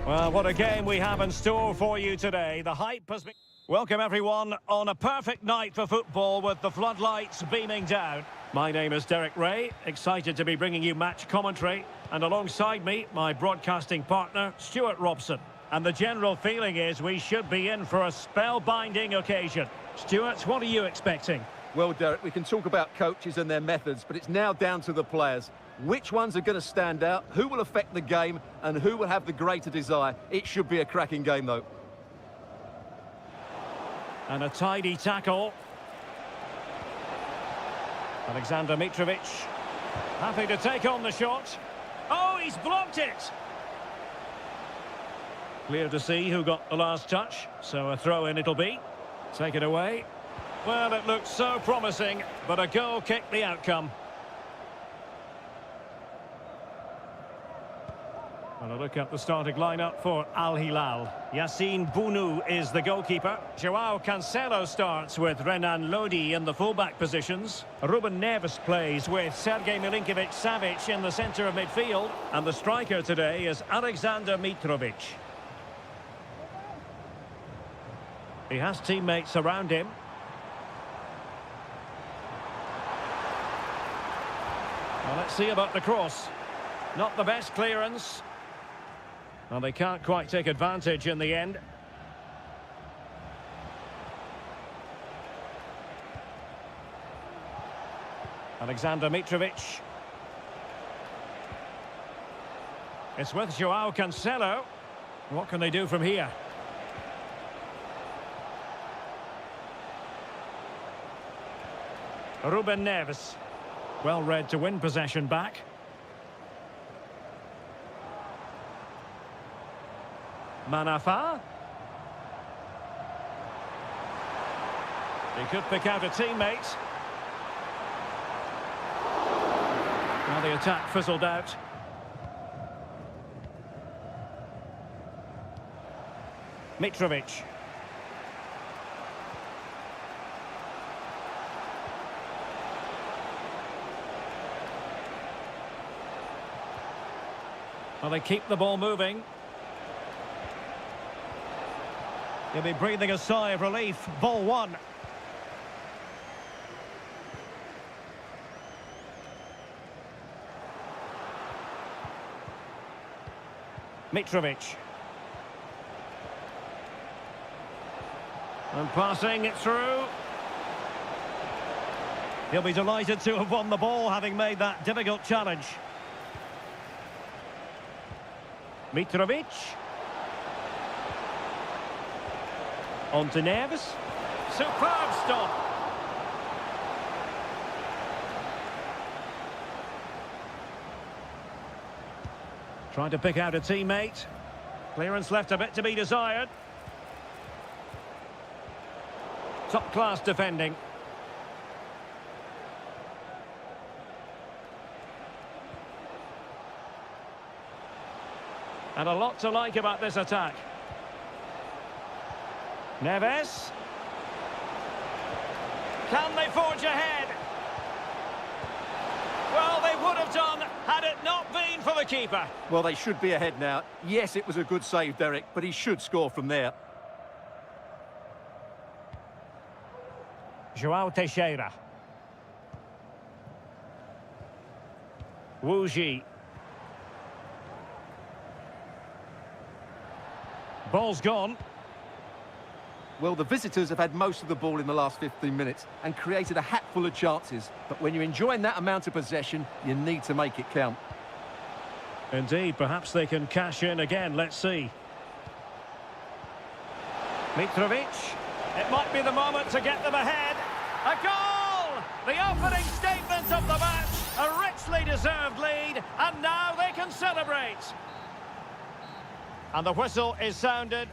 Well, what a game we have in store for you today. The hype has been... Welcome, everyone, on a perfect night for football with the floodlights beaming down. My name is Derek Ray, excited to be bringing you match commentary. And alongside me, my broadcasting partner, Stuart Robson. And the general feeling is we should be in for a spellbinding occasion. Stuart, what are you expecting? Well, Derek, we can talk about coaches and their methods, but it's now down to the players. Which ones are going to stand out, who will affect the game, and who will have the greater desire? It should be a cracking game, though. And a tidy tackle. Alexander Mitrovic, happy to take on the shot. Oh, he's blocked it! Clear to see who got the last touch, so a throw-in it'll be. Take it away. Well, it looked so promising, but a goal kicked the outcome. And a look at the starting lineup for Al Hilal. Yassine Bounou is the goalkeeper. Joao Cancelo starts with Renan Lodi in the fullback positions. Ruben Neves plays with Sergej Milinkovic-Savic in the centre of midfield. And the striker today is Alexander Mitrovic. He has teammates around him. Well, let's see about the cross. Not the best clearance. Well, they can't quite take advantage in the end. Alexander Mitrovic. It's with Joao Cancelo. What can they do from here? Ruben Neves. Well read to win possession back. Manafa. He could pick out a teammate. Now the attack fizzled out. Mitrovic. Well, they keep the ball moving. He'll be breathing a sigh of relief. Ball one. Mitrovic. And passing it through. He'll be delighted to have won the ball, having made that difficult challenge. Mitrovic. On to Neves. Superb stop. Trying to pick out a teammate. Clearance left a bit to be desired. Top-class defending. And a lot to like about this attack. Neves. Can they forge ahead? Well, they would have done had it not been for the keeper. Well, they should be ahead now. Yes, it was a good save, Derek, but he should score from there. Joao Teixeira. Wu Ji. Ball's gone. Well, the visitors have had most of the ball in the last 15 minutes and created a hatful of chances. But when you're enjoying that amount of possession, you need to make it count. Indeed, perhaps they can cash in again. Let's see. Mitrovic. It might be the moment to get them ahead. A goal! The opening statement of the match. A richly deserved lead. And now they can celebrate. And the whistle is sounded.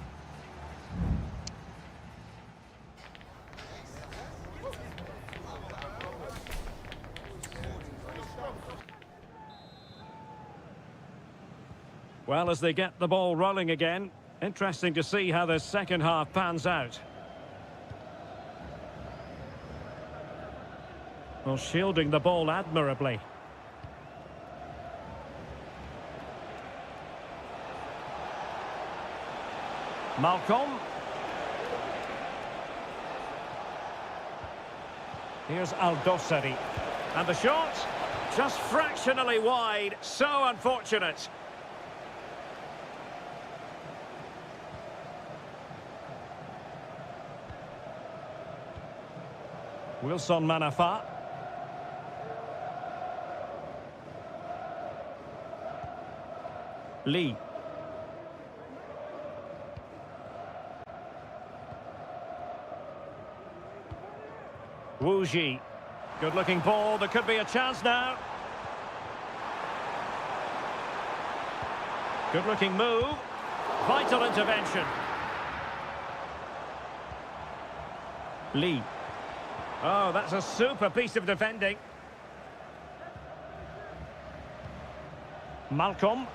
Well, as they get the ball rolling again, interesting to see how the second half pans out. Well, shielding the ball admirably. Malcolm. Here's Aldosari. And the shot, just fractionally wide. So unfortunate. Wilson Manafa. Lee. Wu Ji. Good-looking ball. There could be a chance now. Good-looking move. Vital intervention. Lee. Oh, that's a super piece of defending. Malcolm.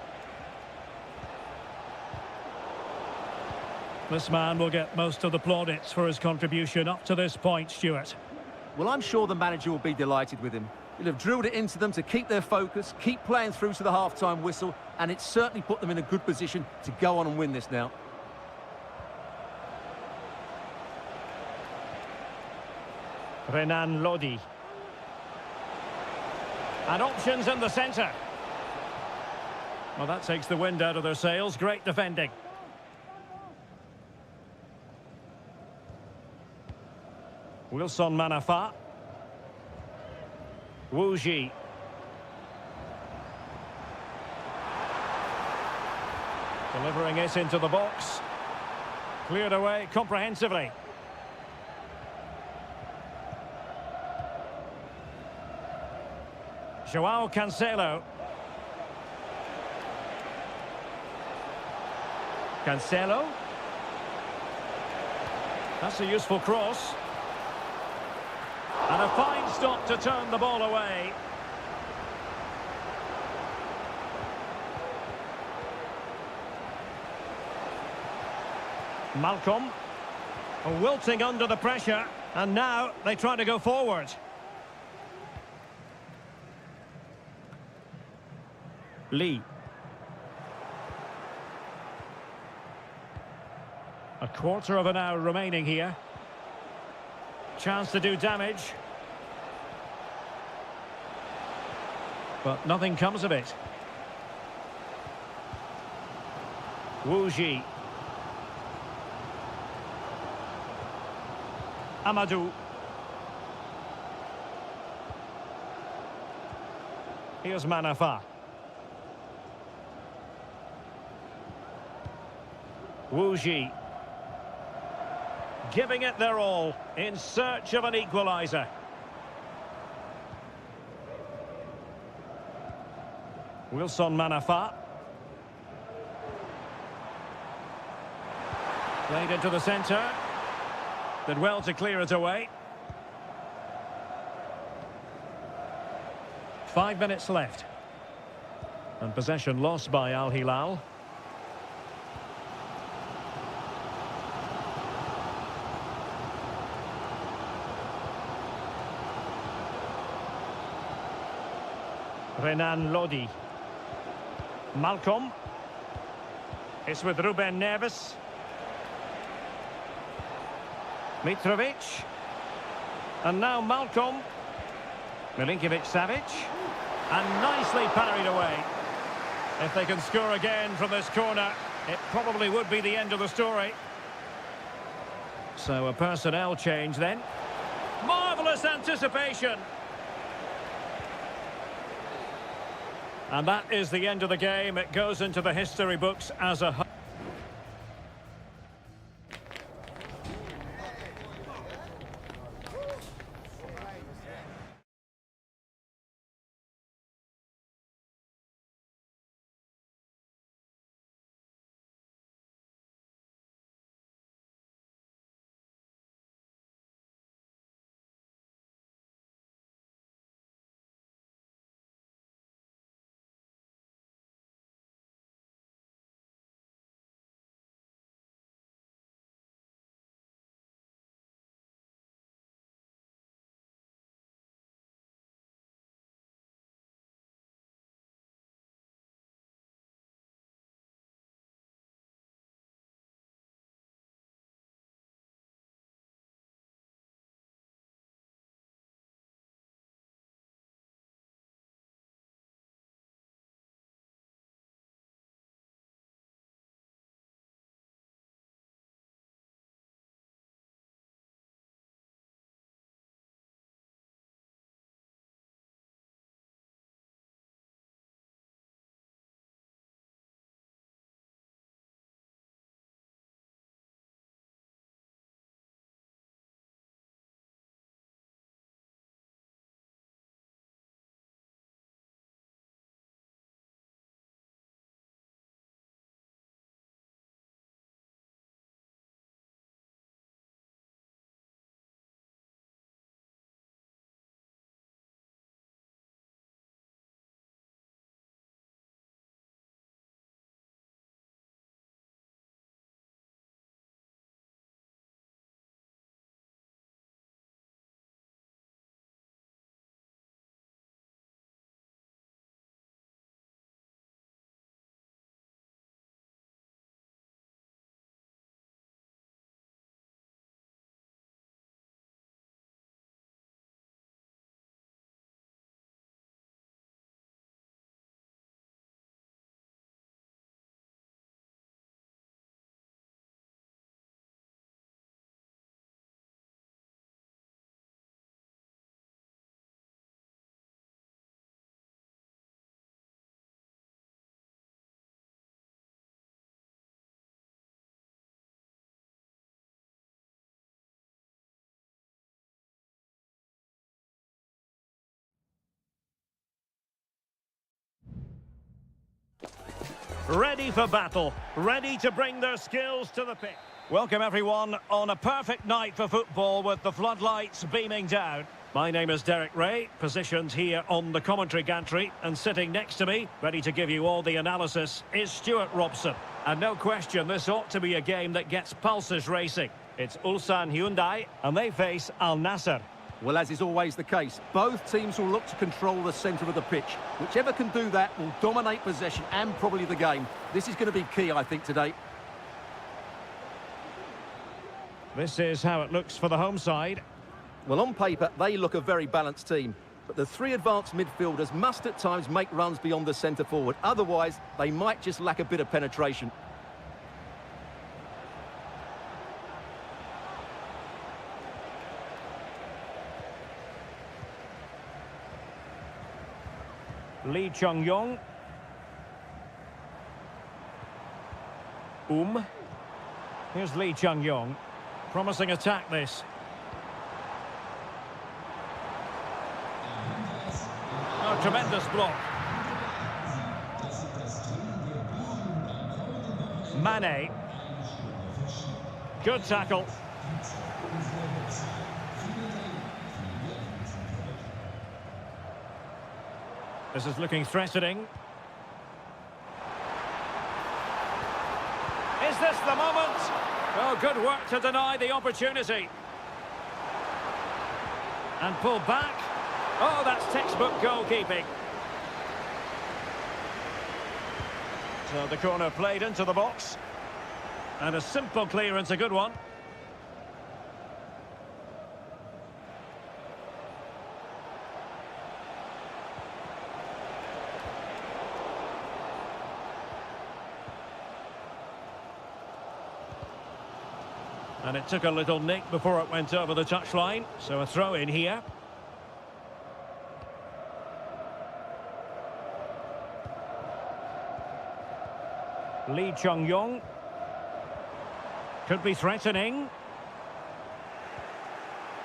This man will get most of the plaudits for his contribution up to this point, Stuart. Well, I'm sure the manager will be delighted with him. He'll have drilled it into them to keep their focus, keep playing through to the half-time whistle, and it's certainly put them in a good position to go on and win this now. Renan Lodi. And options in the centre. Well, that takes the wind out of their sails. Great defending. Wilson Manafa. Wu Ji. Delivering it into the box. Cleared away comprehensively. Joao Cancelo. Cancelo. That's a useful cross. And a fine stop to turn the ball away. Malcolm. Wilting under the pressure. And now they try to go forward. Lee. A quarter of an hour remaining here. Chance to do damage. But nothing comes of it. Wu Ji. Amadou. Here's Manafa. Wu Ji. Giving it their all in search of an equaliser. Wilson Manafa. Played into the centre. Did well to clear it away. 5 minutes left. And possession lost by Al Hilal. Renan Lodi. Malcolm. It's with Ruben Neves. Mitrovic. And now Malcolm. Milinkovic-Savic. And nicely parried away. If they can score again from this corner, it probably would be the end of the story. So a personnel change then. Marvellous anticipation. And that is the end of the game. It goes into the history books as a ready for battle, ready to bring their skills to the pitch. Welcome everyone on a perfect night for football with the floodlights beaming down. My name is Derek Ray, positioned here on the commentary gantry, and sitting next to me, ready to give you all the analysis, is Stuart Robson. And no question, this ought to be a game that gets pulses racing. It's Ulsan Hyundai, and they face Al Nassr. Well, as is always the case, both teams will look to control the centre of the pitch. Whichever can do that will dominate possession and probably the game. This is going to be key, I think, today. This is how it looks for the home side. Well, on paper, they look a very balanced team. But the three advanced midfielders must at times make runs beyond the centre forward. Otherwise, they might just lack a bit of penetration. Lee Chung-yong. Here's Lee Chung-yong. Promising attack, this. Oh, tremendous block. Mane. Good tackle. This is looking threatening. Is this the moment? Oh, good work to deny the opportunity. And pull back. Oh, that's textbook goalkeeping. So the corner played into the box. And a simple clearance, a good one. And it took a little nick before it went over the touchline. So a throw in here. Lee Chung-yong. Could be threatening.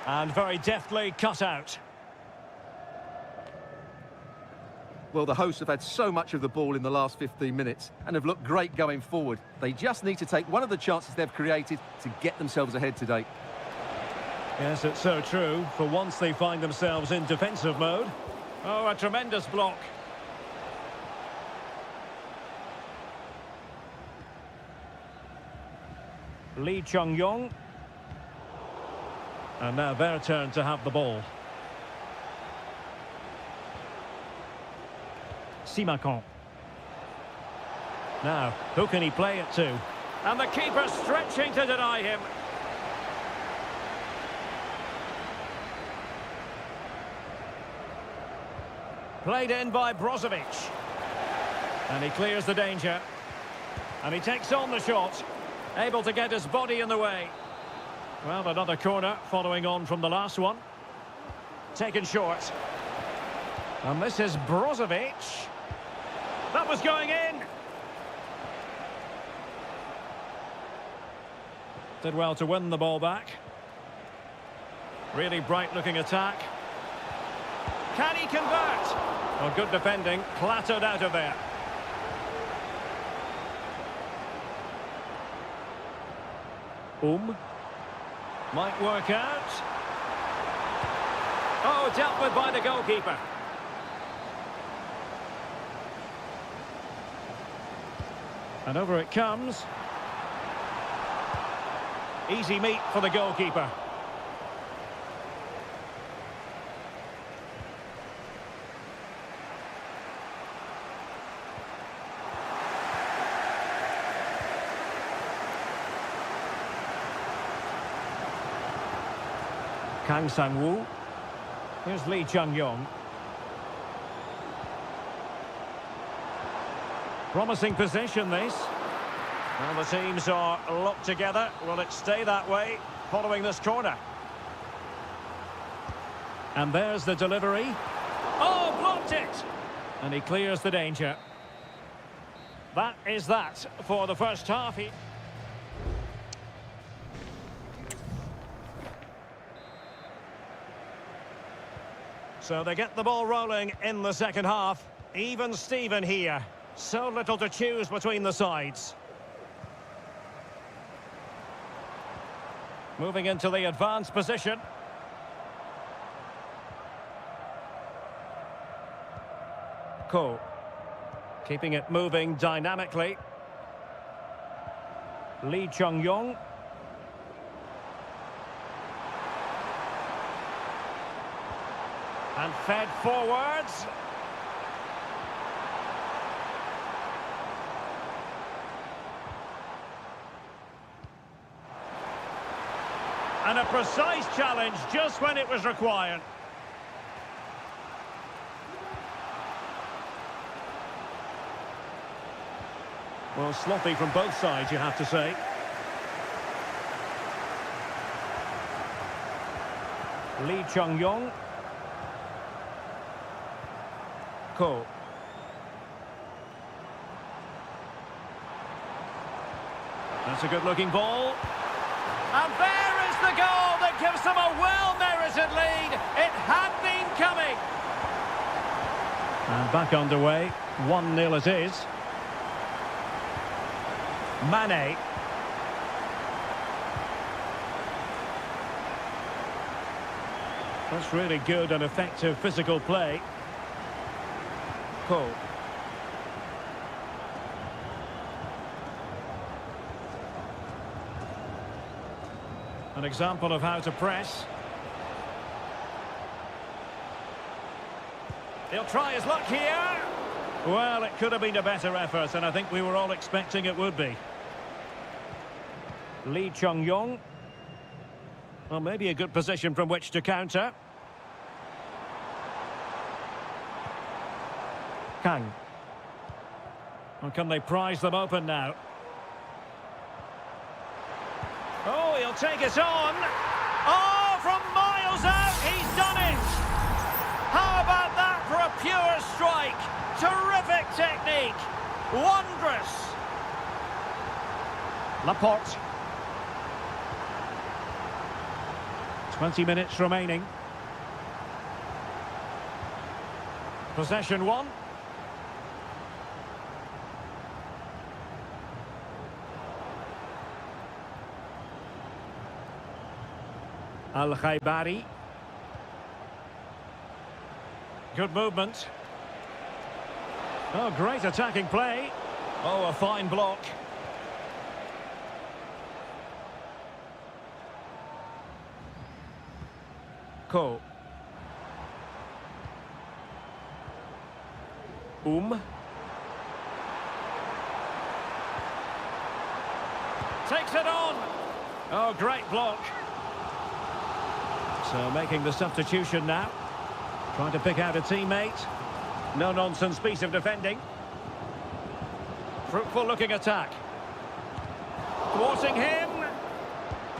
And very deftly cut out. Well, the hosts have had so much of the ball in the last 15 minutes and have looked great going forward. They just need to take one of the chances they've created to get themselves ahead today. Yes, it's so true. For once they find themselves in defensive mode. Oh, a tremendous block. Lee Chung-yong. And now their turn to have the ball. Simakon. Now, who can he play it to? And the keeper stretching to deny him. Played in by Brozovic. And he clears the danger. And he takes on the shot. Able to get his body in the way. Well, another corner following on from the last one. Taken short. And this is Brozovic. That was going in. Did well to win the ball back. Really bright-looking attack. Can he convert? Well, good defending, clattered out of there. Might work out. Oh, dealt with by the goalkeeper. And over it comes. Easy meat for the goalkeeper. Kang Sang-woo. Here's Lee Chung-yong. Promising position, this. Well, the teams are locked together. Will it stay that way following this corner? And there's the delivery. Oh, blocked it! And he clears the danger. That is that for the first half. So they get the ball rolling in the second half. Even Steven here. So little to choose between the sides. Moving into the advanced position. Ko. Keeping it moving dynamically. Lee Chung-yong. And fed forwards. And a precise challenge just when it was required. Well, sloppy from both sides, you have to say. Lee Chung-yong. Ko. That's a good-looking ball. And there is the goal that gives them a well-merited lead. It had been coming. And back underway. 1-0 it is. Mane. That's really good and effective physical play. Ko. An example of how to press. He'll try his luck here. Well, it could have been a better effort, and I think we were all expecting it would be. Lee Chung-yong. Well, maybe a good position from which to counter. Kang. Or can they prize them open now? Oh, he'll take it on. Oh, from miles out, he's done it. How about that for a pure strike? Terrific technique. Wondrous. Laporte. 20 minutes remaining. Possession one. Al-Khaibari. Good movement. Oh, great attacking play. Oh, a fine block. Ko. Takes it on. Oh, great block. So making the substitution now. Trying to pick out a teammate. No-nonsense piece of defending. Fruitful looking attack. Thwarting him.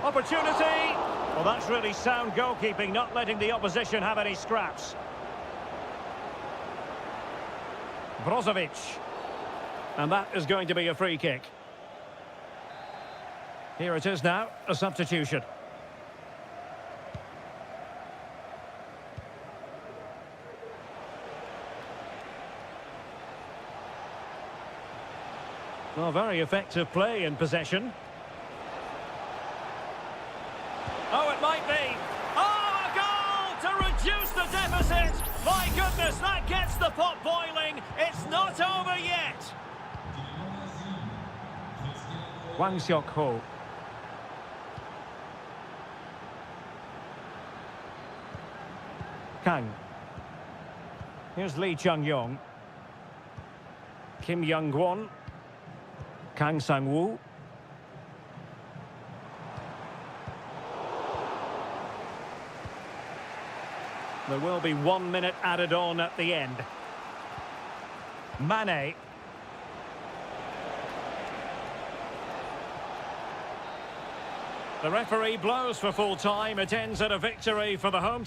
Opportunity. Well, that's really sound goalkeeping, not letting the opposition have any scraps. Brozovic. And that is going to be a free kick. Here it is now, a substitution. Well, very effective play in possession. Oh, it might be. Oh, a goal to reduce the deficit. My goodness, that gets the pot boiling. It's not over yet. Wang Xiok-ho. Kang. Here's Lee Chung-yong. Kim Young-gwon. Kang Sang-woo. There will be 1 minute added on at the end. Mane. The referee blows for full time. It ends at a victory for the home.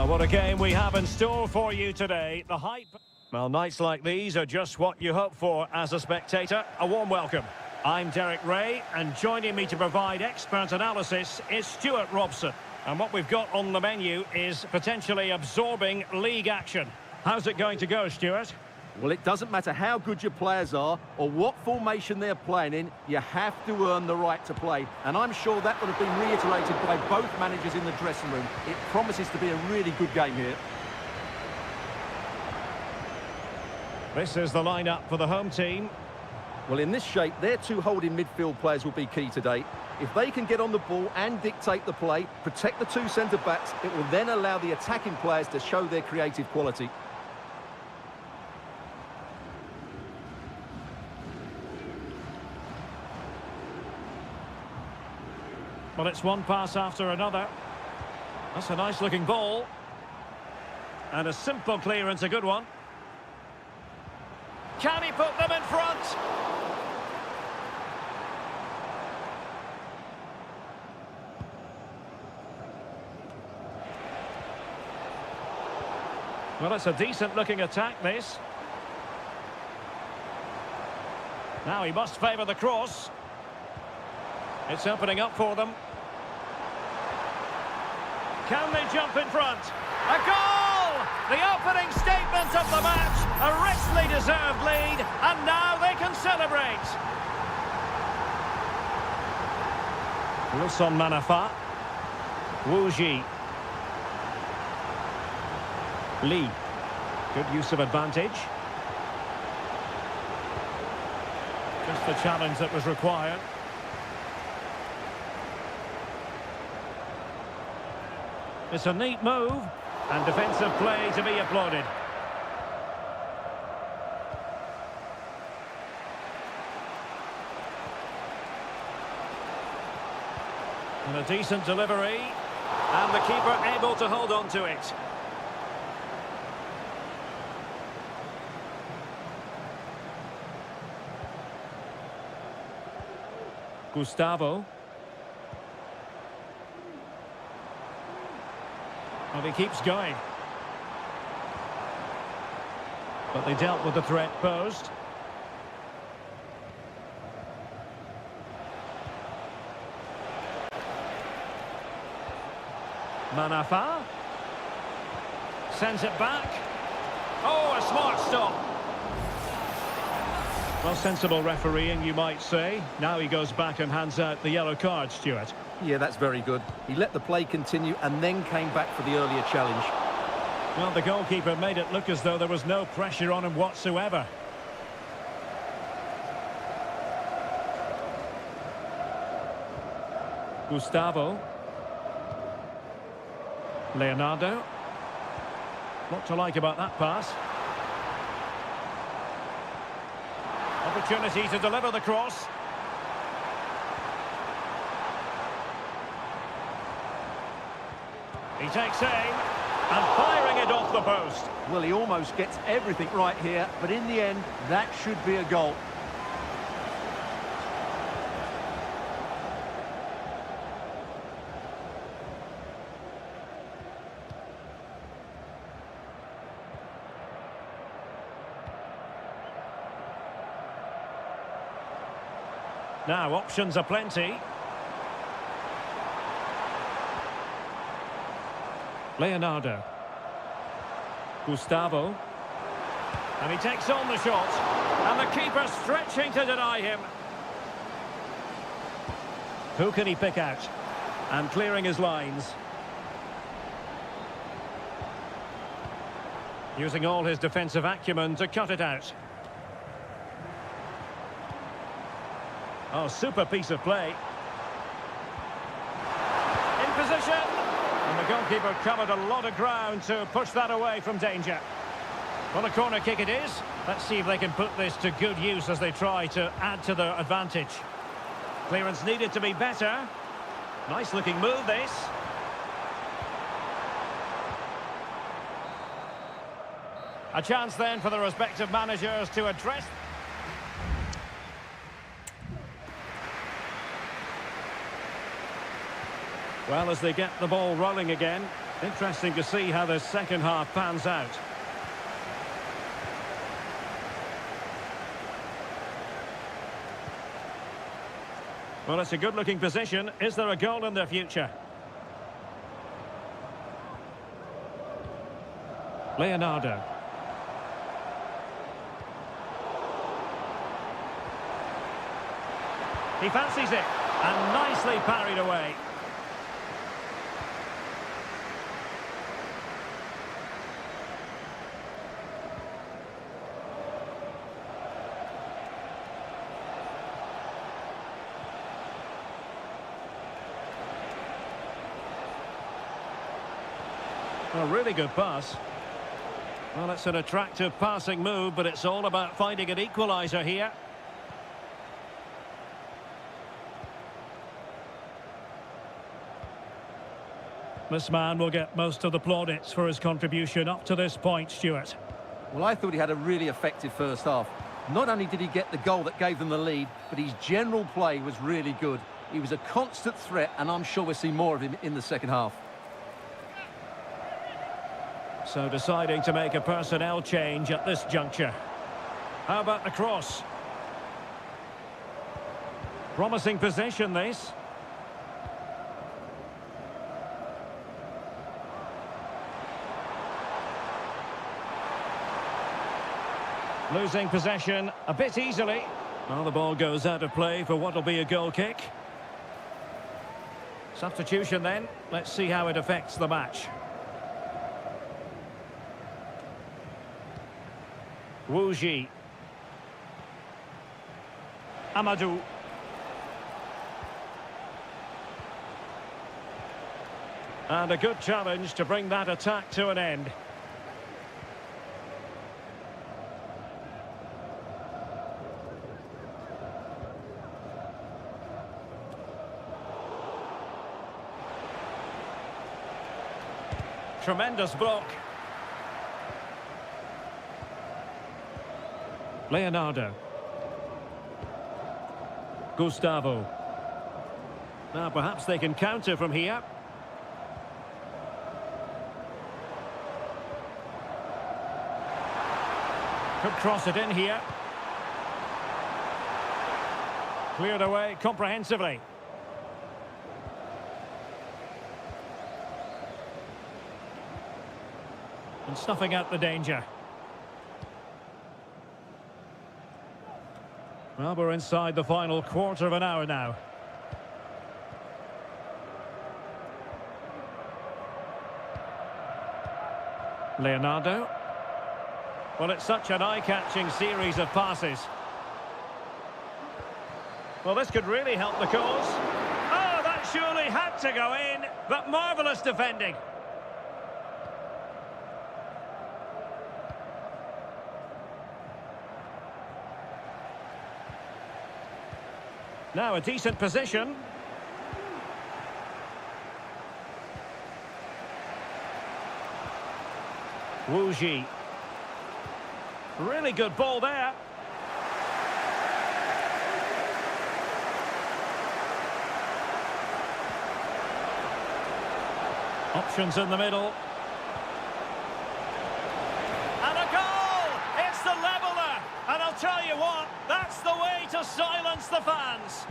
Well, what a game we have in store for you today. The hype... Well, nights like these are just what you hope for as a spectator. A warm welcome. I'm Derek Ray, and joining me to provide expert analysis is Stuart Robson. And what we've got on the menu is potentially absorbing league action. How's it going to go, Stuart? Well, it doesn't matter how good your players are or what formation they're playing in, you have to earn the right to play. And I'm sure that would have been reiterated by both managers in the dressing room. It promises to be a really good game here. This is the lineup for the home team. Well, in this shape, their two holding midfield players will be key today. If they can get on the ball and dictate the play, protect the two centre-backs, it will then allow the attacking players to show their creative quality. Well, it's one pass after another. That's a nice-looking ball. And a simple clearance, a good one. Can he put them in front? Well, it's a decent-looking attack, this. Now he must favour the cross. It's opening up for them. Can they jump in front? A goal! The opening statement of the match. A richly deserved lead, and now they can celebrate. Wilson Manafa. Wu Ji. Lee. Good use of advantage. Just the challenge that was required. It's a neat move, and defensive play to be applauded. And a decent delivery, and the keeper able to hold on to it. Gustavo. Well, he keeps going. But they dealt with the threat posed. Manafa. Sends it back. Oh, a smart stop. Well, sensible refereeing, you might say. Now he goes back and hands out the yellow card, Stuart. Yeah, that's very good. He let the play continue and then came back for the earlier challenge. Well, the goalkeeper made it look as though there was no pressure on him whatsoever. Gustavo. Leonardo. What to like about that pass? Opportunity to deliver the cross. He takes aim and firing it off the post. Well, he almost gets everything right here, but in the end, that should be a goal. Now, options are plenty. Leonardo. Gustavo. And he takes on the shot. And the keeper stretching to deny him. Who can he pick out? And clearing his lines. Using all his defensive acumen to cut it out. Oh, super piece of play. In position. And the goalkeeper covered a lot of ground to push that away from danger. Well, a corner kick it is. Let's see if they can put this to good use as they try to add to their advantage. Clearance needed to be better. Nice looking move, this. A chance then for the respective managers to address... Well, as they get the ball rolling again, Interesting to see how this second half pans out. Well, it's a good-looking position. Is there a goal in their future? Leonardo. He fancies it, and nicely parried away. A really good pass. Well, it's an attractive passing move, but it's all about finding an equaliser here. This man will get most of the plaudits for his contribution up to this point, Stuart. Well, I thought he had a really effective first half. Not only did he get the goal that gave them the lead, but his general play was really good. He was a constant threat, and I'm sure we'll see more of him in the second half. So deciding to make a personnel change at this juncture. How about the cross? Promising position, this. Losing possession a bit easily. Well, the ball goes out of play for what will be a goal kick. Substitution then. Let's see how it affects the match. Wu Ji. Amadou. And a good challenge to bring that attack to an end. Tremendous block. Leonardo. Gustavo. Now perhaps they can counter from here. Could cross it in here. Cleared away comprehensively. And snuffing out the danger. Well, we're inside the final quarter of an hour now. Leonardo. Well, it's such an eye-catching series of passes. Well, this could really help the cause. Oh, that surely had to go in, but marvellous defending. Now a decent position. Wu Ji. Really good ball there. Options in the middle. And a goal! It's the leveller! And I'll tell you what, that's the way to silence the fans.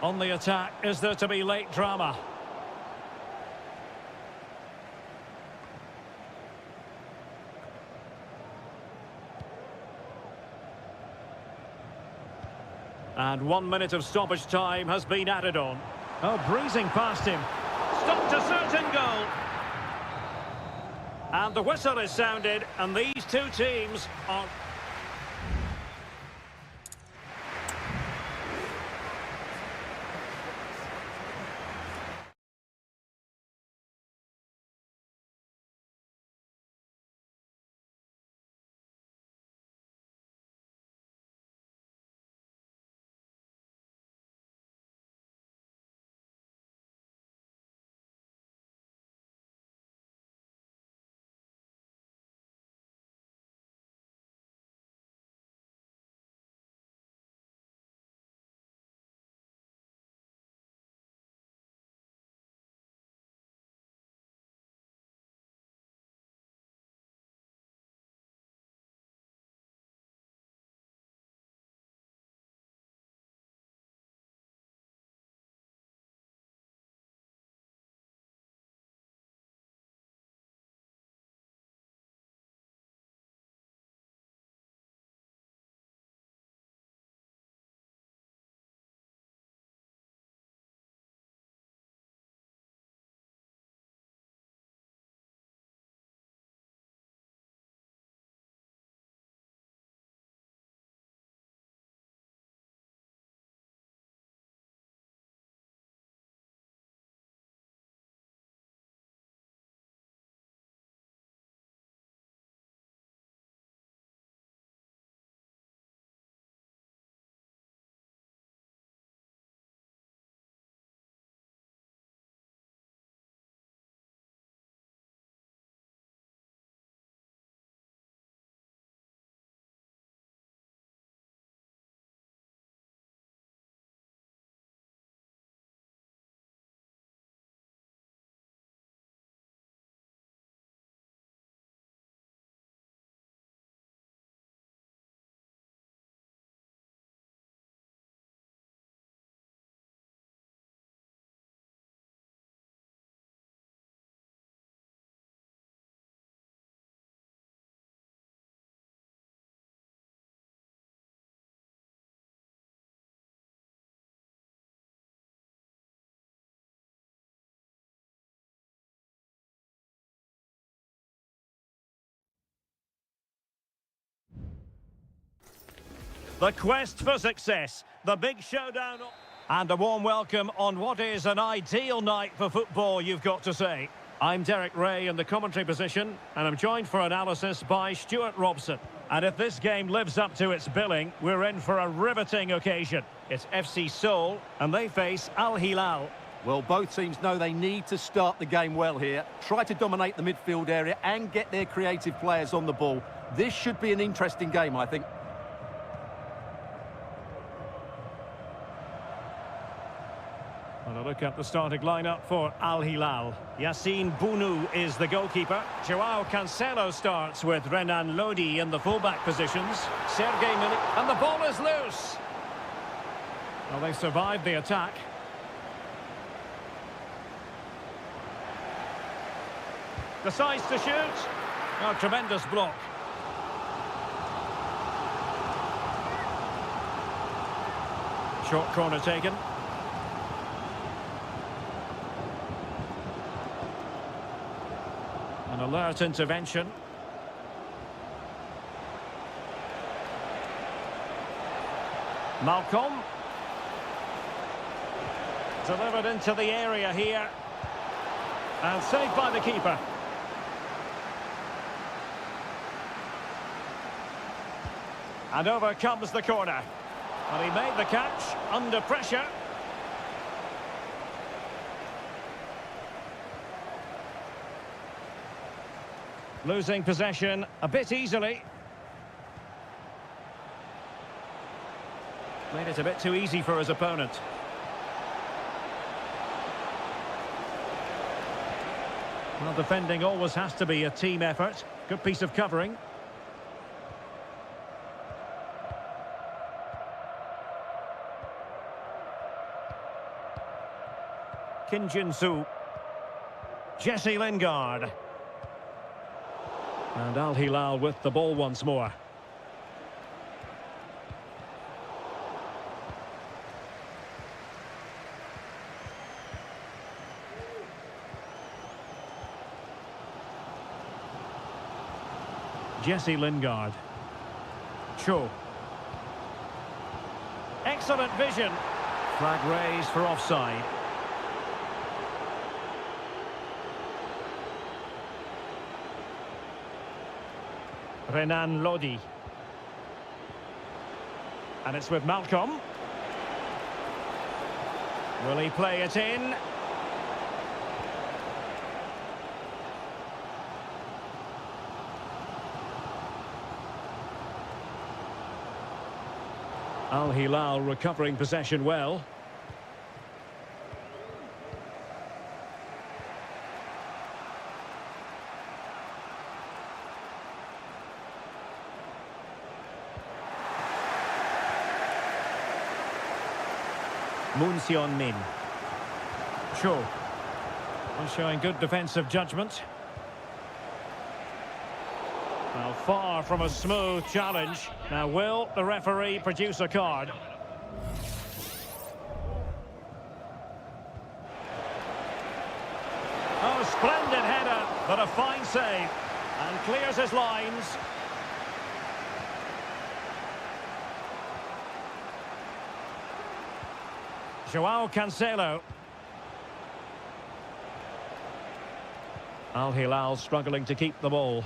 On the attack, is there to be late drama? And 1 minute of stoppage time has been added on. Oh, breezing past him. Stopped a certain goal. And the whistle is sounded, and these two teams are... The quest for success, the big showdown. And a warm welcome on what is an ideal night for football, you've got to say. I'm Derek Ray in the commentary position, and I'm joined for analysis by Stuart Robson. And if this game lives up to its billing, we're in for a riveting occasion. It's FC Seoul, and they face Al Hilal. Well, both teams know they need to start the game well here. Try to dominate the midfield area and get their creative players on the ball. This should be an interesting game, I think. And a look at the starting lineup for Al Hilal. Yassine Bounou is the goalkeeper. Joao Cancelo starts with Renan Lodi in the fullback positions. Sergei Milik, and the ball is loose. Well, they survived the attack. Decides to shoot. Oh, tremendous block. Short corner taken. An alert intervention. Malcolm. Delivered into the area here. And saved by the keeper. And over comes the corner. And he made the catch under pressure. Losing possession a bit easily. Made it a bit too easy for his opponent. Well, defending always has to be a team effort. Good piece of covering. Kim Jin-soo. Jesse Lingard. And Al Hilal with the ball once more. Jesse Lingard. Cho. Excellent vision. Flag raised for offside. Renan Lodi. And it's with Malcolm. Will he play it in? Al Hilal recovering possession well. Moon Seon-min. Cho. Showing good defensive judgment. Well, far from a smooth challenge. Now, will the referee produce a card? Oh, splendid header, but a fine save. And clears his lines. Joao Cancelo. Al Hilal struggling to keep the ball.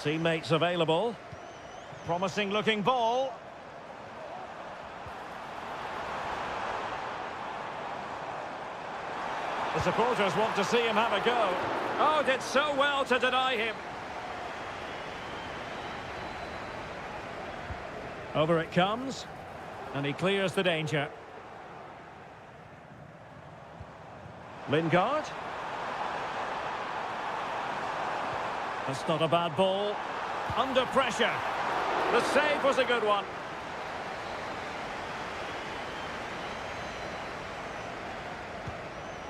Teammates available. Promising looking ball. The supporters want to see him have a go. Oh, did so well to deny him. Over it comes. And he clears the danger. Lingard. That's not a bad ball. Under pressure. The save was a good one.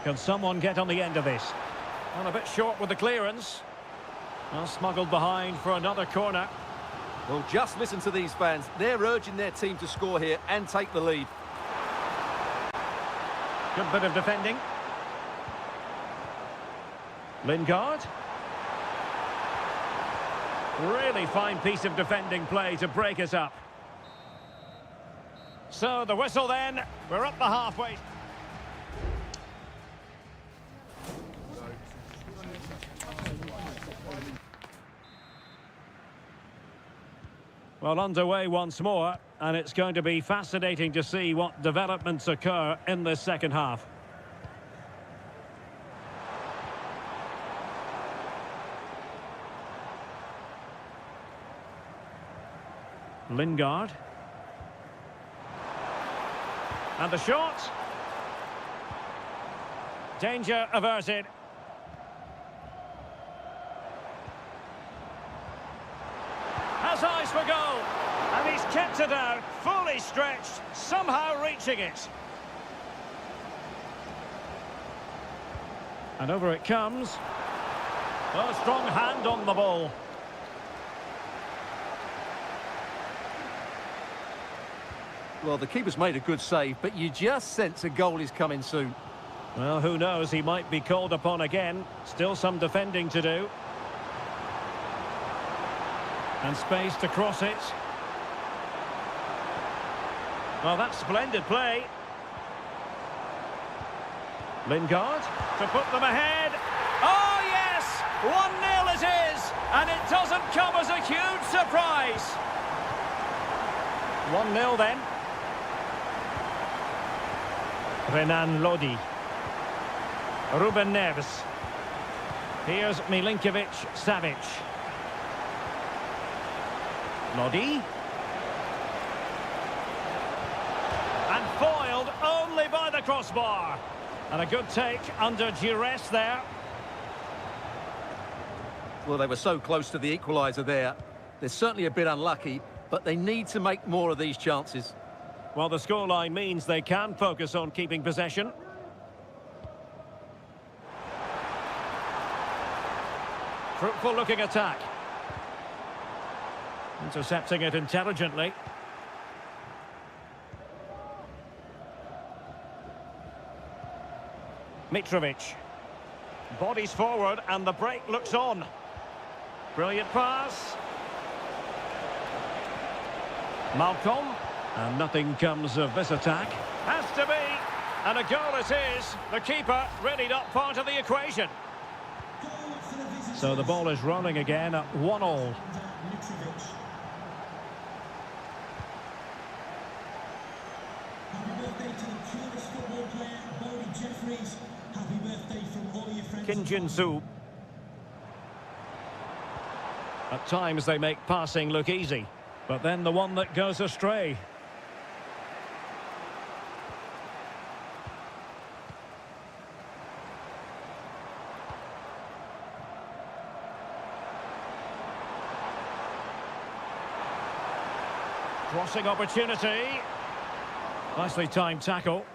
Can someone get on the end of this? Well, a bit short with the clearance. Well, smuggled behind for another corner. Well, just listen to these fans. They're urging their team to score here and take the lead. Good bit of defending. Lingard. Really fine piece of defending play to break us up. So the whistle then, we're up the halfway. Well, underway once more, and it's going to be fascinating to see what developments occur in this second half. Lingard. And the shot. Danger averted. Has eyes for goal. And he's kept it out, fully stretched, somehow reaching it. And over it comes. A strong hand on the ball. Well, the keeper's made a good save, but you just sense a goal is coming soon. Well, who knows? He might be called upon again. Still some defending to do. And space to cross it. Well, that's splendid play. Lingard to put them ahead. Oh, yes! 1-0 it is! And it doesn't come as a huge surprise. 1-0 then. Renan Lodi. Ruben Neves. Here's Milinkovic-Savic. Lodi. And foiled only by the crossbar. And a good take under duress there. Well, they were so close to the equaliser there. They're certainly a bit unlucky, but they need to make more of these chances. Well, the scoreline means they can focus on keeping possession. Fruitful looking attack. Intercepting it intelligently. Mitrovic. Bodies forward and the break looks on. Brilliant pass. Malcolm. And nothing comes of this attack. Has to be. And a goal it is. The keeper really not part of the equation. So the ball is rolling again at 1-1. Kim Jin-soo. At times they make passing look easy, but then the one that goes astray. Crossing opportunity. Nicely timed tackle.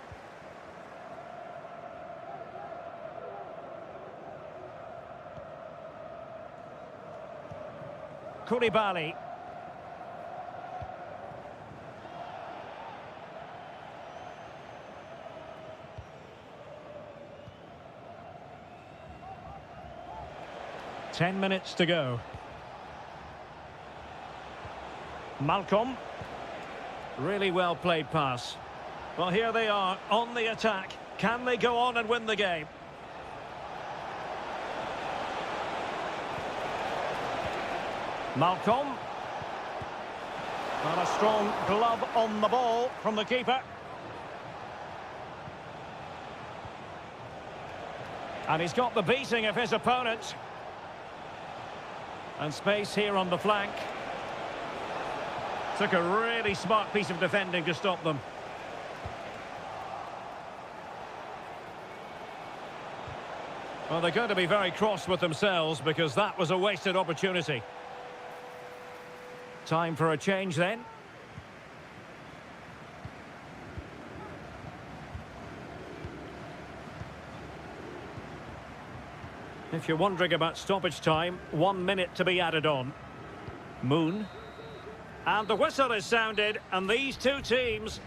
Koulibaly. Ten minutes to go. Malcolm. Really well played pass. Well, here they are on the attack. Can they go on and win the game? Malcolm. And a strong glove on the ball from the keeper. And he's got the beating of his opponent. And space here on the flank. Took a really smart piece of defending to stop them. Well, they're going to be very cross with themselves because that was a wasted opportunity. Time for a change then. If you're wondering about stoppage time, 1 minute to be added on. Moon. And the whistle is sounded, and these two teams...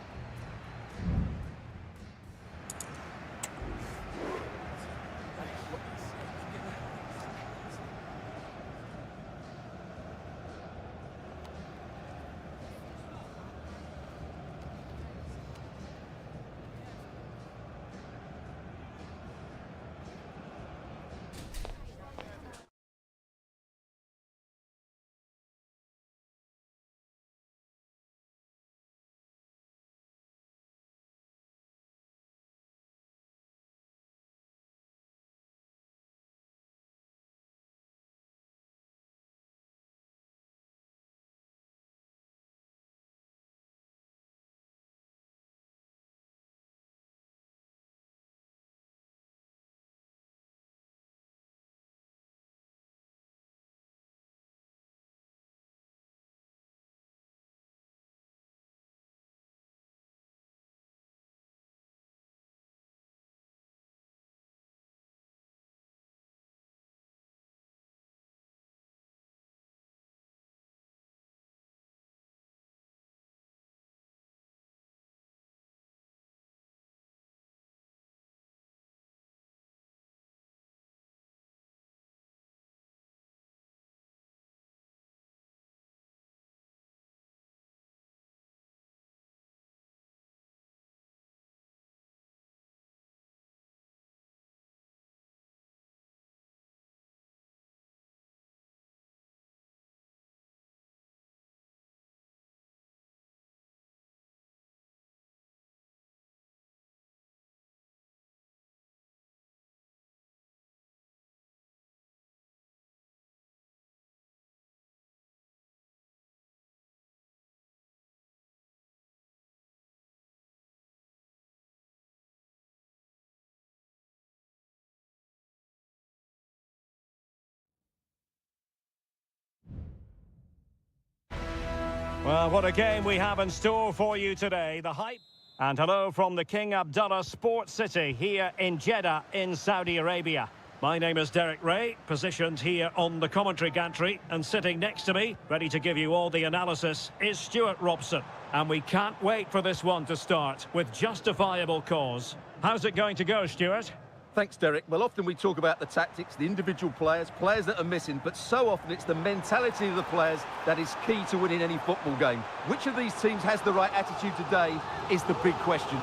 Well, what a game we have in store for you today. The hype. And hello from the King Abdullah Sports City here in Jeddah in Saudi Arabia. My name is Derek Ray, positioned here on the commentary gantry, and sitting next to me, ready to give you all the analysis, is Stuart Robson. And we can't wait for this one to start with justifiable cause. How's it going to go, Stuart? Thanks, Derek. Well, often we talk about the tactics, the individual players that are missing, but so often it's the mentality of the players that is key to winning any football game. Which of these teams has the right attitude today is the big question.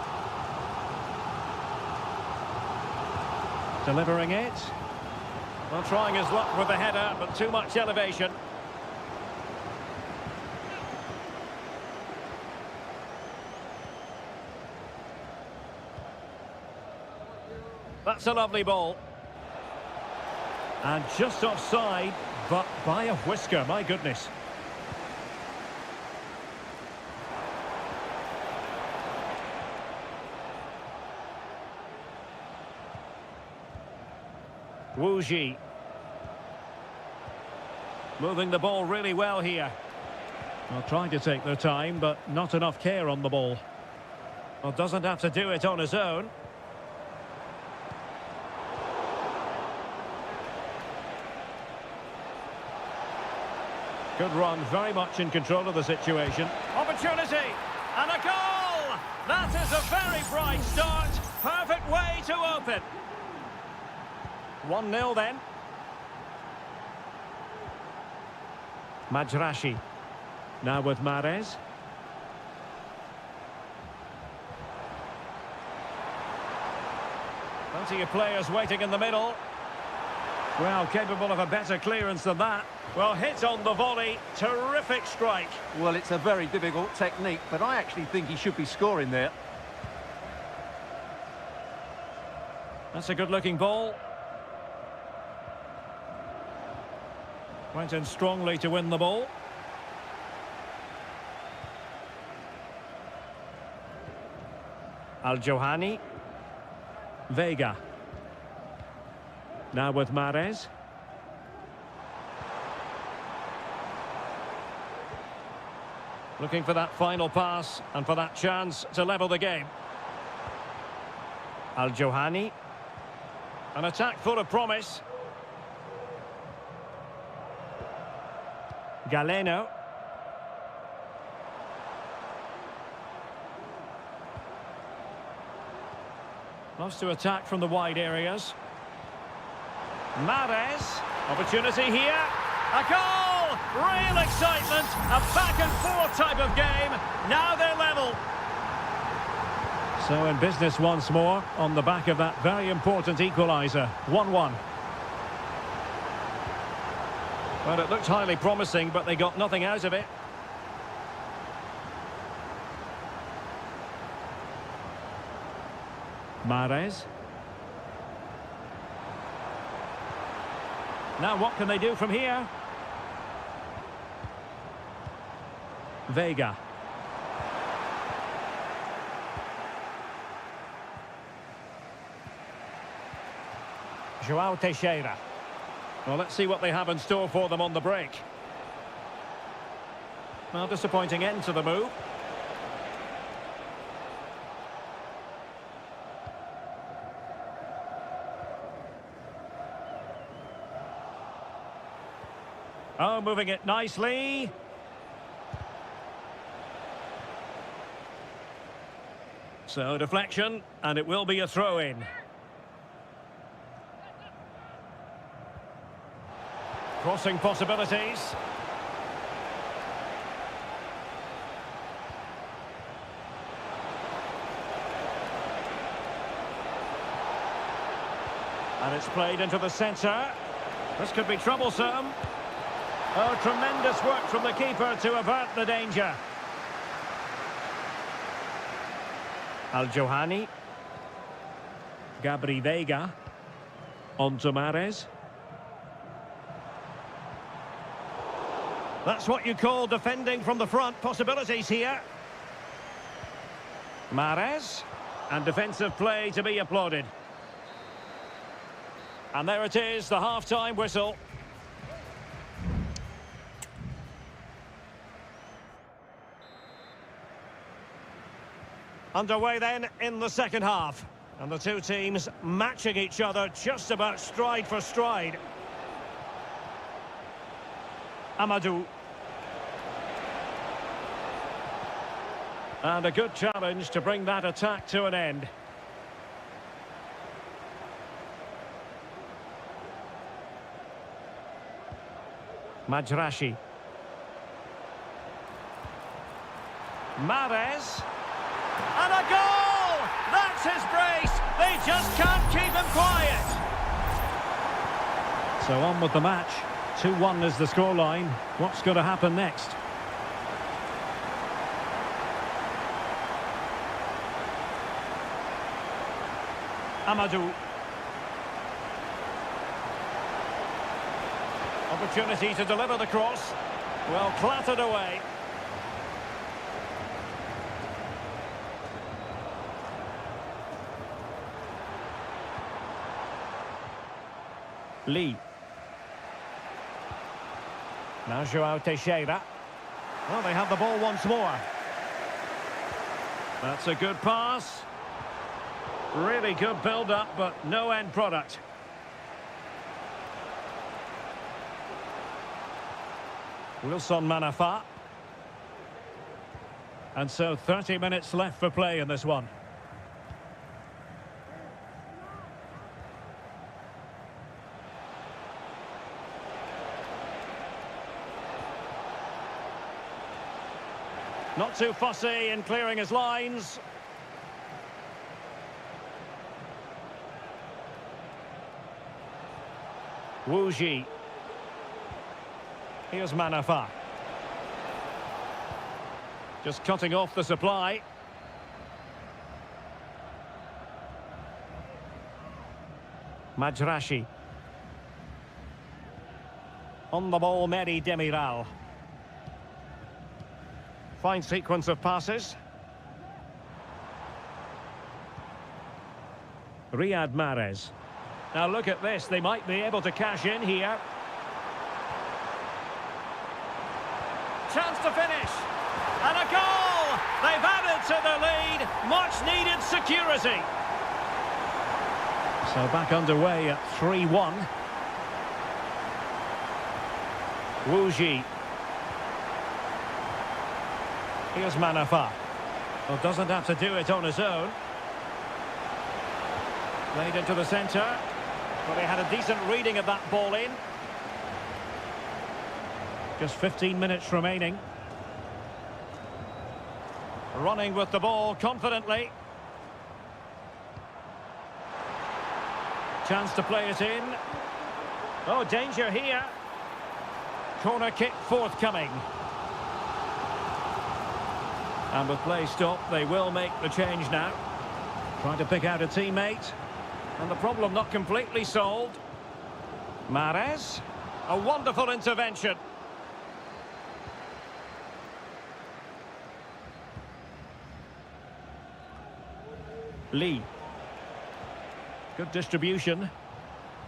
Delivering it. Well, trying his luck with the header, but too much elevation. That's a lovely ball. And just offside, but by a whisker, my goodness. Wu Ji. Moving the ball really well here. Well, trying to take their time, but not enough care on the ball. Well, doesn't have to do it on his own. Good run, very much in control of the situation. Opportunity, and a goal! That is a very bright start. Perfect way to open. 1-0 then. Majrashi. Now with Mahrez. Plenty of players waiting in the middle. Well, capable of a better clearance than that. Well, hit on the volley. Terrific strike. Well, it's a very difficult technique, but I actually think he should be scoring there. That's a good-looking ball. Went in strongly to win the ball. Al-Johani. Vega. Now with Mahrez. Looking for that final pass and for that chance to level the game. Al-Johani. An attack full of promise. Galeno. Loves to attack from the wide areas. Mahrez. Opportunity here. A goal! Real excitement. A back and forth type of game. Now they're level. So in business once more on the back of that very important equaliser. 1-1. Well, it looked highly promising, but they got nothing out of it. Mahrez. Now what can they do from here? Vega. João Teixeira. Well, let's see what they have in store for them on the break. Well, disappointing end to the move. Oh, moving it nicely. So, deflection, and it will be a throw-in. Crossing possibilities. And it's played into the centre. This could be troublesome. Oh, tremendous work from the keeper to avert the danger. Al-Johani. Gabri Vega. On to Mahrez. That's what you call defending from the front. Possibilities here. Mahrez. And defensive play to be applauded. And there it is, the half-time whistle. Underway then in the second half. And the two teams matching each other just about stride for stride. Amadou. And a good challenge to bring that attack to an end. Majrashi. Mahrez. And a goal! That's his brace! They just can't keep him quiet! So on with the match. 2-1 is the scoreline. What's going to happen next? Amadou. Opportunity to deliver the cross. Well, clattered away. Lee. Now João Teixeira. Well, they have the ball once more. That's a good pass. Really good build-up, but no end product. Wilson Manafa. And so 30 minutes left for play in this one. Not too fussy in clearing his lines. Wu Ji. Here's Manafa. Just cutting off the supply. Majrashi. On the ball, Meri Demiral. Fine sequence of passes. Riyad Mahrez. Now look at this, they might be able to cash in here. Chance to finish. And a goal! They've added to the lead. Much needed security. So back underway at 3-1. Wu Ji. Here's Manafa. Well, doesn't have to do it on his own. Played into the centre. Well, he had a decent reading of that ball in. Just 15 minutes remaining. Running with the ball confidently. Chance to play it in. Oh, danger here. Corner kick forthcoming. And with play stopped, they will make the change now. Trying to pick out a teammate. And the problem not completely solved. Mahrez. A wonderful intervention. Lee. Good distribution.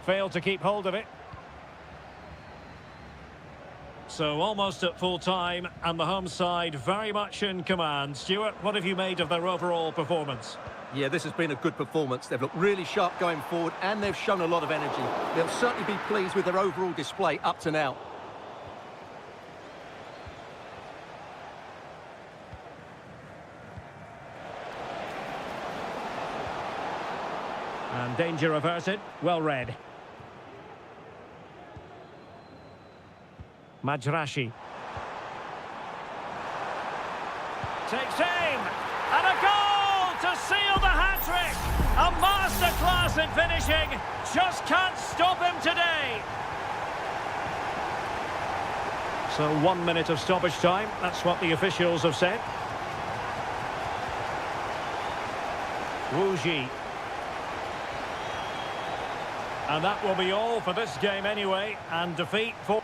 Failed to keep hold of it. So almost at full time, and the home side very much in command. Stuart, what have you made of their overall performance? Yeah, this has been a good performance. They've looked really sharp going forward, and they've shown a lot of energy. They'll certainly be pleased with their overall display up to now. And danger averted. Well read. Majrashi. Takes aim. And a goal to seal the hat-trick. A masterclass in finishing. Just can't stop him today. So 1 minute of stoppage time. That's what the officials have said. Wu Ji. And that will be all for this game anyway. And defeat for...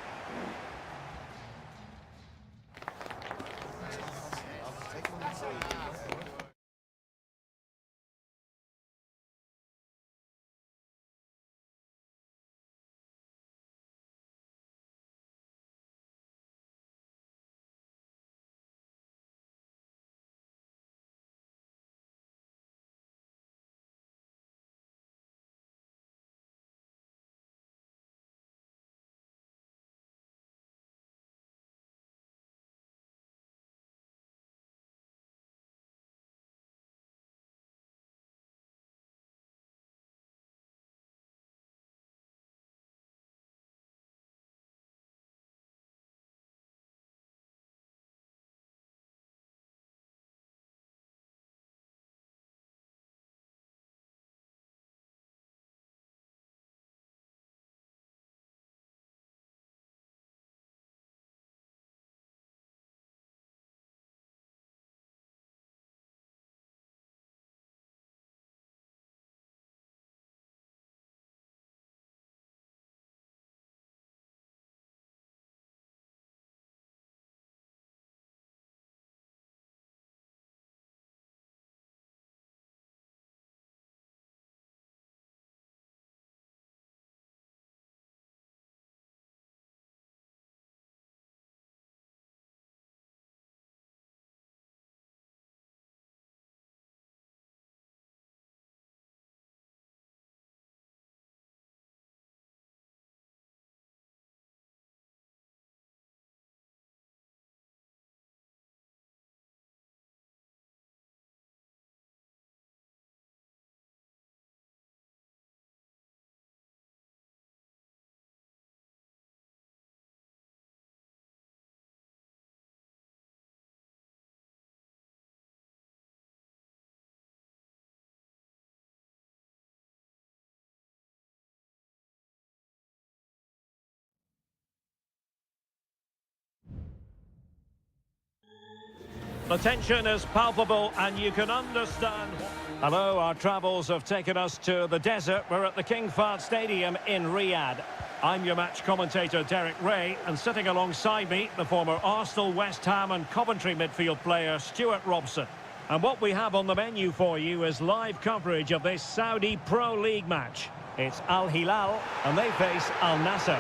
The tension is palpable and you can understand. Hello, our travels have taken us to the desert. We're at the King Fahd Stadium in Riyadh. I'm your match commentator, Derek Ray, and sitting alongside me, the former Arsenal, West Ham and Coventry midfield player, Stuart Robson. And what we have on the menu for you is live coverage of this Saudi Pro League match. It's Al Hilal, and they face Al Nassr.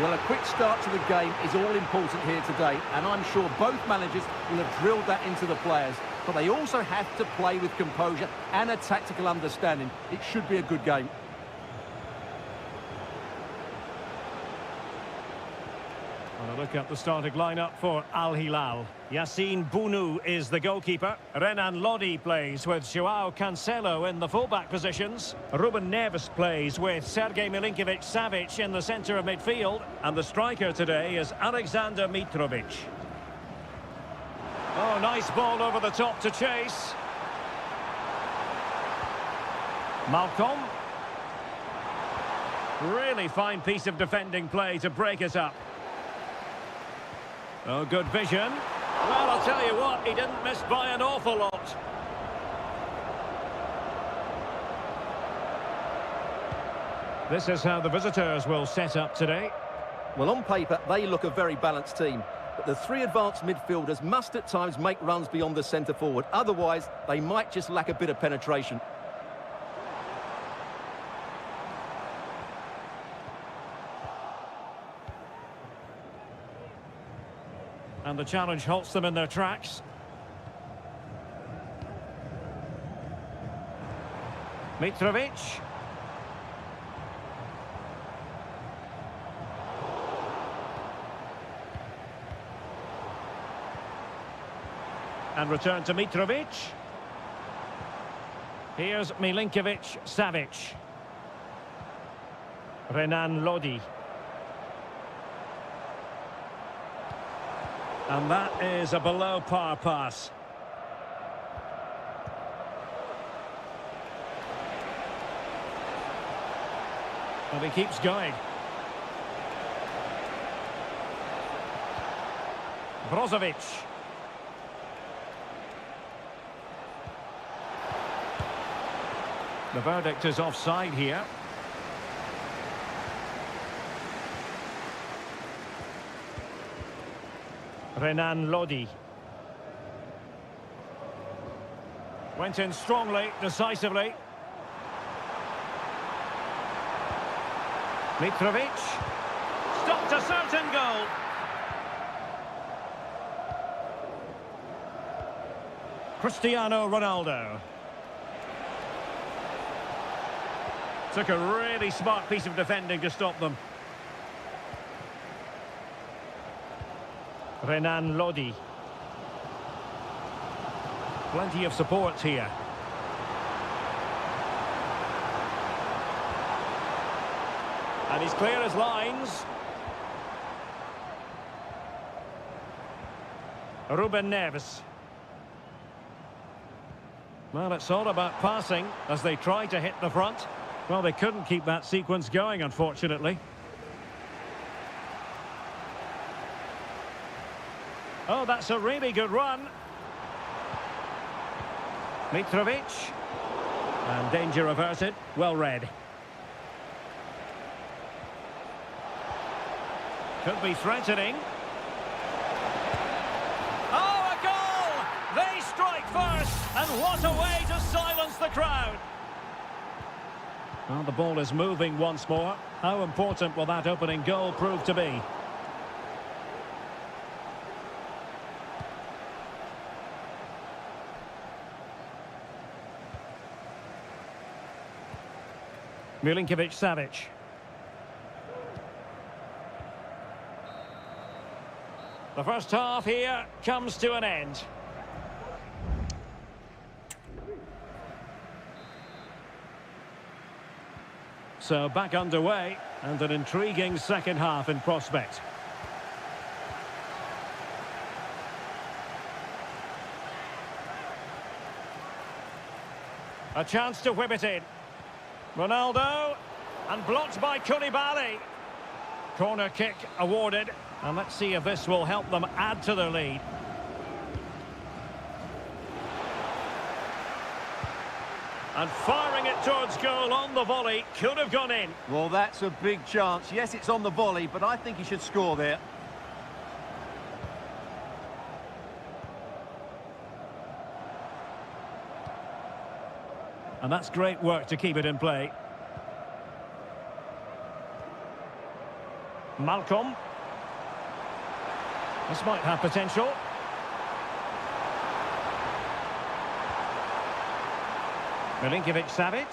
Well, a quick start to the game is all important here today, and I'm sure both managers will have drilled that into the players. But they also have to play with composure and a tactical understanding. It should be a good game. Well, a look at the starting lineup for Al Hilal. Yassine Bounou is the goalkeeper. Renan Lodi plays with Joao Cancelo in the fullback positions. Ruben Neves plays with Sergej Milinkovic-Savic in the centre of midfield. And the striker today is Alexander Mitrovic. Oh, nice ball over the top to chase. Malcolm. Really fine piece of defending play to break it up. Oh, good vision. Well, I'll tell you what, he didn't miss by an awful lot. This is how the visitors will set up today. Well, on paper, they look a very balanced team. But the three advanced midfielders must at times make runs beyond the centre-forward. Otherwise, they might just lack a bit of penetration. And the challenge halts them in their tracks. Mitrovic. And return to Mitrovic. Here's Milinkovic-Savic. Renan Lodi. And that is a below-par pass. And he keeps going. Brozovic. The verdict is offside here. Renan Lodi. Went in strongly, decisively. Mitrovic. Stopped a certain goal. Cristiano Ronaldo. Took a really smart piece of defending to stop them. Renan Lodi. Plenty of support here. And he's clear as lines. Ruben Neves. Well, it's all about passing as they try to hit the front. Well, they couldn't keep that sequence going, unfortunately. Oh, that's a really good run. Mitrovic. And danger averted. Well read. Could be threatening. Oh, a goal! They strike first, and what a way to silence the crowd. Well, the ball is moving once more. How important will that opening goal prove to be? Milinkovic-Savic. The first half here comes to an end. So back underway and an intriguing second half in prospect. A chance to whip it in. Ronaldo, and blocked by Koulibaly. Corner kick awarded, and let's see if this will help them add to their lead. And firing it towards goal on the volley. Could have gone in. Well, that's a big chance. Yes, it's on the volley, but I think he should score there. And that's great work to keep it in play. Malcolm. This might have potential. Milinkovic-Savic.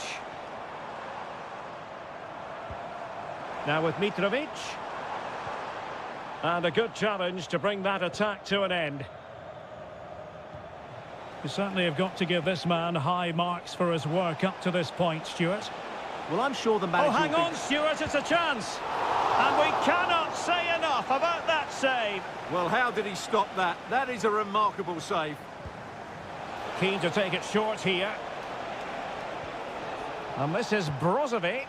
Now with Mitrovic. And a good challenge to bring that attack to an end. You certainly have got to give this man high marks for his work up to this point, Stuart. Well, I'm sure the manager... Oh, hang on, Stuart, it's a chance. And we cannot say enough about that save. Well, how did he stop that? That is a remarkable save. Keen to take it short here. And this is Brozovic.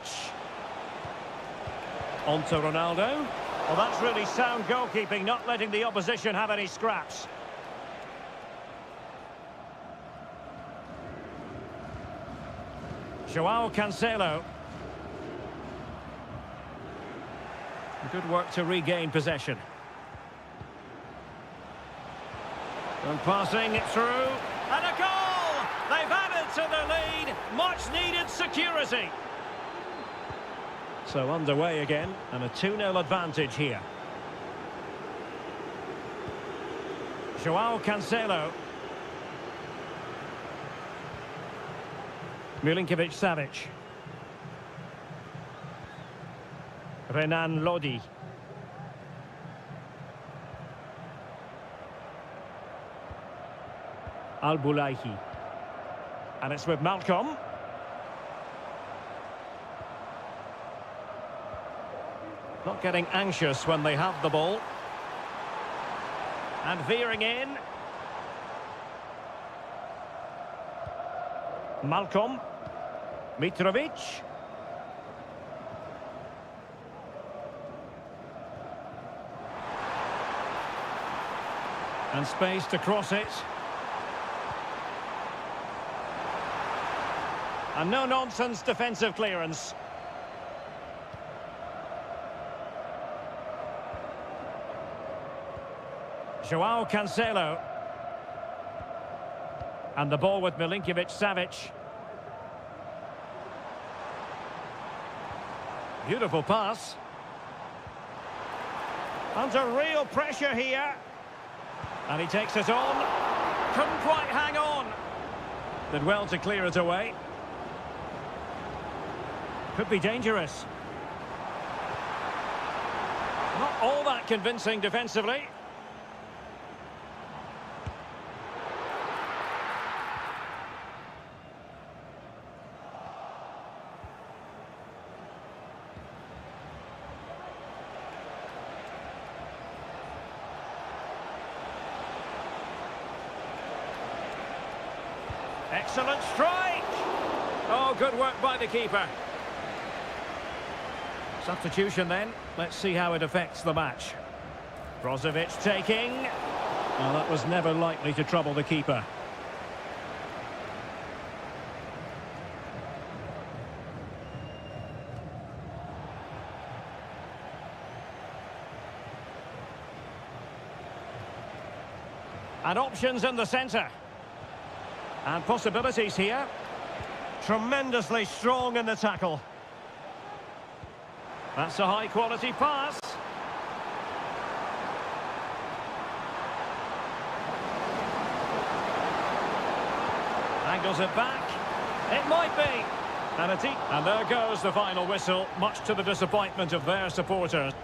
On to Ronaldo. Well, that's really sound goalkeeping, not letting the opposition have any scraps. João Cancelo. Good work to regain possession. And passing it through. And a goal! They've added to the lead. Much needed security. So underway again, and a 2-0 advantage here. João Cancelo. Milinkovic-Savic. Renan Lodi. Al-Bulaihi. And it's with Malcolm. Not getting anxious when they have the ball. And veering in. Malcolm. Mitrovic. And space to cross it. And no-nonsense defensive clearance. João Cancelo. And the ball with Milinkovic-Savic. Beautiful pass. Under real pressure here. And he takes it on. Couldn't quite hang on. Did well to clear it away. Could be dangerous. Not all that convincing defensively. Excellent strike! Oh, good work by the keeper. Substitution then. Let's see how it affects the match. Brozovic taking. Well, that was never likely to trouble the keeper. And options in the centre. And possibilities here. Tremendously strong in the tackle. That's a high-quality pass. Angles it back. It might be. And there goes the final whistle, much to the disappointment of their supporters.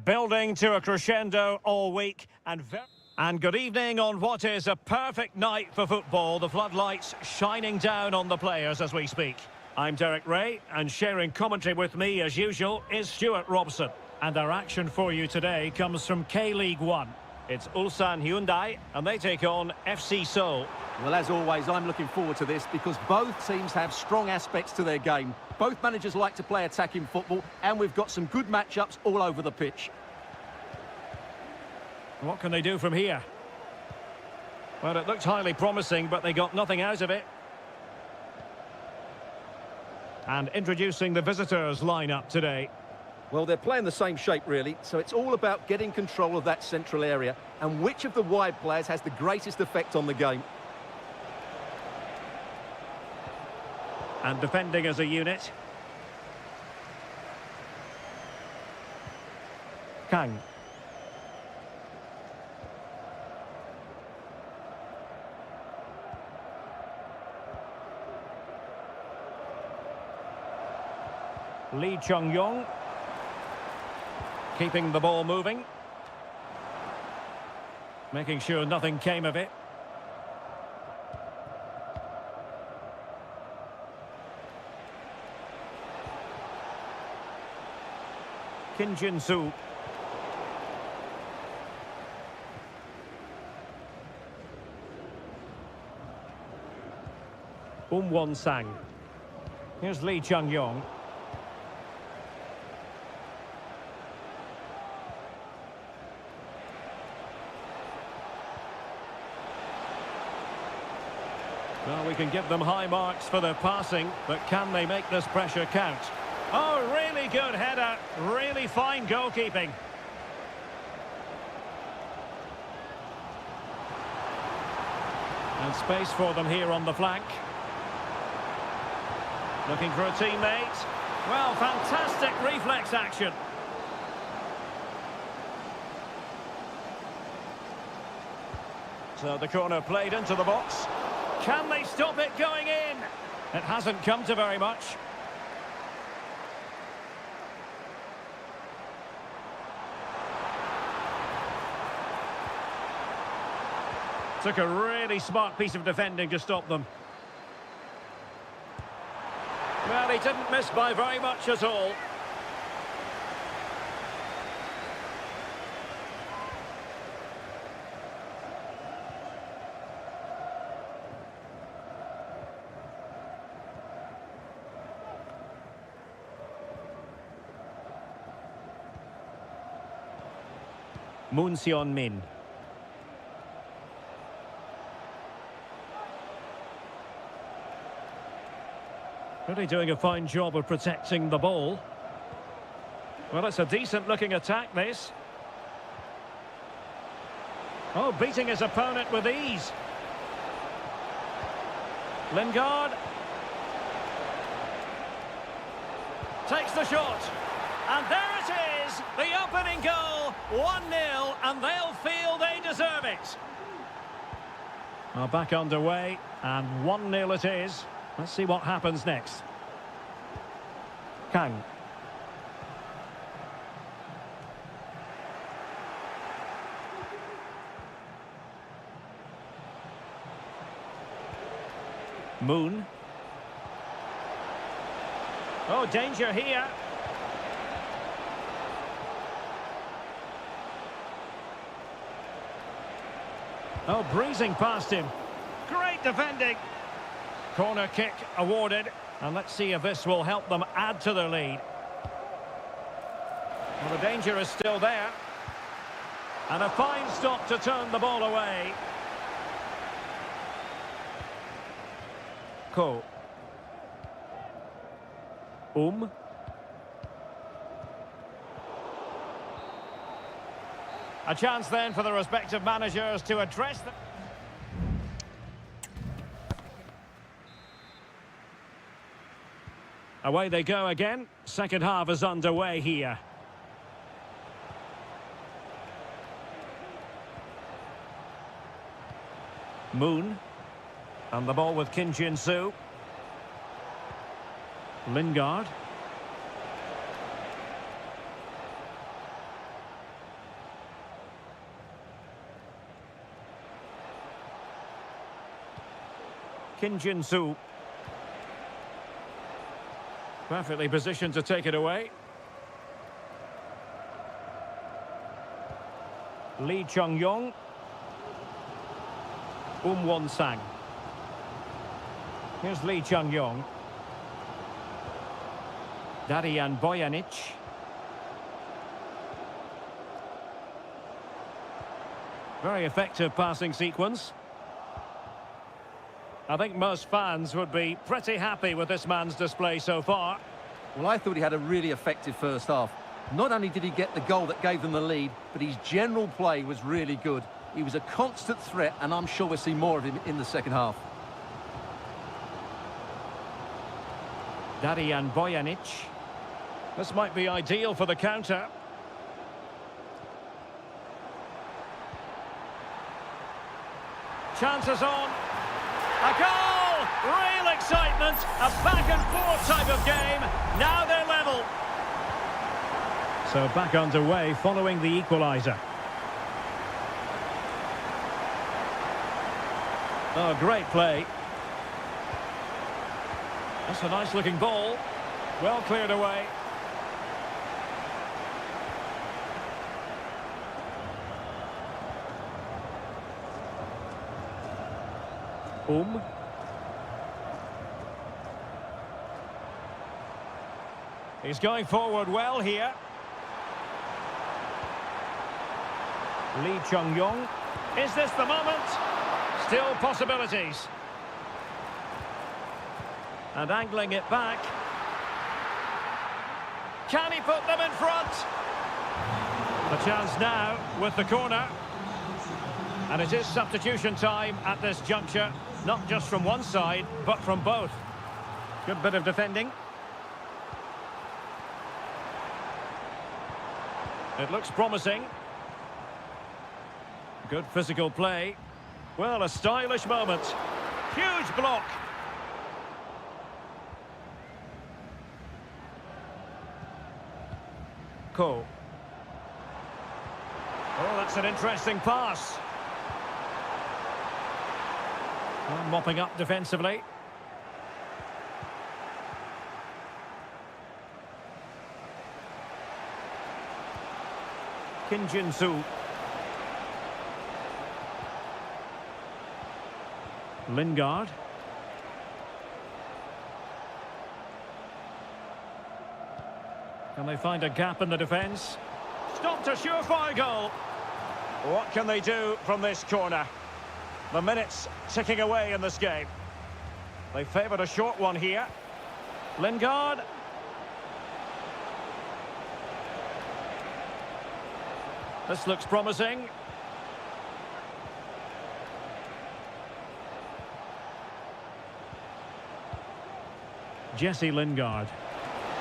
Building to a crescendo all week and good evening on what is a perfect night for football. The floodlights shining down on the players as we speak. I'm Derek Ray, and sharing commentary with me as usual is Stuart Robson. And our action for you today comes from K-League 1. It's Ulsan Hyundai, and they take on FC Seoul. Well, as always, I'm looking forward to this because both teams have strong aspects to their game. Both managers like to play attacking football, and we've got some good matchups all over the pitch. What can they do from here? Well, it looked highly promising, but they got nothing out of it. And introducing the visitors lineup today. Well, they're playing the same shape, really, so it's all about getting control of that central area and which of the wide players has the greatest effect on the game. And defending as a unit. Kang. Lee Chung-yong. Keeping the ball moving. Making sure nothing came of it. Kim Jin-soo. Won-sang. Here's Lee Chung-yong. Well, we can give them high marks for their passing, but can they make this pressure count? Oh, really good header. Really fine goalkeeping. And space for them here on the flank. Looking for a teammate. Well, fantastic reflex action. So the corner played into the box. Can they stop it going in? It hasn't come to very much. Took a really smart piece of defending to stop them. Well, he didn't miss by very much at all. Moon Seon-min. Really doing a fine job of protecting the ball. Well, it's a decent-looking attack, this. Oh, beating his opponent with ease. Lingard. Takes the shot. And there it is, the opening goal, 1-0, and they'll feel they deserve it. Well, back underway, and 1-0 it is. Let's see what happens next. Kang. Moon. Oh, danger here. Oh, breezing past him. Great defending. Corner kick awarded. And let's see if this will help them add to their lead. Well, the danger is still there. And a fine stop to turn the ball away. Ko. A chance then for the respective managers to address them. Away they go again. Second half is underway here. Moon. And the ball with Kim Jin-soo. Kim Jin-soo. Perfectly positioned to take it away. Lee Chung-yong. Won-sang. Here's Lee Chung-yong. Darian Bojanic. Very effective passing sequence. I think most fans would be pretty happy with this man's display so far. Well, I thought he had a really effective first half. Not only did he get the goal that gave them the lead, but his general play was really good. He was a constant threat, and I'm sure we'll see more of him in the second half. Darian Bojanic. This might be ideal for the counter. Chances on. A goal! Real excitement. A back-and-forth type of game. Now they're level. So back underway following the equaliser. Oh, great play. That's a nice-looking ball. Well cleared away. He's going forward well here. Lee Chung-yong. Is this the moment? Still possibilities. And angling it back. Can he put them in front? The chance now with the corner. And it is substitution time at this juncture. Not just from one side, but from both. Good bit of defending. It looks promising. Good physical play. Well, a stylish moment. Huge block. Ko. Oh, that's an interesting pass. Well, mopping up defensively. Kim Jin-soo. Lingard. Can they find a gap in the defence? Stopped a surefire goal. What can they do from this corner? The minutes ticking away in this game. They favoured a short one here. Lingard. This looks promising. Jesse Lingard.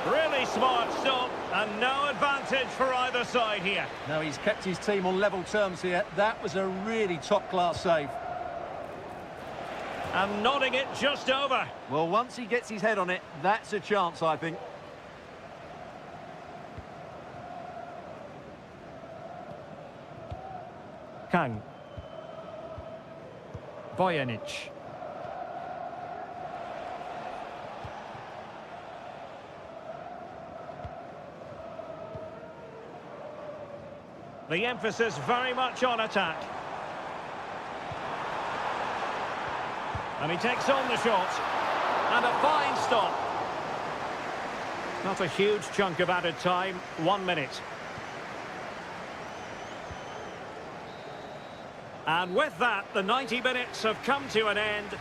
Really smart stop, and no advantage for either side here. No, he's kept his team on level terms here. That was a really top-class save. And nodding it just over. Well, once he gets his head on it, that's a chance, I think. Kang. Bojanic. The emphasis very much on attack. And he takes on the shot. And a fine stop. Not a huge chunk of added time. 1 minute. And with that, the 90 minutes have come to an end.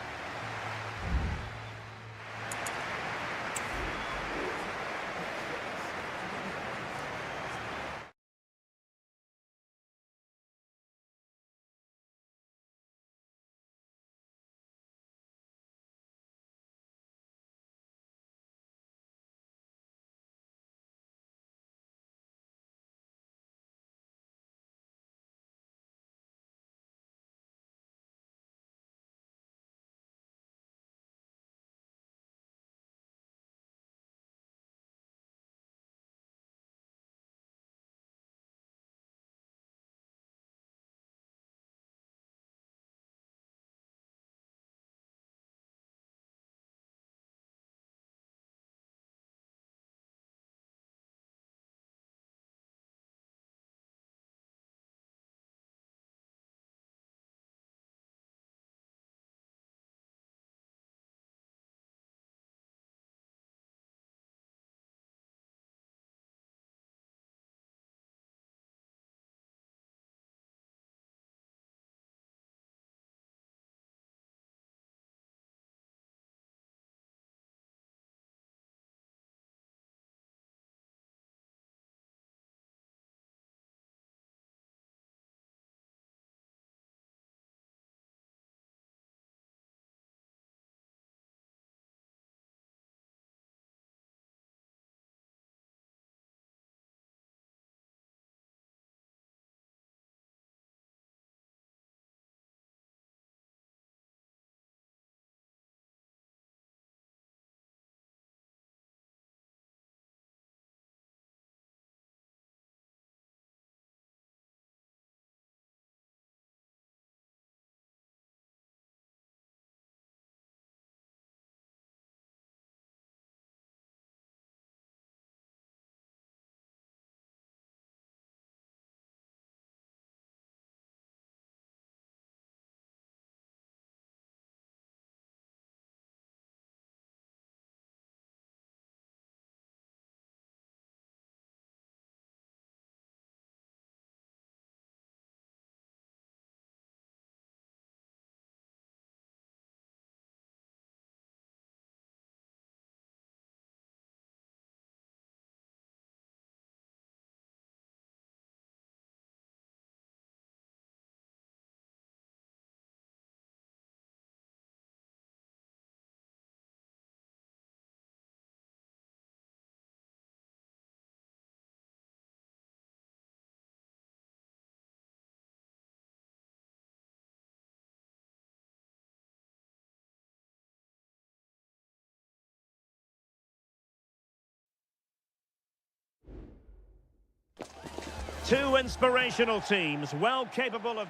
Two inspirational teams, well capable of...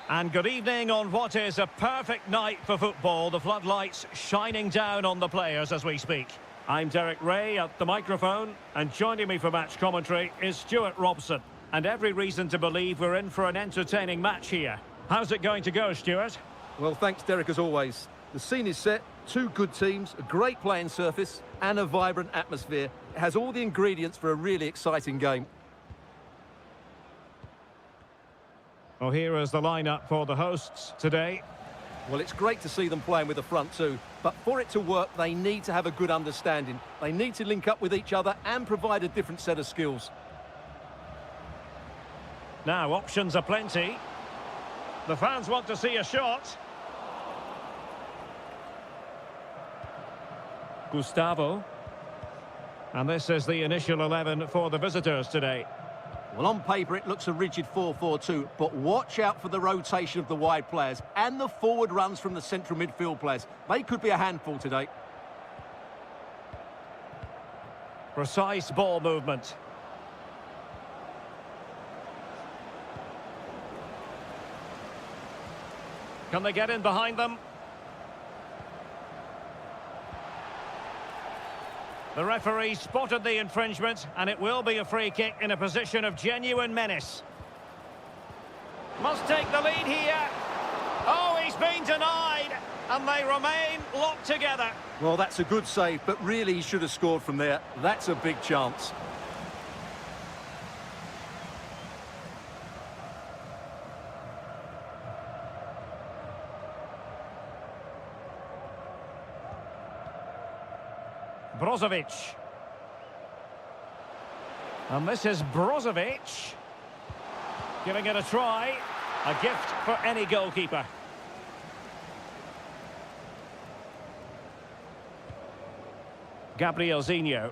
And good evening on what is a perfect night for football. The floodlights shining down on the players as we speak. I'm Derek Ray at the microphone, and joining me for match commentary is Stuart Robson. And every reason to believe we're in for an entertaining match here. How's it going to go, Stuart? Well, thanks, Derek, as always. The scene is set, two good teams, a great playing surface, and a vibrant atmosphere. It has all the ingredients for a really exciting game. Well, here is the lineup for the hosts today. Well, it's great to see them playing with the front two, but for it to work, they need to have a good understanding. They need to link up with each other and provide a different set of skills. Now, options are plenty. The fans want to see a shot. Gustavo. And this is the initial 11 for the visitors today. Well, on paper, it looks a rigid 4-4-2, but watch out for the rotation of the wide players and the forward runs from the central midfield players. They could be a handful today. Precise ball movement. Can they get in behind them? The referee spotted the infringement, and it will be a free kick in a position of genuine menace. Must take the lead here. Oh, he's been denied, and they remain locked together. Well, that's a good save, but really he should have scored from there. That's a big chance. Brozovic. And this is Brozovic. Giving it a try. A gift for any goalkeeper. Gabrielzinho.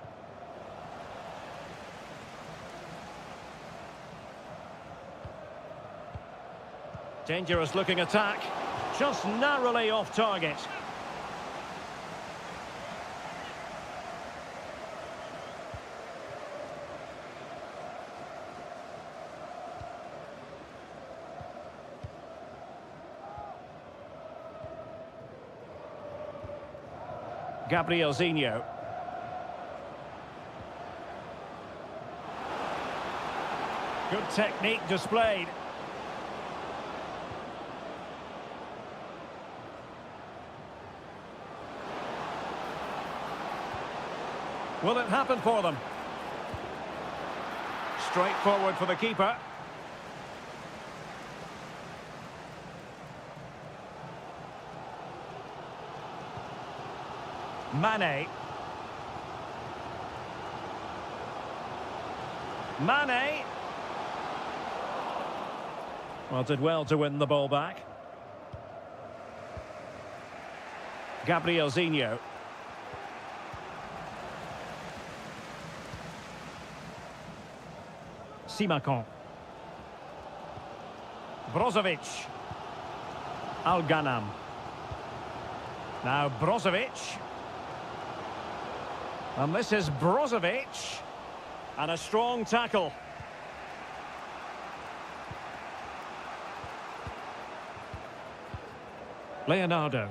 Dangerous looking attack. Just narrowly off target. Gabrielzinho. Good technique displayed. Will it happen for them? Straightforward for the keeper. Mane. Mane. Well, did well to win the ball back. Gabrielzinho. Simakon. Brozovic. Al-Ghanam. Now Brozovic. And this is Brozovic. And a strong tackle. Leonardo.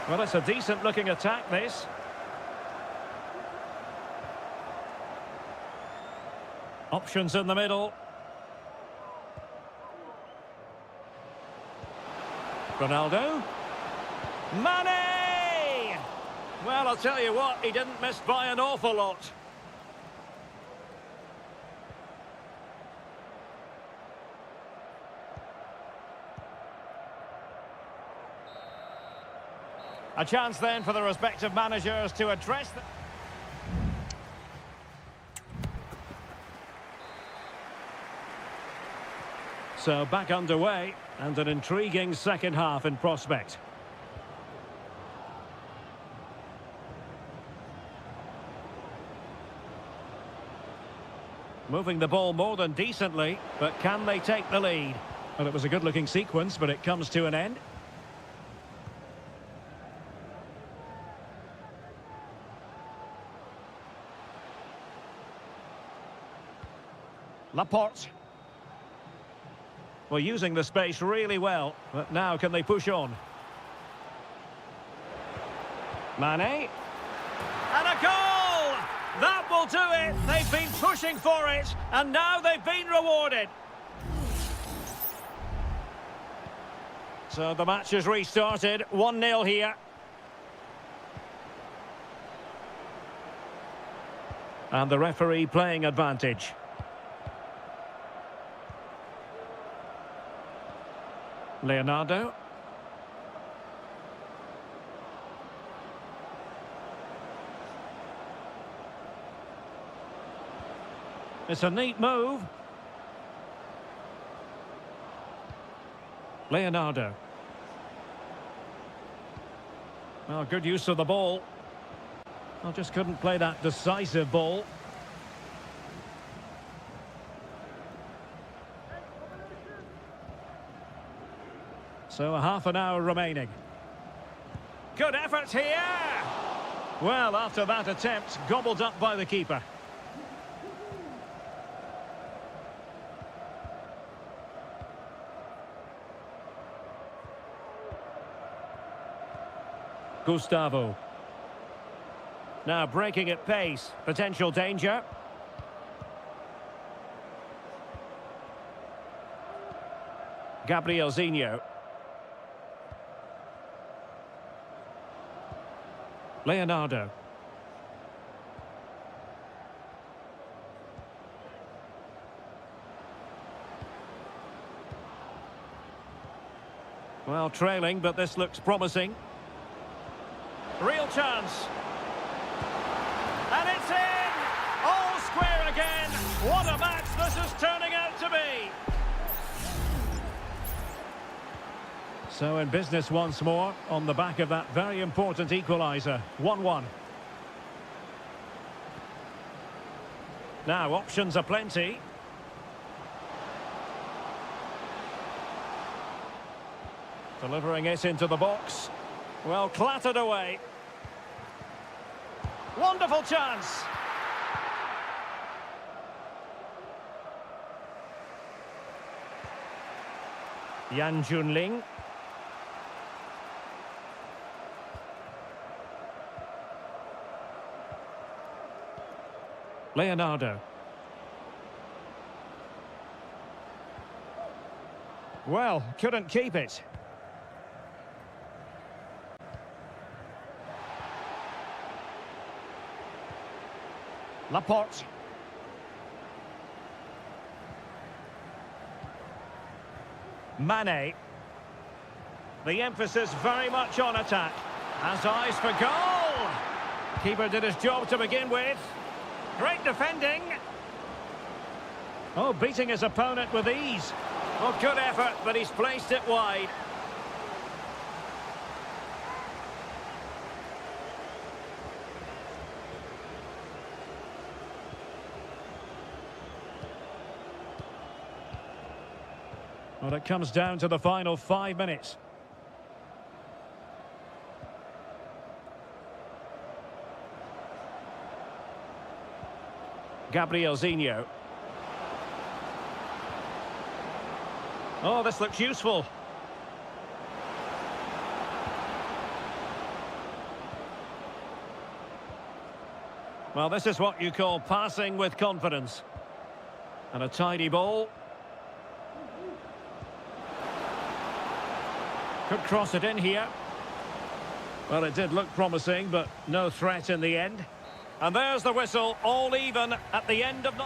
Well, it's a decent-looking attack, this. Options in the middle. Ronaldo. Mane! Well, I'll tell you what, he didn't miss by an awful lot. A chance then for the respective managers to address the... So back underway, and an intriguing second half in prospect. Moving the ball more than decently, but can they take the lead? Well, it was a good-looking sequence, but it comes to an end. Laporte. Well, using the space really well, but now can they push on? Mane. And a goal! That will do it! They've been pushing for it, and now they've been rewarded. So the match has restarted, 1-0 here. And the referee playing advantage. Leonardo. It's a neat move. Leonardo. Well, good use of the ball. Well, just couldn't play that decisive ball. So a half an hour remaining. Good effort here! Well, after that attempt, gobbled up by the keeper. Gustavo. Now breaking at pace. Potential danger. Gabrielzinho. Leonardo. Well, trailing, but this looks promising. Real chance. And it's in! All square again. What a match this is turning out to be. So in business once more, on the back of that very important equaliser. 1-1. Now, options are plenty. Delivering it into the box. Well, clattered away. Wonderful chance. Yan Junling. Leonardo. Well, couldn't keep it. Laporte. Mane. The emphasis very much on attack. Has eyes for goal. Keeper did his job to begin with. Great defending. Oh, beating his opponent with ease. Oh, good effort, but he's placed it wide. Well, it comes down to the final 5 minutes. Gabrielzinho. Oh, this looks useful. Well, this is what you call passing with confidence. And a tidy ball. Could cross it in here. Well, it did look promising, but no threat in the end. And there's the whistle, all even at the end of the...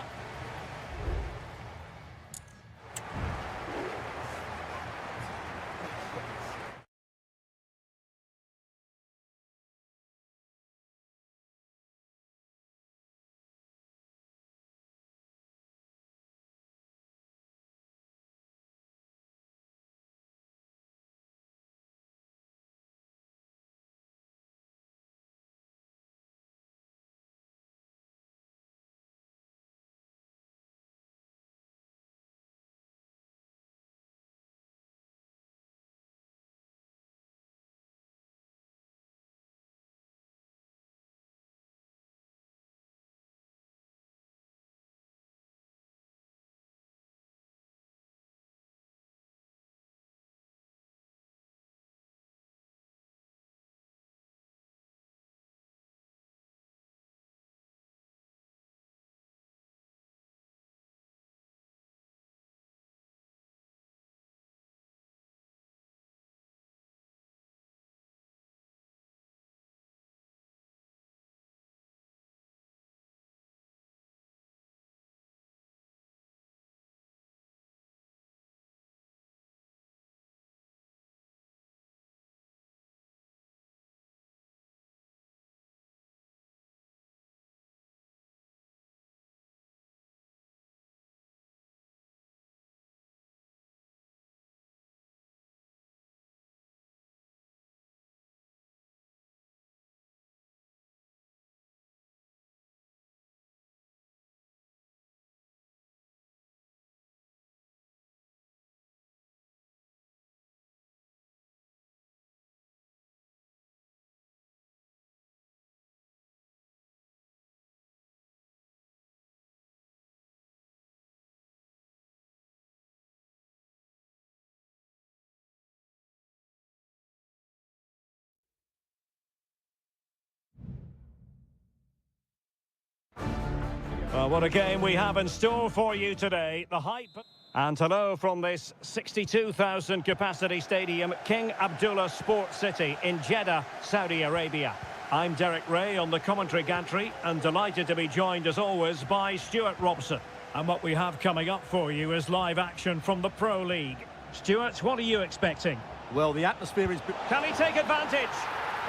Well, what a game we have in store for you today. The hype. And hello from this 62,000 capacity stadium, King Abdullah Sports City in Jeddah, Saudi Arabia. I'm Derek Ray on the commentary gantry and delighted to be joined as always by Stuart Robson. And what we have coming up for you is live action from the Pro League. Stuart, what are you expecting? Well, the atmosphere is... Can he take advantage?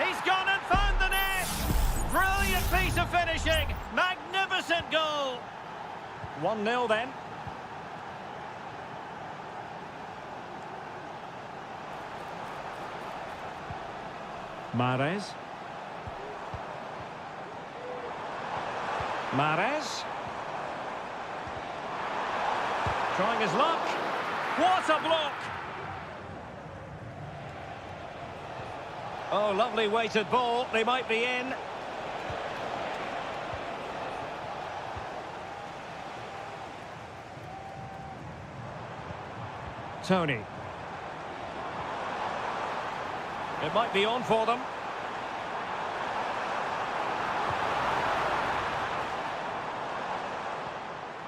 He's gone and found the net! Brilliant piece of finishing! Magnificent goal! 1-0 then. Mahrez. Mahrez. Trying his luck. What a block! Oh, lovely weighted ball. They might be in. Tony. It might be on for them.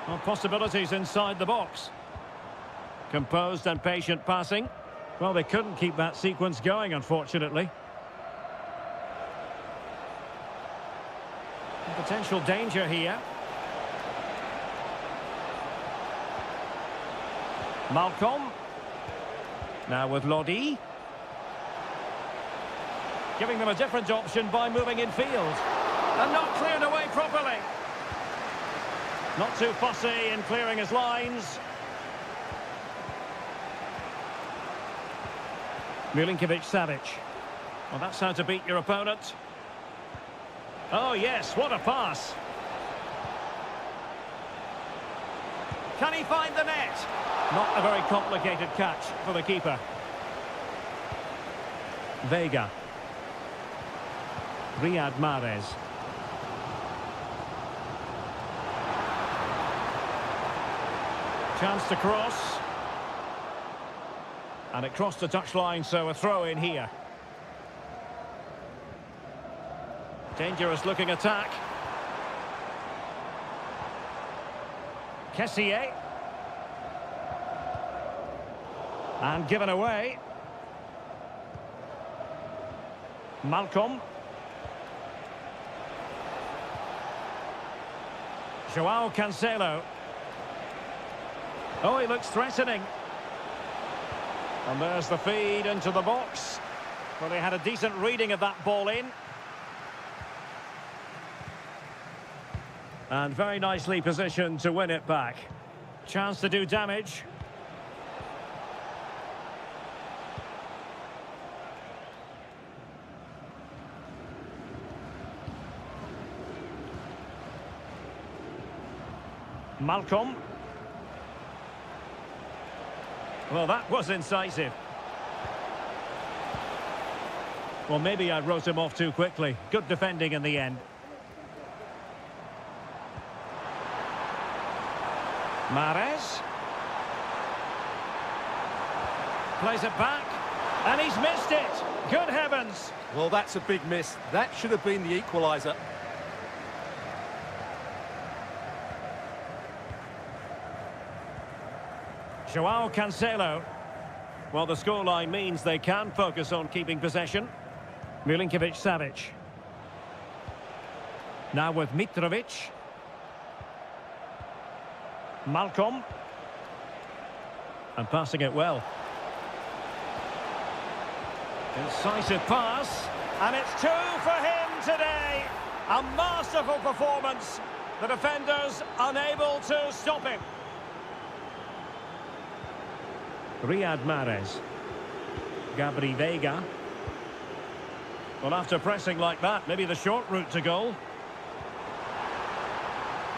Well, possibilities inside the box. Composed and patient passing. Well, they couldn't keep that sequence going, unfortunately. Potential danger here. Malcolm. Now with Lodi. Giving them a different option by moving in field. And not cleared away properly. Not too fussy in clearing his lines. Milinkovic-Savic. Well, that's how to beat your opponent. Oh, yes, what a pass. Can he find the net? Not a very complicated catch for the keeper. Vega. Riyad Mahrez. Chance to cross. And it crossed the touchline, so a throw in here. Dangerous looking attack. Kessié. And given away. Malcolm. Joao Cancelo. Oh, he looks threatening. And there's the feed into the box. Well, they had a decent reading of that ball in. And very nicely positioned to win it back. Chance to do damage. Malcolm. Well, that was incisive. Well, maybe I wrote him off too quickly. Good defending in the end. Mahrez. Plays it back. And he's missed it. Good heavens. Well, that's a big miss. That should have been the equaliser. Joao Cancelo. Well, the scoreline means they can focus on keeping possession. Milinkovic-Savic. Now with Mitrovic. Malcolm. And passing it well. Incisive pass. And it's 2 for him today. A masterful performance. The defenders unable to stop him. Riyad Mahrez. Gabri Vega. Well, after pressing like that, maybe the short route to goal.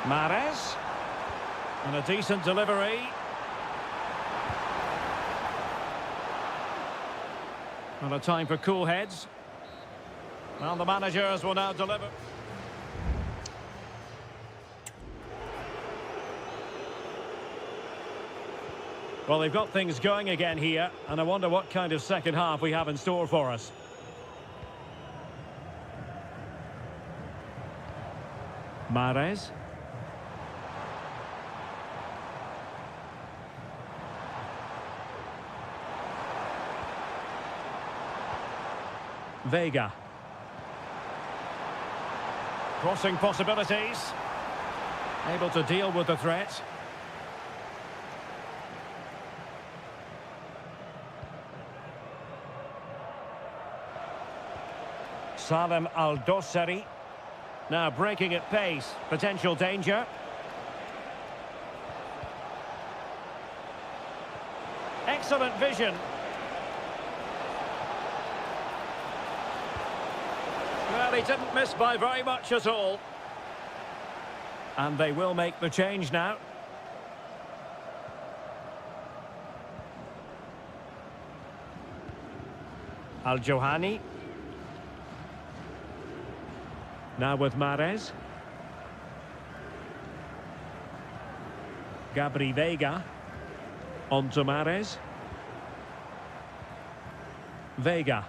Mahrez. And a decent delivery. And a time for cool heads. Well, the managers will now deliver. Well, they've got things going again here, and I wonder what kind of second half we have in store for us. Mahrez. Vega. Crossing possibilities. Able to deal with the threat. Salem Al-Dossari. Now breaking at pace. Potential danger. Excellent vision. Well, he didn't miss by very much at all. And they will make the change now. Al-Johani. Now with Mahrez. Gabri Vega. On to Mahrez. Vega.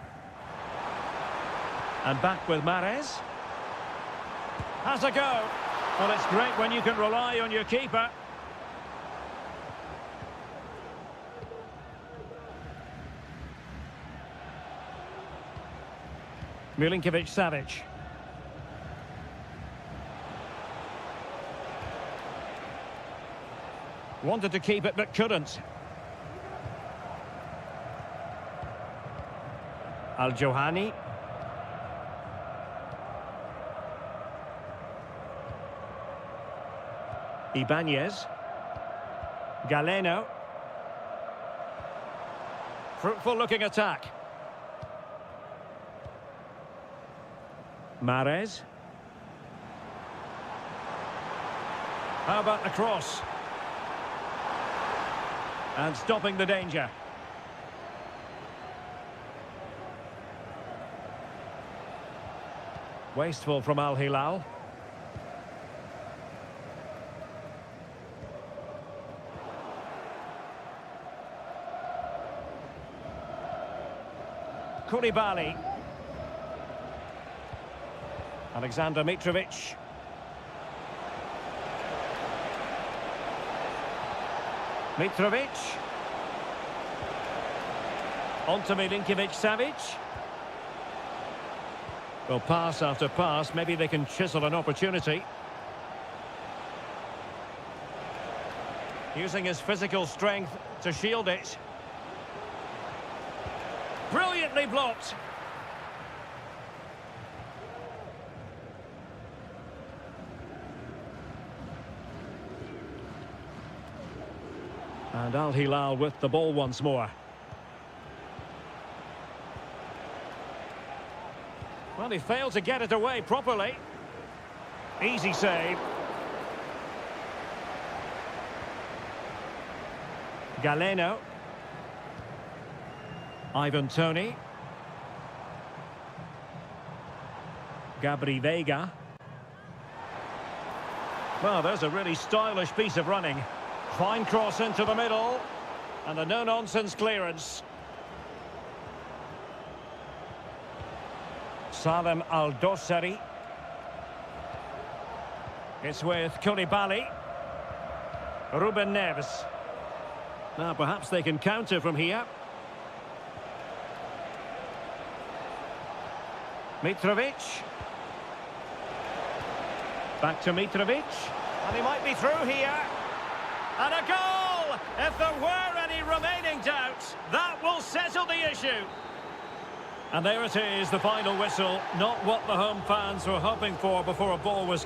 And back with Mahrez. Has a go. Well, it's great when you can rely on your keeper. Milinkovic-Savic. Wanted to keep it but couldn't. Al-Johani. Ibanez. Galeno. Fruitful looking attack. Mahrez. How about the cross? And stopping the danger. Wasteful from Al Hilal. Koulibaly. Alexander Mitrovic. Mitrovic. On to Milinkovic-Savic. Well, pass after pass, maybe they can chisel an opportunity. Using his physical strength to shield it. Brilliantly blocked. And Al Hilal with the ball once more. Well, he failed to get it away properly. Easy save. Galeno. Ivan Toney. Gabri Vega. Well, there's a really stylish piece of running. Fine cross into the middle. And a no-nonsense clearance. Salem Al-Dossari. It's with Koulibaly. Ruben Neves. Now perhaps they can counter from here. Mitrovic. Back to Mitrovic. And he might be through here. And a goal! If there were any remaining doubts, that will settle the issue. And there it is, the final whistle. Not what the home fans were hoping for before a ball was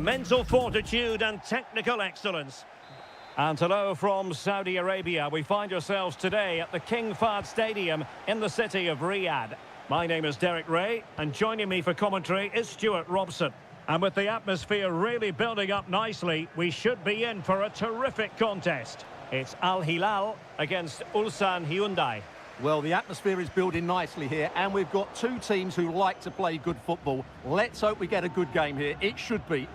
mental fortitude and technical excellence. And hello from Saudi Arabia. We find ourselves today at the King Fahd Stadium in the city of Riyadh. My name is Derek Ray, and joining me for commentary is Stuart Robson. And with the atmosphere really building up nicely, we should be in for a terrific contest. It's Al Hilal against Ulsan Hyundai. Well, the atmosphere is building nicely here, and we've got two teams who like to play good football. Let's hope we get a good game here. It should be.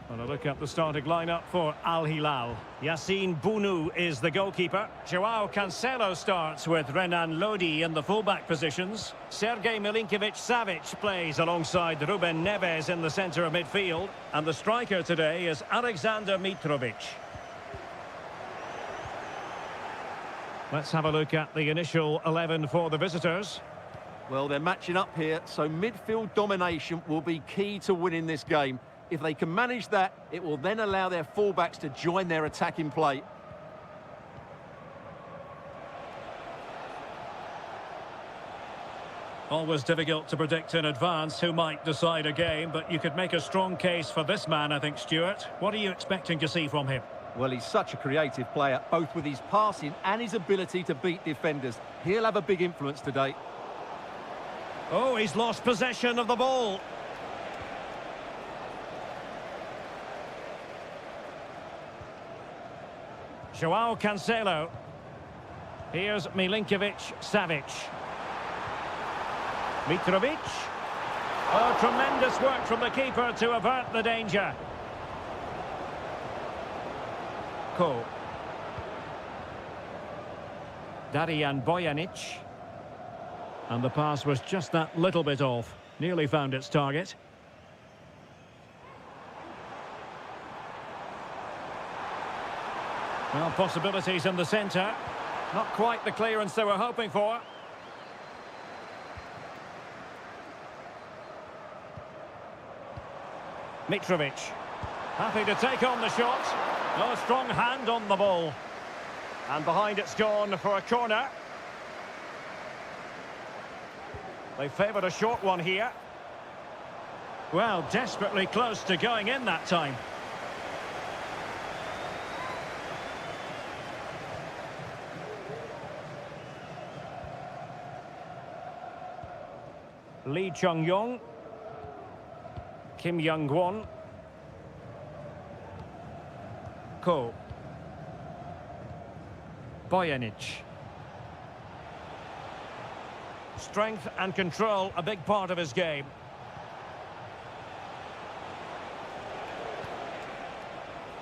And a look at the starting lineup for Al Hilal. Yassine Bounou is the goalkeeper. Joao Cancelo starts with Renan Lodi in the fullback positions. Sergej Milinkovic-Savic plays alongside Ruben Neves in the centre of midfield. And the striker today is Alexander Mitrovic. Let's have a look at the initial 11 for the visitors. Well, they're matching up here, so midfield domination will be key to winning this game. If they can manage that, it will then allow their fullbacks to join their attacking play. Always difficult to predict in advance who might decide a game, but you could make a strong case for this man, I think, Stuart. What are you expecting to see from him? Well, he's such a creative player, both with his passing and his ability to beat defenders. He'll have a big influence today. Oh, he's lost possession of the ball. Joao Cancelo. Here's Milinkovic-Savic. Mitrovic. Oh, tremendous work from the keeper to avert the danger. Ko. Darijan Bojanic. And the pass was just that little bit off. Nearly found its target. Well, possibilities in the centre. Not quite the clearance they were hoping for. Mitrovic. Happy to take on the shot. No strong hand on the ball. And behind it's gone for a corner. They favoured a short one here. Well, desperately close to going in that time. Lee Chung-yong. Kim Young-won. Ko. Bojanic. Strength and control, a big part of his game.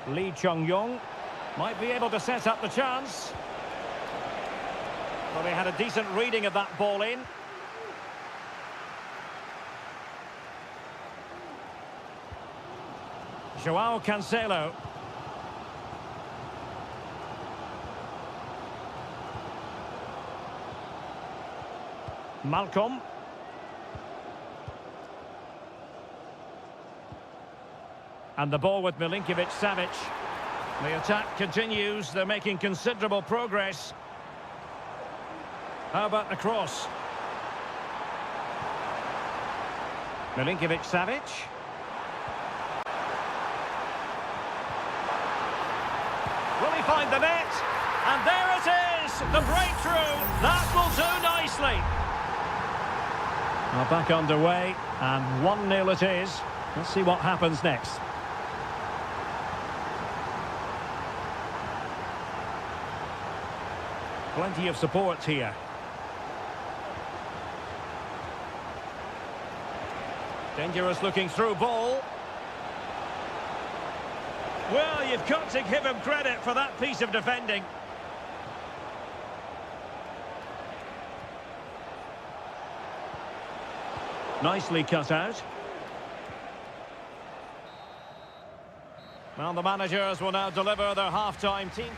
Lee Chung-yong might be able to set up the chance. Well, he had a decent reading of that ball in. Joao Cancelo. Malcolm. And the ball with Milinkovic-Savic. The attack continues. They're making considerable progress. How about the cross? Milinkovic-Savic. Will he find the net? And there it is! The breakthrough! That will do nicely! Well, back underway, and 1-0 it is. Let's see what happens next. Plenty of support here. Dangerous looking through ball. Well, you've got to give him credit for that piece of defending. Nicely cut out. Well, the managers will now deliver their half-time team.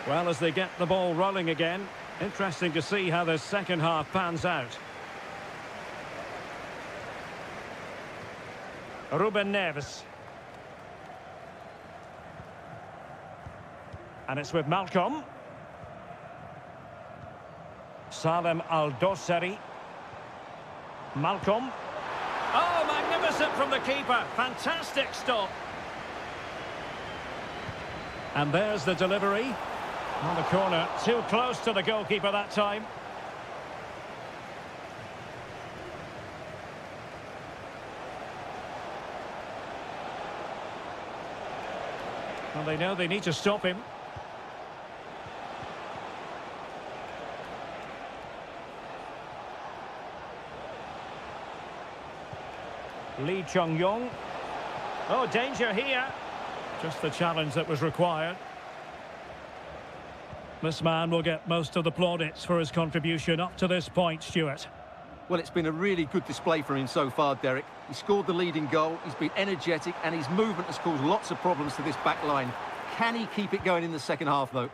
Well, as they get the ball rolling again, interesting to see how the second half pans out. Ruben Neves. And it's with Malcolm. Salem Al-Dosseri. Malcolm. Oh, magnificent from the keeper. Fantastic stop. And there's the delivery. On the corner, too close to the goalkeeper that time. Well, they know they need to stop him. Lee Chung-yong. Oh, danger here. Just the challenge that was required. This man will get most of the plaudits for his contribution up to this point, Stuart. Well, it's been a really good display from him so far, Derek. He scored the leading goal, he's been energetic, and his movement has caused lots of problems to this back line. Can he keep it going in the second half, though?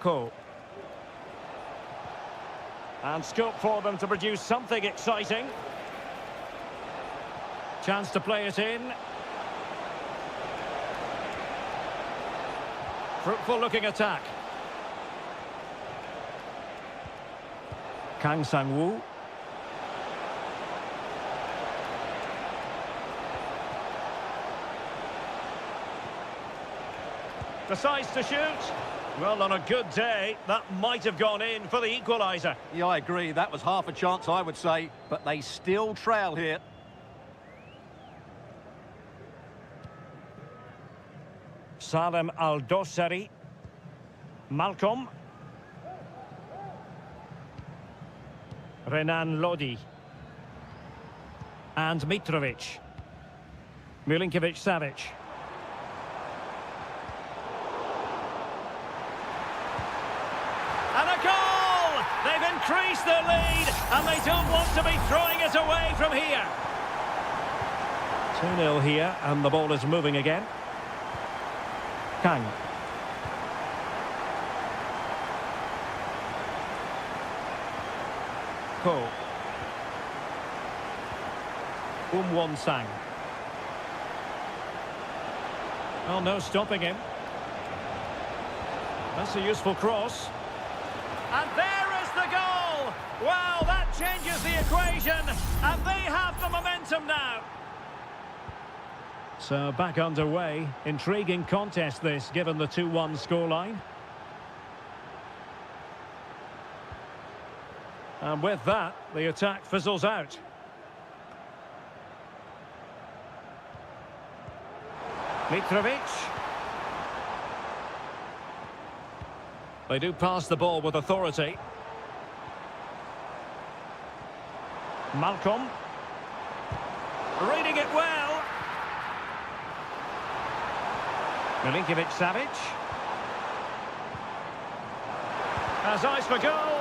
Ko. And scope for them to produce something exciting. Chance to play it in. Fruitful looking attack. Kang Sang-woo. Decides to shoot. Well, on a good day, that might have gone in for the equaliser. Yeah, I agree. That was half a chance, I would say. But they still trail here. Salem Al-Dosseri. Malcolm. Renan Lodi. And Mitrovic. Milinkovic-Savic. And a goal! They've increased their lead, and they don't want to be throwing it away from here. 2-0 here, and the ball is moving again. Kang. Ko. Won-sang. Oh, no stopping him. That's a useful cross. And there is the goal! Wow, that changes the equation, and they have the momentum now. So back underway. Intriguing contest this, given the 2-1 scoreline. And with that, the attack fizzles out. Mitrovic. They do pass the ball with authority. Malcolm. Reading it well. Milinkovic-Savic. Has eyes for goal.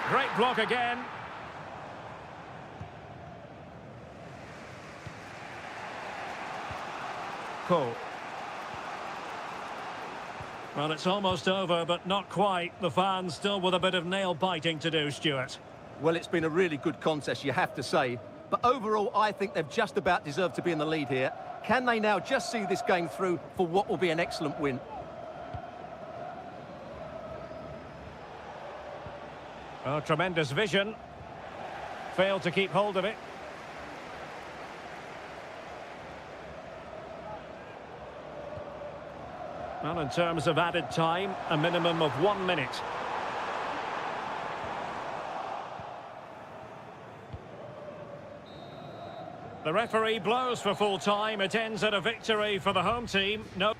Great block again. Ko. Well, it's almost over, but not quite. The fans still with a bit of nail-biting to do, Stuart. Well, it's been a really good contest, you have to say. But overall, I think they've just about deserved to be in the lead here. Can they now just see this going through for what will be an excellent win? Oh, tremendous vision. Failed to keep hold of it. Well, in terms of added time, a minimum of 1 minute. The referee blows for full time. It ends at a victory for the home team. No.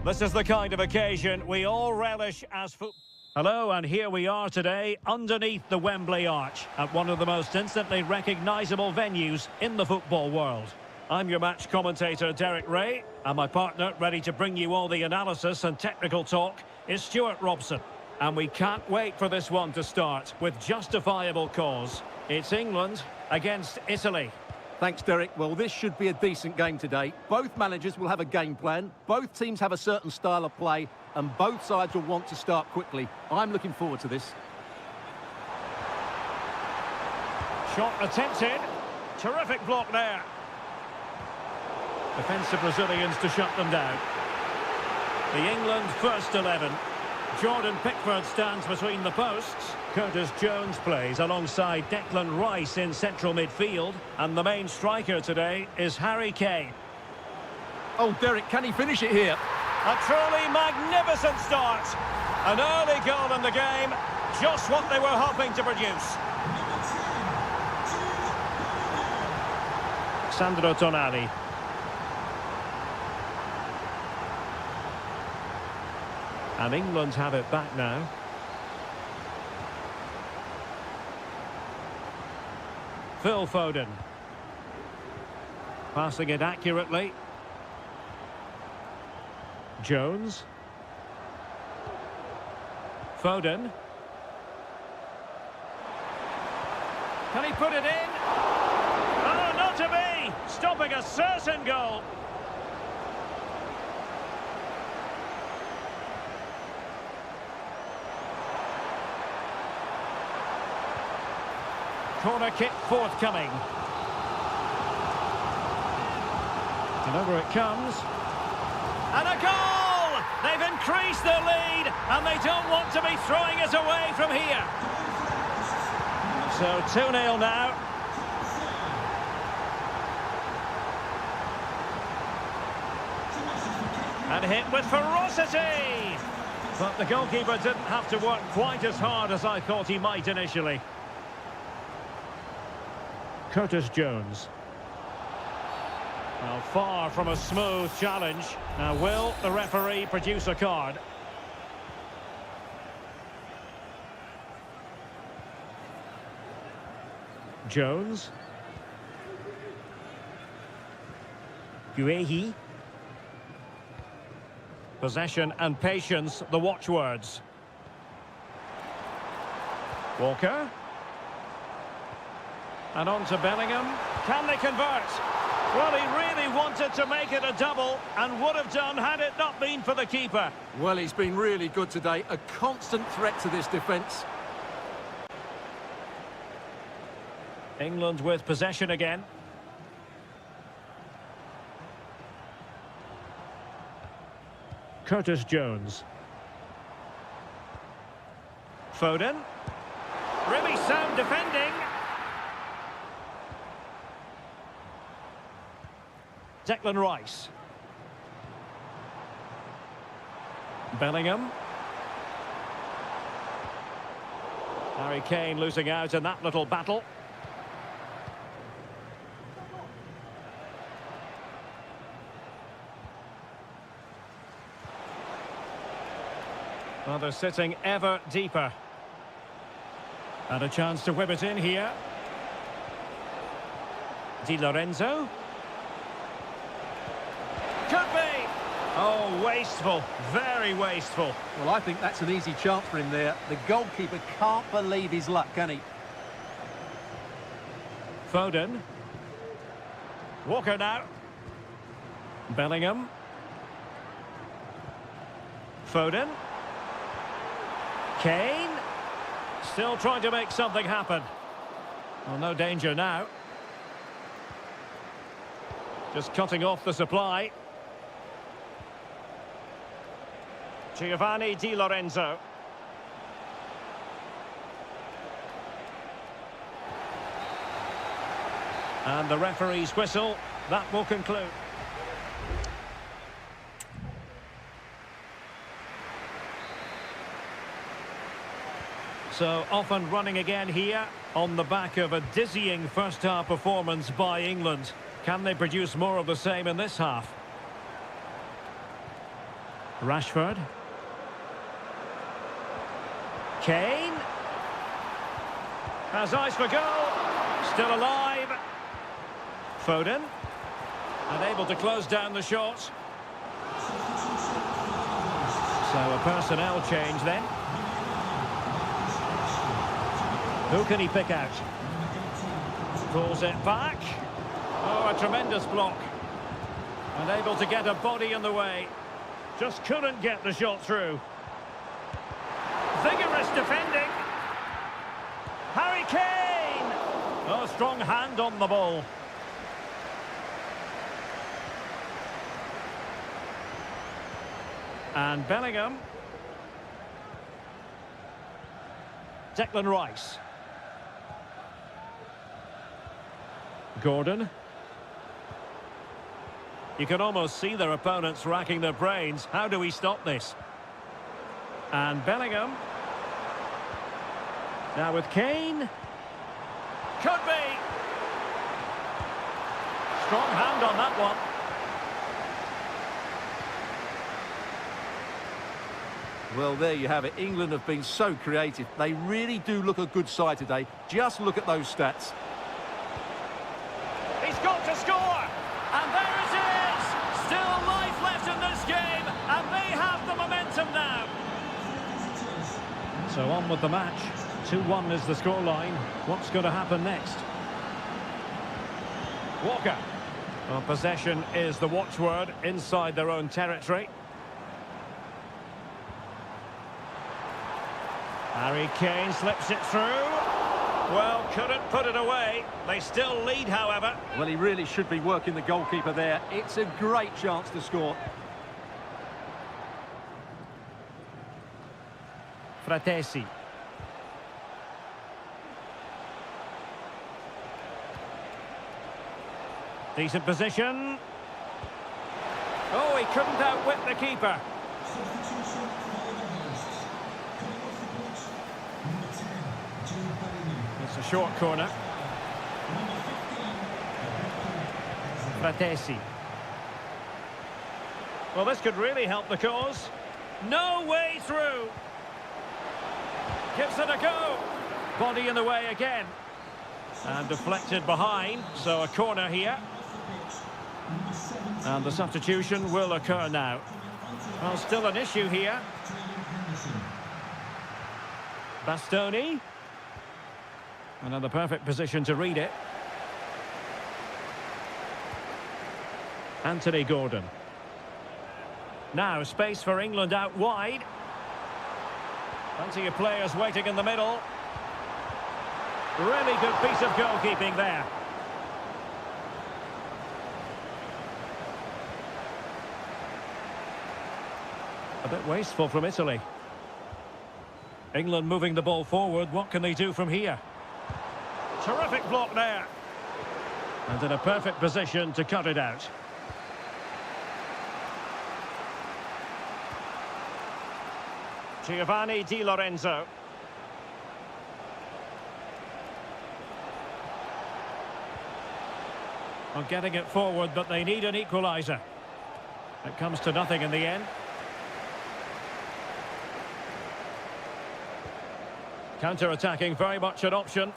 This is the kind of occasion we all relish as football. Hello, and here we are today underneath the Wembley Arch at one of the most instantly recognisable venues in the football world. I'm your match commentator, Derek Ray, and my partner, ready to bring you all the analysis and technical talk, is Stuart Robson. And we can't wait for this one to start with justifiable cause. It's England against Italy. Thanks, Derek. Well, this should be a decent game today. Both managers will have a game plan. Both teams have a certain style of play, and both sides will want to start quickly. I'm looking forward to this. Shot attempted. Terrific block there. Defensive Brazilians to shut them down. The England first 11. Jordan Pickford stands between the posts. Curtis Jones plays alongside Declan Rice in central midfield. And the main striker today is Harry Kane. Oh, Derek, can he finish it here? A truly magnificent start. An early goal in the game. Just what they were hoping to produce. Sandro Tonali. And England have it back now. Phil Foden. Passing it accurately. Jones. Foden. Can he put it in? Oh, not to be! Stopping a certain goal. Corner kick forthcoming. And over it comes. And a goal! They've increased their lead, and they don't want to be throwing it away from here. So 2-0 now. And hit with ferocity. But the goalkeeper didn't have to work quite as hard as I thought he might initially. Curtis Jones. Well, far from a smooth challenge. Now, will the referee produce a card? Jones. Guehi. Possession and patience, the watchwords. Walker. And on to Bellingham. Can they convert? Well, he really wanted to make it a double and would have done had it not been for the keeper. Well, he's been really good today. A constant threat to this defence. England with possession again. Curtis Jones. Foden. Really sound defending. Declan Rice. Bellingham. Harry Kane losing out in that little battle. Well, they're sitting ever deeper. And a chance to whip it in here. Di Lorenzo. Could be! Oh, wasteful. Very wasteful. Well, I think that's an easy chance for him there. The goalkeeper can't believe his luck, can he? Foden. Walker now. Bellingham. Foden. Kane. Still trying to make something happen. Well, no danger now. Just cutting off the supply. Giovanni Di Lorenzo. And the referee's whistle, that will conclude. So off and running again here on the back of a dizzying first-half performance by England. Can they produce more of the same in this half? Rashford. Kane. Has eyes for goal. Still alive. Foden. Unable to close down the shot. So a personnel change then. Who can he pick out? Pulls it back. Oh, a tremendous block. Unable to get a body in the way. Just couldn't get the shot through. Vigorous defending. Harry Kane! Oh, strong hand on the ball. And Bellingham. Declan Rice. Gordon. You can almost see their opponents racking their brains. How do we stop this? And Bellingham. Now with Kane. Could be. Strong hand on that one. Well, there you have it. England have been so creative. They really do look a good side today. Just look at those stats. He's got to score! And there it is! Still life left in this game, and they have the momentum now. So on with the match. 2-1 is the scoreline. What's going to happen next? Walker. Well, possession is the watchword inside their own territory. Harry Kane slips it through. Well, couldn't put it away. They still lead, however. Well, he really should be working the goalkeeper there. It's a great chance to score. Fratesi. Decent position. Oh, he couldn't outwit the keeper. It's a short corner. Fratesi. Well, this could really help the cause. No way through. Gives it a go. Body in the way again. And deflected behind, so a corner here. And the substitution will occur now. Well, still an issue here. Bastoni. Another perfect position to read it. Anthony Gordon. Now space for England out wide. Plenty of players waiting in the middle. Really good piece of goalkeeping there. A bit wasteful from Italy. England moving the ball forward. What can they do from here? Terrific block there. And in a perfect position to cut it out. Giovanni Di Lorenzo. Well, getting it forward, but they need an equaliser. It comes to nothing in the end. Counter-attacking, very much an option.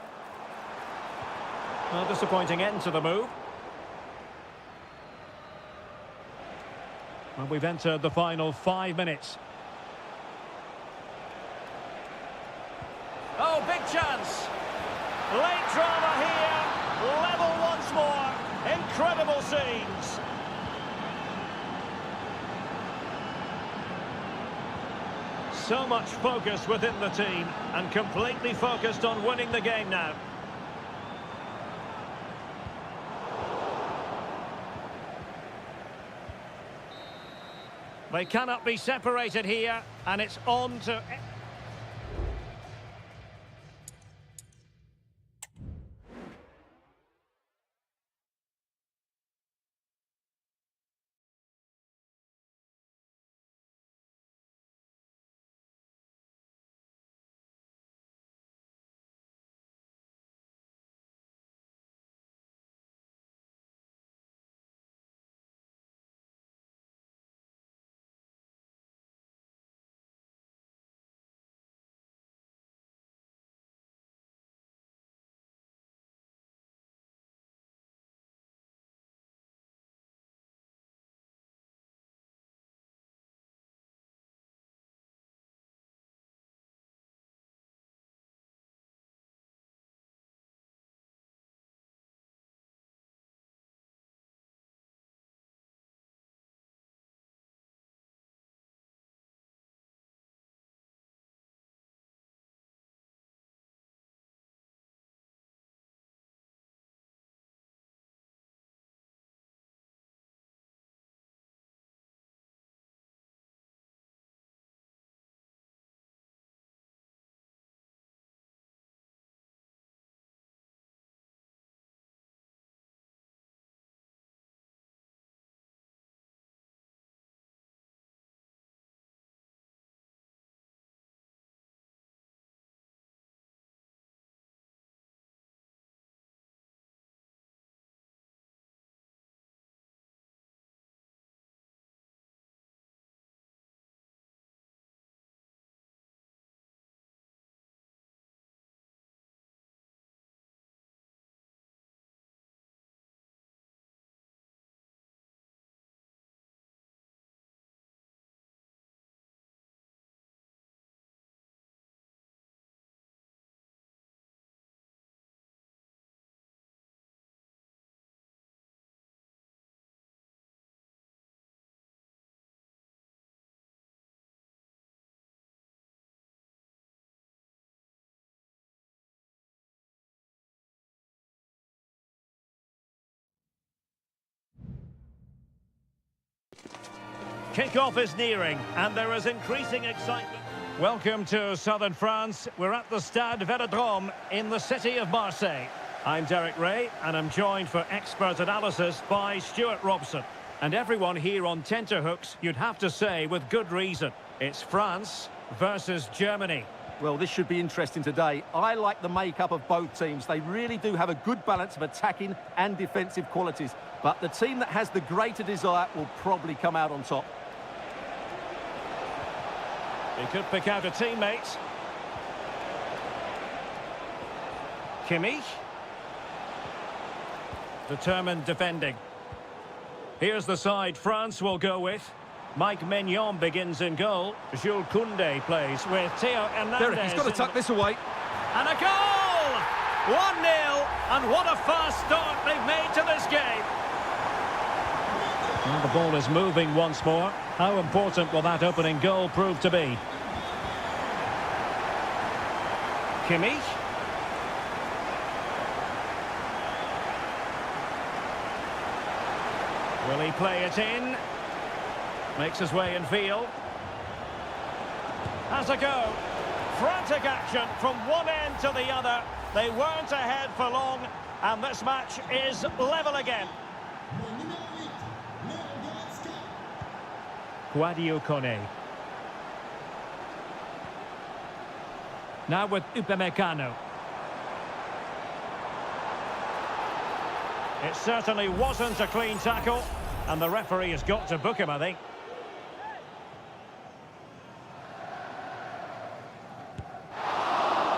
Well, disappointing end to the move. Well, we've entered the final 5 minutes. Oh, big chance. Late drama here. Level once more. Incredible scenes. So much focus within the team and completely focused on winning the game now. They cannot be separated here, and it's on to... Kick-off is nearing, and there is increasing excitement. Welcome to southern France. We're at the Stade Velodrome in the city of Marseille. I'm Derek Ray, and I'm joined for expert analysis by Stuart Robson. And everyone here on tenterhooks, you'd have to say, with good reason. It's France versus Germany. Well, this should be interesting today. I like the makeup of both teams. They really do have a good balance of attacking and defensive qualities. But the team that has the greater desire will probably come out on top. He could pick out a teammate. Kimmich. Determined defending. Here's the side France will go with. Mike Mignon begins in goal. Jules Koundé plays with Theo Hernandez. Derek, he's got to tuck this away. And a goal! 1-0, and what a fast start they've made to this game. Well, the ball is moving once more. How important will that opening goal prove to be? Kimmich. Will he play it in? Makes his way in field. Has a go. Frantic action from one end to the other. They weren't ahead for long, and this match is level again. Guadio Kone. Now with Upamecano. It certainly wasn't a clean tackle, and the referee has got to book him, I think.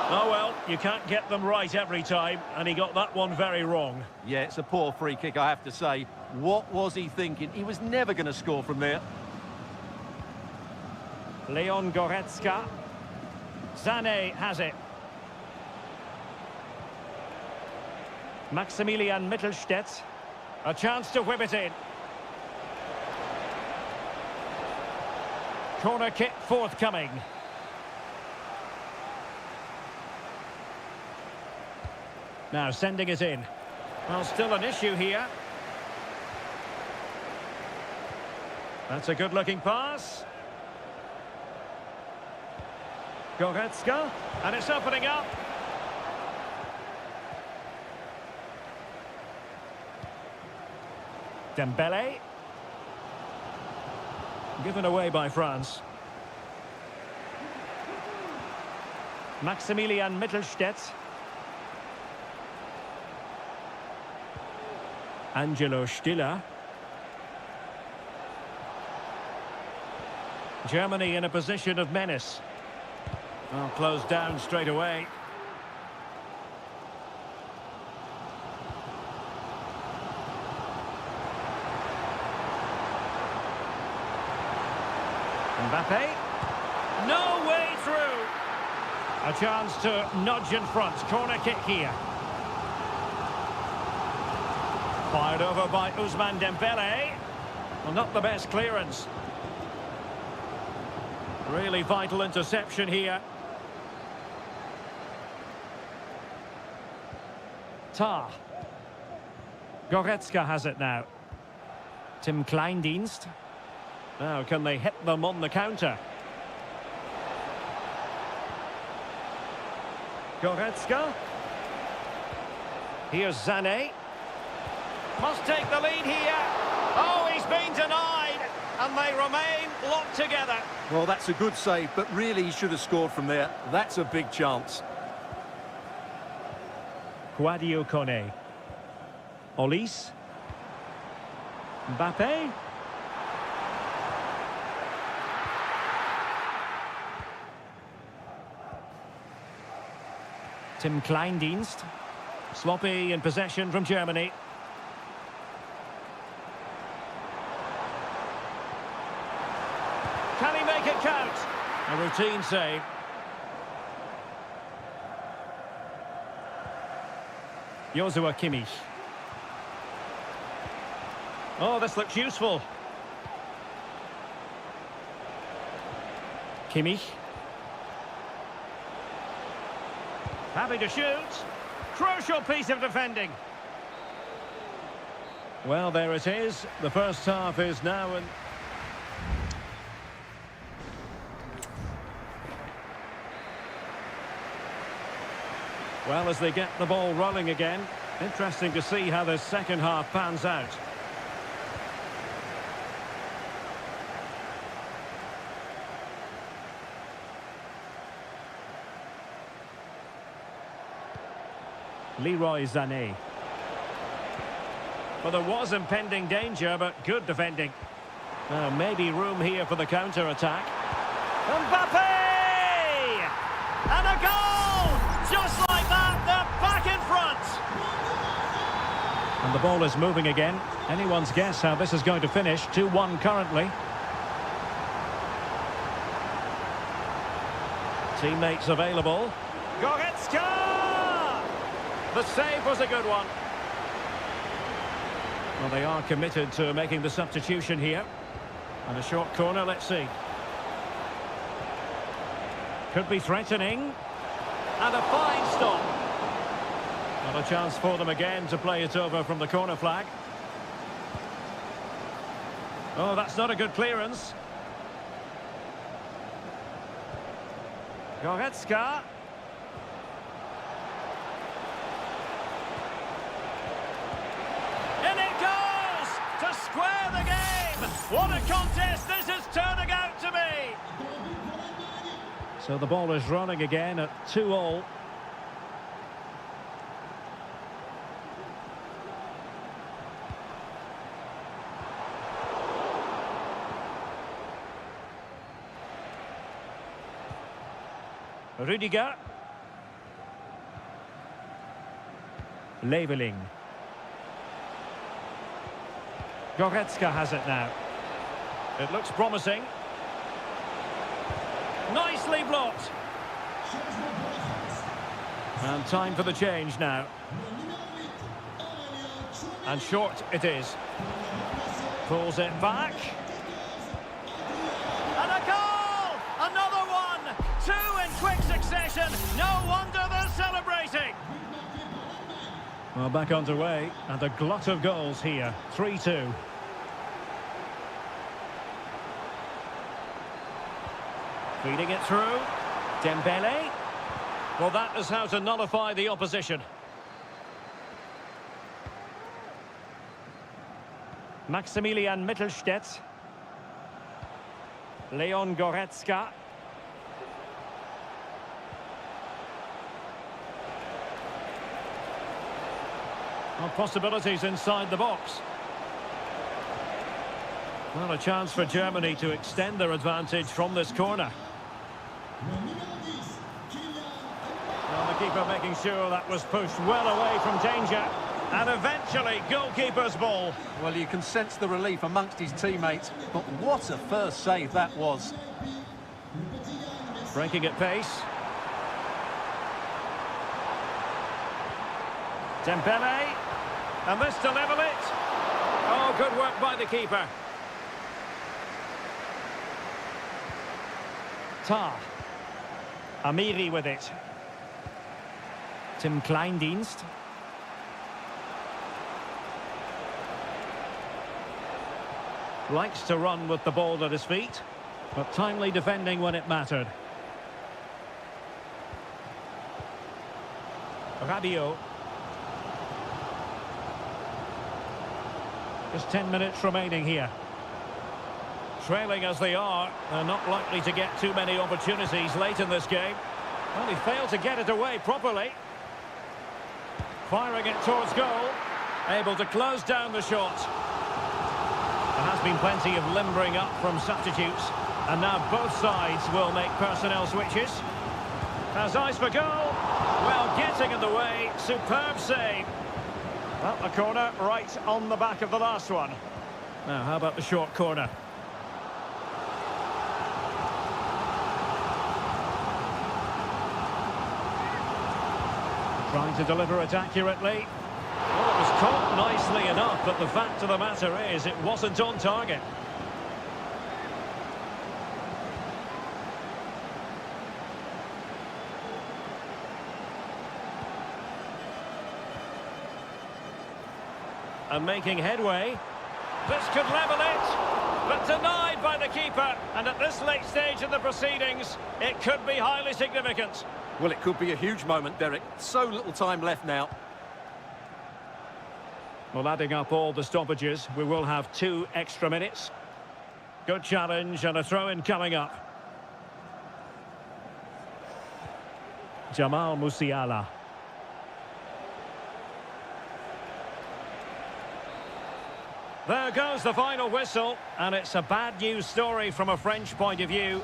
Oh well, you can't get them right every time, and he got that one very wrong. Yeah, it's a poor free kick, I have to say. What was he thinking? He was never going to score from there. Leon Goretzka. Sané has it. Maximilian Mittelstädt. A chance to whip it in. Corner kick forthcoming. Now sending it in. Well, still an issue here. That's a good-looking pass. Goretzka, and it's opening up. Dembele. Given away by France. Maximilian Mittelstädt. Angelo Stiller. Germany in a position of menace. Well, closed down straight away. Mbappe. No way through. A chance to nudge in front. Corner kick here. Fired over by Ousmane Dembele. Well, not the best clearance. Really vital interception here. Tah. Goretzka has it now. Tim Kleindienst. Now, can they hit them on the counter? Goretzka. Here's Sané. Must take the lead here. Oh, he's been denied. And they remain locked together. Well, that's a good save, but really he should have scored from there. That's a big chance. Guadio Kone. Olise. Mbappe. Tim Kleindienst. Sloppy in possession from Germany. Can he make it count? A routine save. Joshua Kimmich. Oh, this looks useful. Kimmich. Happy to shoot. Crucial piece of defending. Well, there it is. The first half is now Well, as they get the ball rolling again, interesting to see how the second half pans out. Leroy Sané. Well, there was impending danger, but good defending. Maybe room here for the counter-attack. Mbappe! And a goal! Just like that, they're back in front! And the ball is moving again. Anyone's guess how this is going to finish. 2-1 currently. Teammates available. Goretzka! The save was a good one. Well, they are committed to making the substitution here. And a short corner, let's see. Could be threatening. And a fine stop. Not a chance for them again to play it over from the corner flag. Oh, that's not a good clearance. Goretzka. In it goes! To square the game! What a contest this is turning out to be! So the ball is running again at 2-2. Rüdiger. Leveling. Goretzka has it now. It looks promising. Nicely blocked. And time for the change now. And short it is. Pulls it back. And a goal! Another one! Two in quick succession. No wonder they're celebrating. Well, back underway, and a glut of goals here. 3-2. Feeding it through. Dembele. Well, that is how to nullify the opposition. Maximilian Mittelstädt. Leon Goretzka. Well, possibilities inside the box. Well, a chance for Germany to extend their advantage from this corner. Well, the keeper making sure that was pushed well away from danger. And eventually, goalkeeper's ball. Well, you can sense the relief amongst his teammates, but what a first save that was. Breaking at pace. Dembele. And this to level it. Oh, good work by the keeper. Tar. Amiri with it. Tim Kleindienst. Likes to run with the ball at his feet, but timely defending when it mattered. Rabiot. Just 10 minutes remaining here. Trailing as they are, they're not likely to get too many opportunities late in this game. Well, he failed to get it away properly. Firing it towards goal. Able to close down the shot. There has been plenty of limbering up from substitutes. And now both sides will make personnel switches. Has eyes for goal. Well, getting in the way. Superb save. Well, a corner right on the back of the last one. Now, how about the short corner? Trying to deliver it accurately. Well, it was caught nicely enough, but the fact of the matter is it wasn't on target. And making headway. This could level it, but denied by the keeper. And at this late stage in the proceedings, it could be highly significant. Well, it could be a huge moment, Derek. So little time left now. Well, adding up all the stoppages, we will have 2 extra minutes. Good challenge and a throw-in coming up. Jamal Musiala. There goes the final whistle, and it's a bad news story from a French point of view.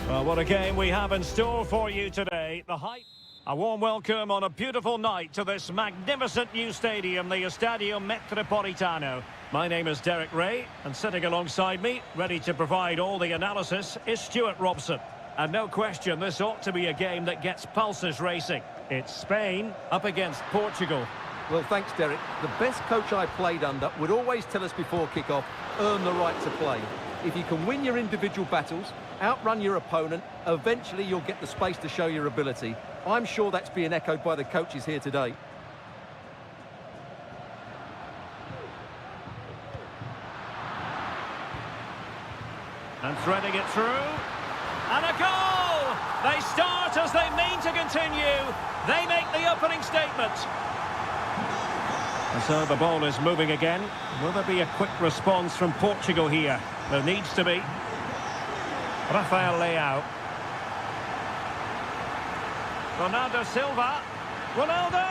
Well, what a game we have in store for you today. The hype. A warm welcome on a beautiful night to this magnificent new stadium, the Estadio Metropolitano. My name is Derek Ray, and sitting alongside me, ready to provide all the analysis, is Stuart Robson. And no question, this ought to be a game that gets pulses racing. It's Spain up against Portugal. Well, thanks, Derek. The best coach I played under would always tell us before kick-off, earn the right to play. If you can win your individual battles, outrun your opponent, eventually you'll get the space to show your ability. I'm sure that's being echoed by the coaches here today. And threading it through. And a goal! They start as they mean to continue. They make the opening statement. And so the ball is moving again. Will there be a quick response from Portugal here? There needs to be. Rafael Leao. Ronaldo Silva. Ronaldo!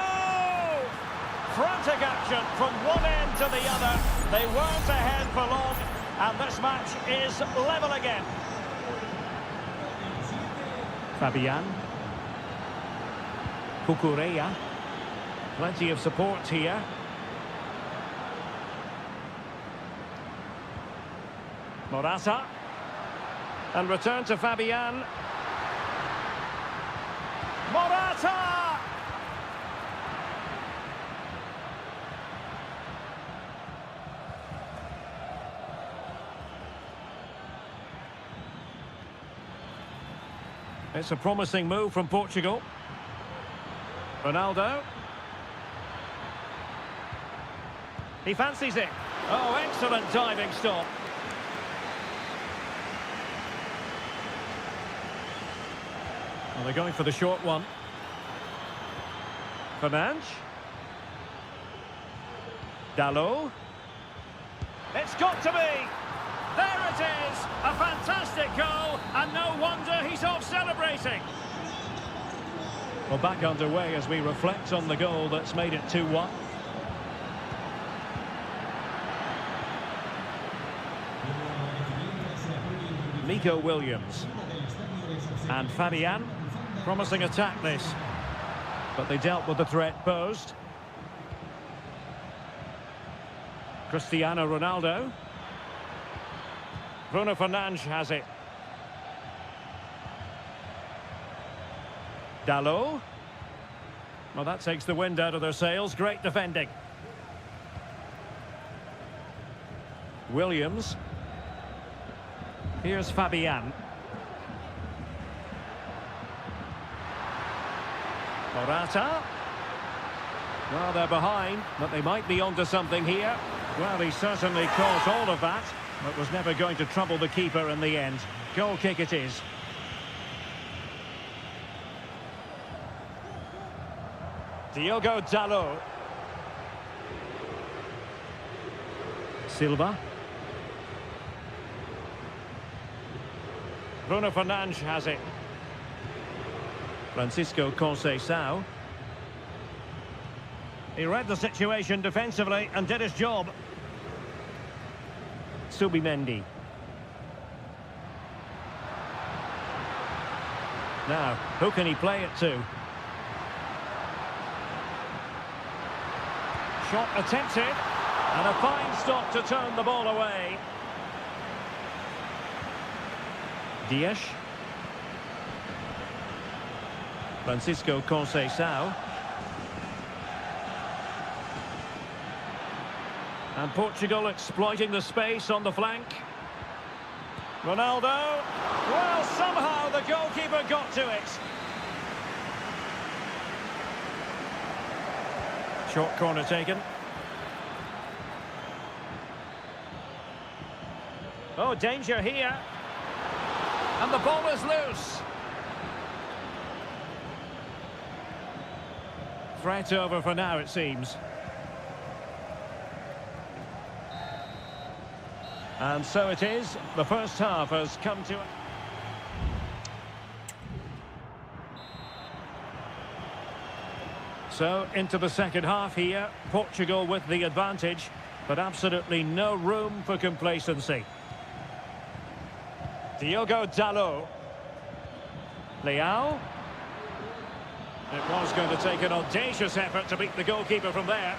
Frantic action from one end to the other. They weren't ahead for long, and this match is level again. Fabian. Cucurella. Plenty of support here. Morata. And return to Fabian. Morata! It's a promising move from Portugal. Ronaldo. He fancies it. Oh, excellent diving stop. Well, they're going for the short one. Fernandes. Dalot. It's got to be! There it is! A fantastic goal, and no wonder he's off celebrating. Well, back underway as we reflect on the goal that's made it 2-1. Nico Williams. And Fabian. Promising attack this. But they dealt with the threat posed. Cristiano Ronaldo. Bruno Fernandes has it. Dalot. Well, that takes the wind out of their sails. Great defending. Williams. Here's Fabian. Morata. Well, they're behind, but they might be onto something here. Well, he certainly caused all of that, but was never going to trouble the keeper in the end. Goal kick it is. Diogo Dalot. Silva. Bruno Fernandes has it. Francisco Conceição. He read the situation defensively and did his job. Subimendi. Now, who can he play it to? Shot attempted, and a fine stop to turn the ball away. Dias. Francisco Conceição. And Portugal exploiting the space on the flank. Ronaldo. Well, somehow the goalkeeper got to it. Short corner taken. Oh, danger here. And the ball is loose. Threat over for now, it seems. And so it is. The first half has come to... So, into the second half here. Portugal with the advantage, but absolutely no room for complacency. Diogo Dalot. Leao. It was going to take an audacious effort to beat the goalkeeper from there.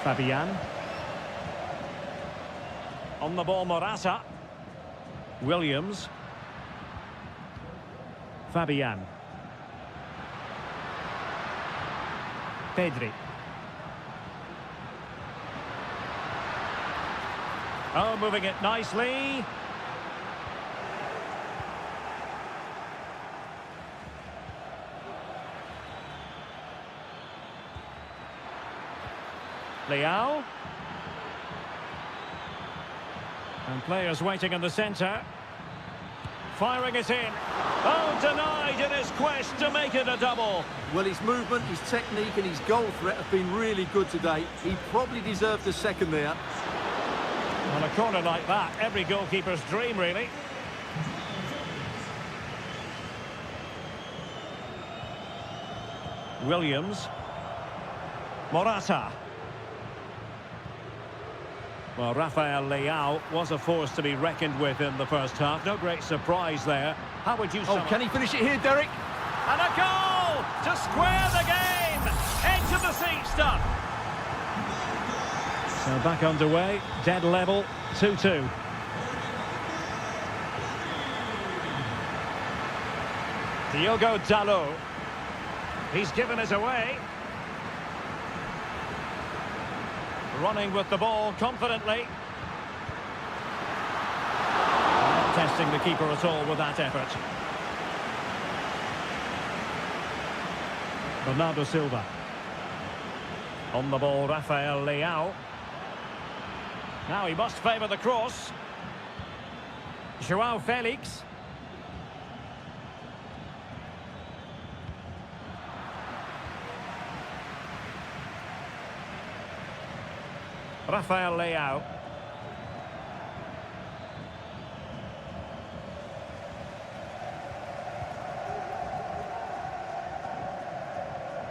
Fabian. On the ball, Morata. Williams. Fabian. Pedri. Oh, moving it nicely. Leao. And players waiting in the centre. Firing it in. Oh, denied in his quest to make it a double. Well, his movement, his technique and his goal threat have been really good today. He probably deserved a second there. On a corner like that, every goalkeeper's dream, really. Williams. Morata. Well, Rafael Leao was a force to be reckoned with in the first half. No great surprise there. How would you sum Oh, can he finish it here, Derek? And a goal to square the game. Edge of the seat stuff. So back underway, dead level, 2-2. Diogo Dalot. He's given it away. Running with the ball confidently. Not testing the keeper at all with that effort. Bernardo Silva. On the ball, Rafael Leao. Now he must favour the cross. João Felix. Rafael Leao.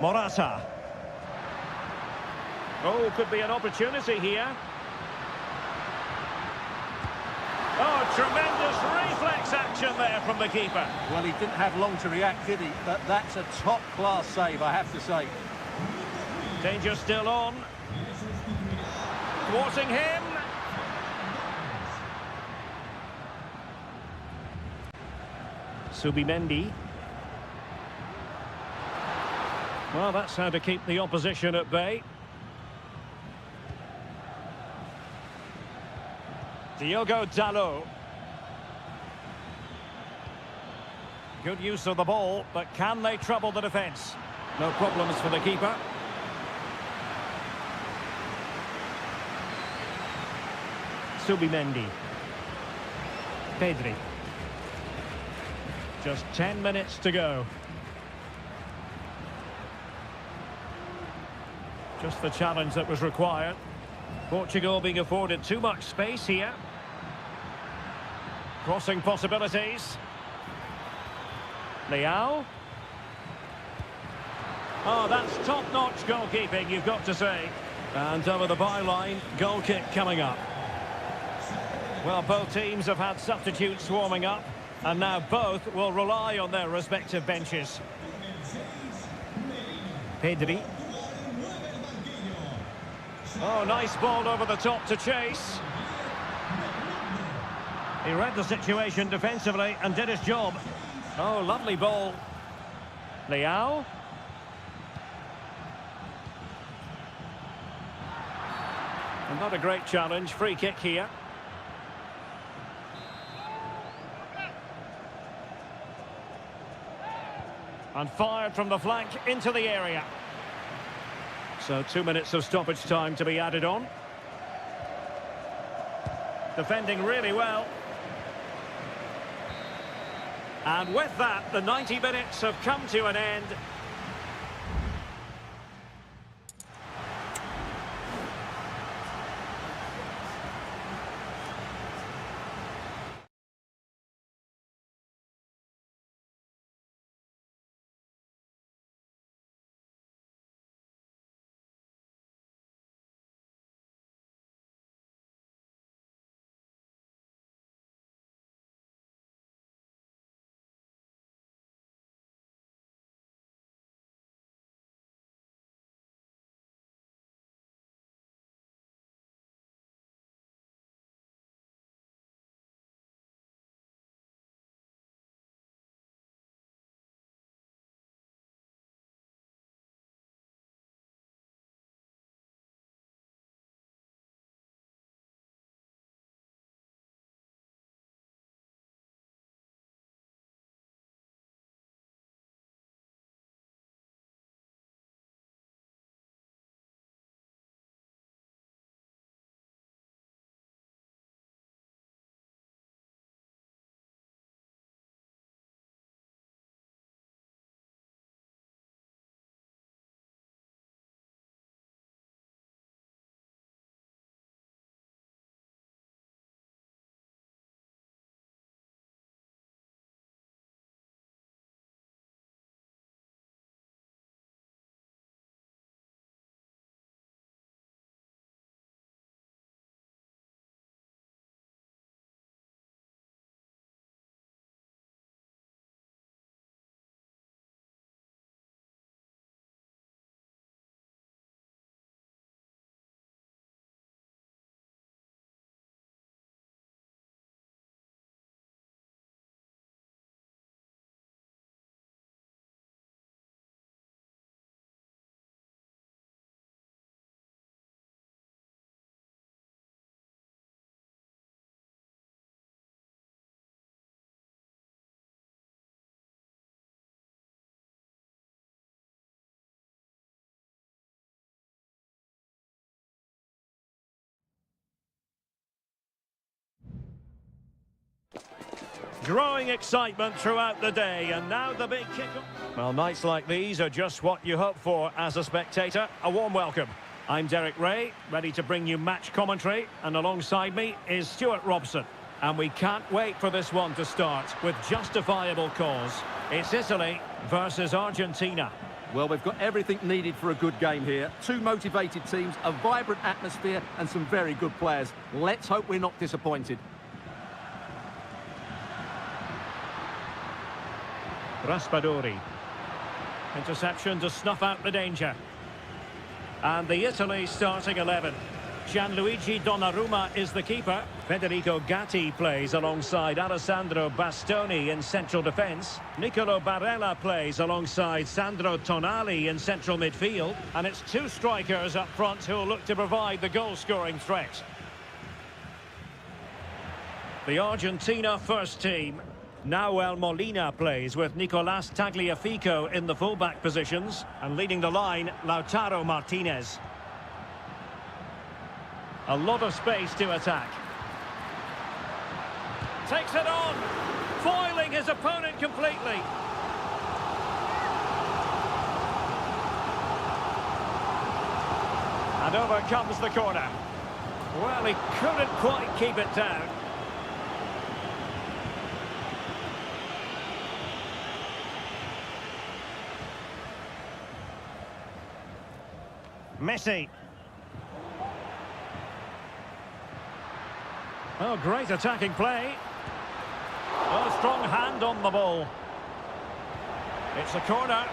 Morata. Oh, could be an opportunity here. Oh, tremendous reflex action there from the keeper. Well, he didn't have long to react, did he? But that's a top-class save, I have to say. Danger still on. Thwarting him. Subimendi. Well, that's how to keep the opposition at bay. Diogo Dalot. Good use of the ball, but can they trouble the defence? No problems for the keeper. Subimendi. Pedri. Just 10 minutes to go. Just the challenge that was required. Portugal being afforded too much space here. Crossing possibilities. Leao. Oh, that's top-notch goalkeeping, you've got to say. And over the byline, goal kick coming up. Well, both teams have had substitutes warming up, and now both will rely on their respective benches. Pedri. Oh, nice ball over the top to chase. He read the situation defensively and did his job. Oh, lovely ball. Leao. And not a great challenge. Free kick here. And fired from the flank into the area. So 2 minutes of stoppage time to be added on. Defending really well. And with that, the 90 minutes have come to an end. Growing excitement throughout the day, and now the big kick-off. Well, nights like these are just what you hope for as a spectator. A warm welcome. I'm Derek Ray, ready to bring you match commentary, and alongside me is Stuart Robson. And we can't wait for this one to start with justifiable cause. It's Italy versus Argentina. Well, we've got everything needed for a good game here. Two motivated teams, a vibrant atmosphere, and some very good players. Let's hope we're not disappointed. Raspadori. Interception to snuff out the danger. And the Italy starting 11. Gianluigi Donnarumma is the keeper. Federico Gatti plays alongside Alessandro Bastoni in central defence. Nicolo Barella plays alongside Sandro Tonali in central midfield. And it's two strikers up front who will look to provide the goal-scoring threat. The Argentina first team. Nahuel Molina plays with Nicolas Tagliafico in the fullback positions, and leading the line, Lautaro Martinez. A lot of space to attack. Takes it on, foiling his opponent completely. And over comes the corner. Well, he couldn't quite keep it down. Messi. Oh, great attacking play. Oh, strong hand on the ball. It's a corner.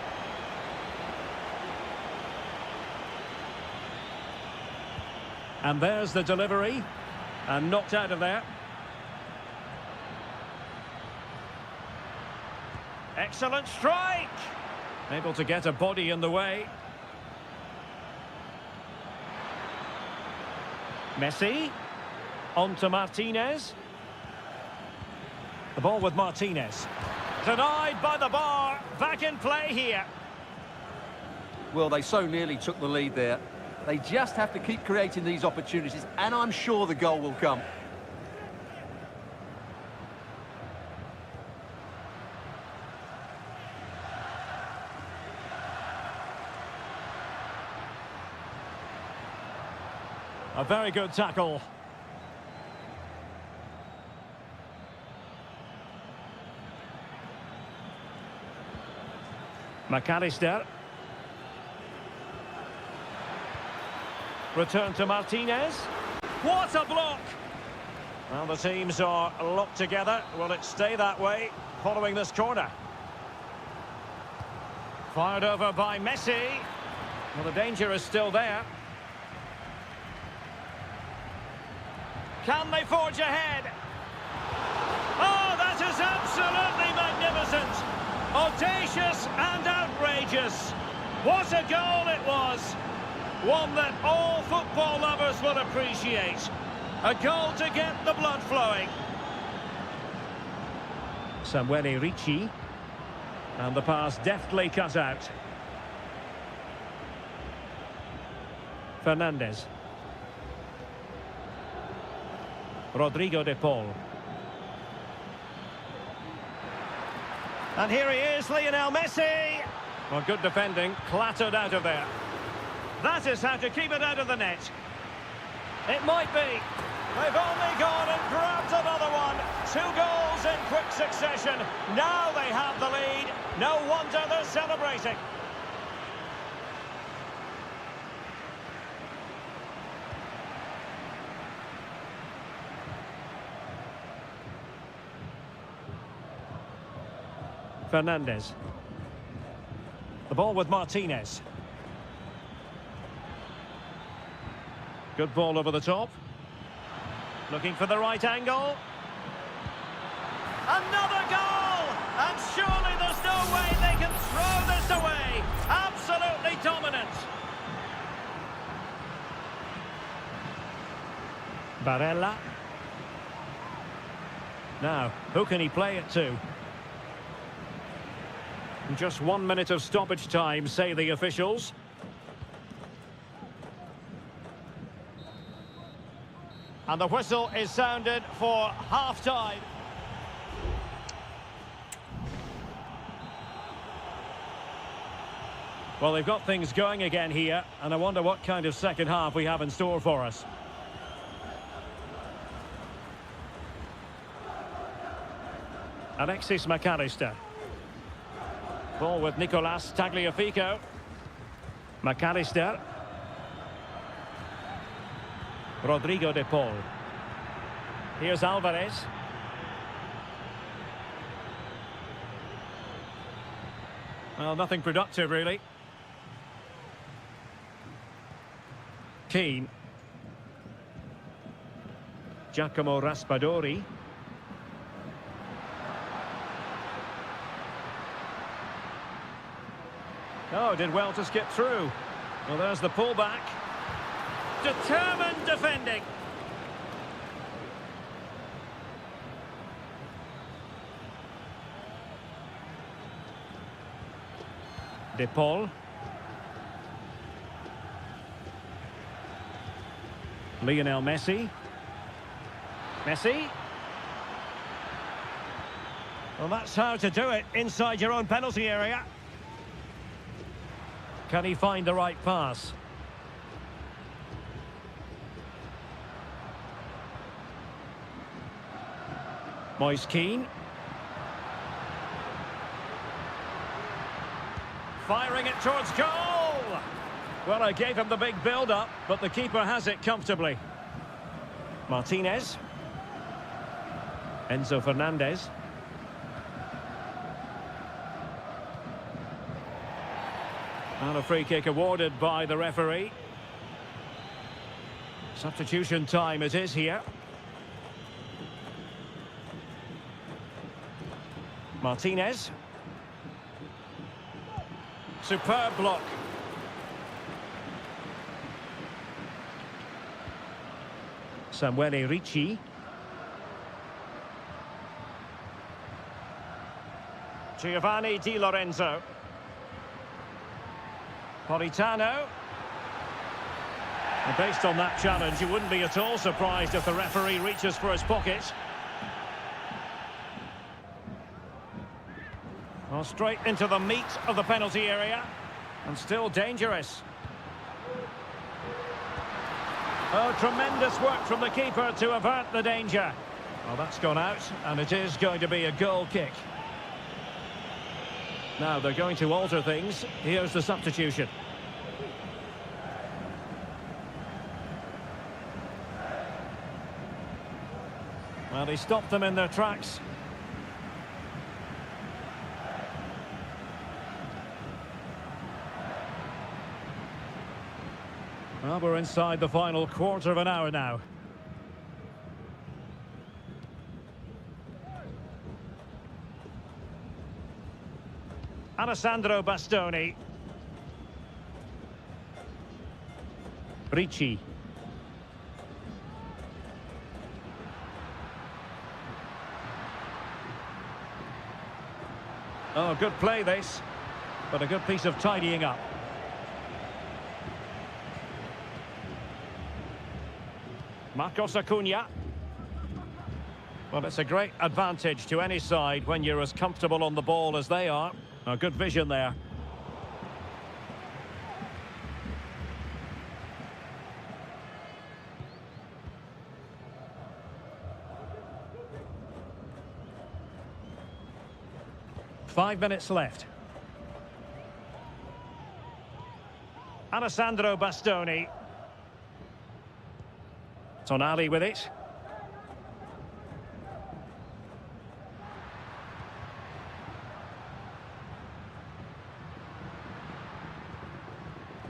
And there's the delivery. And knocked out of there. Excellent strike. Able to get a body in the way. Messi. On to Martinez. The ball with Martinez. Denied by the bar. Back in play here. Well, they so nearly took the lead there. They just have to keep creating these opportunities, and I'm sure the goal will come. A very good tackle. McAllister. Return to Martinez. What a block! Well, the teams are locked together. Will it stay that way following this corner? Fired over by Messi. Well, the danger is still there. Can they forge ahead? Oh, that is absolutely magnificent! Audacious and outrageous. What a goal it was! One that all football lovers will appreciate. A goal to get the blood flowing. Samuele Ricci. And the pass deftly cut out. Fernandez. Rodrigo de Paul. And here he is, Lionel Messi. Well, good defending, clattered out of there. That is how to keep it out of the net. It might be. They've only gone and grabbed another one. 2 goals in quick succession. Now they have the lead. No wonder they're celebrating. Fernandez. The ball with Martinez. Good ball over the top. Looking for the right angle. Another goal! And surely there's no way they can throw this away. Absolutely dominant. Barella. Now, who can he play it to? Just 1 minute of stoppage time, say the officials. And the whistle is sounded for half-time. Well, they've got things going again here, and I wonder what kind of second half we have in store for us. Alexis McAllister. Ball with Nicolas Tagliafico. McAllister. Rodrigo de Paul. Here's Alvarez. Well, nothing productive, really. Keane. Giacomo Raspadori. Oh, did well to skip through. Well, there's the pullback. Determined defending. De Paul. Lionel Messi. Messi. Well, that's how to do it inside your own penalty area. Can he find the right pass? Moise Keane. Firing it towards goal! Well, I gave him the big build-up, but the keeper has it comfortably. Martinez. Enzo Fernandez. And a free kick awarded by the referee. Substitution time it is here. Martinez. Superb block. Samuele Ricci. Giovanni Di Lorenzo. Politano. And based on that challenge, you wouldn't be at all surprised if the referee reaches for his pocket. Well, straight into the meat of the penalty area. And still dangerous. Oh, tremendous work from the keeper to avert the danger. Well, that's gone out, and it is going to be a goal kick. Now, they're going to alter things. Here's the substitution. Well, he stopped them in their tracks. Well, we're inside the final quarter of an hour now. Alessandro Bastoni. Ricci. Oh, good play this, but a good piece of tidying up. Marcos Acuna. Well, it's a great advantage to any side when you're as comfortable on the ball as they are. A good vision there. Five minutes left. Alessandro Bastoni. Tonali with it.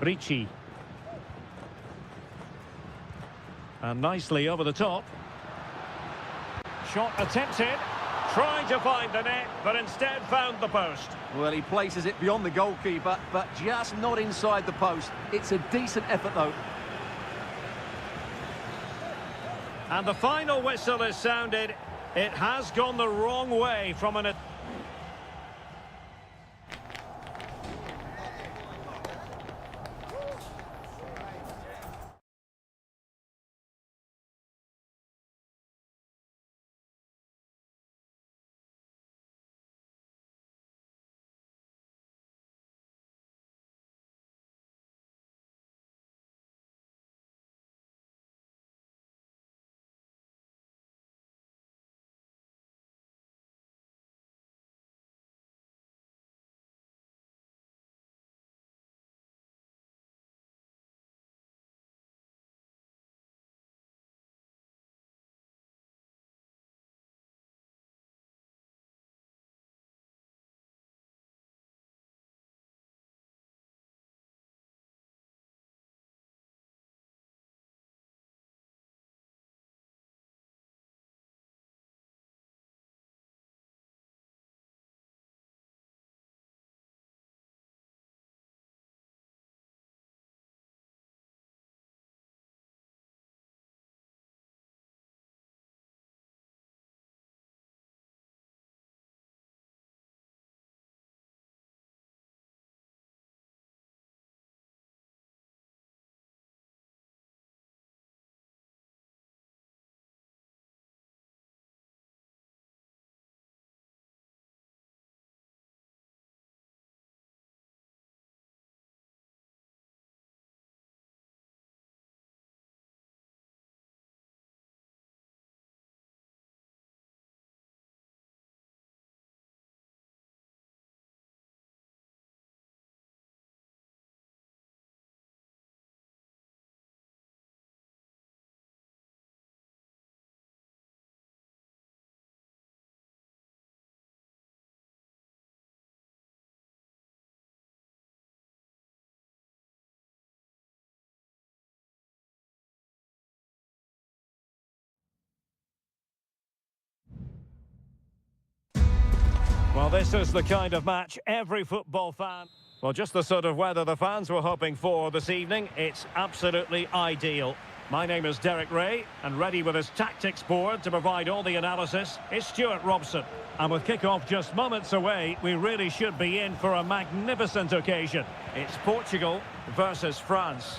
Ricci. And nicely over the top. Shot attempted. Trying to find the net, but instead found the post. Well, he places it beyond the goalkeeper, but just not inside the post. It's a decent effort, though. And the final whistle is sounded. It has gone the wrong way from an... Well, this is the kind of match every football fan... Well, just the sort of weather the fans were hoping for this evening. It's absolutely ideal. My name is Derek Ray, and ready with his tactics board to provide all the analysis is Stuart Robson. And with kick-off just moments away, we really should be in for a magnificent occasion. It's Portugal versus France.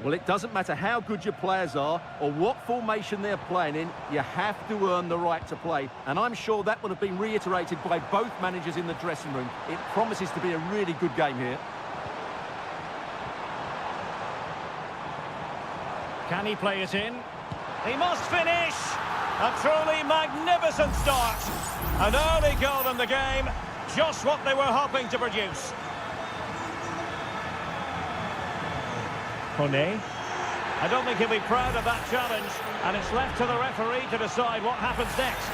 Well, it doesn't matter how good your players are or what formation they're playing in, you have to earn the right to play. And I'm sure that would have been reiterated by both managers in the dressing room. It promises to be a really good game here. Can he play it in? He must finish! A truly magnificent start. An early goal in the game, just what they were hoping to produce. I don't think he'll be proud of that challenge, and it's left to the referee to decide what happens next.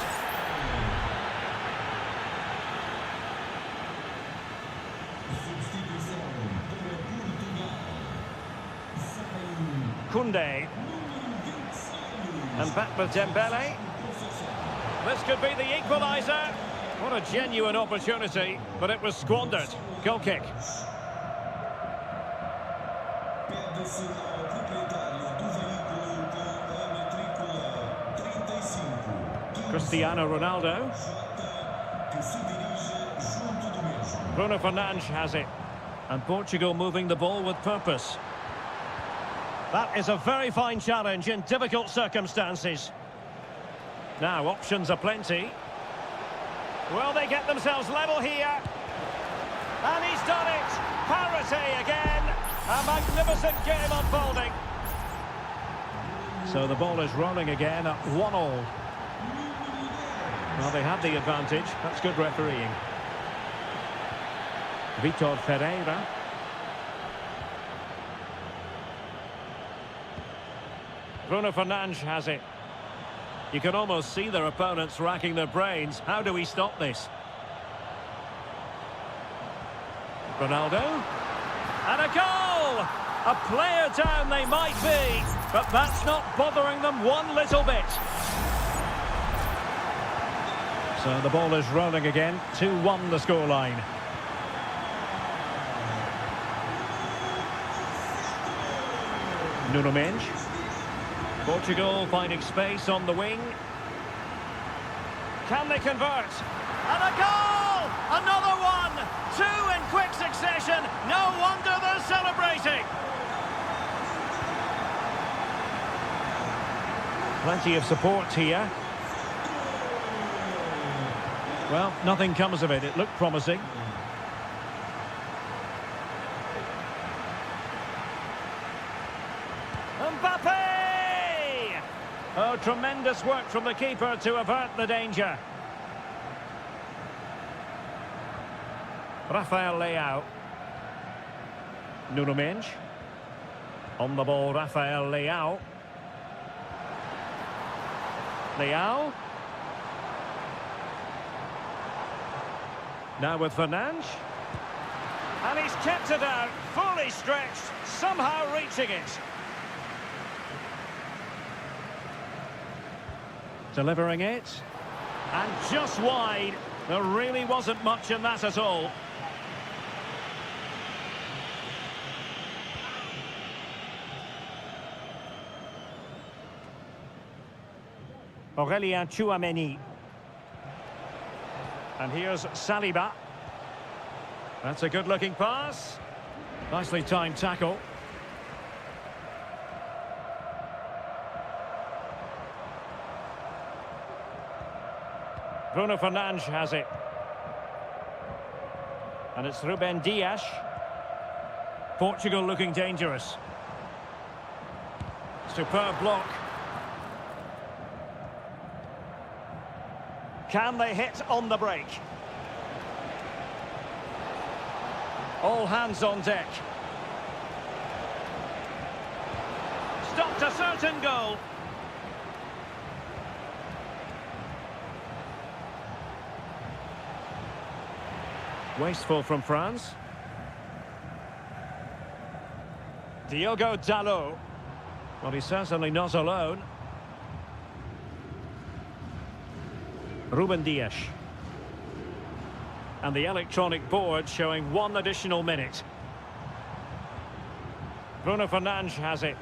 Koundé. And back with Dembele. This could be the equaliser. What a genuine opportunity, but it was squandered. Goal kick. Cristiano Ronaldo. Bruno Fernandes has it. And Portugal moving the ball with purpose. That is a very fine challenge in difficult circumstances. Now, options are plenty. Will they get themselves level here? And he's done it! Parity again! A magnificent game unfolding. So the ball is rolling again at 1-1. Well, they had the advantage. That's good refereeing. Vitor Ferreira. Bruno Fernandes has it. You can almost see their opponents racking their brains. How do we stop this? Ronaldo. And a goal! A player down they might be, but that's not bothering them one little bit. So the ball is rolling again. 2-1 the scoreline. Nuno Mendes. Portugal finding space on the wing. Can they convert? And a goal! Another one! Two in quick succession. No wonder they're celebrating. Plenty of support here. Well, nothing comes of it. It looked promising. Mbappe! Oh, tremendous work from the keeper to avert the danger. Rafael Leao. Nuno Mendes. On the ball, Rafael Leao. Leao. Now with Fernandes. And he's kept it out, fully stretched, somehow reaching it. Delivering it. And just wide. There really wasn't much in that at all. Aurélien Tchouameni. And here's Saliba. That's a good-looking pass. Nicely timed tackle. Bruno Fernandes has it. And it's Ruben Dias. Portugal looking dangerous. Superb block. Can they hit on the break? All hands on deck. Stopped a certain goal. Wasteful from France. Diogo Dalot. Well, he's certainly not alone. Ruben Dias. And the electronic board showing 1 additional minute. Bruno Fernandes has it.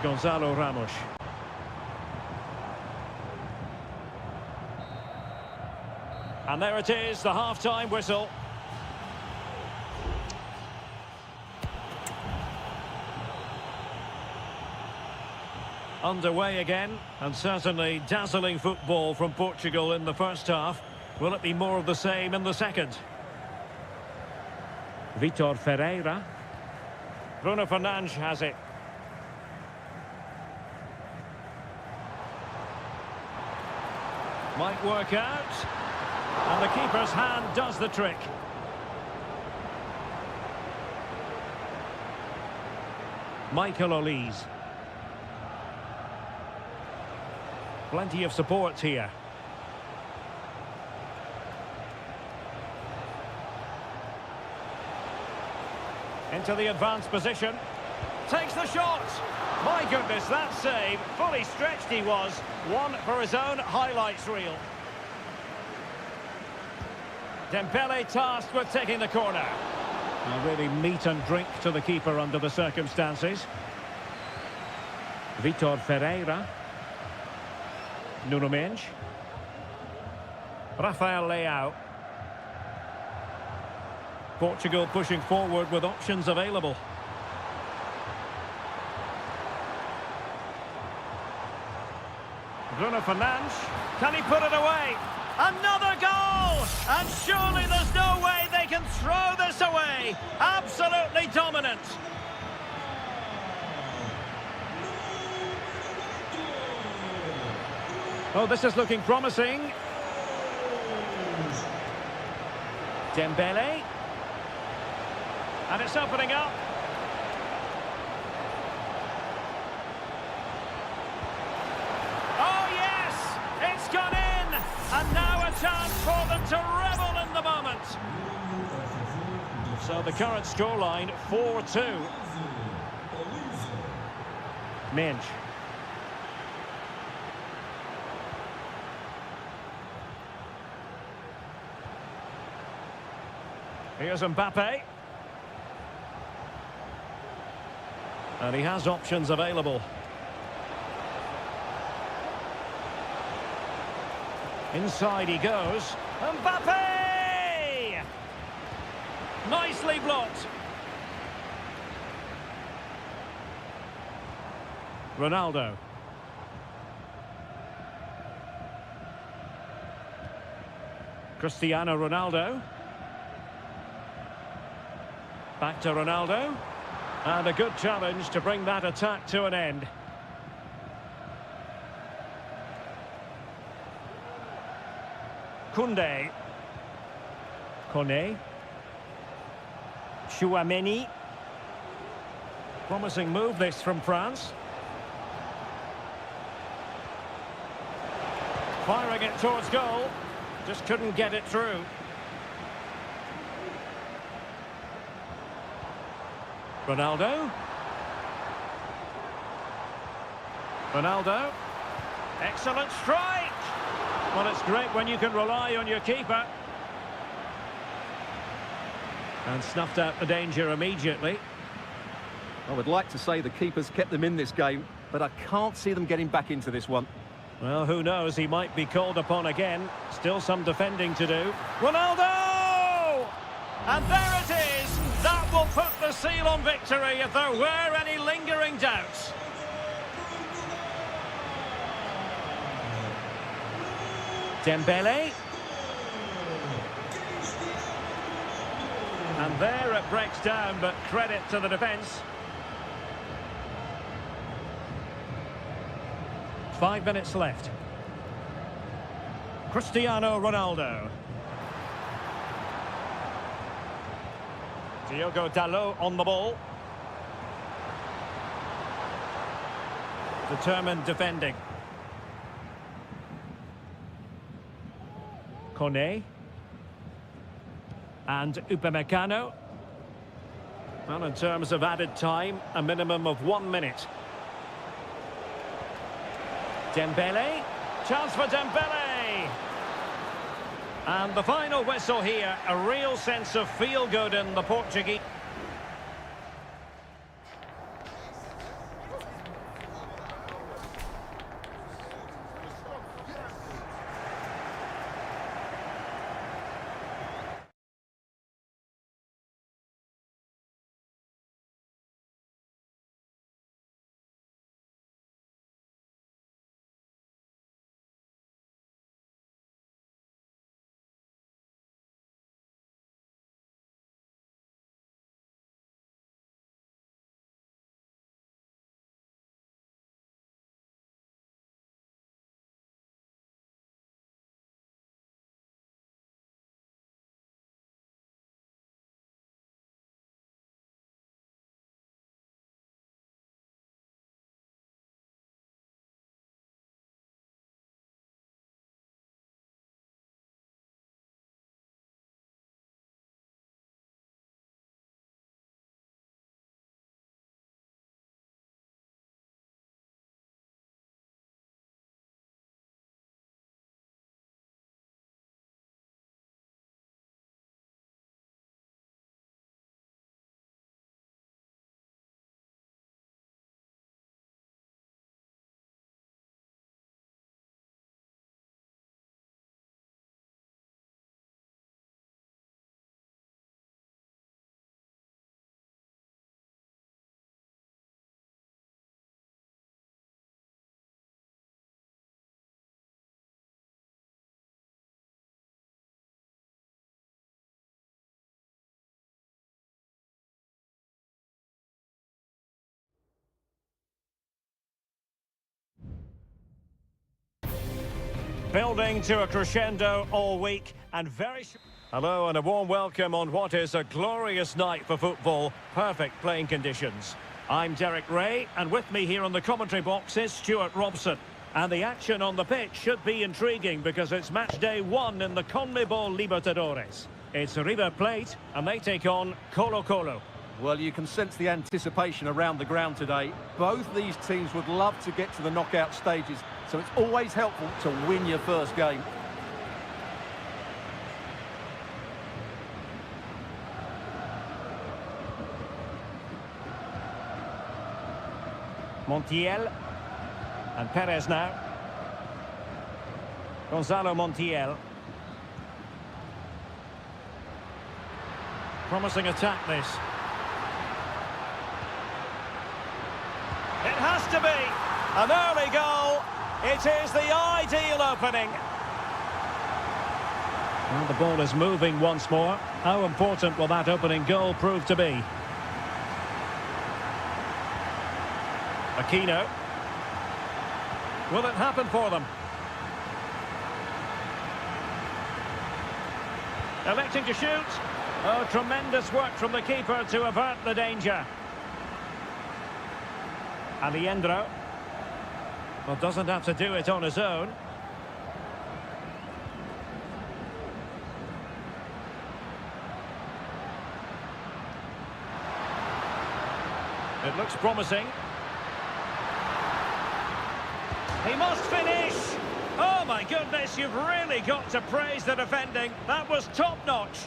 Gonzalo Ramos. And there it is, the half-time whistle. Underway again, and certainly dazzling football from Portugal in the first half. Will it be more of the same in the second? Vitor Ferreira. Bruno Fernandes has it. Might work out. And the keeper's hand does the trick. Michael Olise. Plenty of support here. Into the advanced position. Takes the shot. My goodness, that save. Fully stretched he was. One for his own highlights reel. Dembele tasked with taking the corner. Now really meat and drink to the keeper under the circumstances. Vitor Ferreira. Nuno Mendes. Rafael Leao. Portugal pushing forward with options available. Bruno Fernandes. Can he put it away? Another goal! And surely there's no way they can throw this away. Absolutely dominant. Oh, this is looking promising. Dembele. And it's opening up. Oh, yes! It's gone in! And now a chance for them to revel in the moment. So the current scoreline, 4-2. Mendes. Here's Mbappe. And he has options available. Inside he goes. Mbappe! Nicely blocked. Ronaldo. Cristiano Ronaldo. Back to Ronaldo. And a good challenge to bring that attack to an end. Koundé. Kone. Chouameni. Promising move this from France. Firing it towards goal. Just couldn't get it through. Ronaldo. Ronaldo. Excellent strike. Well, it's great when you can rely on your keeper. And snuffed out the danger immediately. I would like to say the keeper's kept them in this game, but I can't see them getting back into this one. Well, who knows? He might be called upon again. Still some defending to do. Ronaldo! And there it is. That will put the seal on victory if there were any lingering doubts. Dembele. And there it breaks down, but credit to the defence. 5 minutes left. Cristiano Ronaldo. Diogo Dalot on the ball. Determined defending. Kone. And Upamecano. Well, in terms of added time, a minimum of 1 minute. Dembele. Chance for Dembele. And the final whistle here, a real sense of feel-good in the Portuguese. Building to a crescendo all week and very... Hello and a warm welcome on what is a glorious night for football. Perfect playing conditions. I'm Derek Ray and with me here on the commentary box is Stuart Robson. And the action on the pitch should be intriguing because it's match day 1 in the CONMEBOL Libertadores. It's River Plate and they take on Colo-Colo. Well, you can sense the anticipation around the ground today. Both these teams would love to get to the knockout stages, so it's always helpful to win your first game. Montiel and Perez now. Gonzalo Montiel. Promising attack this. It has to be an early goal. It is the ideal opening. And the ball is moving once more. How important will that opening goal prove to be? Aquino. Will it happen for them? Electing to shoot. Oh, tremendous work from the keeper to avert the danger. Alejandro. Well, doesn't have to do it on his own. It looks promising. He must finish! Oh my goodness, you've really got to praise the defending. That was top-notch.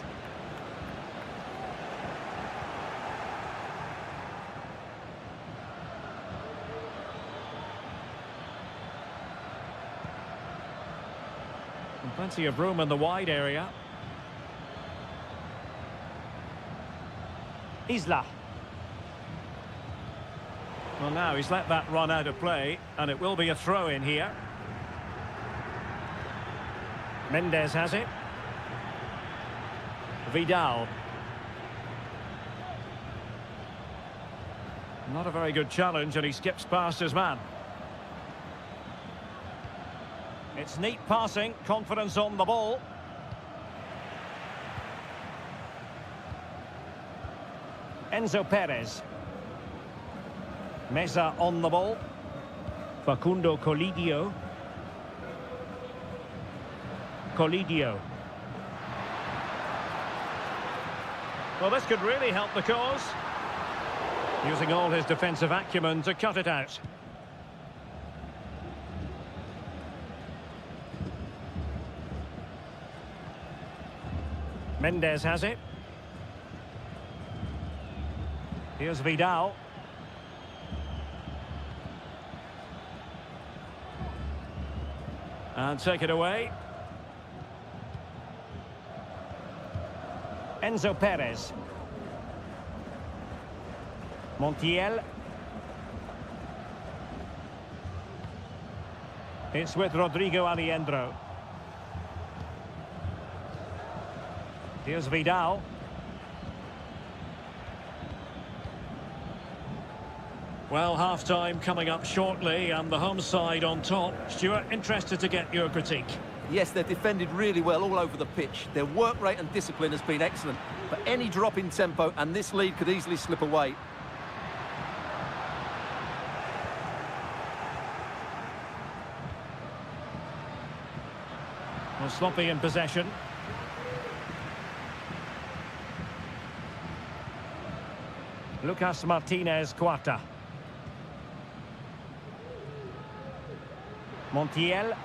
And plenty of room in the wide area. Isla. Well, now he's let that run out of play, and it will be a throw-in here. Mendes has it. Vidal. Not a very good challenge, and he skips past his man. It's neat passing, confidence on the ball. Enzo Perez. Meza on the ball. Facundo Colidio. Colidio. Well, this could really help the cause. Using all his defensive acumen to cut it out. Mendes has it. Here's Vidal. And take it away. Enzo Perez. Montiel. It's with Rodrigo Alejandro. Here's Vidal. Well, half-time coming up shortly and the home side on top. Stuart, interested to get your critique. Yes, they've defended really well all over the pitch. Their work rate and discipline has been excellent. But any drop in tempo and this lead could easily slip away. Well, sloppy in possession. Lucas Martinez Cuarta. Montiel.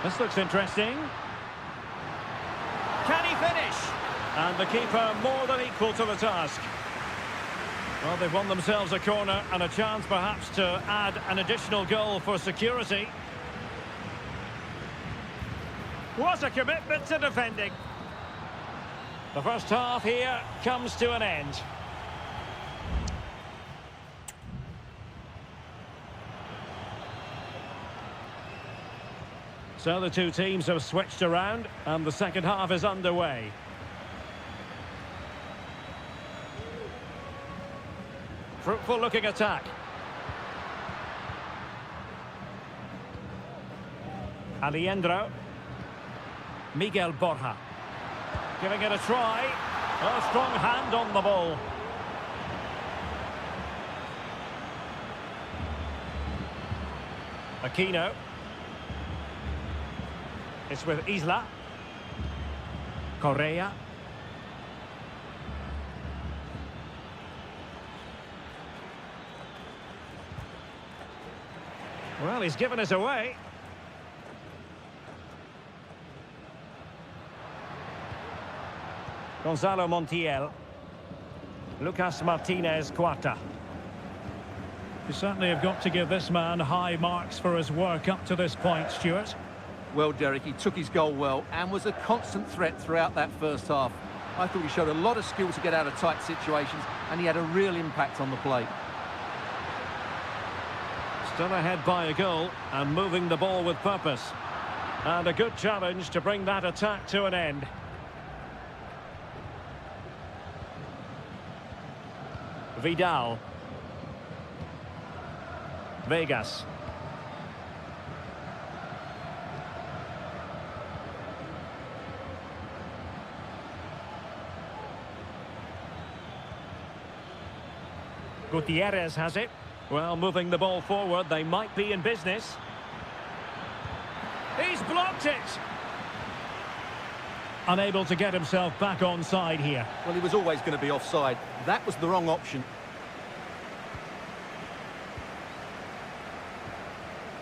This looks interesting. Can he finish? And the keeper more than equal to the task. Well, they've won themselves a corner and a chance perhaps to add an additional goal for security. What a commitment to defending. The first half here comes to an end. So the two teams have switched around and the second half is underway. Fruitful looking attack. Alejandro. Miguel Borja. Giving it a try. A strong hand on the ball. Aquino. It's with Isla. Correa. Well, he's given us away. Gonzalo Montiel. Lucas Martinez Cuarta. You certainly have got to give this man high marks for his work up to this point, Stuart. Well, Derek, he took his goal well and was a constant threat throughout that first half. I thought he showed a lot of skill to get out of tight situations and he had a real impact on the play. Still ahead by a goal and moving the ball with purpose. And a good challenge to bring that attack to an end. Vidal. Vegas. Gutierrez has it. Well, moving the ball forward, they might be in business. He's blocked it! Unable to get himself back on side here. Well, he was always going to be offside. That was the wrong option.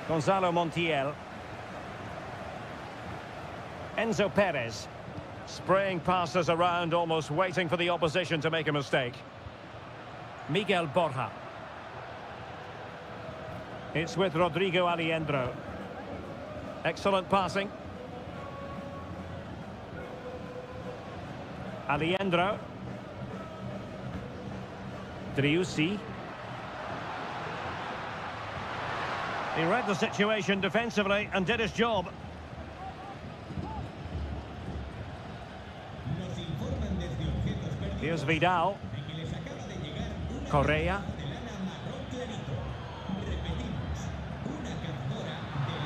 Gonzalo Montiel. Enzo Perez. Spraying passes around, almost waiting for the opposition to make a mistake. Miguel Borja. It's with Rodrigo Alejandro. Excellent passing. Alejandro. Driussi. He read the situation defensively and did his job. Here's Vidal. Correa.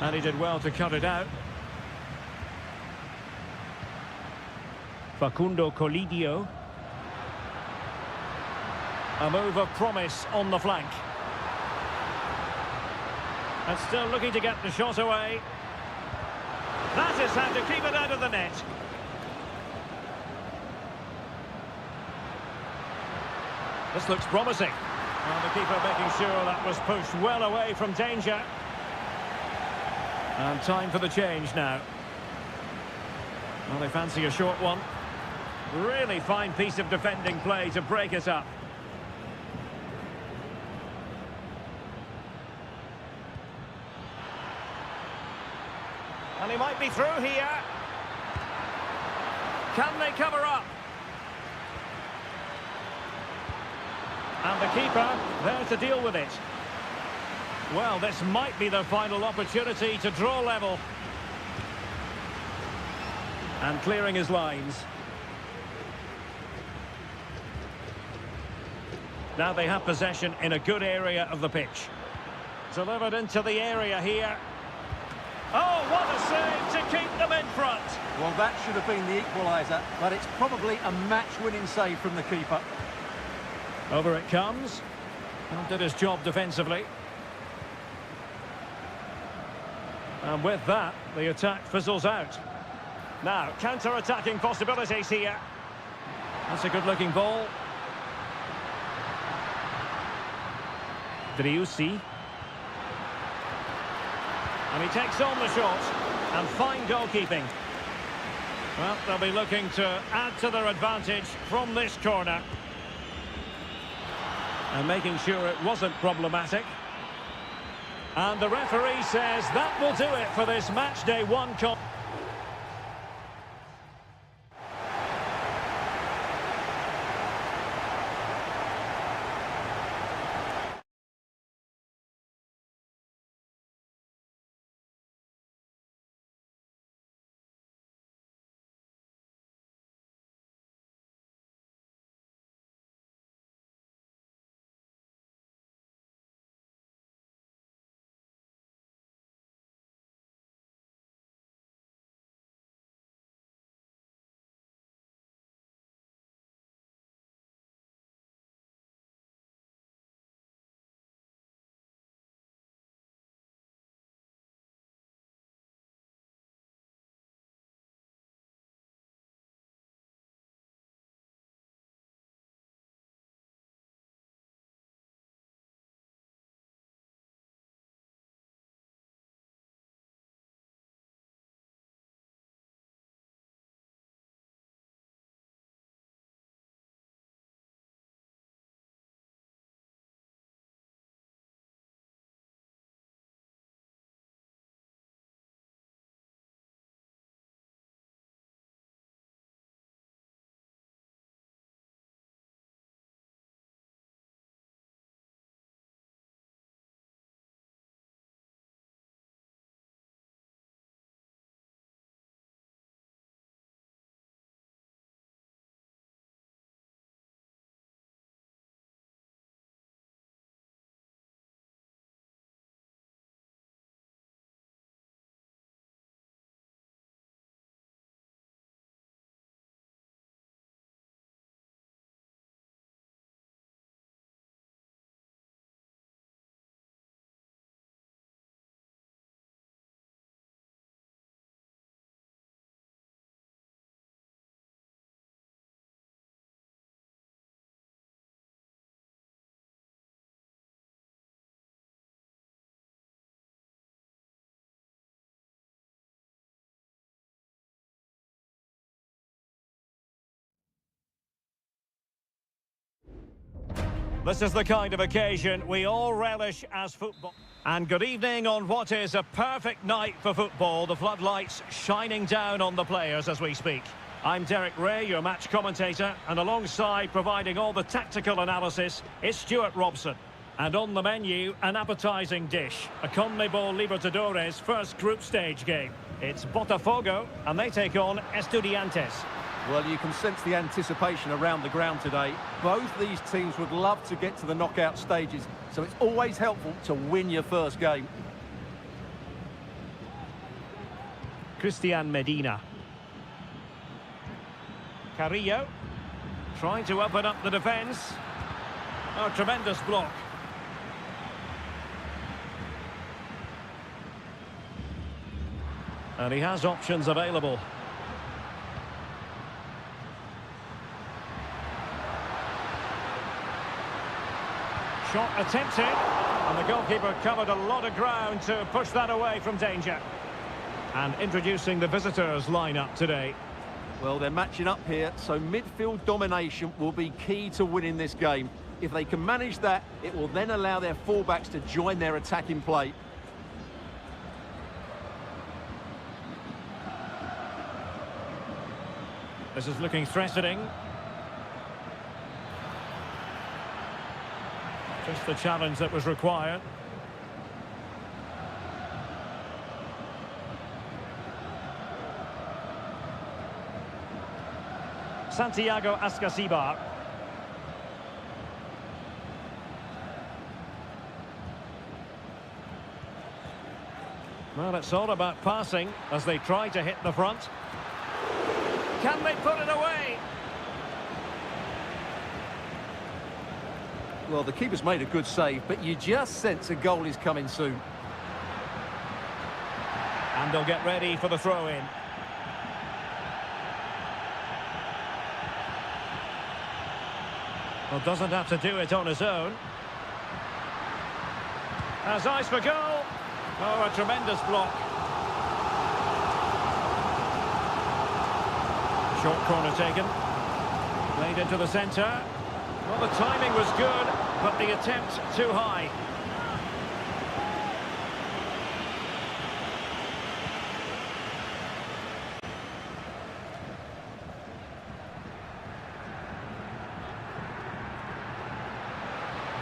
And he did well to cut it out. Facundo Colidio. A move of promise on the flank. And still looking to get the shot away. That is how to keep it out of the net. This looks promising. And the keeper making sure that was pushed well away from danger. And time for the change now. Well, they fancy a short one. Really fine piece of defending play to break it up. And he might be through here. Can they cover up? And the keeper there to deal with it. Well, this might be the final opportunity to draw level. And clearing his lines. Now they have possession in a good area of the pitch. Delivered into the area here. Oh, what a save to keep them in front. Well, that should have been the equaliser, but it's probably a match-winning save from the keeper. Over it comes. And did his job defensively. And with that, the attack fizzles out. Now, counter-attacking possibilities here. That's a good-looking ball. Driussi. And he takes on the shot. And fine goalkeeping. Well, they'll be looking to add to their advantage from this corner. And making sure it wasn't problematic. And the referee says that will do it for this match day one. This is the kind of occasion we all relish as football. And good evening on what is a perfect night for football. The floodlights shining down on the players as we speak. I'm Derek Ray, your match commentator, and alongside providing all the tactical analysis is Stuart Robson. And on the menu, an appetising dish, a CONMEBOL Libertadores first group stage game. It's Botafogo, and they take on Estudiantes. Well, you can sense the anticipation around the ground today. Both these teams would love to get to the knockout stages, so it's always helpful to win your first game. Christian Medina. Carrillo. Trying to open up the defence. Oh, tremendous block. And he has options available. Shot attempted, and the goalkeeper covered a lot of ground to push that away from danger. And introducing the visitors lineup today. Well, they're matching up here, so midfield domination will be key to winning this game. If they can manage that, it will then allow their fullbacks to join their attacking play. This is looking threatening. Just the challenge that was required. Santiago Ascasibar. Well, it's all about passing as they try to hit the front. Can they put it away? Well, the keeper's made a good save, but you just sense a goal is coming soon. And they'll get ready for the throw-in. Well, doesn't have to do it on his own. Has eyes for goal. Oh, a tremendous block. Short corner taken. Played into the centre. Well, the timing was good, but the attempt too high.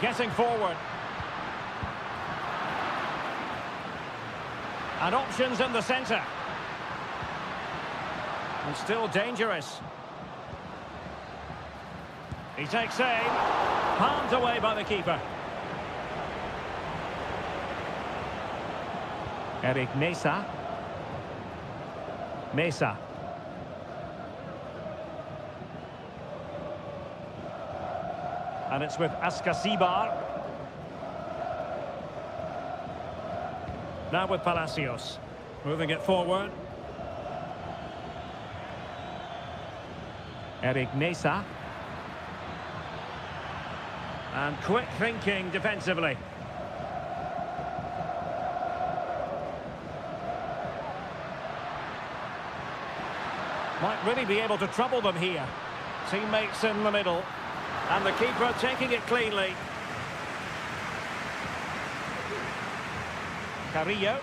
Getting forward. And options in the centre. And still dangerous. He takes aim. Palmed away by the keeper. Eric Mesa. Mesa. And it's with Ascasibar. Now with Palacios. Moving it forward. Eric Mesa. And quick thinking defensively. Might really be able to trouble them here. Teammates in the middle. And the keeper taking it cleanly. Carrillo.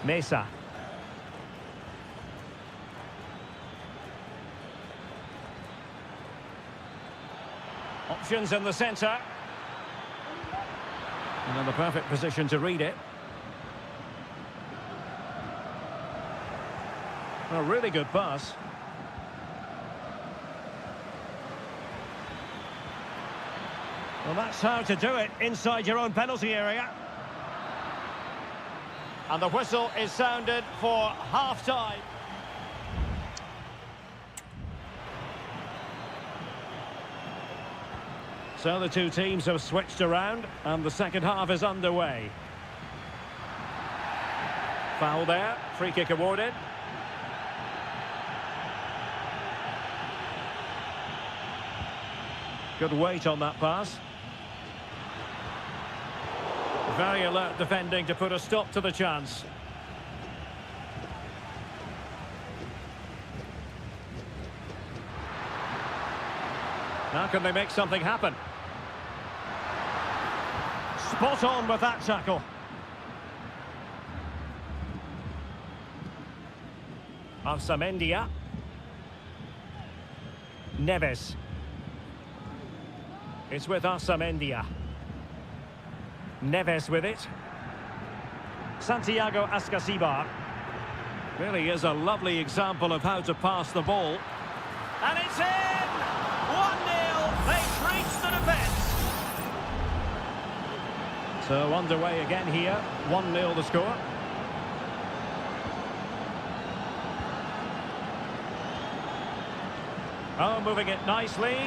Mesa. Options in the centre. And in the perfect position to read it. A really good pass. Well, that's how to do it inside your own penalty area. And the whistle is sounded for half-time. So the two teams have switched around and the second half is underway. Foul there, free kick awarded. Good weight on that pass. Very alert defending to put a stop to the chance. How can they make something happen? Spot on with that tackle. Arsamendia. Neves. It's with Arsamendia. Neves with it. Santiago Ascasibar. Really is a lovely example of how to pass the ball. And it's in! 1-0. They've breached the defence. So underway again here. 1-0 the score. Oh, moving it nicely.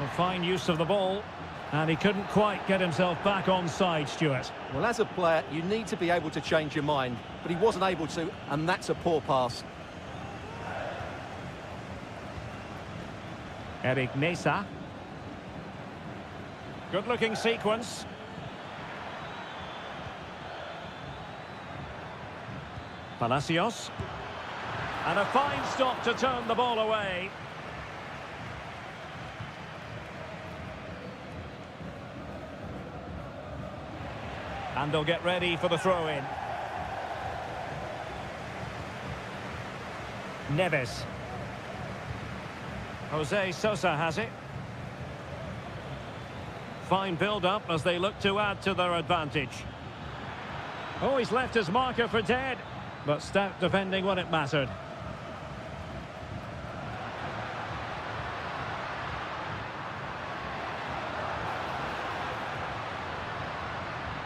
Well, fine use of the ball. And he couldn't quite get himself back on side, Stuart. Well, as a player, you need to be able to change your mind. But he wasn't able to, and that's a poor pass. Eric Mesa. Good-looking sequence. Palacios. And a fine stop to turn the ball away. And they'll get ready for the throw-in. Neves. Jose Sosa has it. Fine build-up as they look to add to their advantage. Oh, he's left his marker for dead. But stout defending when it mattered.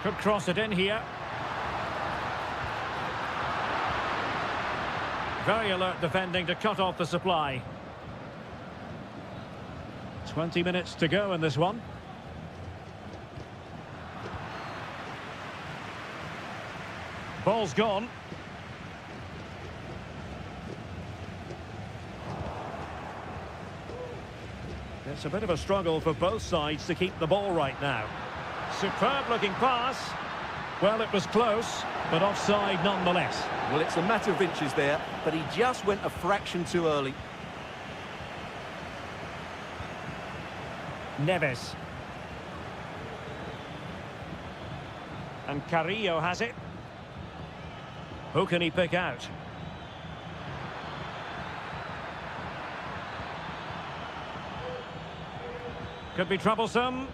Could cross it in here. Very alert defending to cut off the supply. 20 minutes to go in this one. Ball's gone. It's a bit of a struggle for both sides to keep the ball right now. Superb looking pass. Well, it was close, but offside nonetheless. Well, it's a matter of inches there, but he just went a fraction too early. Neves. And Carrillo has it. Who can he pick out? Could be troublesome.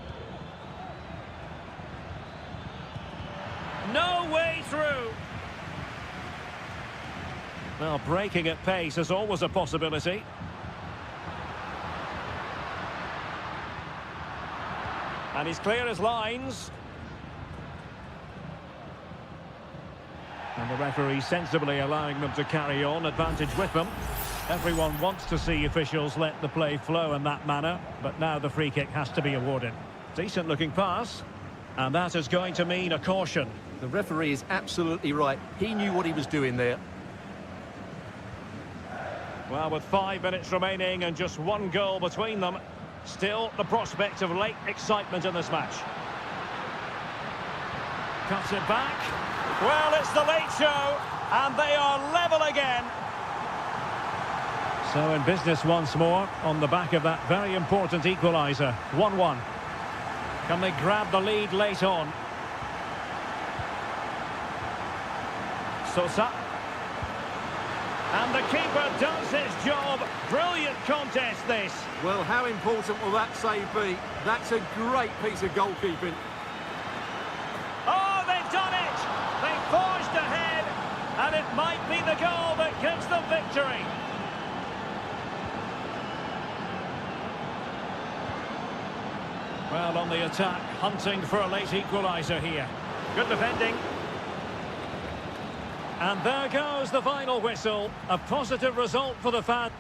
No way through. Well, breaking at pace is always a possibility. And he's clear as lines. And the referee sensibly allowing them to carry on, advantage with them. Everyone wants to see officials let the play flow in that manner, but now the free kick has to be awarded. Decent looking pass, and that is going to mean a caution. The referee is absolutely right. He knew what he was doing there. Well, with 5 minutes remaining and just one goal between them, still the prospect of late excitement in this match. Cuts it back. Well, it's the late show, and they are level again. So in business once more, on the back of that very important equaliser. 1-1. Can they grab the lead late on? Sosa. And the keeper does his job. Brilliant contest, this. Well, how important will that save be? That's a great piece of goalkeeping. Oh, they've done it! They forged ahead, and it might be the goal that gives them victory. Well, on the attack, hunting for a late equaliser here. Good defending. And there goes the final whistle. A positive result for the fans.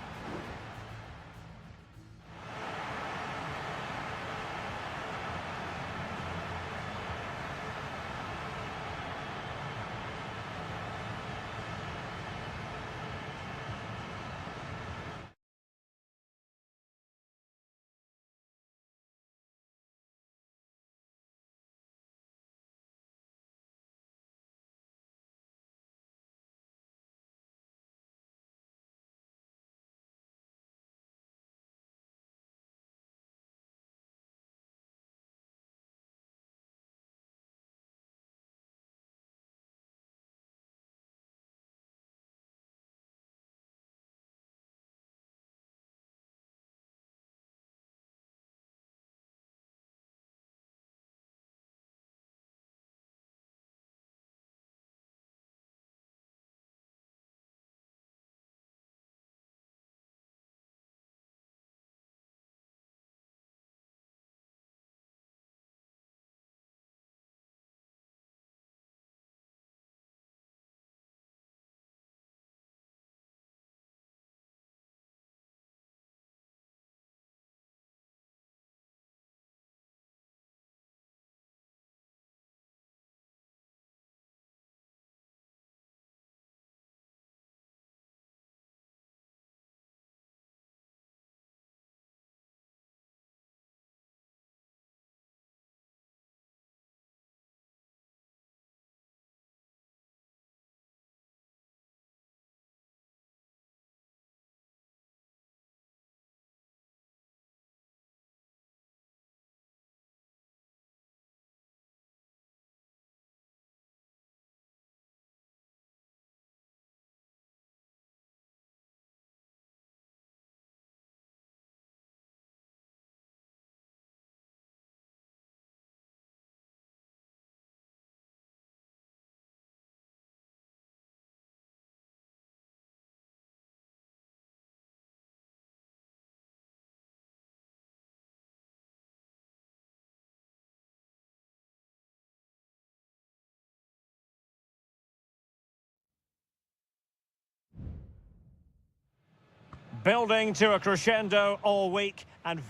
Building to a crescendo all week and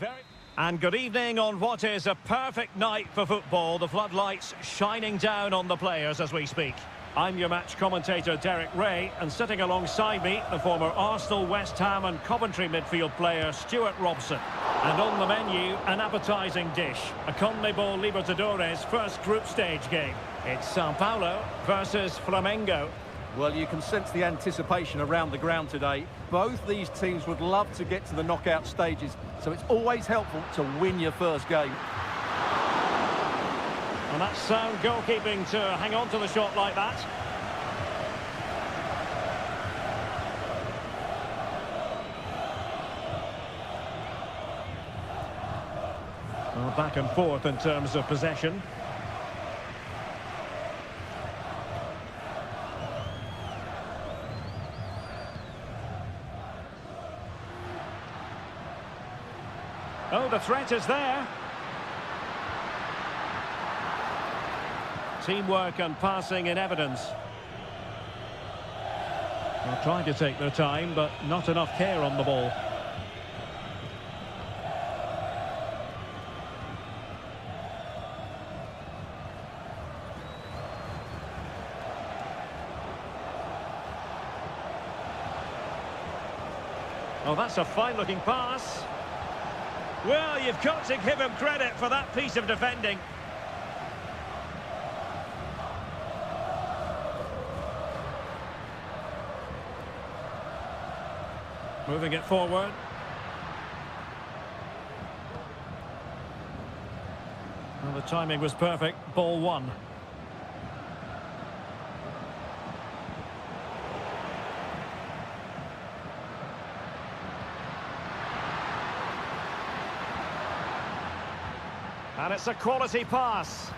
good evening on what is a perfect night for football. The floodlights shining down on the players as we speak. I'm your match commentator, Derek Ray, and sitting alongside me, the former Arsenal, West Ham and Coventry midfield player, Stuart Robson. And on the menu, an appetising dish, a CONMEBOL Libertadores first group stage game. It's Sao Paulo versus Flamengo. Well, you can sense the anticipation around the ground today. Both these teams would love to get to the knockout stages, so it's always helpful to win your first game. And that's sound goalkeeping to hang on to the shot like that. Well, back and forth in terms of possession. Oh, the threat is there. Teamwork and passing in evidence. They're trying to take their time, but not enough care on the ball. Oh, that's a fine-looking pass. Well, you've got to give him credit for that piece of defending. Moving it forward. Well, the timing was perfect. Ball one. And it's a quality pass.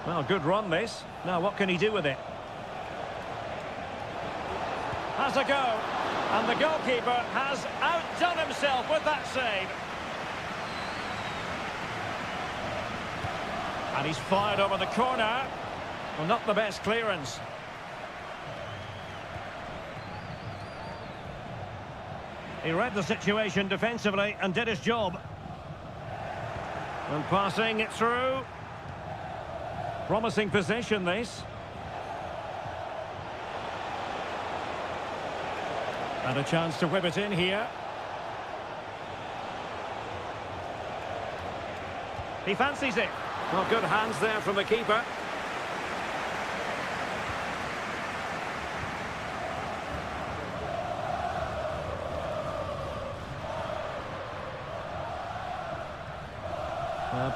Well, good run this. Now what can he do with it? Has a go. And the goalkeeper has outdone himself with that save. And he's fired over the corner. Well, not the best clearance. He read the situation defensively and did his job. And passing it through. Promising possession, this. And a chance to whip it in here. He fancies it. Well, good hands there from the keeper.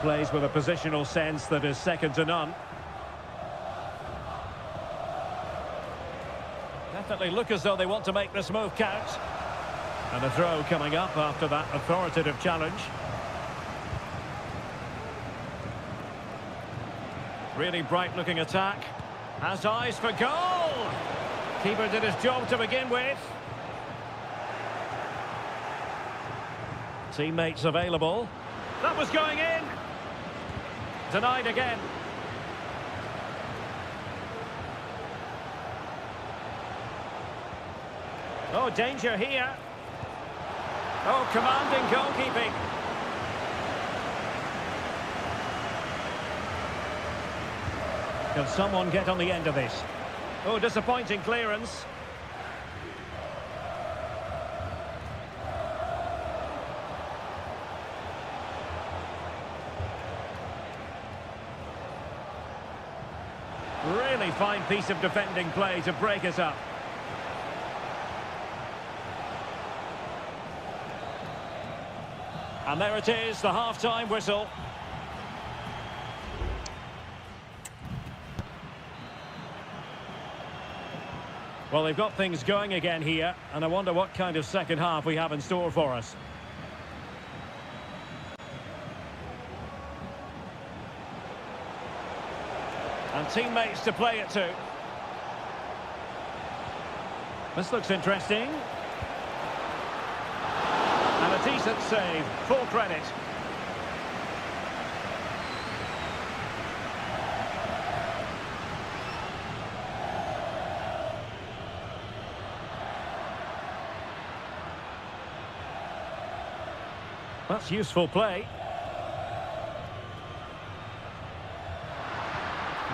Plays with a positional sense that is second to none. Definitely look as though they want to make this move count. And a throw coming up after that authoritative challenge. Really bright-looking attack. Has eyes for goal! Keeper did his job to begin with. Teammates available. That was going in. Denied again. Oh, danger here. Oh, commanding goalkeeping. Can someone get on the end of this? Oh, disappointing clearance. Really fine piece of defending play to break us up. And there it is, the half-time whistle. Well, they've got things going again here, and I wonder what kind of second half we have in store for us. And teammates to play it to. This looks interesting. And a decent save, full credit. That's useful play.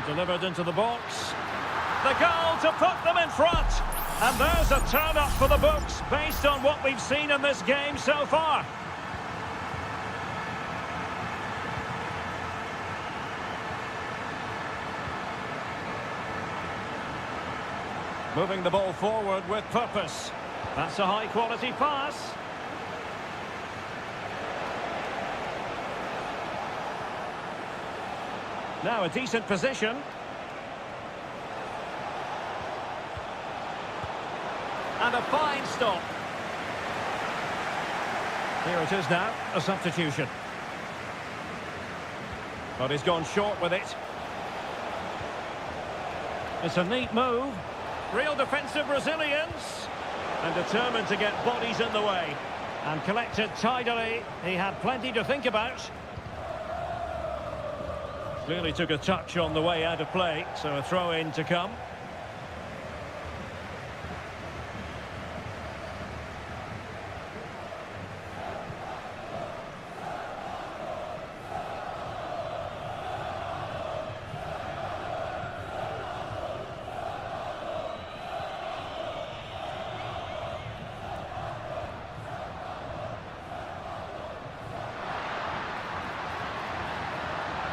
Delivered into the box. The goal to put them in front. And there's a turn-up for the books based on what we've seen in this game so far. Moving the ball forward with purpose. That's a high-quality pass. Now a decent position. And a fine stop. Here it is now, a substitution. But he's gone short with it. It's a neat move. Real defensive resilience. And determined to get bodies in the way. And collected tidily. He had plenty to think about. Clearly took a touch on the way out of play, so a throw-in to come.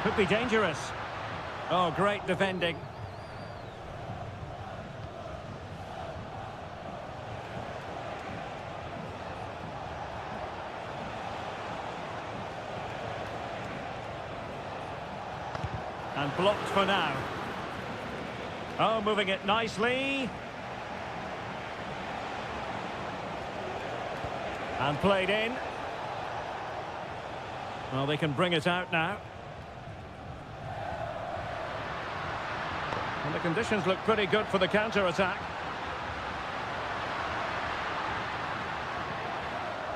Could be dangerous. Oh, great defending. And blocked for now. Oh, moving it nicely. And played in. Well, they can bring it out now. And the conditions look pretty good for the counter-attack.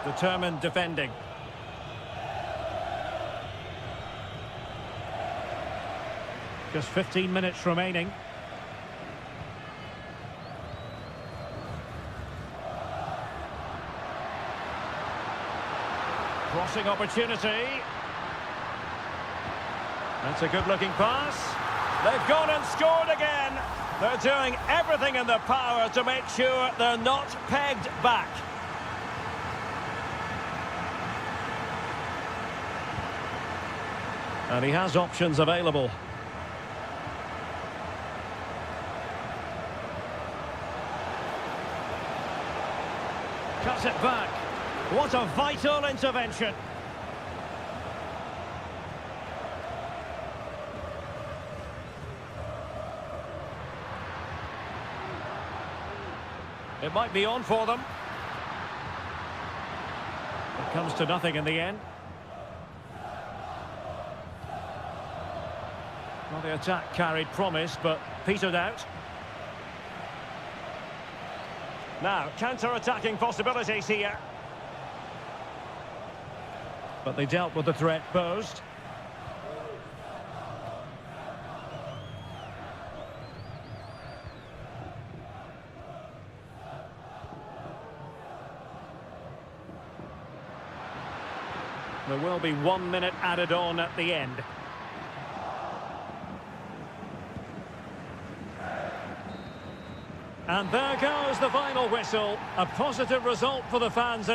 Determined defending. Just 15 minutes remaining. Crossing opportunity. That's a good-looking pass. They've gone and scored again. They're doing everything in their power to make sure they're not pegged back. And he has options available. Cuts it back. What a vital intervention. It might be on for them. It comes to nothing in the end. Well, the attack carried promise, but petered out. Now, counter-attacking possibilities here. But they dealt with the threat posed. There will be 1 minute added on at the end. And there goes the final whistle. A positive result for the fans.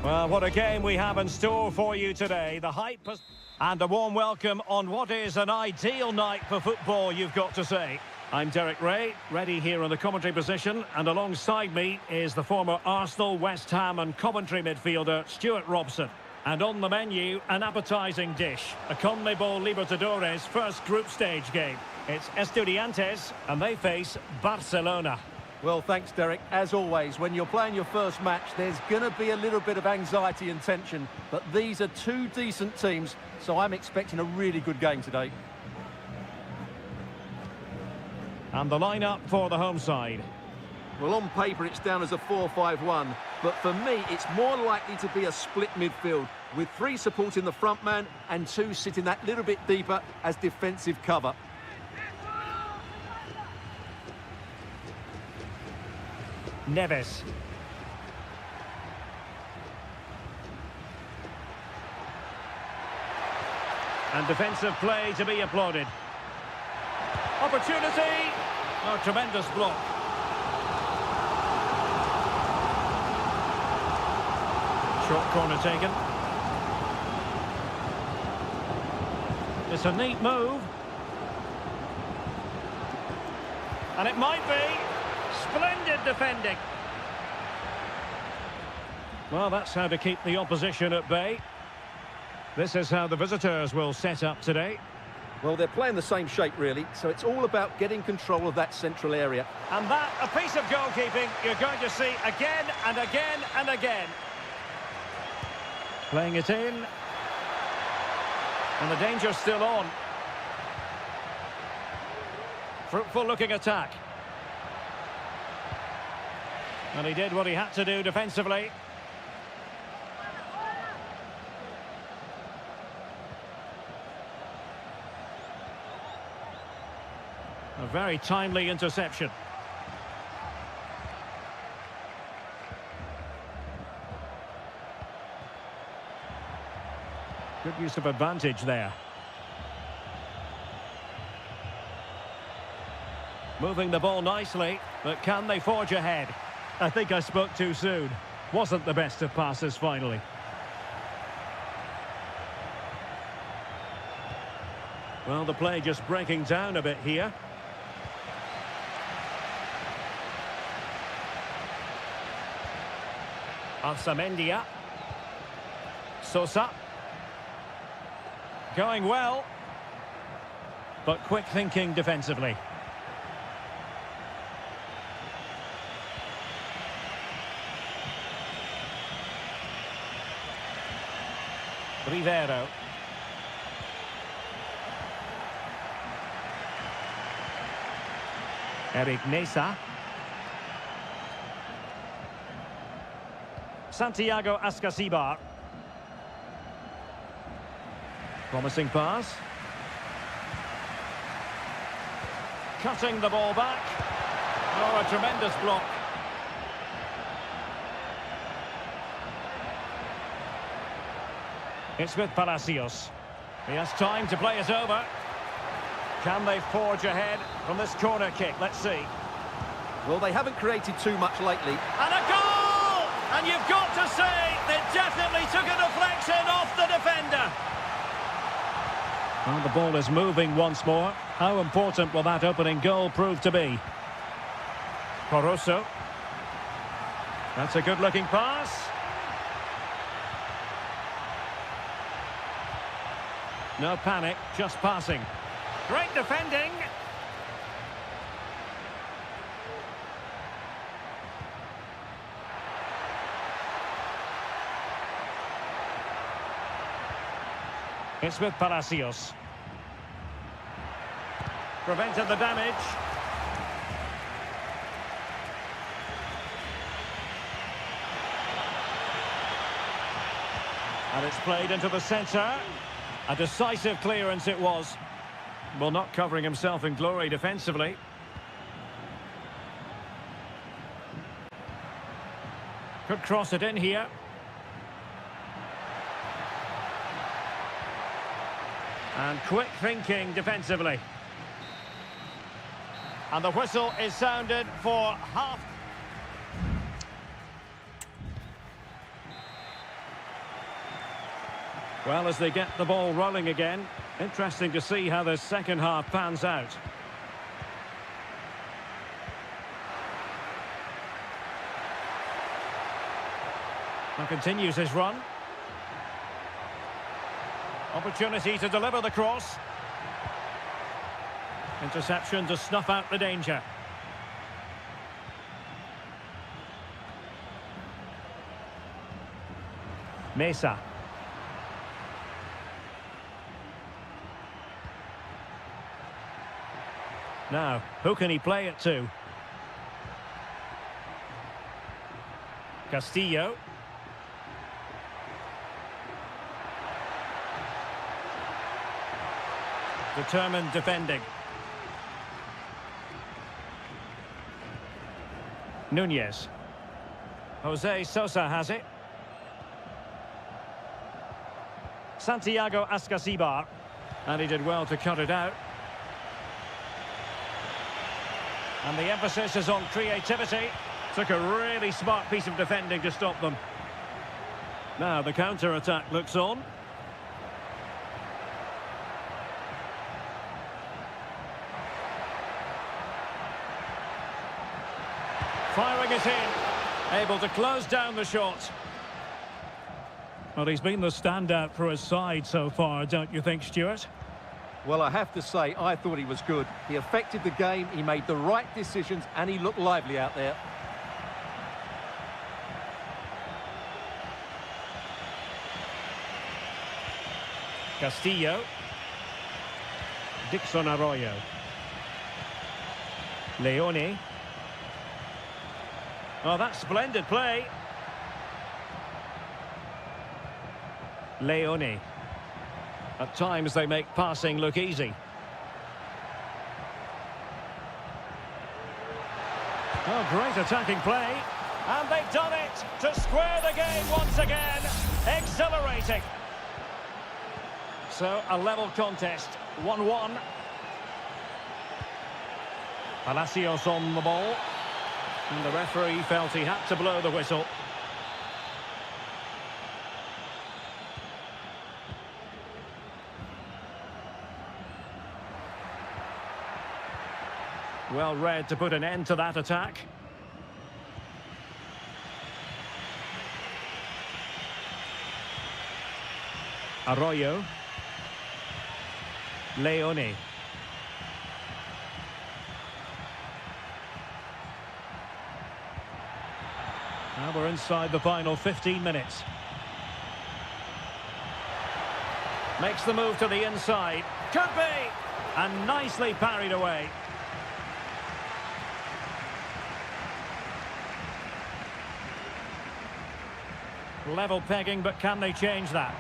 Well, what a game we have in store for you today. The hype has... And a warm welcome on what is an ideal night for football, you've got to say. I'm Derek Ray, ready here in the commentary position, and alongside me is the former Arsenal, West Ham and Coventry midfielder, Stuart Robson. And on the menu, an appetising dish, a CONMEBOL Libertadores first group stage game. It's Estudiantes, and they face Barcelona. Well, thanks, Derek. As always, when you're playing your first match, there's going to be a little bit of anxiety and tension. But these are two decent teams, so I'm expecting a really good game today. And the lineup for the home side. Well, on paper, it's down as a 4-5-1. But for me, it's more likely to be a split midfield, with three supporting the front man and two sitting that little bit deeper as defensive cover. Neves. And defensive play to be applauded. Opportunity! Oh, tremendous block. Short corner taken. It's a neat move. And it might be. Splendid defending. Well, that's how to keep the opposition at bay. This is how the visitors will set up today. Well, they're playing the same shape, really, so it's all about getting control of that central area. And that, a piece of goalkeeping you're going to see again and again and again. Playing it in. And the danger's still on. Fruitful looking attack. And he did what he had to do defensively. A very timely interception. Good use of advantage there. Moving the ball nicely, but can they forge ahead? I think I spoke too soon. Wasn't the best of passes finally. Well, the play just breaking down a bit here. Alzamendia. Sosa. Going well, but quick thinking defensively. Rivero. Eric Mesa. Santiago Ascasibar. Promising pass. Cutting the ball back. Oh, a tremendous block. It's with Palacios. He has time to play it over. Can they forge ahead from this corner kick? Let's see. Well, they haven't created too much lately. And a goal! And you've got to say, they definitely took a deflection off the defender. Well, the ball is moving once more. How important will that opening goal prove to be? Poroso. That's a good-looking pass. No panic, just passing. Great defending. It's with Palacios. Prevented the damage. And it's played into the centre. A decisive clearance it was. Well, not covering himself in glory defensively. Could cross it in here. And quick thinking defensively. And the whistle is sounded for half. Well, as they get the ball rolling again, interesting to see how the second half pans out. And continues his run. Opportunity to deliver the cross. Interception to snuff out the danger. Mesa. Now, who can he play it to? Castillo. Determined defending. Nunez. Jose Sosa has it. Santiago Ascasibar. And he did well to cut it out. And the emphasis is on creativity. Took a really smart piece of defending to stop them. Now the counter-attack looks on. Firing it in. Able to close down the shot. Well, he's been the standout for his side so far, don't you think, Stuart? Well, I have to say, I thought he was good. He affected the game, he made the right decisions, and he looked lively out there. Castillo. Dixon Arroyo. Leone. Oh, that's splendid play. Leone. At times they make passing look easy. Oh, great attacking play. And they've done it to square the game once again. Exhilarating. So, a level contest. 1-1. Palacios on the ball. And the referee felt he had to blow the whistle. Well read to put an end to that attack. Arroyo. Leone. Now we're inside the final 15 minutes. Makes the move to the inside. Could be! And nicely parried away. Level pegging, but can they change that?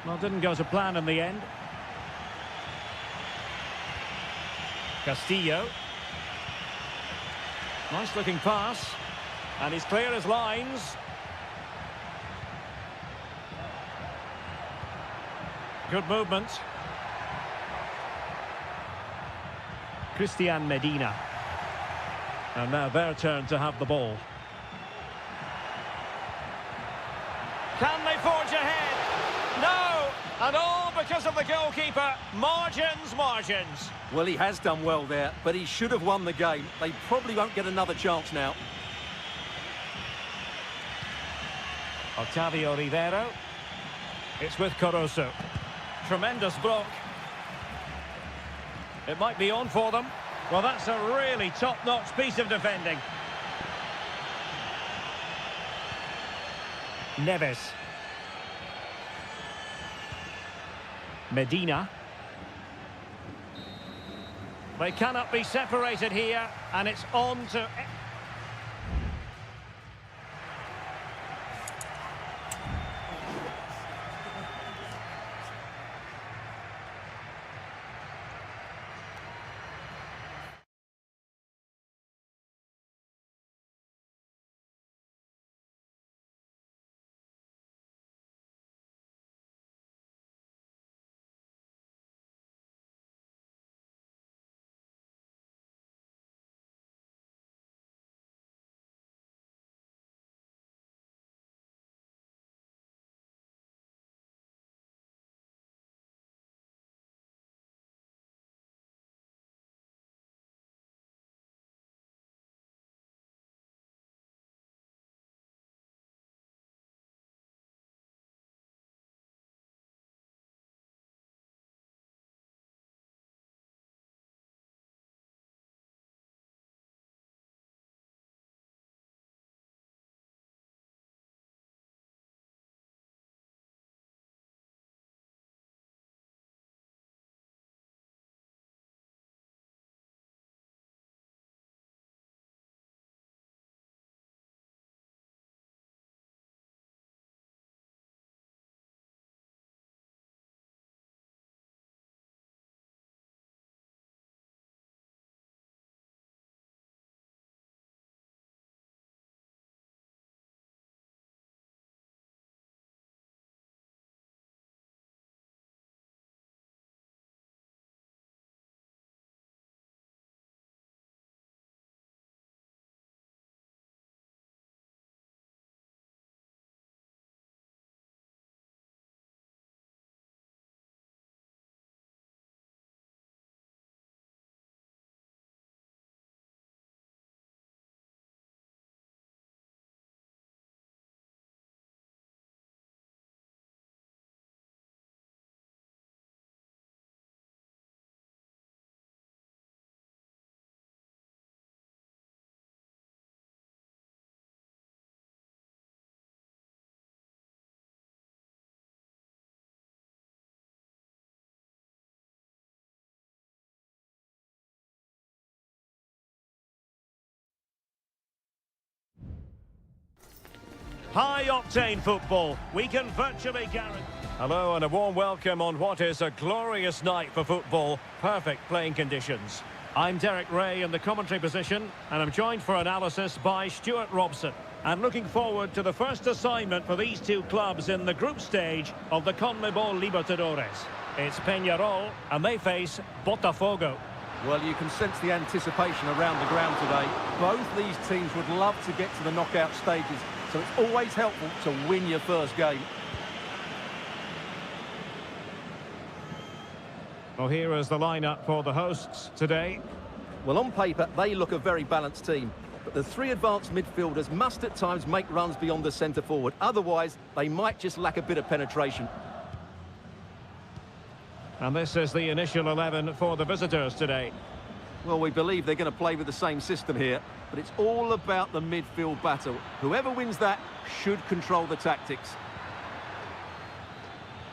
Well, didn't go to plan in the end. Castillo. Nice looking pass. And he's clear as lines. Good movement. Christian Medina. And now their turn to have the ball. Can they forge ahead? No! And all because of the goalkeeper. Margins, margins. Well, he has done well there, but he should have won the game. They probably won't get another chance now. Octavio Rivero. It's with Caruso. Tremendous block. It might be on for them. Well, that's a really top-notch piece of defending. Neves. Medina. They cannot be separated here, and it's on to... High-octane football. We can virtually guarantee... Hello and a warm welcome on what is a glorious night for football. Perfect playing conditions. I'm Derek Ray in the commentary position, and I'm joined for analysis by Stuart Robson. And looking forward to the first assignment for these two clubs in the group stage of the CONMEBOL Libertadores. It's Peñarol, and they face Botafogo. Well, you can sense the anticipation around the ground today. Both these teams would love to get to the knockout stages, so it's always helpful to win your first game. Well, here is the lineup for the hosts today. Well, on paper, they look a very balanced team. But the three advanced midfielders must at times make runs beyond the centre forward. Otherwise, they might just lack a bit of penetration. And this is the initial 11 for the visitors today. Well, we believe they're going to play with the same system here. But it's all about the midfield battle. Whoever wins that should control the tactics.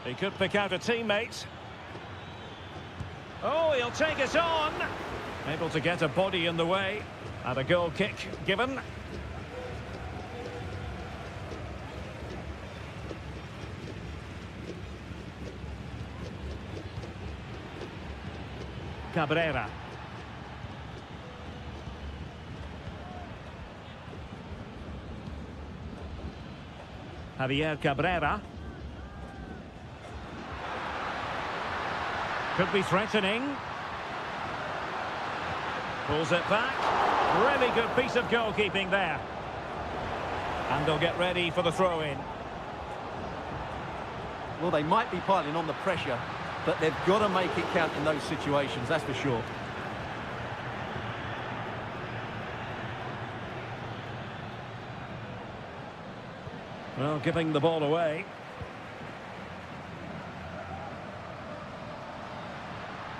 He could pick out a teammate. Oh, he'll take it on. Able to get a body in the way. And a goal kick given. Cabrera. Javier Cabrera. Could be threatening. Pulls it back. Really good piece of goalkeeping there. And they'll get ready for the throw-in. Well, they might be piling on the pressure, but they've got to make it count in those situations, that's for sure. Well, giving the ball away.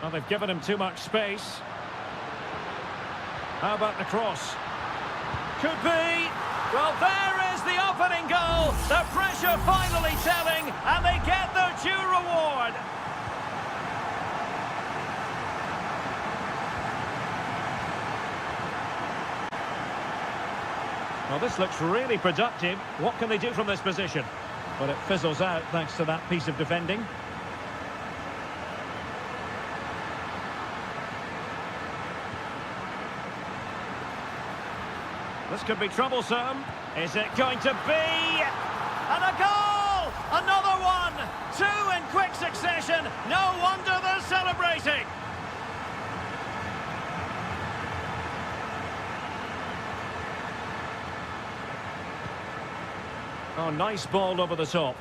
Well, they've given him too much space. How about the cross? Could be. Well, there is the opening goal. The pressure finally telling, and they get their due reward. Well, this looks really productive. What can they do from this position? But it fizzles out thanks to that piece of defending. This could be troublesome. Is it going to be? And a goal! Another one! Two in quick succession. No wonder they're celebrating. Oh, nice ball over the top.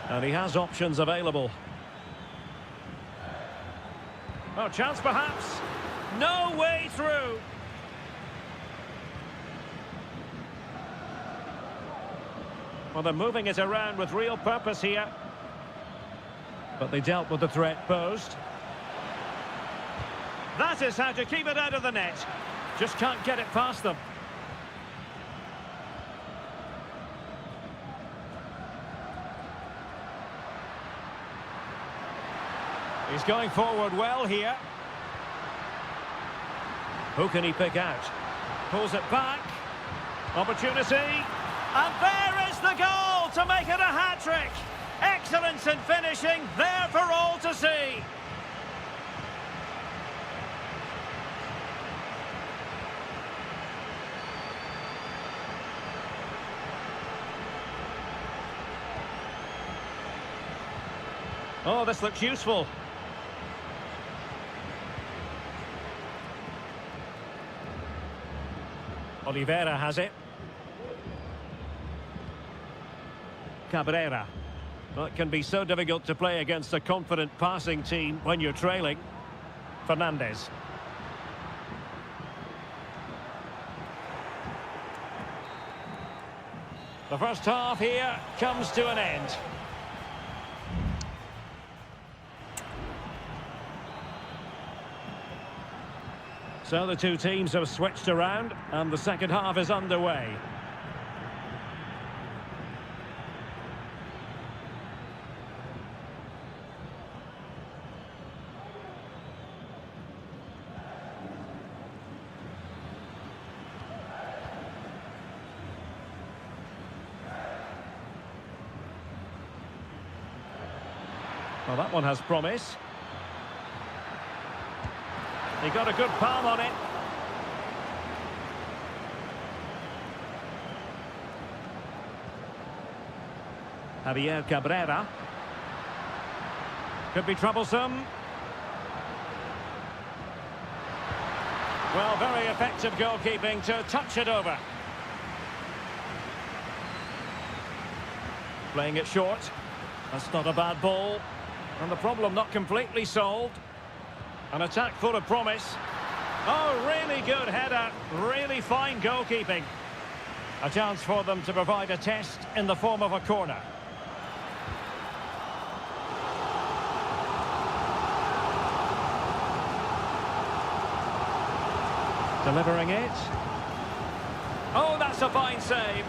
And he has options available. Oh, chance perhaps. No way through. Well, they're moving it around with real purpose here. But they dealt with the threat posed. That is how to keep it out of the net. Just can't get it past them. He's going forward well here. Who can he pick out? Pulls it back. Opportunity. And there is the goal to make it a hat-trick. Excellence in finishing, there for all to see. Oh, this looks useful. Oliveira has it. Cabrera. Well, it can be so difficult to play against a confident passing team when you're trailing. Fernandez. The first half here comes to an end. So the two teams have switched around and the second half is underway. Well, that one has promise. He got a good palm on it. Javier Cabrera. Could be troublesome. Well, very effective goalkeeping to touch it over. Playing it short. That's not a bad ball. And the problem not completely solved. An attack full of promise. Oh, really good header. Really fine goalkeeping. A chance for them to provide a test in the form of a corner. Delivering it. Oh, that's a fine save.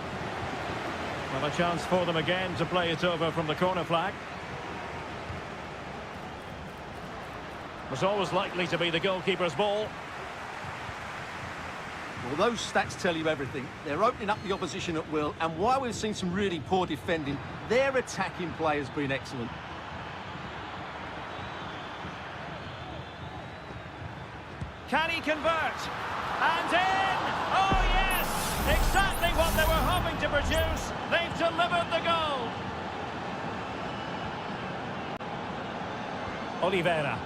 Well, a chance for them again to play it over from the corner flag. Was always likely to be the goalkeeper's ball. Well, those stats tell you everything. They're opening up the opposition at will, and while we've seen some really poor defending, their attacking play has been excellent. Can he convert? And in! Oh, yes! Exactly what they were hoping to produce. They've delivered the goal. Oliveira.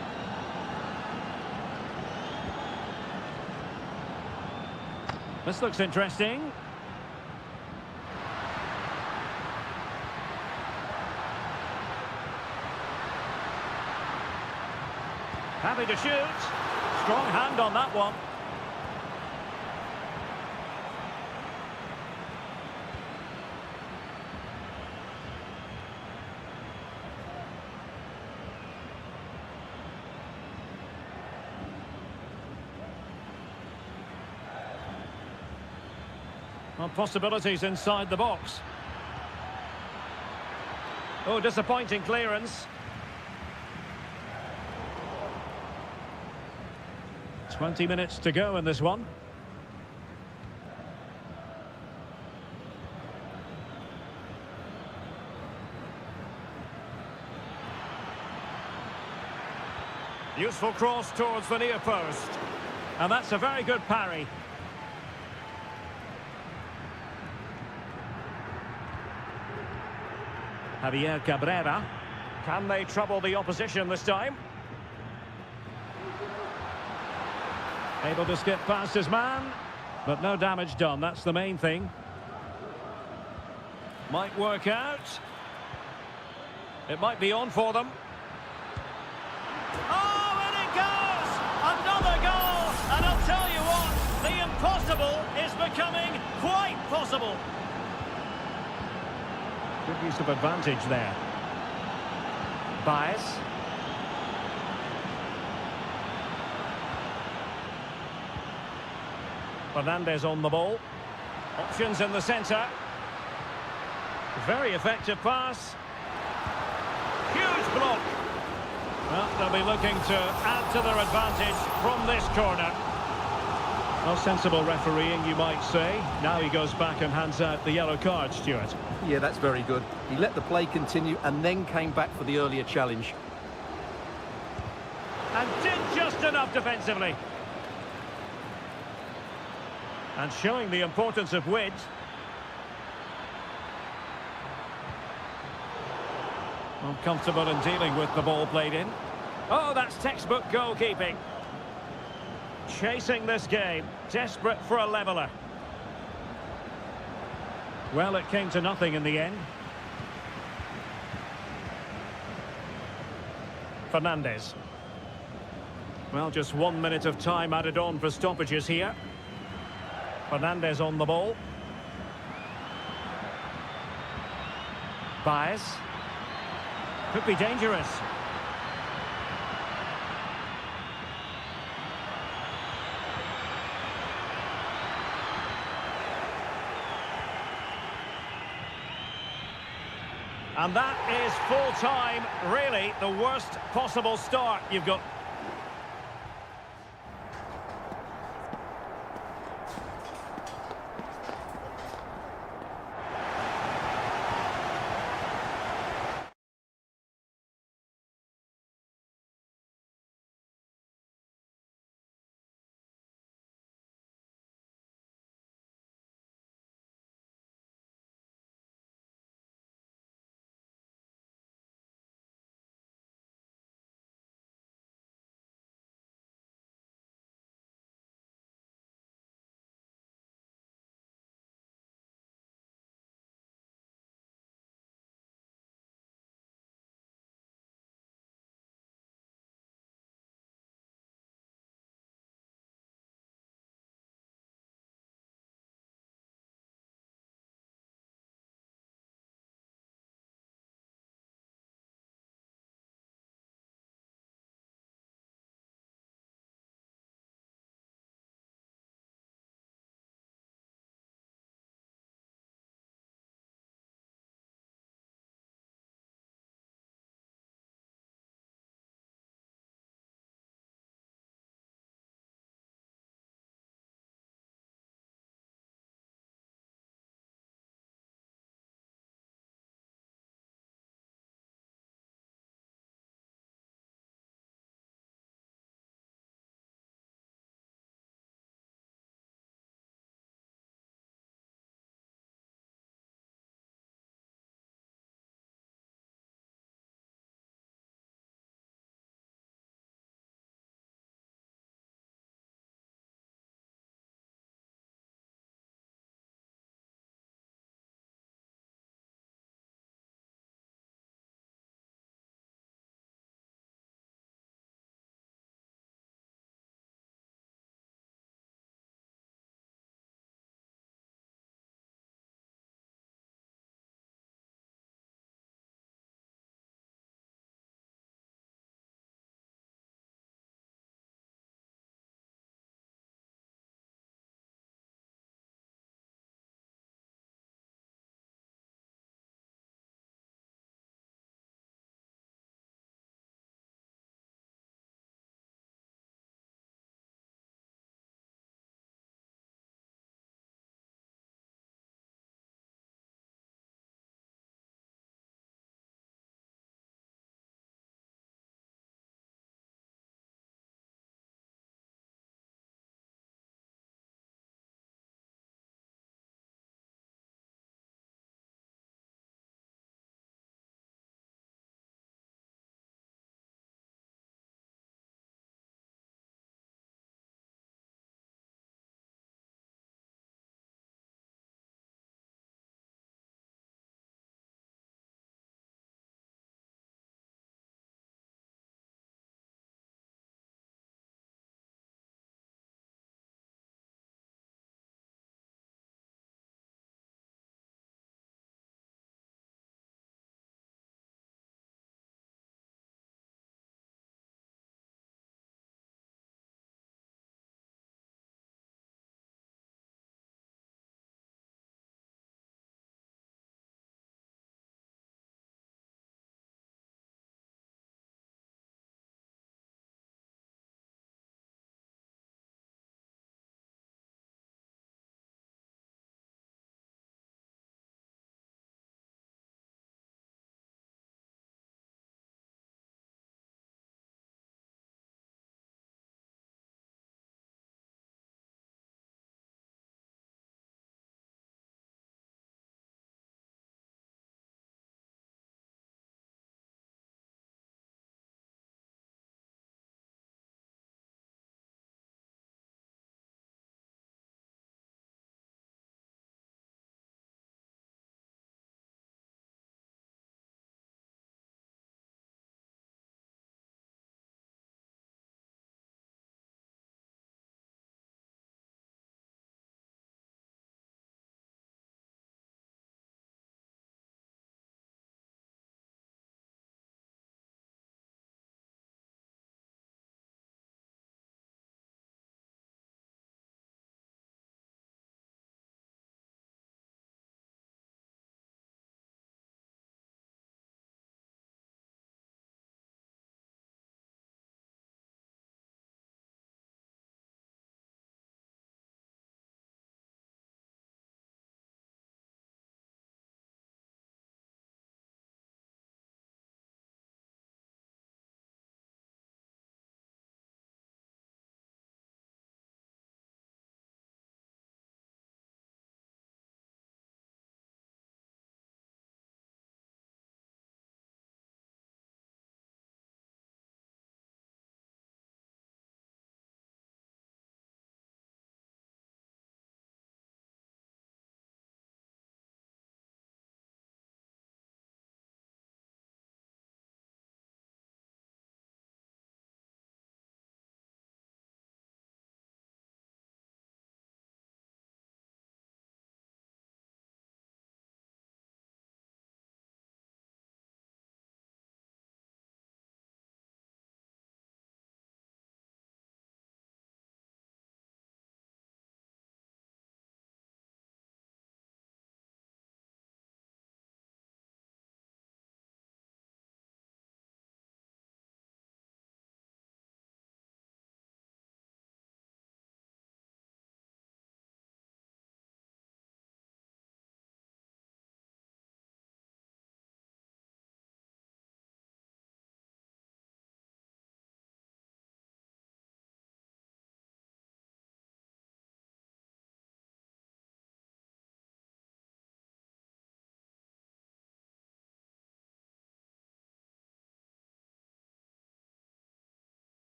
This looks interesting. Happy to shoot. Strong hand on that one. Well, possibilities inside the box. Oh, disappointing clearance. 20 minutes to go in this one. Useful cross towards the near post. And that's a very good parry. Javier Cabrera. Can they trouble the opposition this time? Able to skip past his man, but no damage done. That's the main thing. Might work out. It might be on for them. Oh, and it goes! Another goal! And I'll tell you what, the impossible is becoming quite possible. Good use of advantage there. Baez. Fernandez on the ball. Options in the centre. Very effective pass. Huge block. Well, they'll be looking to add to their advantage from this corner. Well, sensible refereeing, you might say. Now he goes back and hands out the yellow card, Stuart. Yeah, that's very good. He let the play continue and then came back for the earlier challenge. And did just enough defensively. And showing the importance of width. Uncomfortable in dealing with the ball played in. Oh, that's textbook goalkeeping. Chasing this game, desperate for a leveller. Well, it came to nothing in the end. Fernandez. Well, just 1 minute of time added on for stoppages here. Fernandez on the ball. Baez. Could be dangerous. And that is full time, really the worst possible start you've got.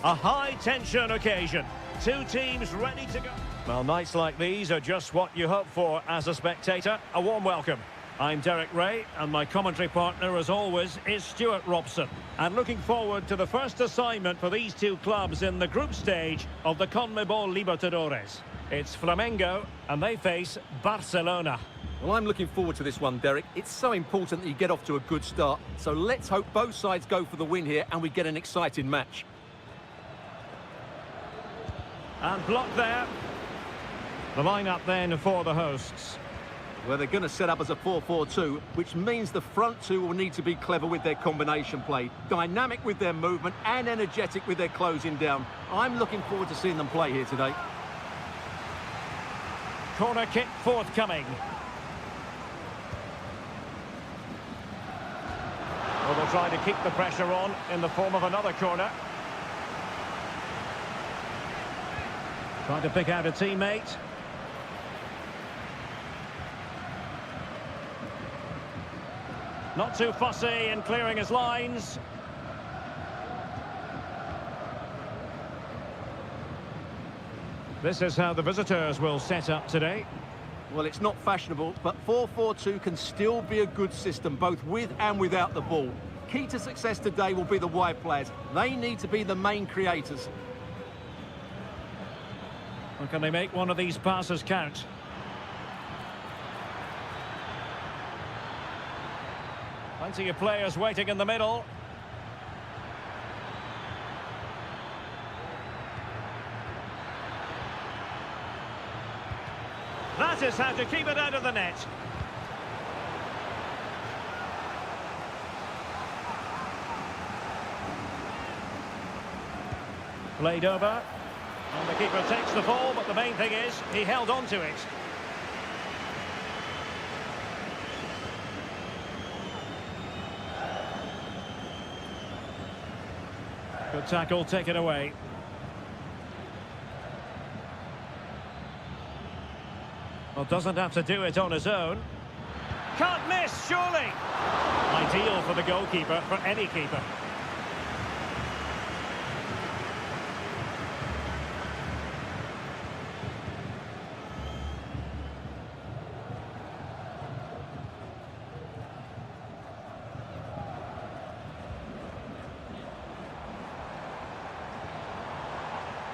A high-tension occasion. Two teams ready to go. Well, nights like these are just what you hope for as a spectator. A warm welcome. I'm Derek Ray, and my commentary partner, as always, is Stuart Robson. And looking forward to the first assignment for these two clubs in the group stage of the CONMEBOL Libertadores. It's Flamengo, and they face Barcelona. Well, I'm looking forward to this one, Derek. It's so important that you get off to a good start. So let's hope both sides go for the win here and we get an exciting match. And blocked there. The line-up then for the hosts. Well, they're going to set up as a 4-4-2, which means the front two will need to be clever with their combination play, dynamic with their movement and energetic with their closing down. I'm looking forward to seeing them play here today. Corner kick forthcoming. Well, they'll try to keep the pressure on in the form of another corner. Trying to pick out a teammate. Not too fussy in clearing his lines. This is how the visitors will set up today. Well, it's not fashionable, but 4-4-2 can still be a good system, both with and without the ball. Key to success today will be the wide players. They need to be the main creators. Or can they make one of these passes count? Plenty of players waiting in the middle. That is how to keep it out of the net. Played over. And the keeper takes the ball, but the main thing is he held on to it. Good tackle, taken away. Well, doesn't have to do it on his own. Can't miss, surely. Ideal for the goalkeeper, for any keeper.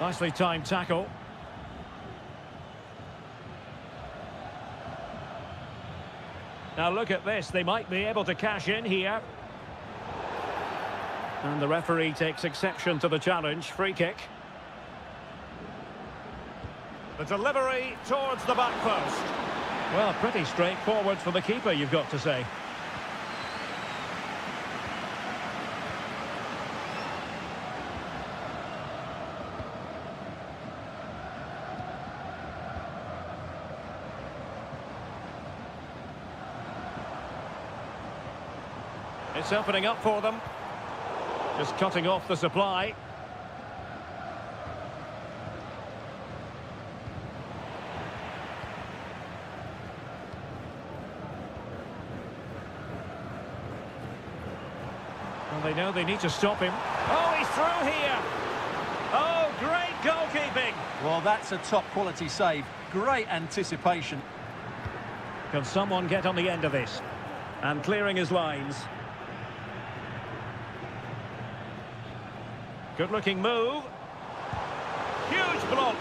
Nicely timed tackle. Now look at this, they might be able to cash in here. And the referee takes exception to the challenge, free kick. The delivery towards the back post. Well, pretty straightforward for the keeper, you've got to say. It's opening up for them. Just cutting off the supply. Well, they know they need to stop him. Oh, he's through here. Oh, great goalkeeping. Well, that's a top quality save. Great anticipation. Can someone get on the end of this? And clearing his lines. Good-looking move. Huge block.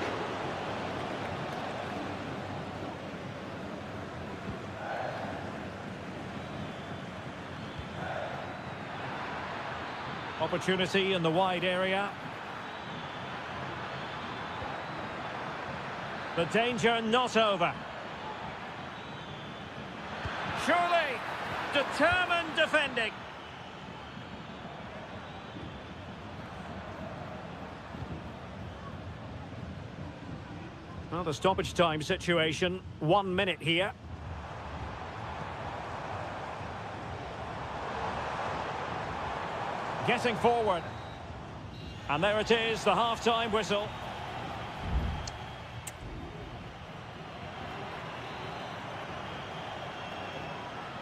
Opportunity in the wide area. The danger not over. Surely, determined defending. Well, the stoppage time situation, 1 minute here. Getting forward. And there it is, the half-time whistle.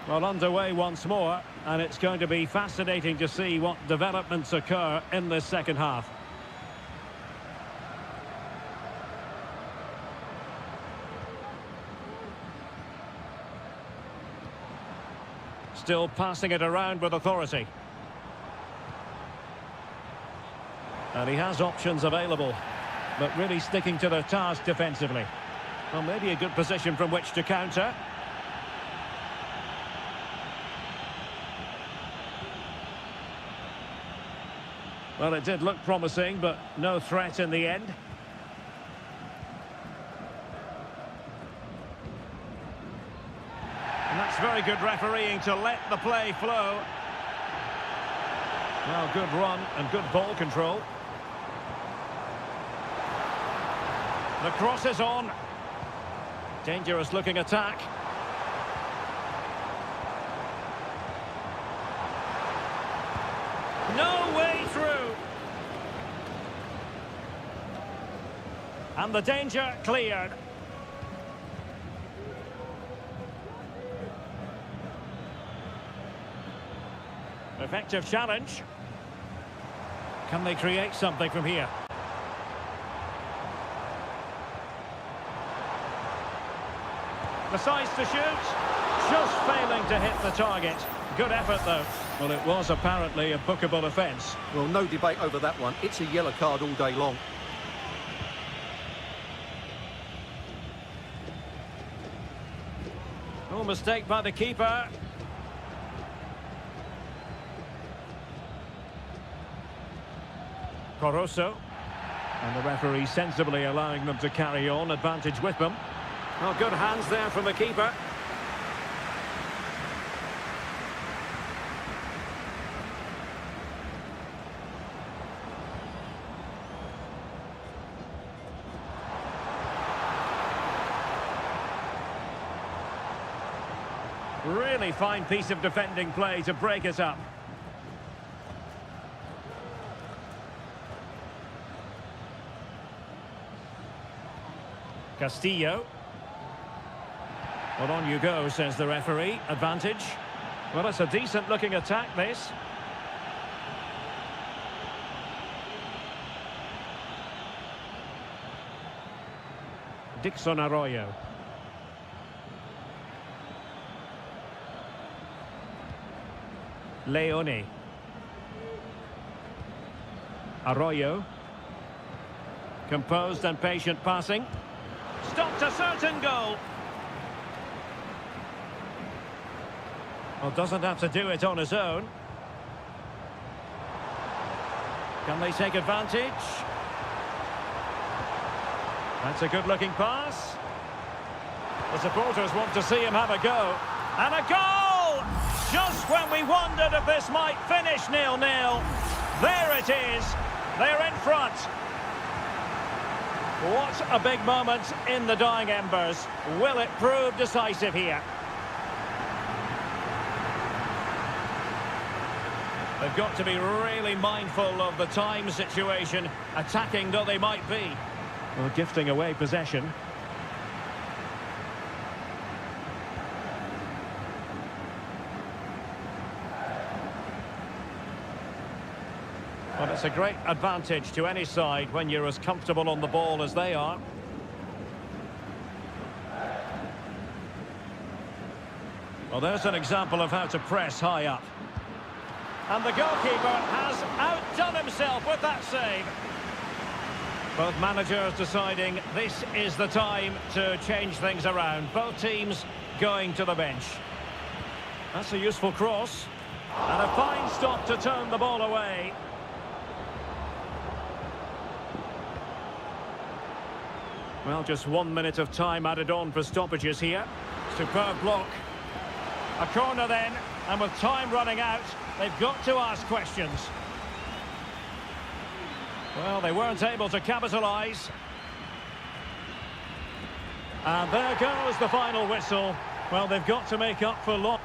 Well, underway once more, and it's going to be fascinating to see what developments occur in this second half. Still passing it around with authority. And he has options available, but really sticking to their task defensively. Well, maybe a good position from which to counter. Well, it did look promising, but no threat in the end. And that's very good refereeing to let the play flow. Well, good run and good ball control. The cross is on. Dangerous looking attack. No way through. And the danger cleared. Effective challenge. Can they create something from here? Decides to shoot. Just failing to hit the target. Good effort, though. Well, it was apparently a bookable offence. Well, no debate over that one. It's a yellow card all day long. No mistake by the keeper. Corosso. And the referee sensibly allowing them to carry on. Advantage with them. Well, good hands there from the keeper. Really fine piece of defending play to break it up. Castillo. Well, on you go, says the referee. Advantage. Well, it's a decent-looking attack, this. Dixon Arroyo. Leone. Arroyo. Composed and patient passing. Stopped a certain goal. Well, doesn't have to do it on his own. Can they take advantage? That's a good-looking pass. The supporters want to see him have a go. And a goal! Just when we wondered if this might finish 0-0. There it is. They're in front. What a big moment in the dying embers. Will it prove decisive here? They've got to be really mindful of the time situation, attacking though they might be. Well, gifting away possession. Well, it's a great advantage to any side when you're as comfortable on the ball as they are. Well, there's an example of how to press high up. And the goalkeeper has outdone himself with that save. Both managers deciding this is the time to change things around. Both teams going to the bench. That's a useful cross. And a fine stop to turn the ball away. Well, just 1 minute of time added on for stoppages here. Superb block. A corner then, and with time running out, they've got to ask questions. Well, they weren't able to capitalise. And there goes the final whistle. Well, they've got to make up for loss.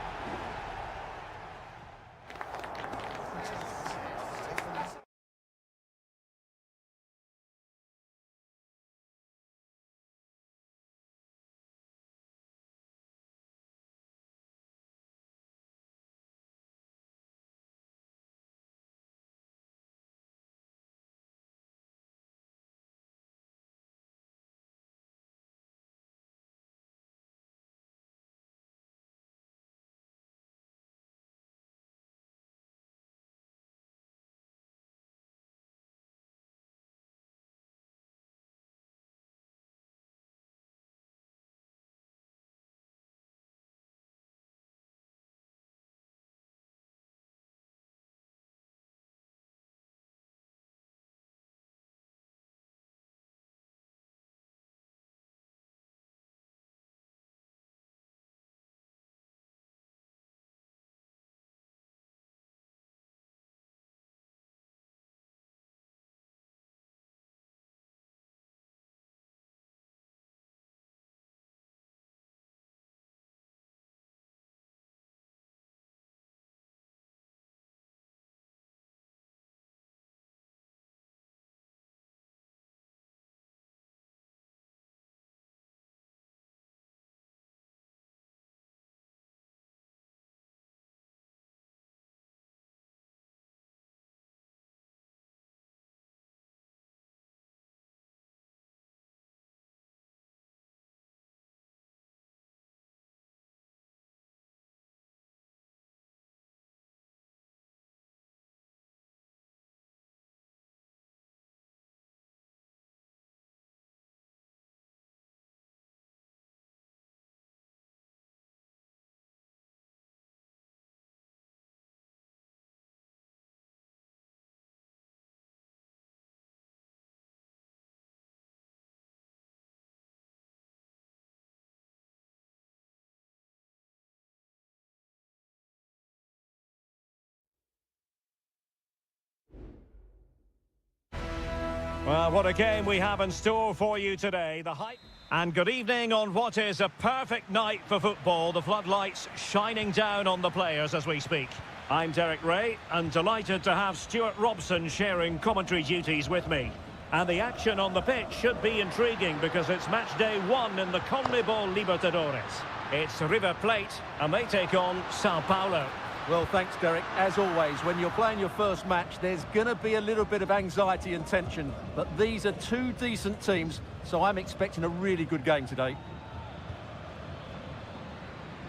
Well, what a game we have in store for you today. The hype. And good evening on what is a perfect night for football. The floodlights shining down on the players as we speak. I'm Derek Ray, and delighted to have Stuart Robson sharing commentary duties with me. And the action on the pitch should be intriguing because it's match day 1 in the CONMEBOL Libertadores. It's River Plate, and they take on Sao Paulo. Well, thanks, Derek. As always, when you're playing your first match, there's going to be a little bit of anxiety and tension. But these are two decent teams, so I'm expecting a really good game today.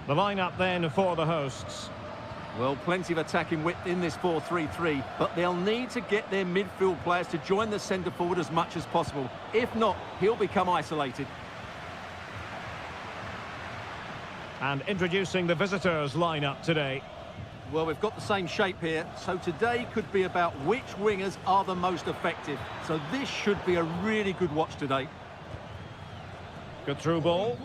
The lineup then for the hosts. Well, plenty of attacking width in this 4-3-3, but they'll need to get their midfield players to join the centre forward as much as possible. If not, he'll become isolated. And introducing the visitors' lineup today. Well, we've got the same shape here, so today could be about which wingers are the most effective. So this should be a really good watch today. Good through ball.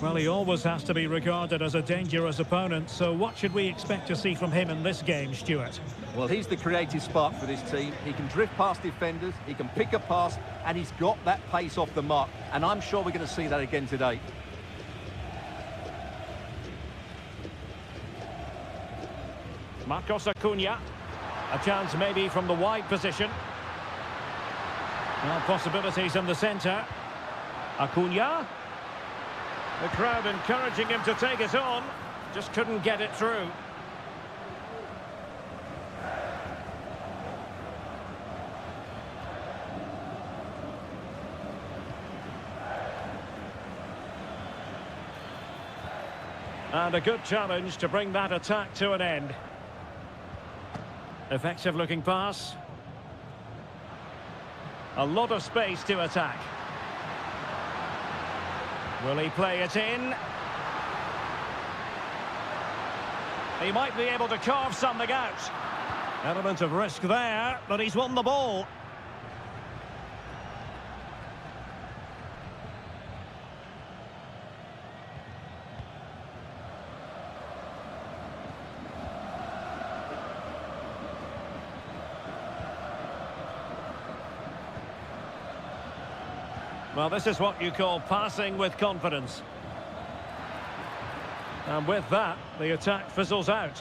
Well, he always has to be regarded as a dangerous opponent, so what should we expect to see from him in this game, Stuart? Well, he's the creative spark for this team. He can drift past defenders, he can pick a pass, and he's got that pace off the mark. And I'm sure we're going to see that again today. Marcos Acuna. A chance maybe from the wide position. Well, possibilities in the centre. Acuna. The crowd encouraging him to take it on. Just couldn't get it through. And a good challenge to bring that attack to an end. Effective looking pass. A lot of space to attack. Will he play it in? He might be able to carve something out. Element of risk there, but he's won the ball. Well, this is what you call passing with confidence. And with that, the attack fizzles out.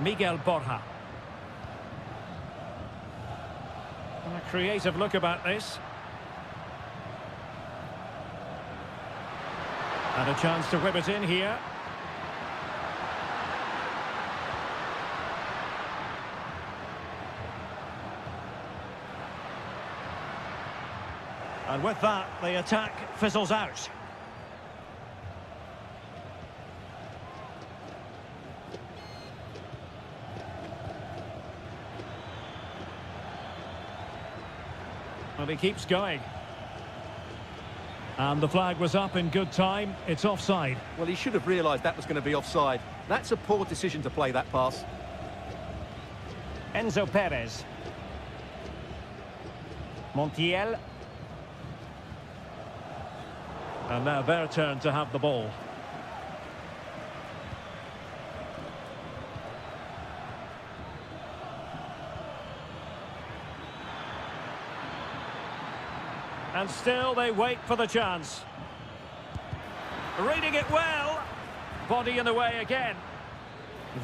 Miguel Borja. And a creative look about this. And a chance to whip it in here. And with that, the attack fizzles out. And he keeps going. And the flag was up in good time. It's offside. Well, he should have realised that was going to be offside. That's a poor decision to play that pass. Enzo Perez. Montiel. And now their turn to have the ball. And still they wait for the chance. Reading it well. Body in the way again.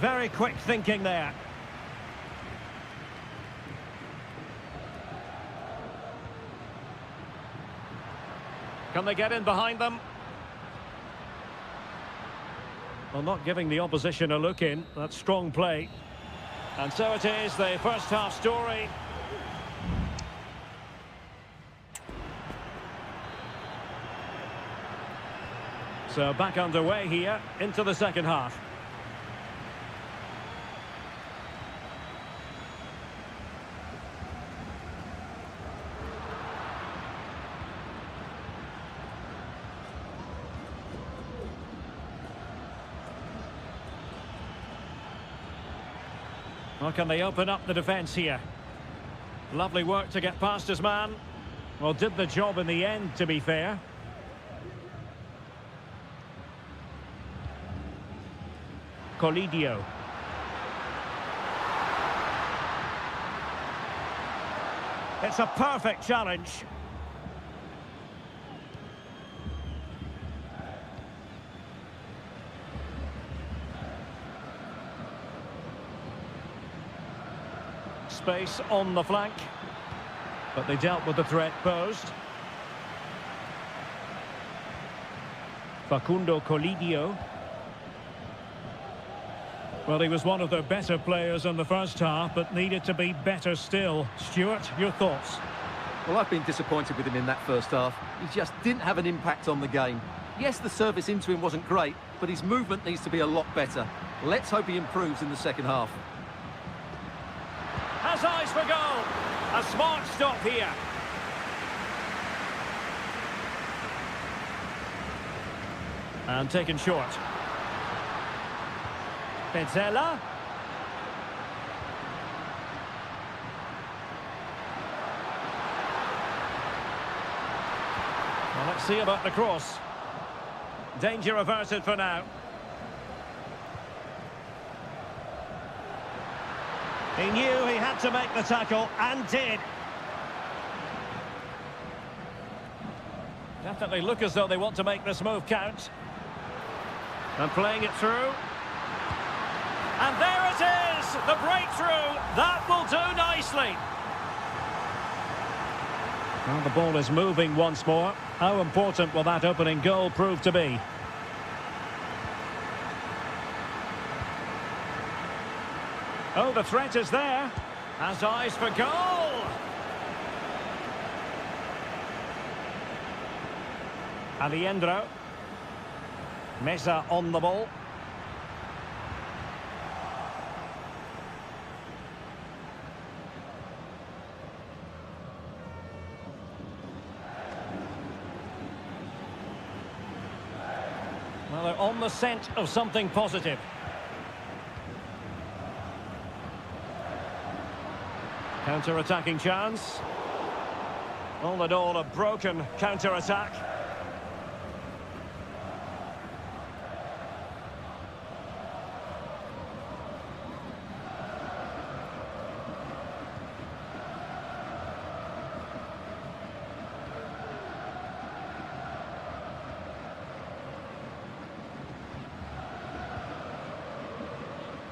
Very quick thinking there. Can they get in behind them? Well, not giving the opposition a look in. That's strong play. And so it is, the first half story. So back underway here into the second half. Well, can they open up the defence here? Lovely work to get past his man. Well, did the job in the end, to be fair. Colidio. It's a perfect challenge. Space on the flank, but they dealt with the threat posed. Facundo Colidio. Well, he was one of their better players in the first half, but needed to be better still. Stuart, your thoughts? Well, I've been disappointed with him in that first half. He just didn't have an impact on the game. Yes, the service into him wasn't great, but his movement needs to be a lot better. Let's hope he improves in the second half. Has eyes for goal. A smart stop here. And taken short. Pezzella. Well, let's see about the cross. Danger averted for now. He knew he had to make the tackle, and did. Definitely look as though they want to make this move count. And playing it through. And there it is! The breakthrough! That will do nicely. Well, the ball is moving once more. How important will that opening goal prove to be? Oh, the threat is there. Has eyes for goal. Aliendro. Meza on the ball. Well, they're on the scent of something positive. Counter-attacking chance. All in all, a broken counter-attack.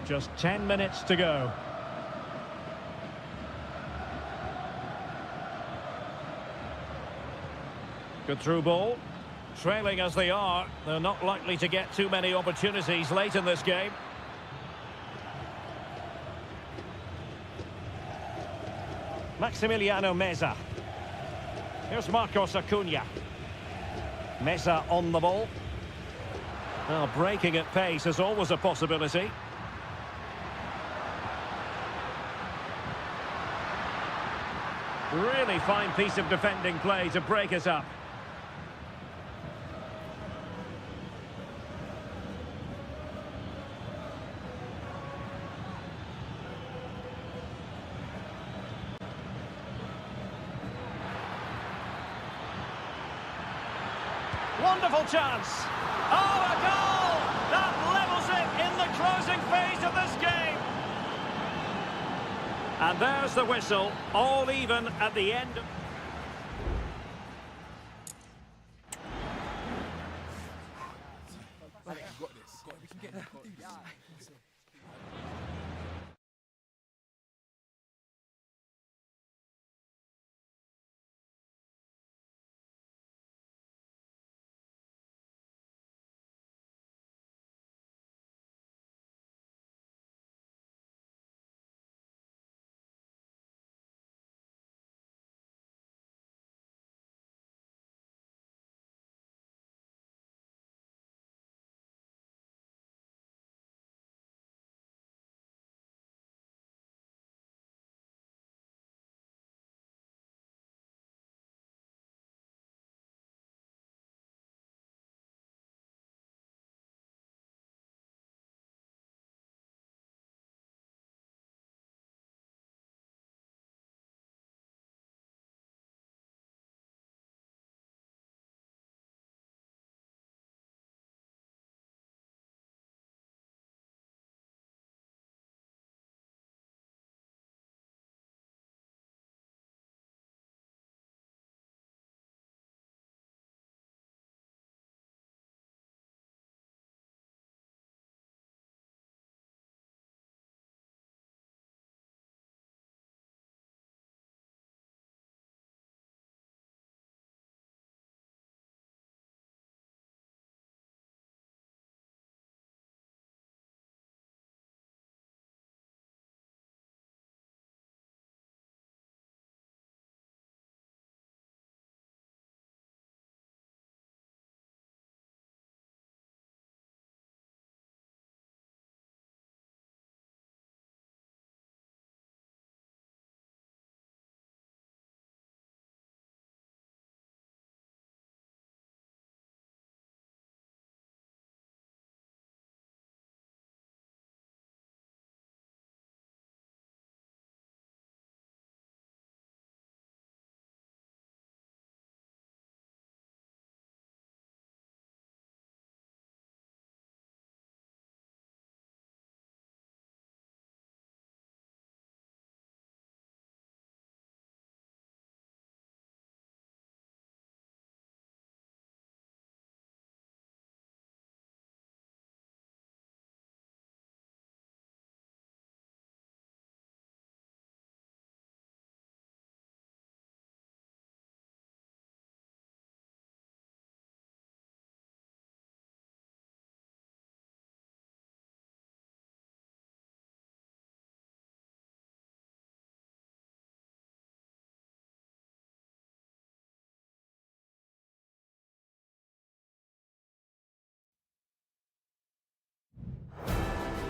Just 10 minutes to go. Good through ball. Trailing as they are, they're not likely to get too many opportunities late in this game. Maximiliano Meza. Here's Marcos Acuna. Meza on the ball. Well, breaking at pace is always a possibility. Really fine piece of defending play to break us up. Wonderful chance. Oh, a goal! That levels it in the closing phase of this game. And there's the whistle, all even at the end.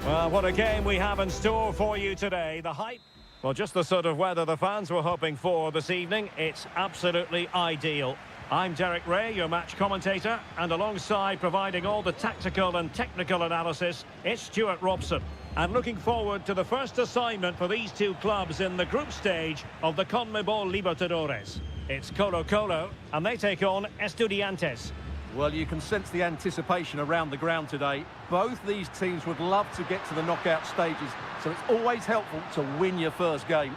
Well, what a game we have in store for you today. The hype, well, just the sort of weather the fans were hoping for this evening. It's absolutely ideal. I'm Derek Ray, your match commentator, and alongside providing all the tactical and technical analysis, it's Stuart Robson. And looking forward to the first assignment for these two clubs in the group stage of the CONMEBOL Libertadores. It's Colo-Colo, and they take on Estudiantes. Well, you can sense the anticipation around the ground today. Both these teams would love to get to the knockout stages, so it's always helpful to win your first game.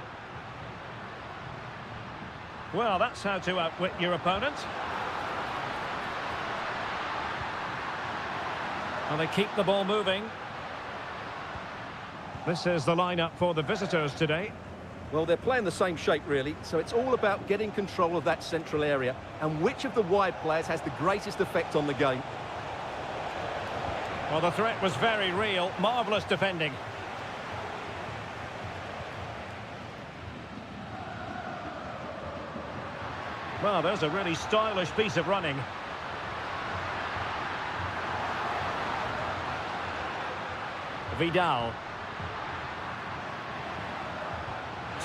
Well, that's how to outwit your opponent. And they keep the ball moving. This is the lineup for the visitors today. Well, they're playing the same shape, really, so it's all about getting control of that central area and which of the wide players has the greatest effect on the game. Well, the threat was very real. Marvellous defending. Well, there's a really stylish piece of running. Vidal.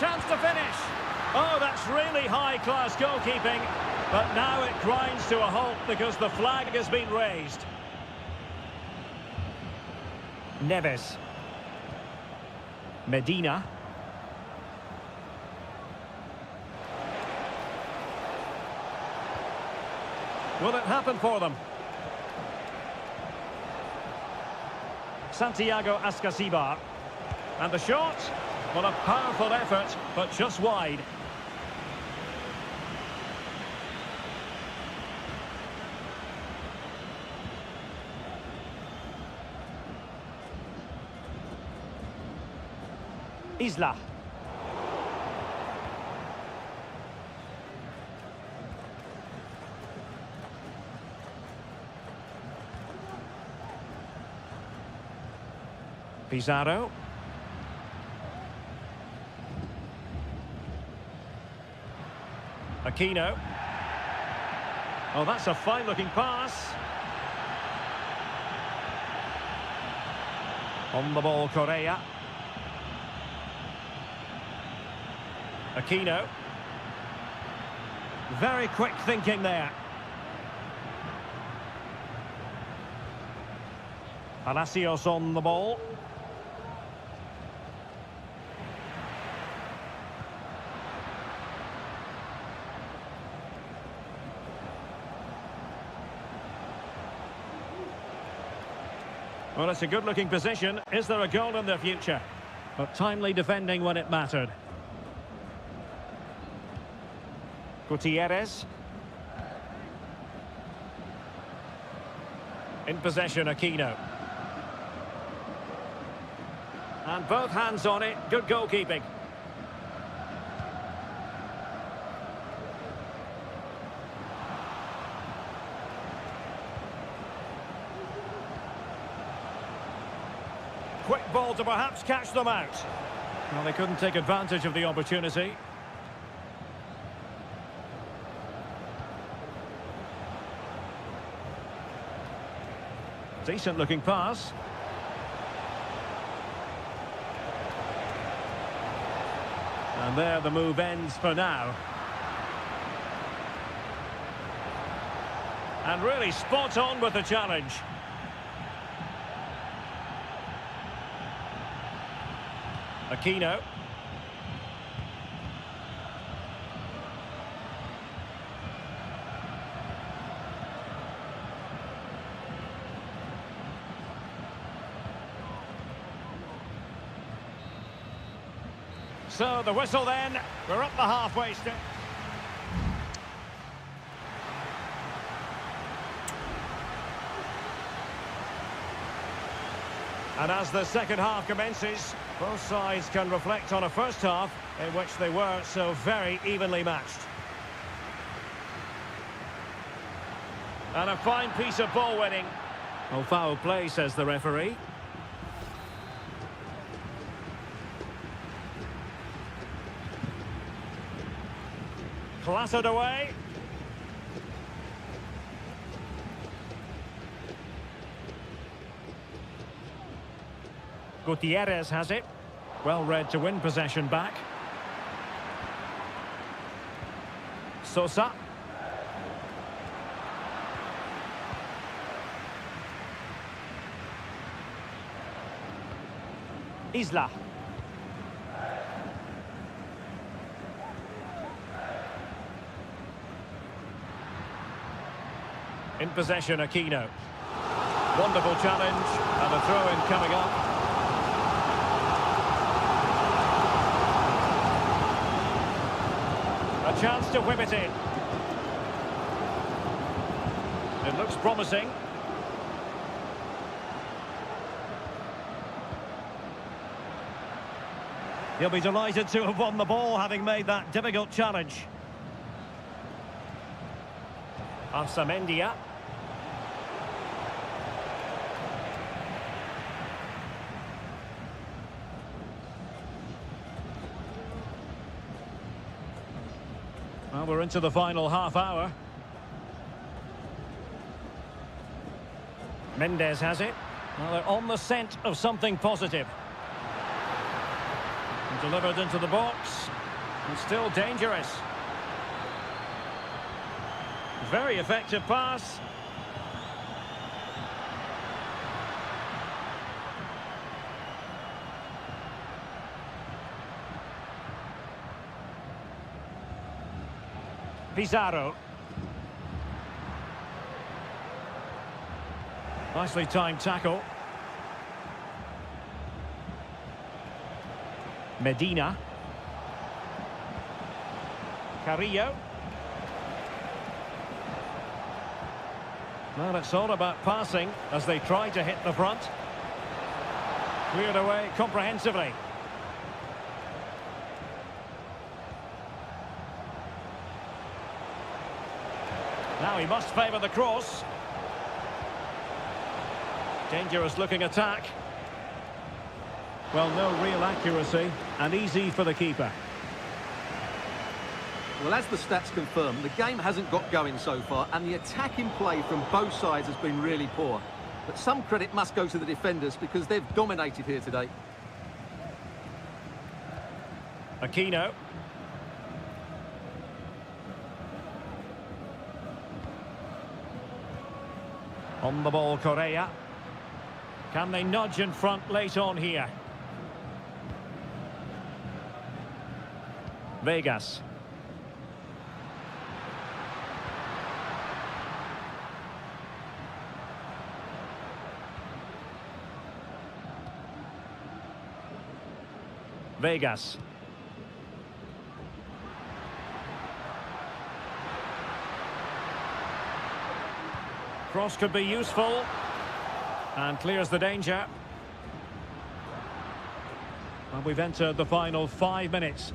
Chance to finish. Oh, that's really high-class goalkeeping. But now it grinds to a halt because the flag has been raised. Neves. Medina. Will it happen for them? Santiago Ascasibar. And the shot? Well, a powerful effort, but just wide. Isla. Pizarro. Aquino. Oh, that's a fine-looking pass. On the ball, Correa. Aquino. Very quick thinking there. Palacios on the ball. Well, it's a good-looking position. Is there a goal in their future? But timely defending when it mattered. Gutierrez. In possession, Aquino. And both hands on it. Good goalkeeping. Quick ball to perhaps catch them out. Well, they couldn't take advantage of the opportunity. Decent looking pass. And there the move ends for now. And really spot on with the challenge. Aquino. So the whistle then, we're up the halfway step. And as the second half commences, both sides can reflect on a first half in which they were so very evenly matched. And a fine piece of ball winning. Oh, foul play, says the referee. Clattered away. Gutierrez has it. Well read to win possession back. Sosa. Isla. In possession, Aquino. Wonderful challenge, and a throw-in coming up. A chance to whip it in. It looks promising. He'll be delighted to have won the ball, having made that difficult challenge. Arsamendia. Well, we're into the final half hour. Mendes has it. Well, they're on the scent of something positive. And delivered into the box. And still dangerous. Very effective pass. Pizarro. Nicely timed tackle. Medina. Carrillo. Well, it's all about passing as they try to hit the front. Cleared away comprehensively. Now he must favour the cross. Dangerous looking attack. Well, no real accuracy and easy for the keeper. Well, as the stats confirm, the game hasn't got going so far, and the attacking play from both sides has been really poor. But some credit must go to the defenders because they've dominated here today. Aquino. On the ball, Correa. Can they nudge in front late on here? Vegas. Vegas. Cross could be useful. And clears the danger. And we've entered the final 5 minutes.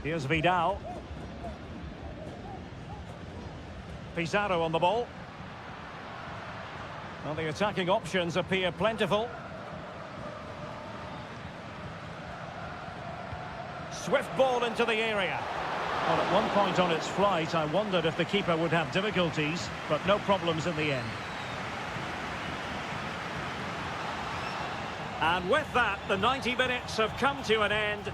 Here's Vidal. Pizarro on the ball. Well, the attacking options appear plentiful. Swift ball into the area. Well, at one point on its flight, I wondered if the keeper would have difficulties, but no problems in the end. And with that, the 90 minutes have come to an end.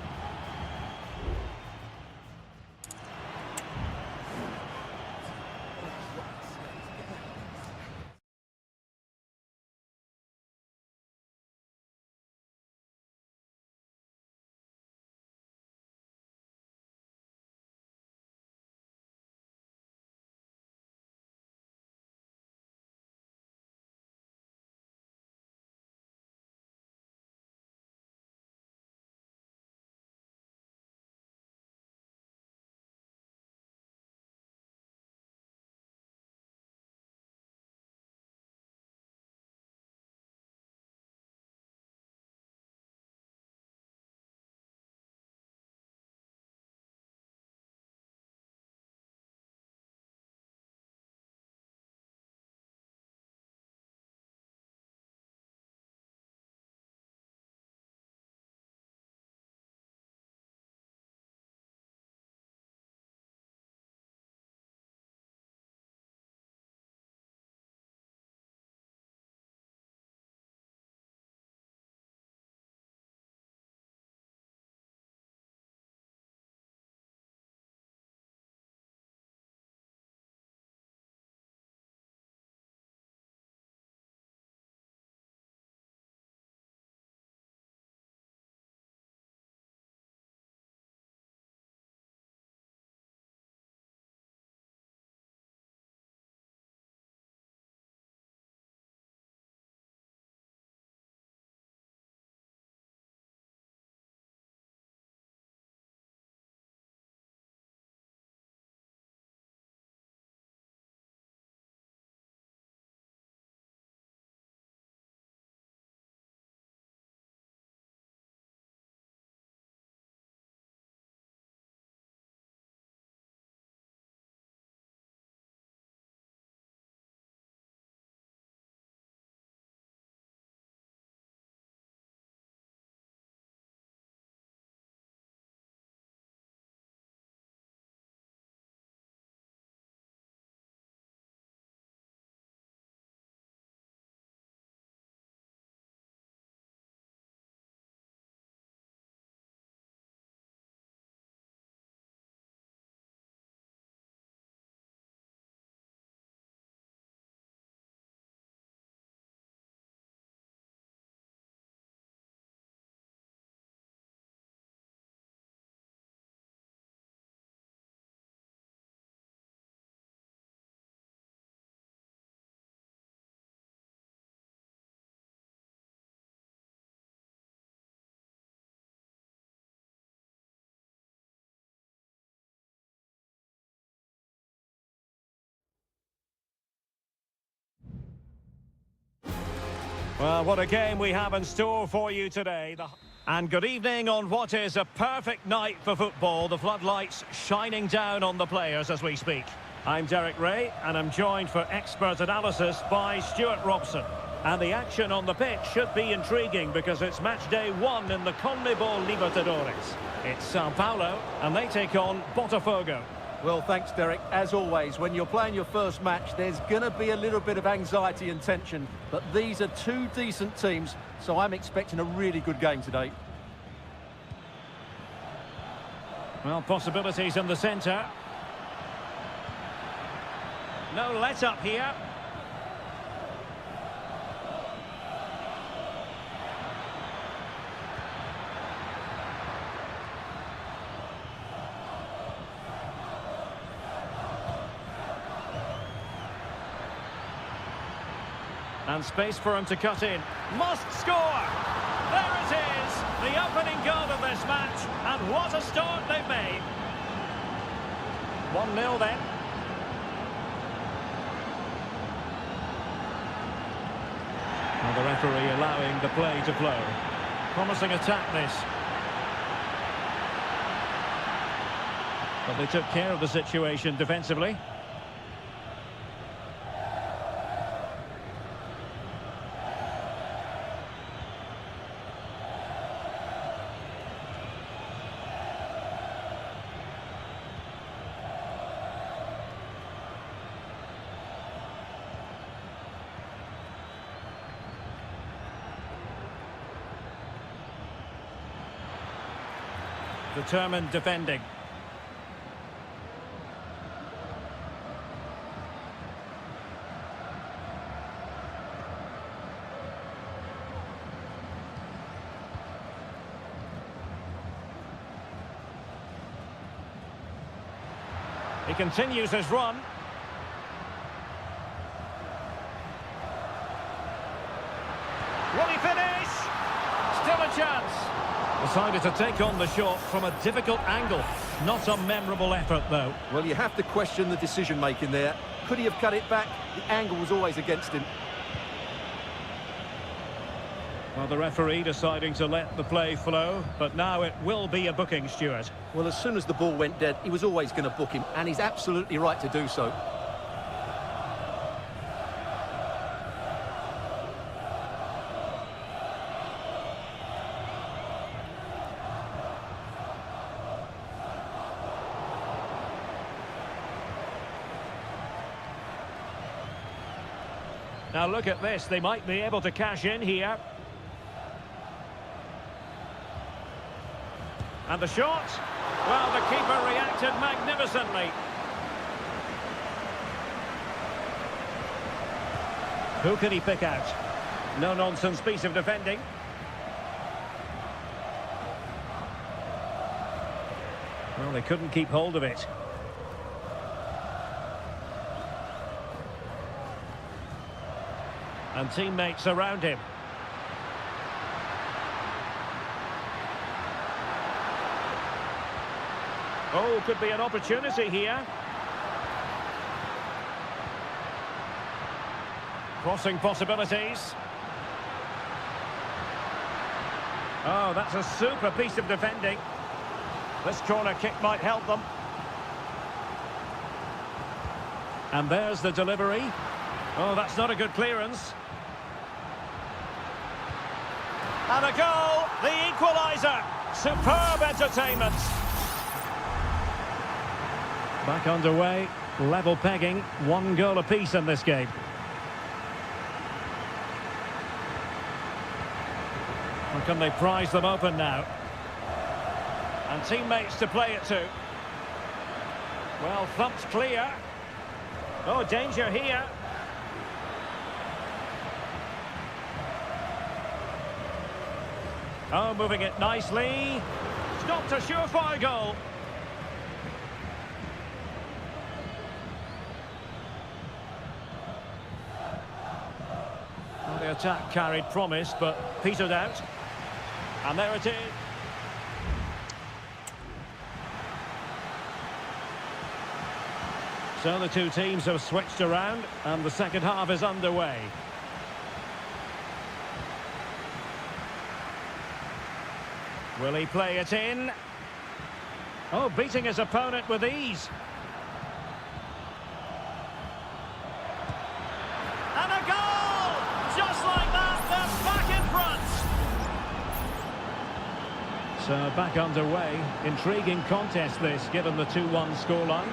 Well, what a game we have in store for you today. And good evening on what is a perfect night for football. The floodlights shining down on the players as we speak. I'm Derek Ray, and I'm joined for expert analysis by Stuart Robson. And the action on the pitch should be intriguing because it's match day 1 in the CONMEBOL Libertadores. It's Sao Paulo, and they take on Botafogo. Well, thanks, Derek. As always, when you're playing your first match, there's going to be a little bit of anxiety and tension. But these are two decent teams, so I'm expecting a really good game today. Well, possibilities in the centre. No let-up here. And space for him to cut in. Must score! There it is! The opening goal of this match. And what a start they've made. 1-0 then. And the referee allowing the play to flow. Promising attack this. But they took care of the situation defensively. Determined defending. He continues his run. Will he finish? Still a chance. Decided to take on the shot from a difficult angle. Not a memorable effort, though. Well, you have to question the decision-making there. Could he have cut it back? The angle was always against him. Well, the referee deciding to let the play flow, but now it will be a booking, Stuart. Well, as soon as the ball went dead, he was always going to book him, and he's absolutely right to do so. Now look at this, they might be able to cash in here. And the shot? Well, the keeper reacted magnificently. Who can he pick out? No-nonsense piece of defending. Well, they couldn't keep hold of it. And teammates around him. Oh, could be an opportunity here. Crossing possibilities. Oh, that's a super piece of defending. This corner kick might help them. And there's the delivery. Oh, that's not a good clearance. And a goal, the equaliser. Superb entertainment. Back underway, level pegging, 1 goal apiece in this game. Or can they prize them open now? And teammates to play it to. Well, thumped clear. Oh, danger here. Oh, moving it nicely. Stopped a surefire goal. Well, the attack carried promise, but petered out. And there it is. So the two teams have switched around, and the second half is underway. Will he play it in? Oh, beating his opponent with ease. And a goal! Just like that, they're back in front. So back underway. Intriguing contest this, given the 2-1 scoreline.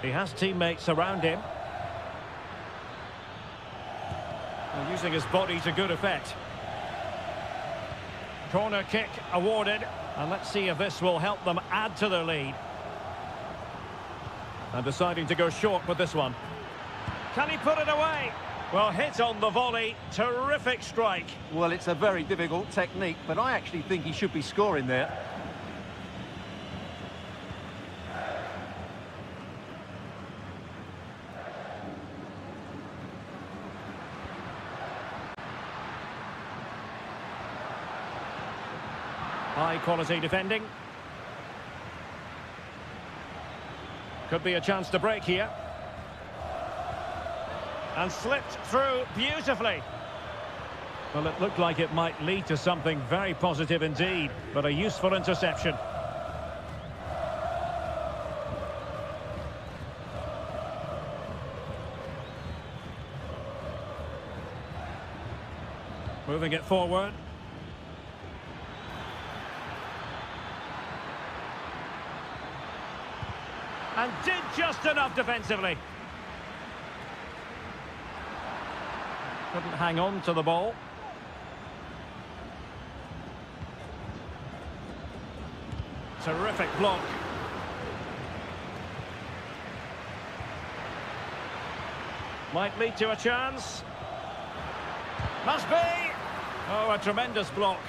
He has teammates around him. And using his body to good effect. Corner kick awarded. And let's see if this will help them add to their lead. And deciding to go short with this one. Can he put it away? Well, hit on the volley. Terrific strike. Well, it's a very difficult technique, but I actually think he should be scoring there. High quality defending. Could be a chance to break here. And slipped through beautifully. Well, it looked like it might lead to something very positive indeed, but a useful interception. Moving it forward. And did just enough defensively. Couldn't hang on to the ball. Terrific block. Might lead to a chance. Must be. Oh, a tremendous block.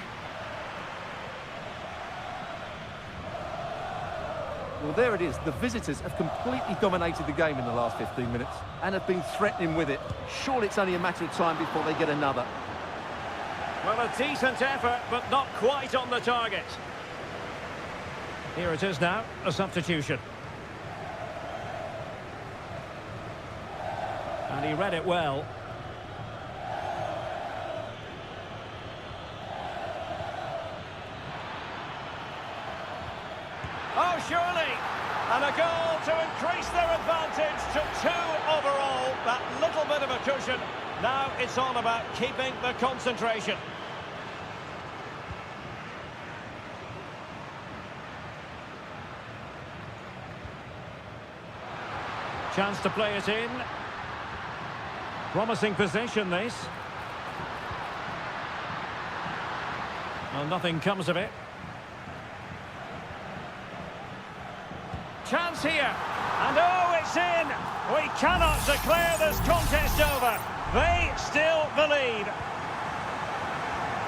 Well, there it is. The visitors have completely dominated the game in the last 15 minutes and have been threatening with it. Surely it's only a matter of time before they get another. Well, a decent effort, but not quite on the target. Here it is now, a substitution. And he read it well. Oh, surely! And a goal to increase their advantage to 2 overall. That little bit of a cushion. Now it's all about keeping the concentration. Chance to play it in. Promising possession, this. Well, nothing comes of it. Chance here, and oh, it's in! We cannot declare this contest over. They still the lead.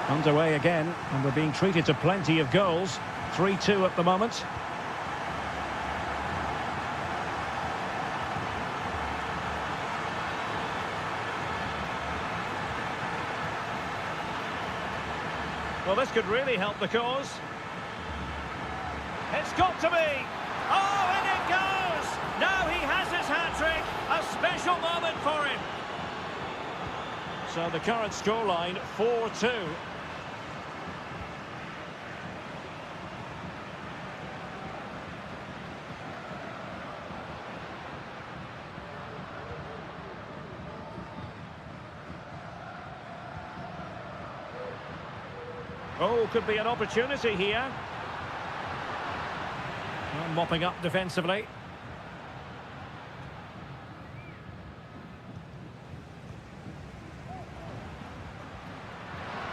Underway again, and we're being treated to plenty of goals. 3-2 at the moment. Well, this could really help the cause. It's got to be! Oh, and it goes! Now he has his hat-trick. A special moment for him. So the current scoreline, 4-2. Oh, could be an opportunity here. Well, mopping up defensively.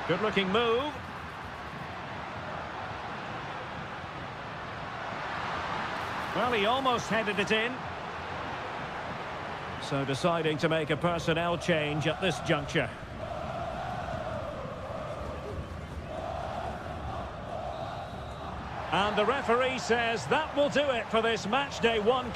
Good looking move. Well, he almost headed it in. So deciding to make a personnel change at this juncture. And the referee says that will do it for this match day 1.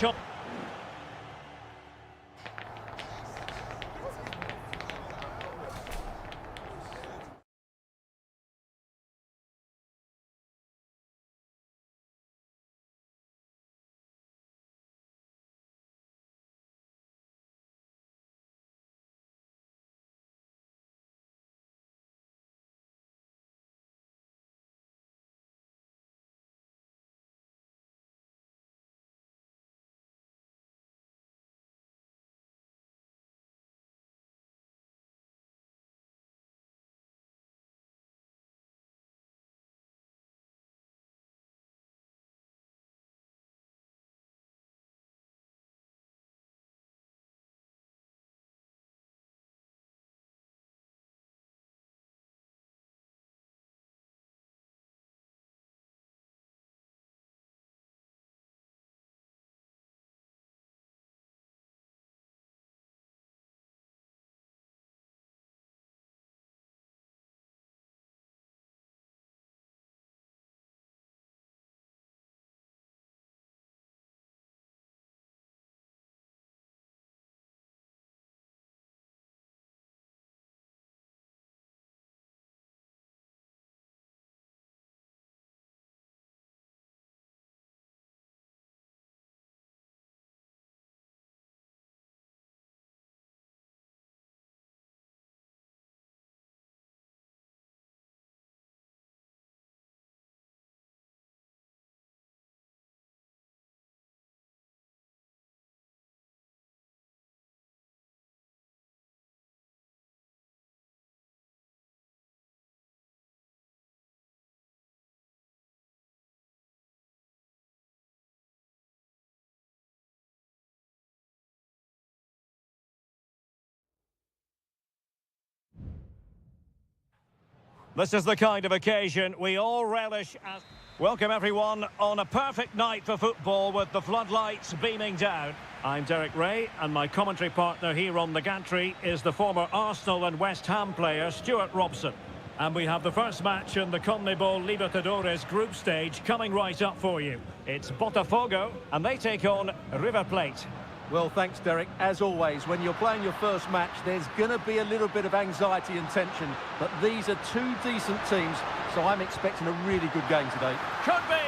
This is the kind of occasion we all relish as... Welcome everyone on a perfect night for football with the floodlights beaming down. I'm Derek Ray and my commentary partner here on the gantry is the former Arsenal and West Ham player Stuart Robson. And we have the first match in the CONMEBOL Libertadores group stage coming right up for you. It's Botafogo and they take on River Plate. Well, thanks, Derek. As always, when you're playing your first match, there's going to be a little bit of anxiety and tension. But these are two decent teams, so I'm expecting a really good game today. Could be!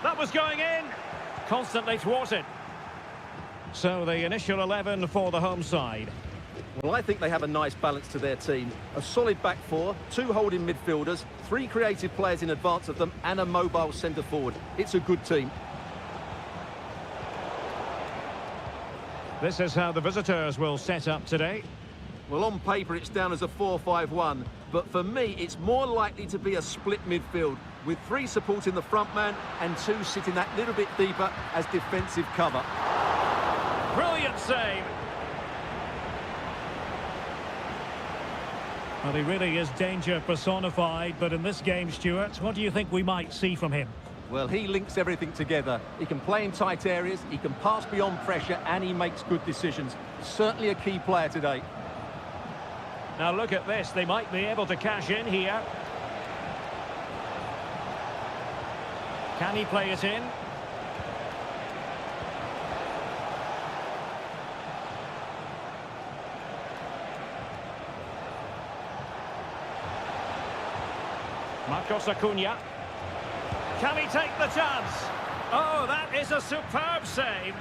That was going in! Constantly thwarted. So the initial 11 for the home side. Well, I think they have a nice balance to their team. A solid back four, two holding midfielders, three creative players in advance of them, and a mobile centre-forward. It's a good team. This is how the visitors will set up today. Well, on paper, it's down as a 4-5-1. But for me, it's more likely to be a split midfield, with three supporting the front man and two sitting that little bit deeper as defensive cover. Brilliant save. Well, he really is danger personified, but in this game, Stuart, what do you think we might see from him? Well, he links everything together. He can play in tight areas, he can pass beyond pressure, and he makes good decisions. Certainly a key player today. Now look at this, they might be able to cash in here. Can he play it in? Marcos Acuna. Can he take the chance? Oh, that is a superb save.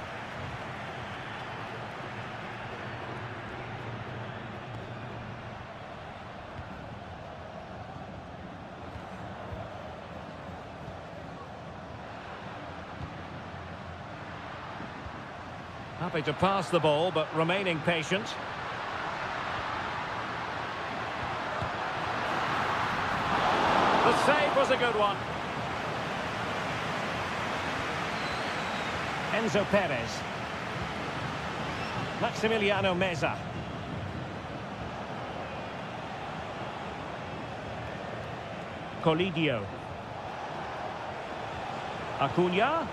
Happy to pass the ball, but remaining patient. The save was a good one. Enzo Perez. Maximiliano Meza. Colidio. Acuna.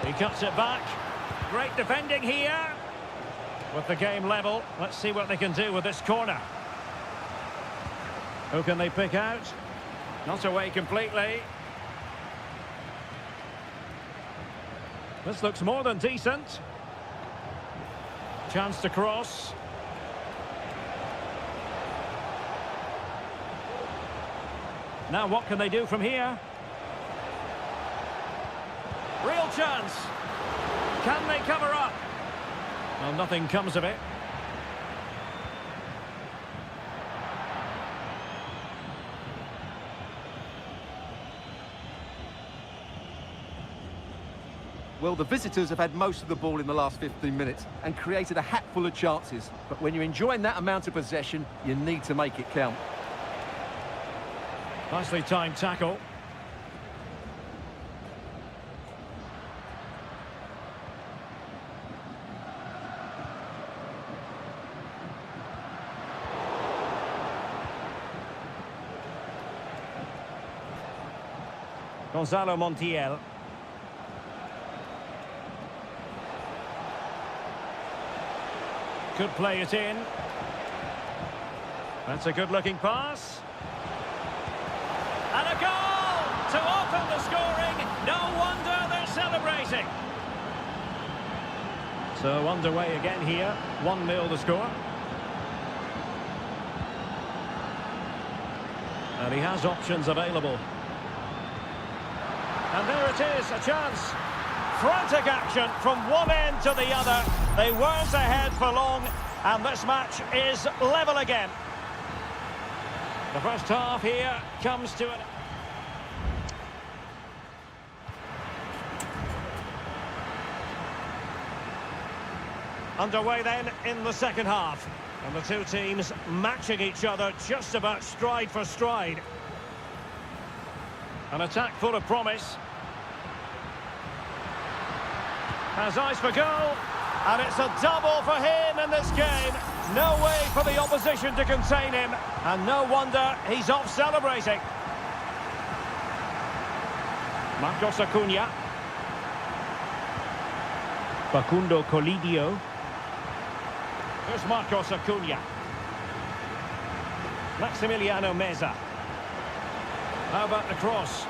He cuts it back. Great defending here. With the game level, let's see what they can do with this corner. Who can they pick out? Not away completely. This looks more than decent. Chance to cross. Now what can they do from here? Real chance. Can they cover up? Well, nothing comes of it. Well, the visitors have had most of the ball in the last 15 minutes and created a hatful of chances. But when you're enjoying that amount of possession, you need to make it count. Nicely timed tackle. Gonzalo Montiel. Could play it in. That's a good-looking pass. And a goal to open the scoring. No wonder they're celebrating. So underway again here. 1-0 the score. And he has options available. And there it is, a chance. Frantic action from one end to the other. They weren't ahead for long, and this match is level again. The first half here comes to an... Underway then in the second half. And the two teams matching each other just about stride for stride. An attack full of promise. Has eyes for goal. And it's a double for him in this game. No way for the opposition to contain him. And no wonder he's off celebrating. Marcos Acuna. Facundo Colidio. Here's Marcos Acuna. Maximiliano Meza. How about the cross?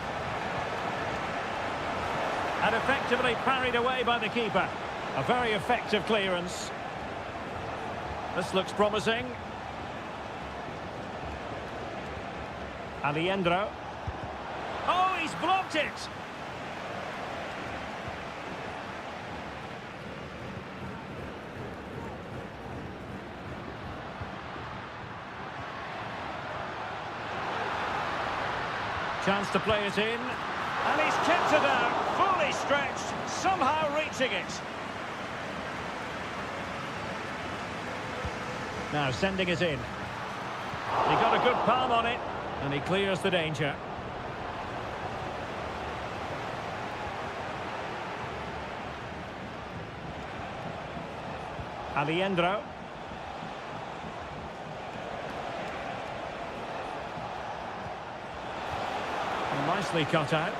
And effectively parried away by the keeper. A very effective clearance. This looks promising. Alejandro. Oh, he's blocked it! Chance to play it in. And he's kept it out, fully stretched, somehow reaching it. Now sending it in. He got a good palm on it, and he clears the danger. Alejandro. Nicely cut out.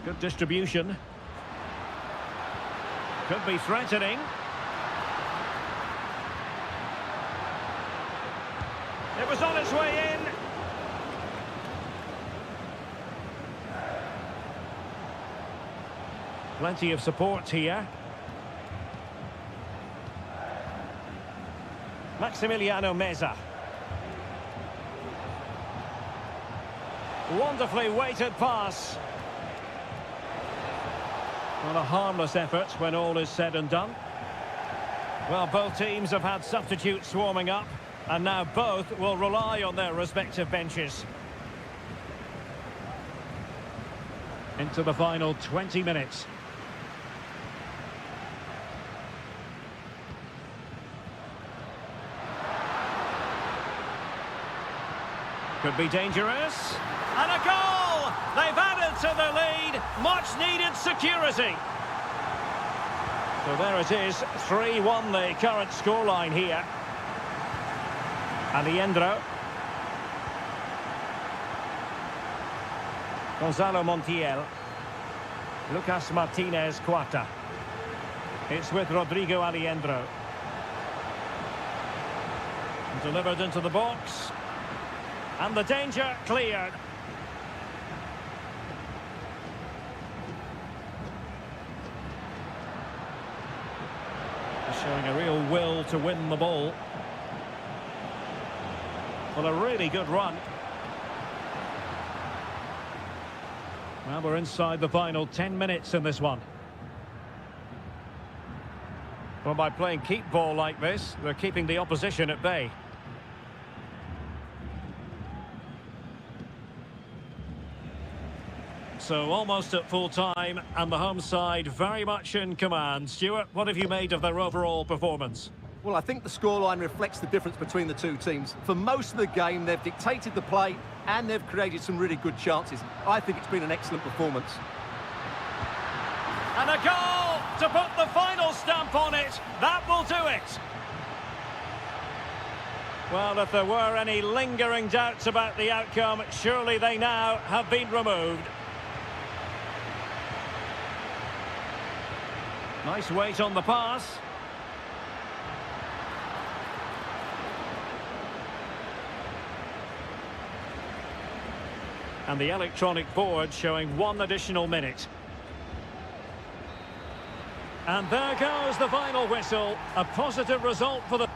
Good distribution. Could be threatening. It was on its way in. Plenty of support here. Maximiliano Meza. Wonderfully weighted pass. Not a harmless effort when all is said and done. Well, both teams have had substitutes warming up, and now both will rely on their respective benches. Into the final 20 minutes. Could be dangerous. And a goal! They've added to the lead. Much needed security. So there it is. 3-1 the current scoreline here. Alejandro. Gonzalo Montiel. Lucas Martinez Cuarta. It's with Rodrigo Alejandro. Delivered into the box. And the danger cleared. Showing a real will to win the ball. Well, a really good run. Well, we're inside the final 10 minutes in this one. Well, by playing keep ball like this, they're keeping the opposition at bay. So almost at full time, and the home side very much in command. Stuart, what have you made of their overall performance? Well, I think the scoreline reflects the difference between the two teams. For most of the game, they've dictated the play and they've created some really good chances. I think it's been an excellent performance. And a goal to put the final stamp on it. That will do it. Well, if there were any lingering doubts about the outcome, surely they now have been removed. Nice weight on the pass. And the electronic board showing 1 additional minute. And there goes the final whistle. A positive result for the...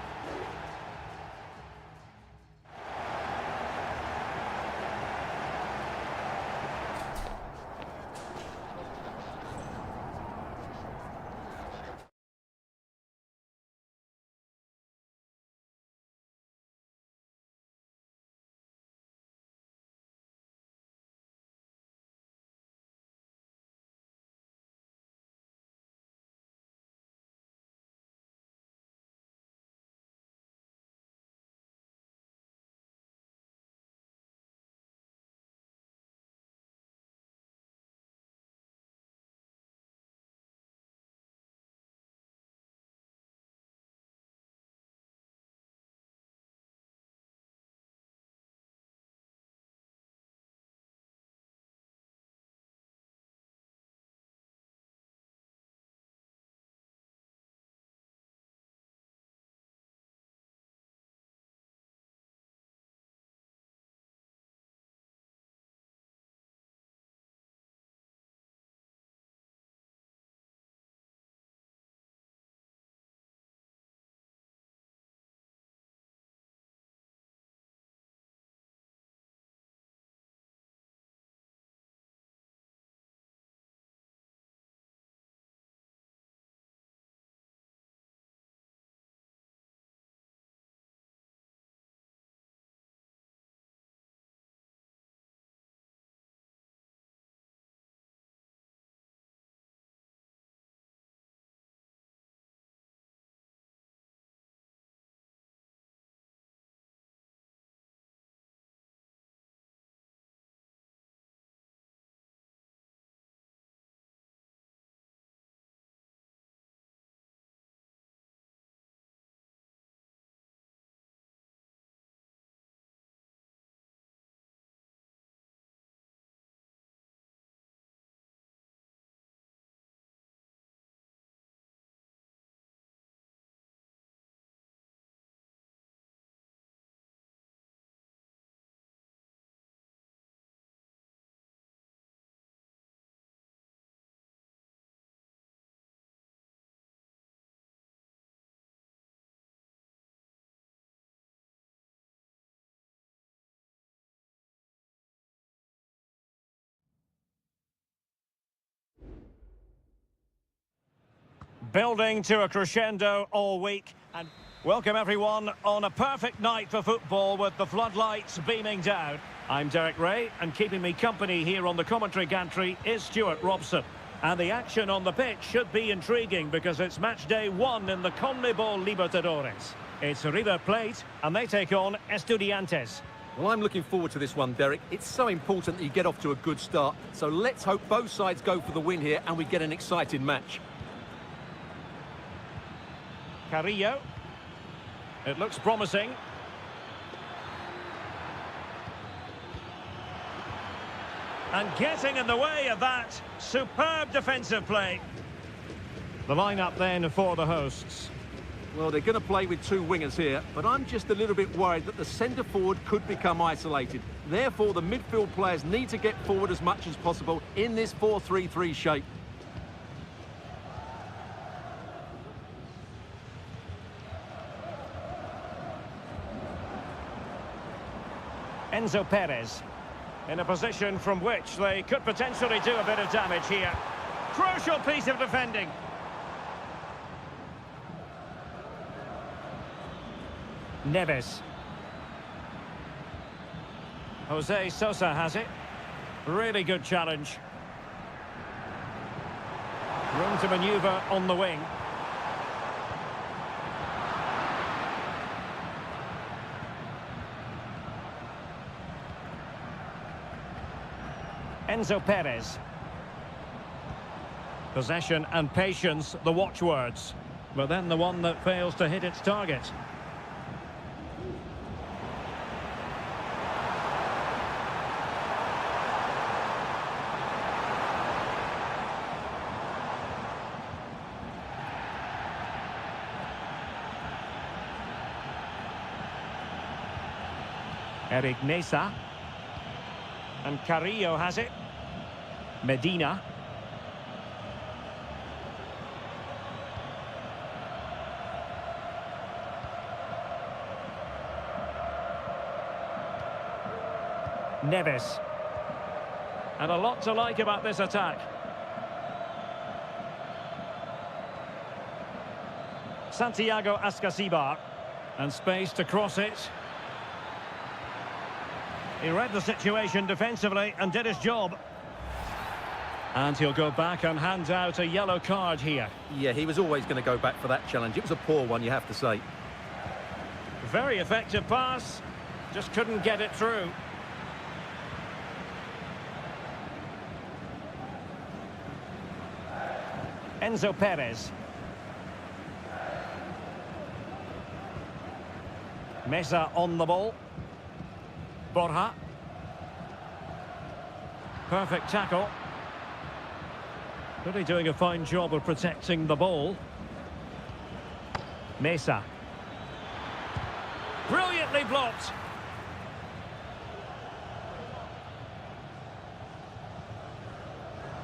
Building to a crescendo all week. And welcome everyone on a perfect night for football with the floodlights beaming down. I'm Derek Ray, and keeping me company here on the commentary gantry is Stuart Robson. And the action on the pitch should be intriguing because it's match day 1 in the CONMEBOL Libertadores. It's River Plate, and they take on Estudiantes. Well, I'm looking forward to this one, Derek. It's so important that you get off to a good start. So let's hope both sides go for the win here and we get an exciting match. Carrillo. It looks promising. And getting in the way of that. Superb defensive play. The lineup then for the hosts. Well, they're going to play with two wingers here, but I'm just a little bit worried that the centre-forward could become isolated. Therefore, the midfield players need to get forward as much as possible in this 4-3-3 shape. Enzo Perez, in a position from which they could potentially do a bit of damage here. Crucial piece of defending. Neves. Jose Sosa has it. Really good challenge. Room to manoeuvre on the wing. Enzo Perez. Possession and patience, the watchwords. But then the one that fails to hit its target. Eric Nesa. And Carrillo has it. Medina. Neves. And a lot to like about this attack. Santiago Ascasibar. And space to cross it. He read the situation defensively and did his job. And he'll go back and hand out a yellow card here. Yeah, he was always going to go back for that challenge. It was a poor one, you have to say. Very effective pass. Just couldn't get it through. Enzo Perez. Mesa on the ball. Borja. Perfect tackle. Really doing a fine job of protecting the ball. Mesa. Brilliantly blocked.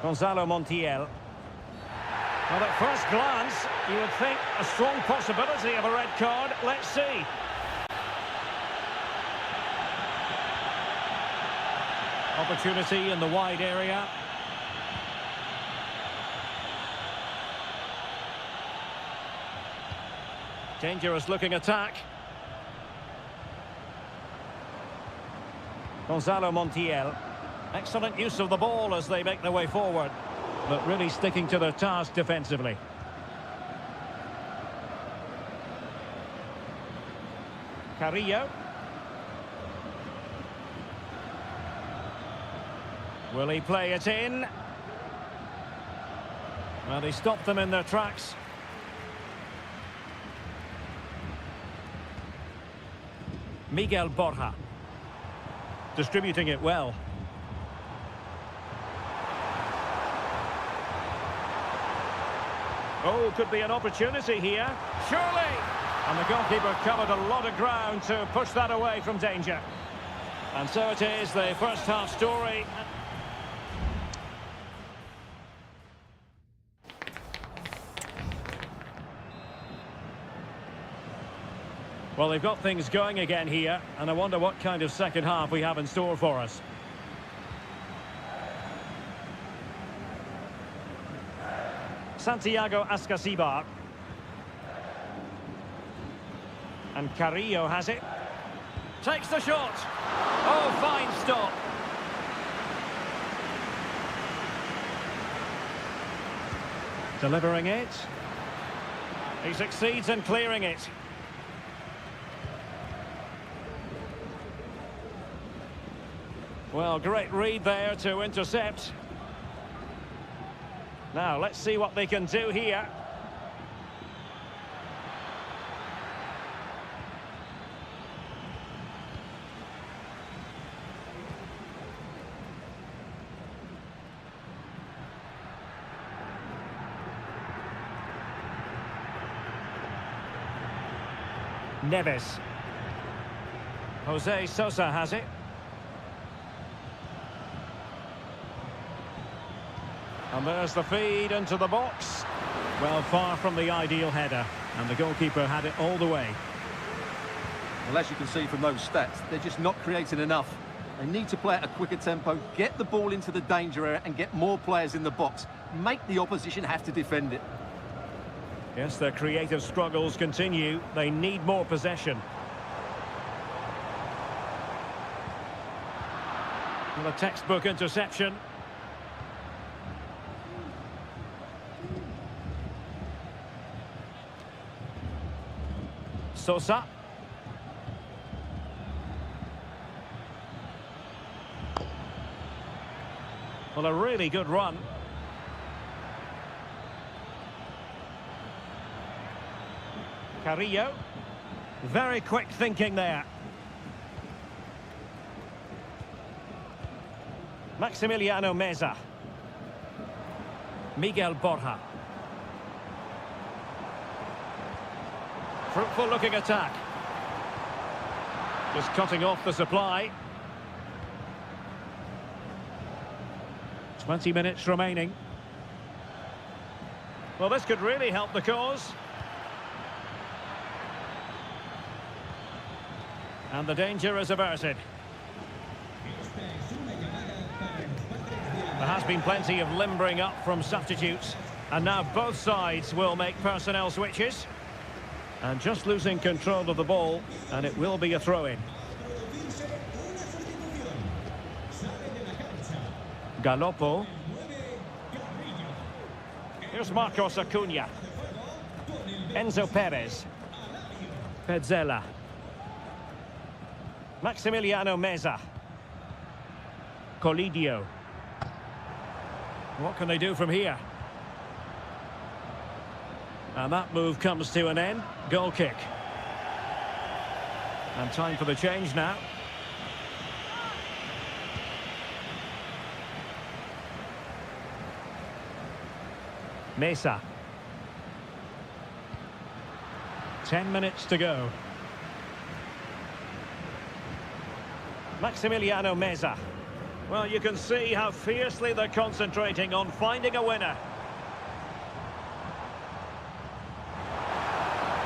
Gonzalo Montiel. Well, at first glance, you would think a strong possibility of a red card. Let's see. Opportunity in the wide area. Dangerous looking attack. Gonzalo Montiel. Excellent use of the ball as they make their way forward, but really sticking to their task defensively. Carrillo. Will he play it in? Well, he stopped them in their tracks. Miguel Borja. Distributing it well. Oh, could be an opportunity here. Surely! And the goalkeeper covered a lot of ground to push that away from danger. And so it is, the first half story. Well, they've got things going again here, and I wonder what kind of second half we have in store for us. Santiago Ascasibar. And Carrillo has it. Takes the shot. Oh, fine stop. Delivering it. He succeeds in clearing it. Well, great read there to intercept. Now, let's see what they can do here. Neves. Jose Sosa has it. And there's the feed into the box. Well, far from the ideal header. And the goalkeeper had it all the way. Well, as you can see from those stats, they're just not creating enough. They need to play at a quicker tempo, get the ball into the danger area and get more players in the box. Make the opposition have to defend it. Yes, their creative struggles continue. They need more possession. Well, a textbook interception. Sosa. Well, a really good run. Carrillo. Very quick thinking there. Maximiliano Meza. Miguel Borja. Fruitful looking attack. Just cutting off the supply. 20 minutes remaining. Well, this could really help the cause. And the danger is averted. There has been plenty of limbering up from substitutes. And now both sides will make personnel switches. And just losing control of the ball. And it will be a throw-in. Galoppo. Here's Marcos Acuna. Enzo Perez. Pezzella. Maximiliano Meza. Colidio. What can they do from here? And that move comes to an end. Goal kick. And time for the change now. Mesa. 10 minutes to go. Maximiliano Meza. Well, you can see how fiercely they're concentrating on finding a winner.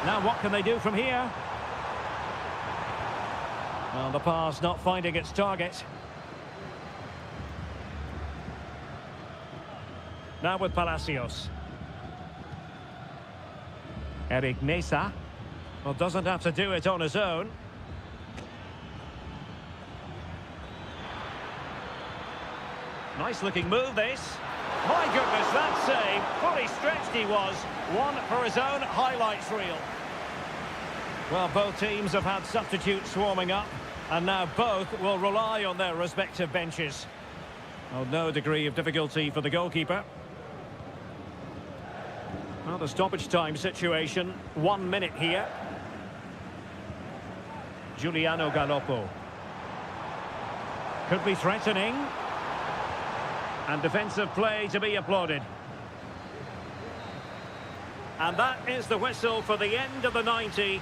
Now what can they do from here? Well, the pass not finding its target. Now with Palacios. Eric Mesa. Well, doesn't have to do it on his own. Nice looking move, this. My goodness, that save. Fully stretched he was. One for his own highlights reel. Well, both teams have had substitutes warming up, and now both will rely on their respective benches. Well, no degree of difficulty for the goalkeeper. Well, the stoppage time situation, 1 minute here. Giuliano Galoppo. Could be threatening. And defensive play to be applauded. And that is the whistle for the end of the 90.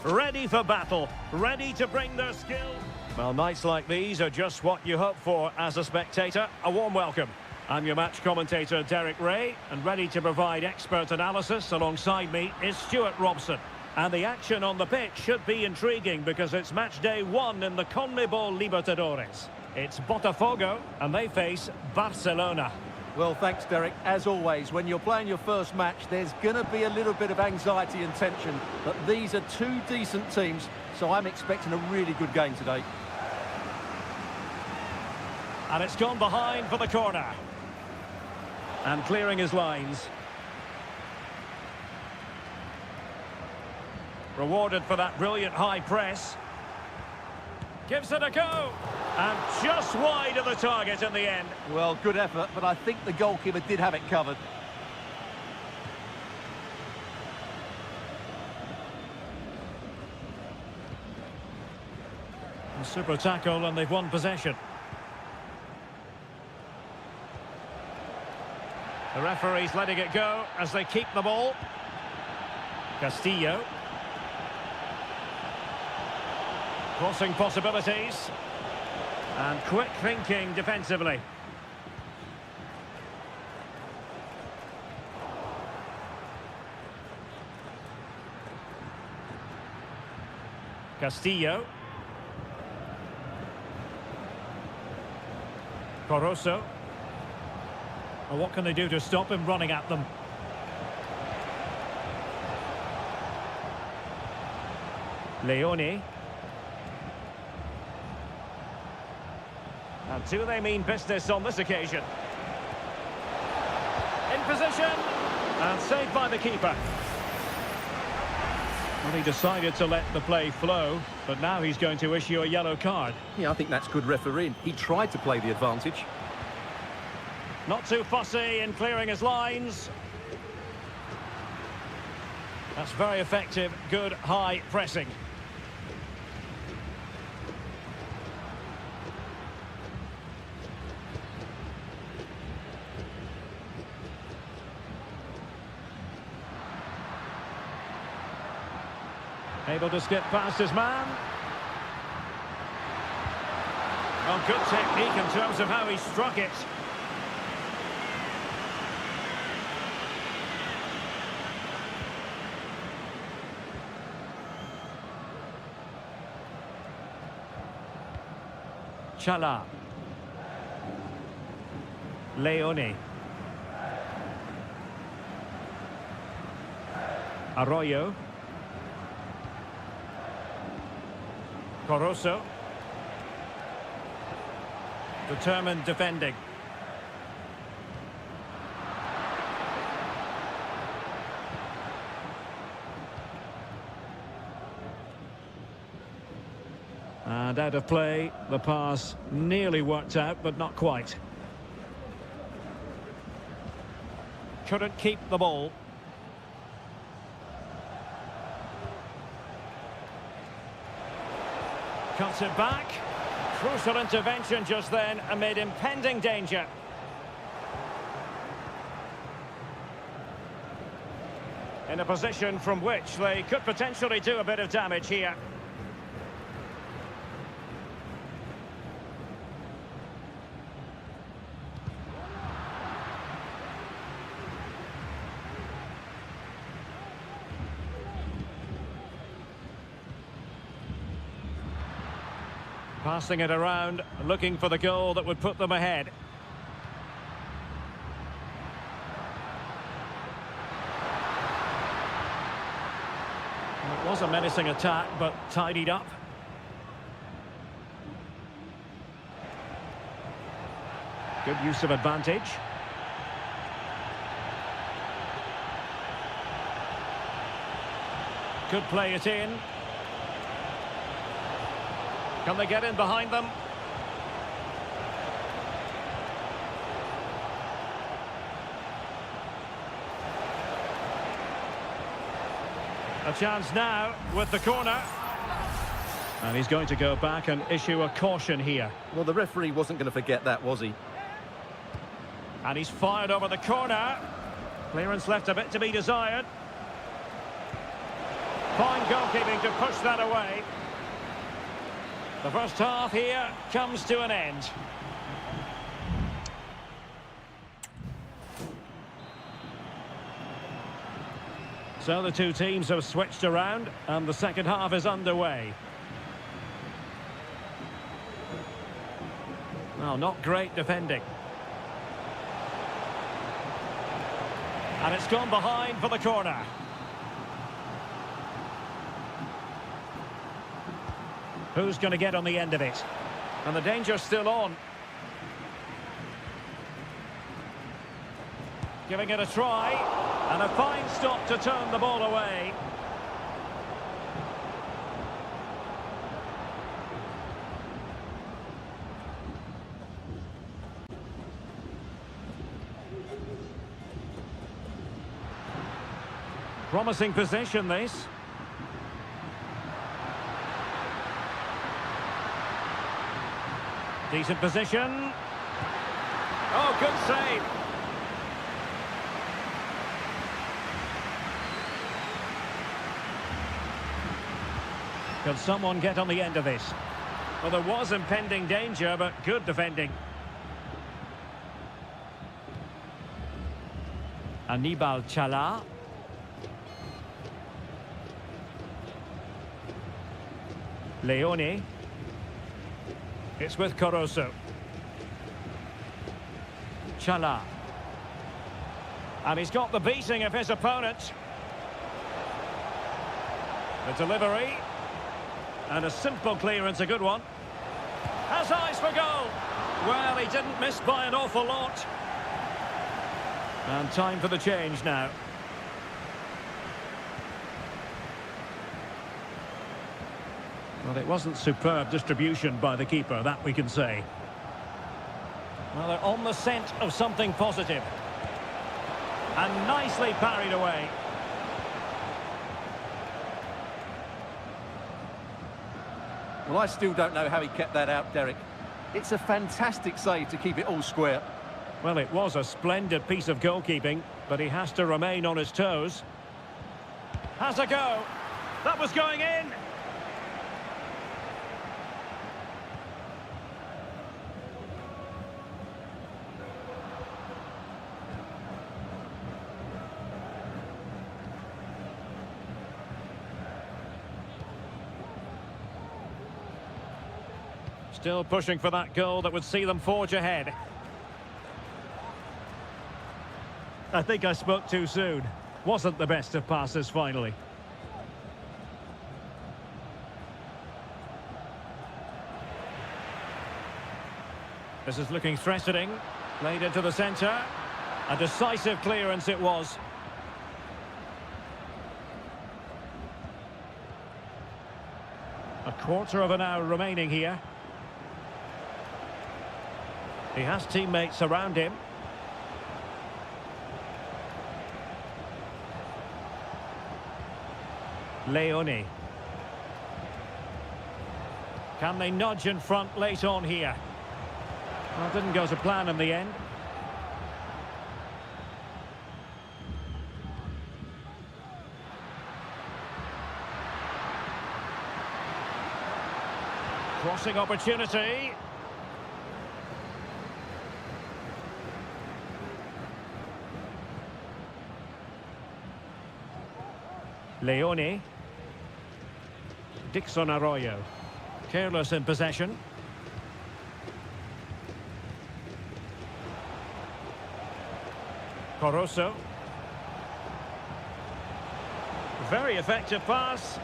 ready for battle, ready to bring their skill. Well, nights like these are just what you hope for as a spectator. A warm welcome. I'm your match commentator, Derek Ray, and ready to provide expert analysis alongside me is Stuart Robson. And the action on the pitch should be intriguing because it's match day 1 in the CONMEBOL Libertadores. It's Botafogo, and they face Barcelona. Well, thanks, Derek. As always, when you're playing your first match, there's going to be a little bit of anxiety and tension. But these are two decent teams, so I'm expecting a really good game today. And it's gone behind for the corner. And clearing his lines. Rewarded for that brilliant high press. Gives it a go. And just wide of the target in the end. Well, good effort, but I think the goalkeeper did have it covered. A super tackle, and they've won possession. The referee's letting it go as they keep the ball. Castillo. Crossing possibilities. And quick thinking defensively. Castillo. Coroso. Well, what can they do to stop him running at them? Leone. And do they mean business on this occasion? In position. And saved by the keeper. Well, he decided to let the play flow, but now he's going to issue a yellow card. Yeah, I think that's good refereeing. He tried to play the advantage. Not too fussy in clearing his lines. That's very effective, good high pressing. Able to skip past his man. Well, good technique in terms of how he struck it. Chala. Leone. Arroyo. Coroso. Determined defending. And out of play, the pass nearly worked out, but not quite. Couldn't keep the ball. Cuts it back. Crucial intervention just then amid impending danger. In a position from which they could potentially do a bit of damage here. Passing it around, looking for the goal that would put them ahead. It was a menacing attack, but tidied up. Good use of advantage. Could play it in. Can they get in behind them? A chance now with the corner. And he's going to go back and issue a caution here. Well, the referee wasn't going to forget that, was he? And he's fired over the corner. Clearance left a bit to be desired. Fine goalkeeping to push that away. The first half here comes to an end. So the two teams have switched around and the second half is underway. Well, not great defending. And it's gone behind for the corner. Who's going to get on the end of it? And the danger's still on. Giving it a try. And a fine stop to turn the ball away. Promising possession, this. Decent position. Oh, good save. Can someone get on the end of this? Well, there was impending danger, but good defending. Anibal Chala. Leone. It's with Caruso. Chala. And he's got the beating of his opponent. The delivery. And a simple clearance, a good one. Has eyes for goal. Well, he didn't miss by an awful lot. And time for the change now. Well, it wasn't superb distribution by the keeper, that we can say. Well, they're on the scent of something positive. And nicely parried away. Well, I still don't know how he kept that out, Derek. It's a fantastic save to keep it all square. Well, it was a splendid piece of goalkeeping, but he has to remain on his toes. Has a go. That was going in. Still pushing for that goal that would see them forge ahead. I think I spoke too soon. Wasn't the best of passes finally. This is looking threatening. Played into the centre. A decisive clearance it was. A quarter of an hour remaining here. He has teammates around him. Leone. Can they nudge in front late on here? Well, didn't go to plan in the end. Crossing opportunity. Leone. Dixon Arroyo. Careless in possession. Caruso. Very effective pass.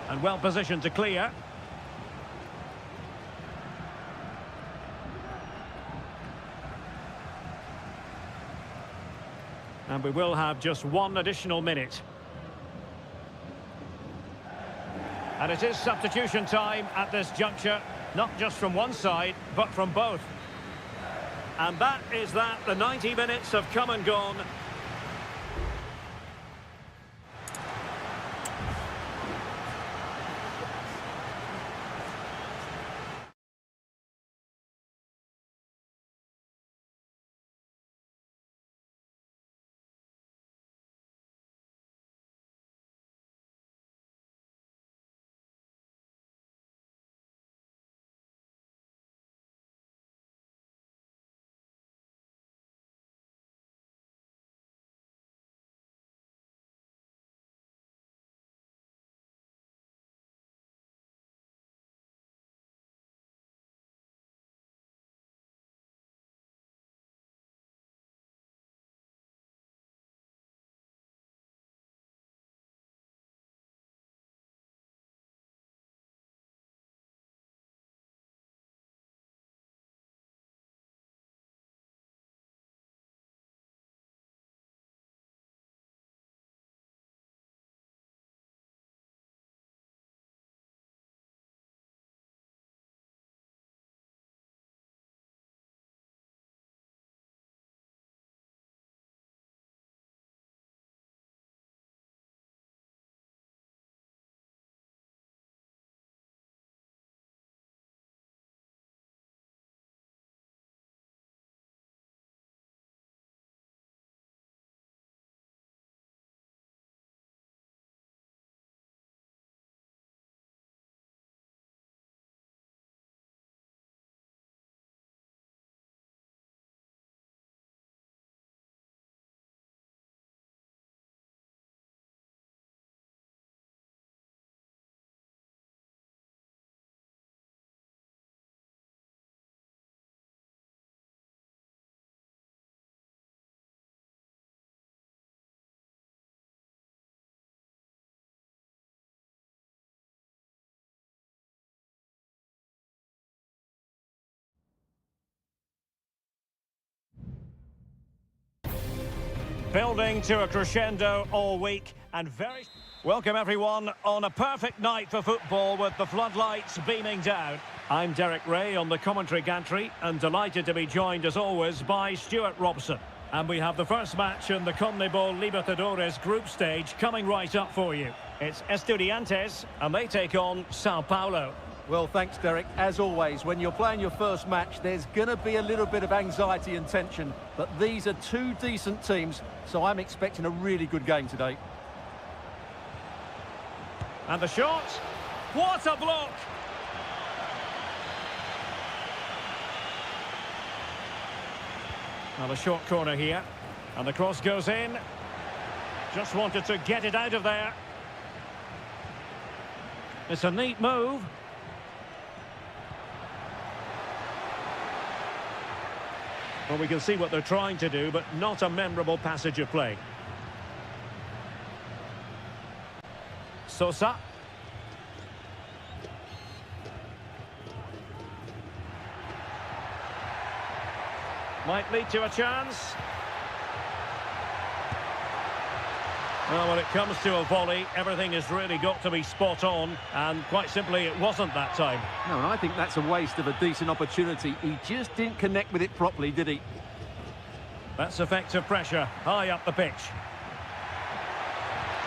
And well positioned to clear. And we will have just one additional minute. And it is substitution time at this juncture, not just from one side, but from both. And that is that. The 90 minutes have come and gone. Building to a crescendo all week and very... Welcome everyone on a perfect night for football with the floodlights beaming down. I'm Derek Ray on the commentary gantry and delighted to be joined as always by Stuart Robson. And we have the first match in the CONMEBOL Libertadores group stage coming right up for you. It's Estudiantes and they take on Sao Paulo. Well, thanks, Derek. As always, when you're playing your first match, there's going to be a little bit of anxiety and tension. But these are two decent teams, so I'm expecting a really good game today. And the shot. What a block! Now the short corner here. And the cross goes in. Just wanted to get it out of there. It's a neat move. Well, we can see what they're trying to do, but not a memorable passage of play. Sosa. Might lead to a chance. Well, when it comes to a volley, everything has really got to be spot on, and quite simply, it wasn't that time. No, and I think that's a waste of a decent opportunity. He just didn't connect with it properly, did he? That's effective pressure, high up the pitch.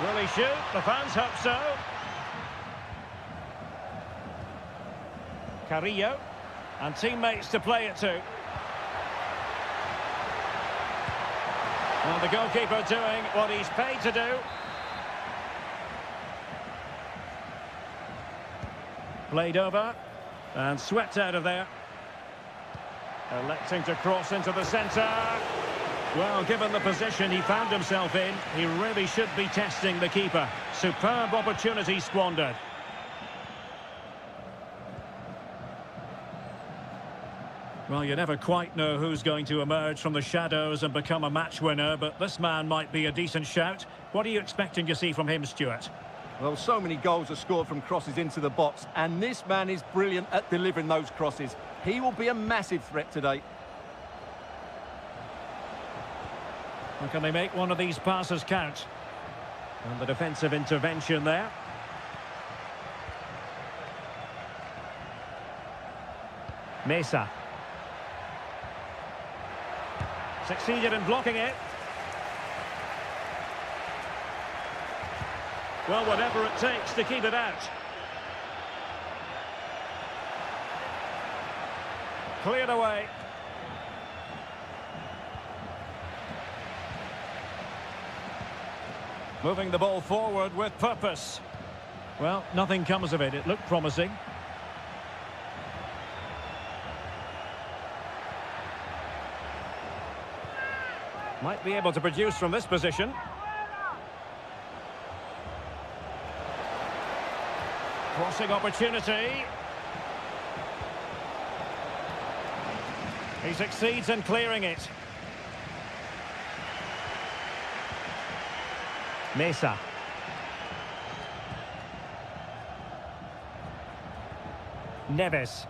Will he shoot? The fans hope so. Carrillo, and teammates to play it to. And the goalkeeper doing what he's paid to do. Played over and swept out of there. Electing to cross into the centre. Well, given the position he found himself in, he really should be testing the keeper. Superb opportunity squandered. Well, you never quite know who's going to emerge from the shadows and become a match winner, but this man might be a decent shout. What are you expecting to see from him, Stuart? Well, so many goals are scored from crosses into the box, and this man is brilliant at delivering those crosses. He will be a massive threat today. And can they make one of these passes count? And the defensive intervention there. Mesa. Succeeded in blocking it. Well, whatever it takes to keep it out. Cleared away. Moving the ball forward with purpose. Well, nothing comes of it. It looked promising. Might be able to produce from this position. Crossing opportunity. He succeeds in clearing it. Mesa. Neves.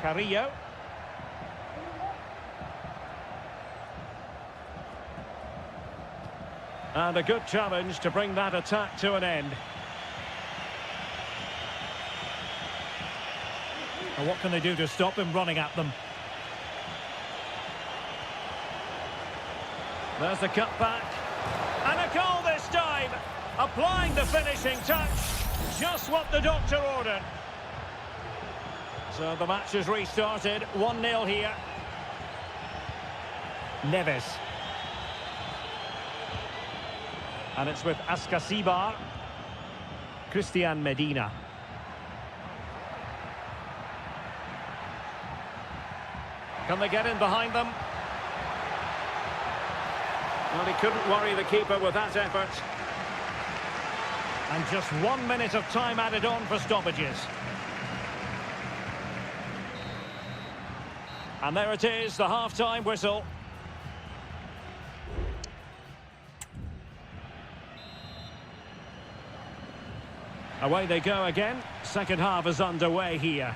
Carrillo. And a good challenge to bring that attack to an end. And what can they do to stop him running at them? There's the cut back. And a goal this time! Applying the finishing touch. Just what the doctor ordered. So the match has restarted. 1-0 here. Neves. And it's with Ascasibar. Christian Medina. Can they get in behind them? Well, he couldn't worry the keeper with that effort. And just 1 minute of time added on for stoppages. And there it is, the half-time whistle. Away they go again. Second half is underway here.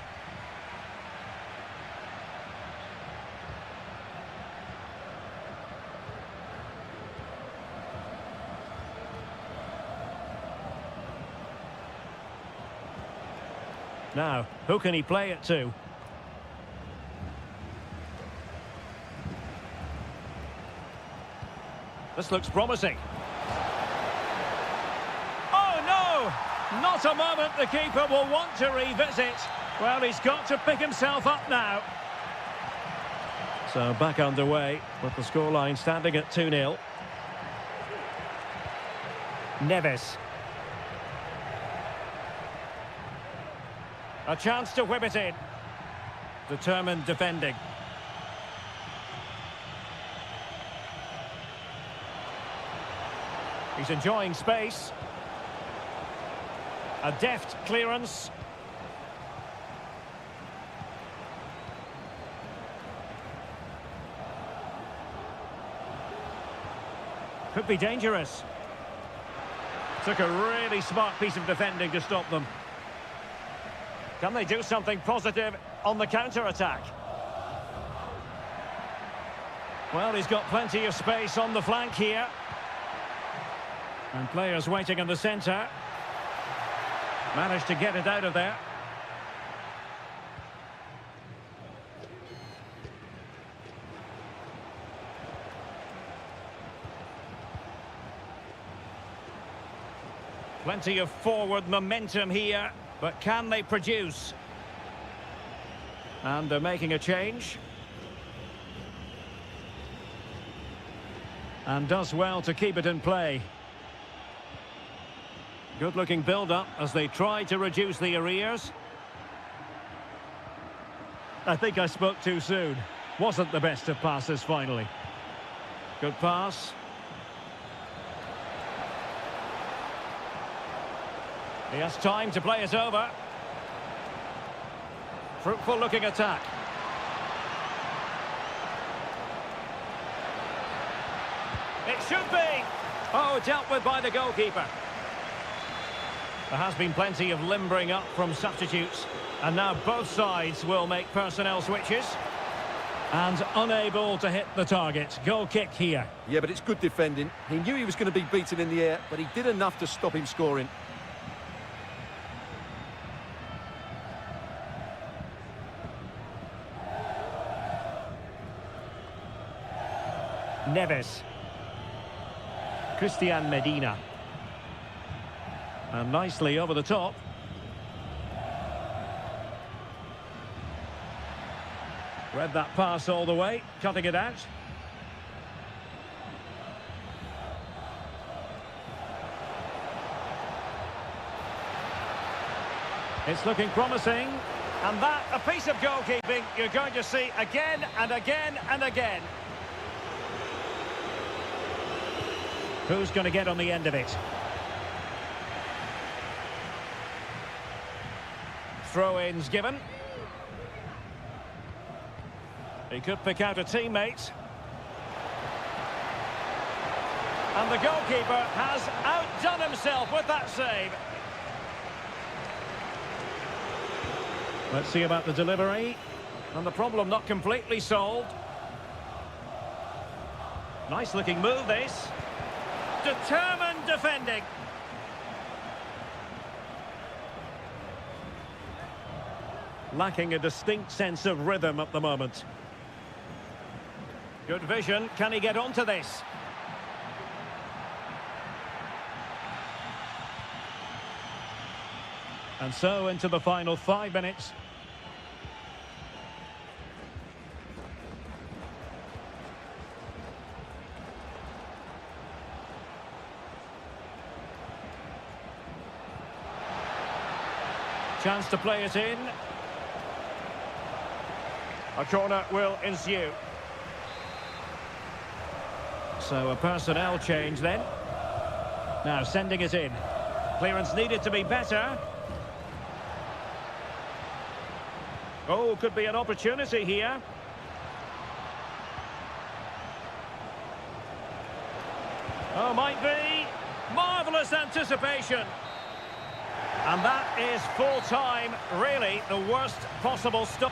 Now, who can he play it to? This looks promising. Oh, no! Not a moment the keeper will want to revisit. Well, he's got to pick himself up now. So back underway with the scoreline standing at 2-0. Neves. A chance to whip it in. Determined defending. He's enjoying space. A deft clearance. Could be dangerous. Took a really smart piece of defending to stop them. Can they do something positive on the counter-attack? Well, he's got plenty of space on the flank here. And players waiting in the centre. Managed to get it out of there. Plenty of forward momentum here, but can they produce? And they're making a change. And does well to keep it in play. Good-looking build-up as they try to reduce the arrears. I think I spoke too soon. Wasn't the best of passes finally. Good pass. He has time to play it over. Fruitful-looking attack. It should be! Oh, dealt with by the goalkeeper. There has been plenty of limbering up from substitutes. And now both sides will make personnel switches. And unable to hit the target. Goal kick here. Yeah, but it's good defending. He knew he was going to be beaten in the air, but he did enough to stop him scoring. Neves. Christian Medina. And nicely over the top. Read that pass all the way, cutting it out. It's looking promising. And that, a piece of goalkeeping you're going to see again and again and again. Who's going to get on the end of it? Throw-ins given. He could pick out a teammate. And the goalkeeper has outdone himself with that save. Let's see about the delivery. And the problem not completely solved. Nice looking move, this. Determined defending. Lacking a distinct sense of rhythm at the moment. Good vision. Can he get onto this? And so into the final 5 minutes. Chance to play it in. A corner will ensue. So a personnel change then. Now sending it in. Clearance needed to be better. Oh, could be an opportunity here. Oh, might be. Marvellous anticipation. And that is full time, really the worst possible stop.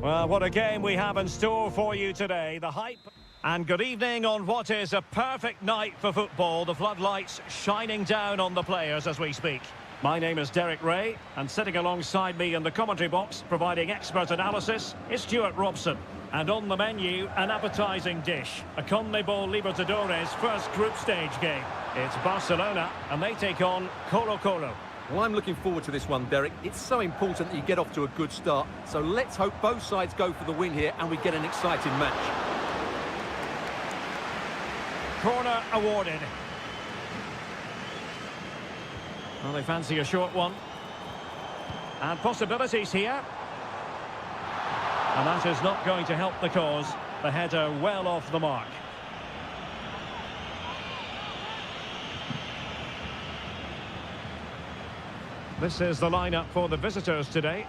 Well, what a game we have in store for you today. The hype. And good evening on what is a perfect night for football. The floodlights shining down on the players as we speak. My name is Derek Ray, and sitting alongside me in the commentary box, providing expert analysis, is Stuart Robson. And on the menu, an appetising dish. A CONMEBOL Libertadores first group stage game. It's Barcelona, and they take on Colo-Colo. Well, I'm looking forward to this one, Derek. It's so important that you get off to a good start. So let's hope both sides go for the win here and we get an exciting match. Corner awarded. Well, they fancy a short one. And possibilities here. And that is not going to help the cause. The header well off the mark. This is the lineup for the visitors today.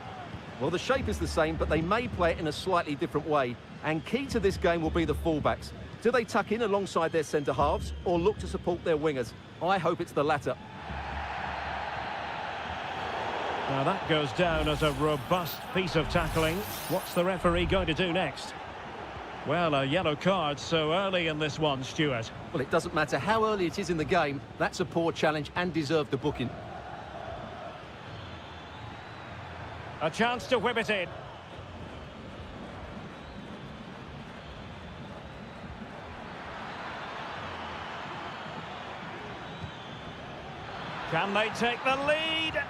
Well, the shape is the same, but they may play it in a slightly different way. And key to this game will be the fullbacks. Do they tuck in alongside their centre-halves or look to support their wingers? I hope it's the latter. Now that goes down as a robust piece of tackling. What's the referee going to do next? Well, a yellow card so early in this one, Stuart. Well, it doesn't matter how early it is in the game. That's a poor challenge and deserved the booking. A chance to whip it in. Can they take the lead?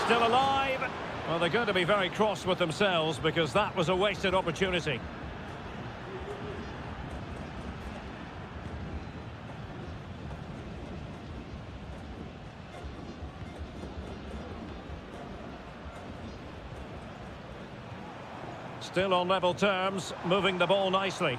Still alive. Well, they're going to be very cross with themselves because that was a wasted opportunity. Still on level terms, moving the ball nicely.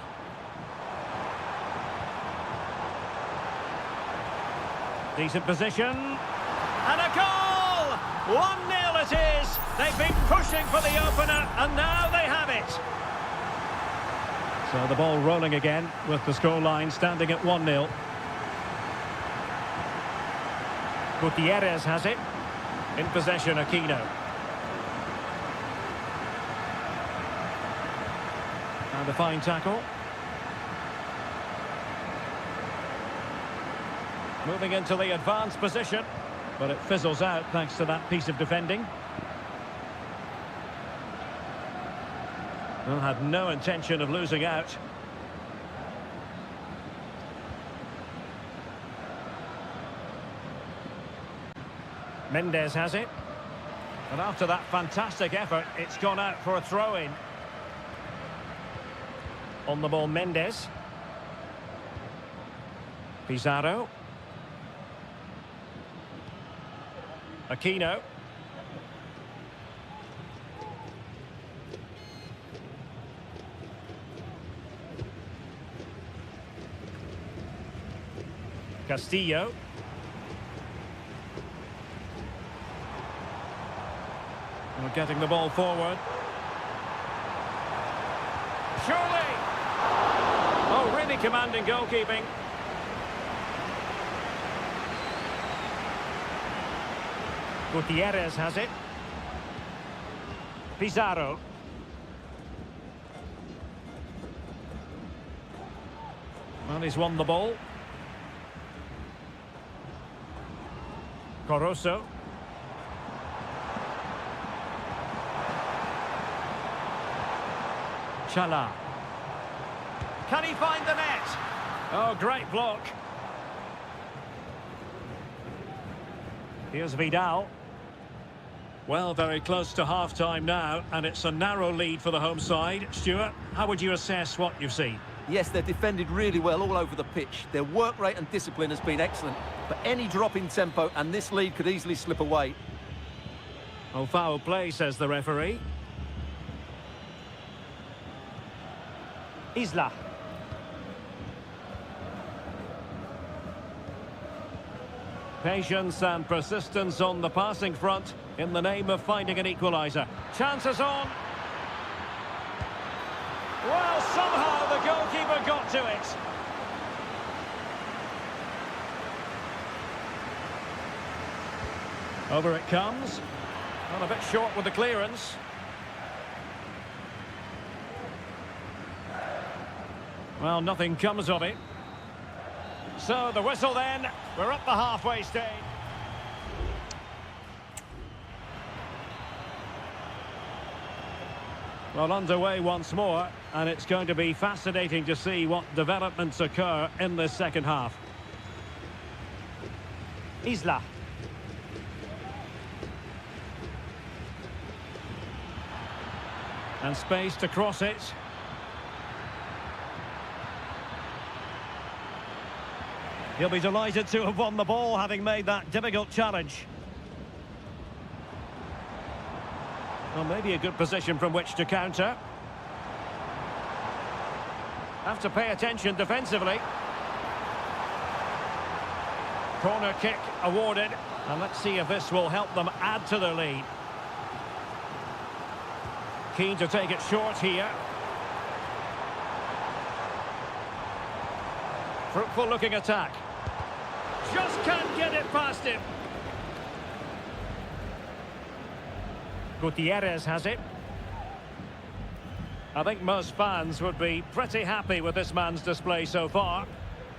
Decent position. And a goal! 1-0 it is. They've been pushing for the opener, and now they have it. So the ball rolling again with the scoreline standing at 1-0. Gutierrez has it. In possession, Aquino. And a fine tackle. Moving into the advanced position, but it fizzles out thanks to that piece of defending. Well, had no intention of losing out. Mendes has it. And after that fantastic effort, it's gone out for a throw-in. On the ball, Mendes. Pizarro. Aquino. Castillo. We're getting the ball forward. Surely! Oh, really commanding goalkeeping. Gutierrez has it. Pizarro. Well, he's won the ball. Caruso. Chala. Can he find the net? Oh, great block. Here's Vidal. Well, very close to half-time now, and it's a narrow lead for the home side. Stuart, how would you assess what you've seen? Yes, they've defended really well all over the pitch. Their work rate and discipline has been excellent. But any drop in tempo and this lead could easily slip away. Oh, foul play, says the referee. Isla. Patience and persistence on the passing front in the name of finding an equaliser. Chances on. Well, somehow the goalkeeper got to it. Over it comes. Well, a bit short with the clearance. Well, nothing comes of it. So the whistle then. We're up the halfway stage. Well, underway once more, and it's going to be fascinating to see what developments occur in this second half. Isla. And space to cross it. He'll be delighted to have won the ball, having made that difficult challenge. Well, maybe a good position from which to counter. Have to pay attention defensively. Corner kick awarded. And let's see if this will help them add to their lead. Keen to take it short here. Fruitful looking attack. Just can't get it past him. Gutierrez has it. I think most fans would be pretty happy with this man's display so far.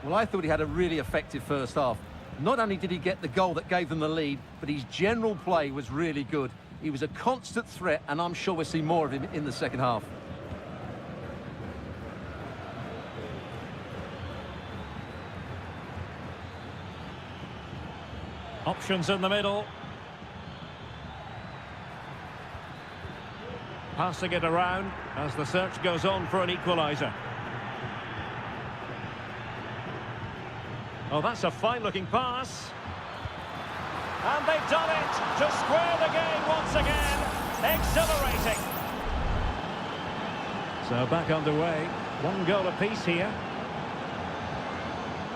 Well, I thought he had a really effective first half. Not only did he get the goal that gave them the lead, but his general play was really good. He was a constant threat, and I'm sure we'll see more of him in the second half. Options in the middle. Passing it around as the search goes on for an equaliser. Oh, that's a fine-looking pass. And they've done it to square the game once again. Exhilarating. So back underway. One goal apiece here.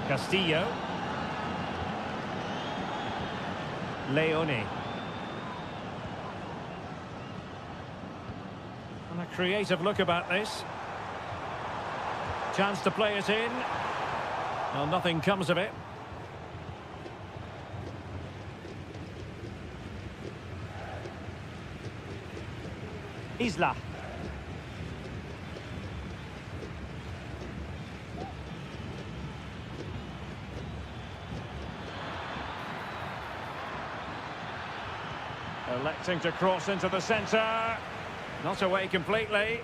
Castillo. Leone. And a creative look about this. Chance to play it in. Well, nothing comes of it. Isla. Electing to cross into the centre. Not away completely.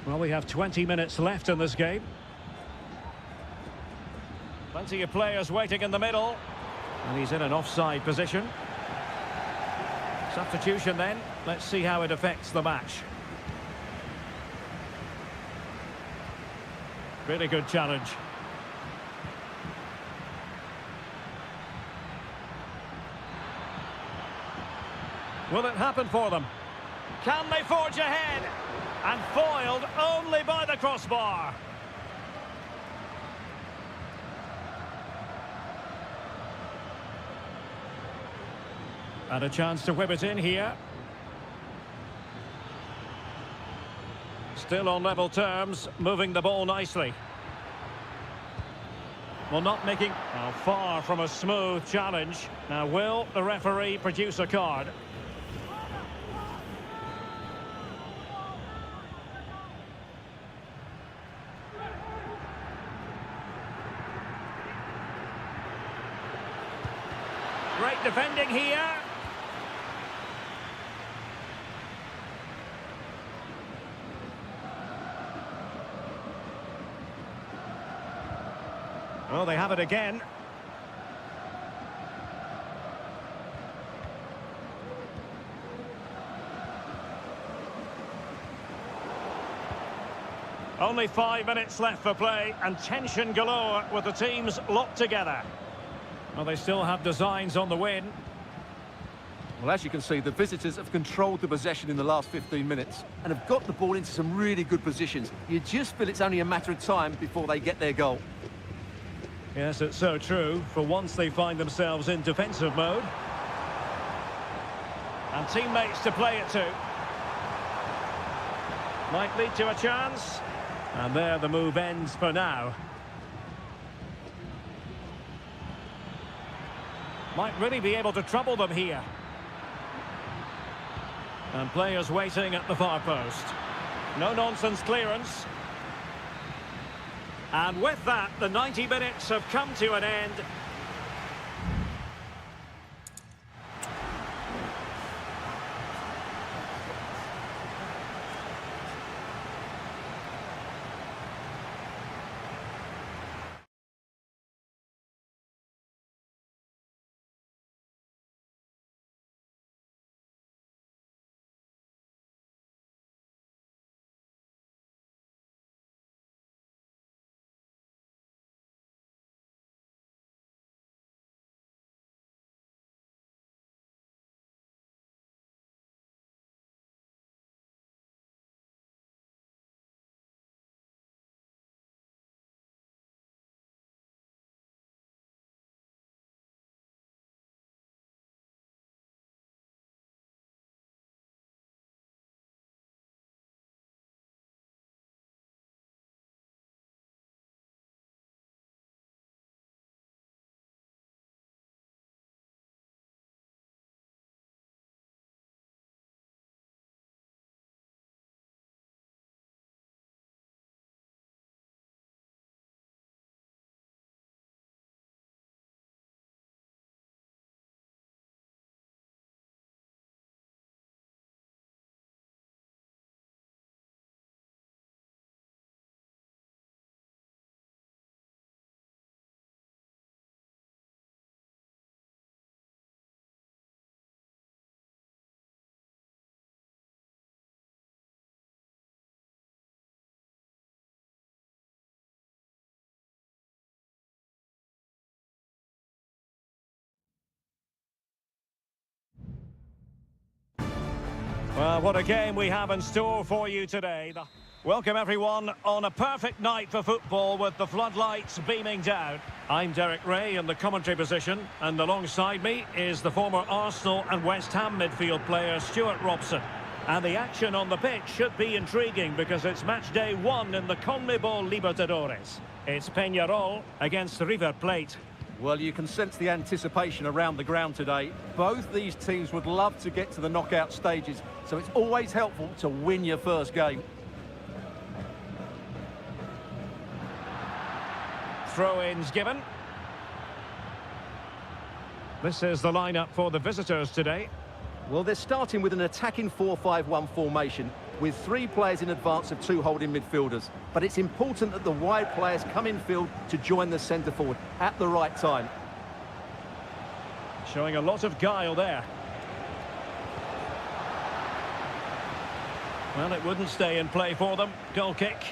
Well, we have 20 minutes left in this game. Plenty of players waiting in the middle. And he's in an offside position. Substitution then. Let's see how it affects the match. Really good challenge. Will it happen for them? Can they forge ahead? And foiled only by the crossbar. And a chance to whip it in here. Still on level terms, moving the ball nicely. Well, not making... Now, far from a smooth challenge. Now, will the referee produce a card? Great defending here. Oh, they have it again. Only 5 minutes left for play, and tension galore with the teams locked together. Well, they still have designs on the win. Well, as you can see, the visitors have controlled the possession in the last 15 minutes and have got the ball into some really good positions. You just feel it's only a matter of time before they get their goal. Yes, it's so true. For once they find themselves in defensive mode. And teammates to play it to. Might lead to a chance. And there the move ends for now. Might really be able to trouble them here. And players waiting at the far post. No-nonsense clearance. And with that, the 90 minutes have come to an end. Well, what a game we have in store for you today. Welcome everyone on a perfect night for football with the floodlights beaming down. I'm Derek Ray in the commentary position, and alongside me is the former Arsenal and West Ham midfield player Stuart Robson. And the action on the pitch should be intriguing because it's match day 1 in the CONMEBOL Libertadores. It's Peñarol against River Plate. Well, you can sense the anticipation around the ground today. Both these teams would love to get to the knockout stages, so it's always helpful to win your first game. Throw-ins given. This is the lineup for the visitors today. Well, they're starting with an attacking 4-5-1 formation with 3 players in advance of 2 holding midfielders. But it's important that the wide players come in field to join the centre forward at the right time. Showing a lot of guile there. Well, it wouldn't stay in play for them. Goal kick.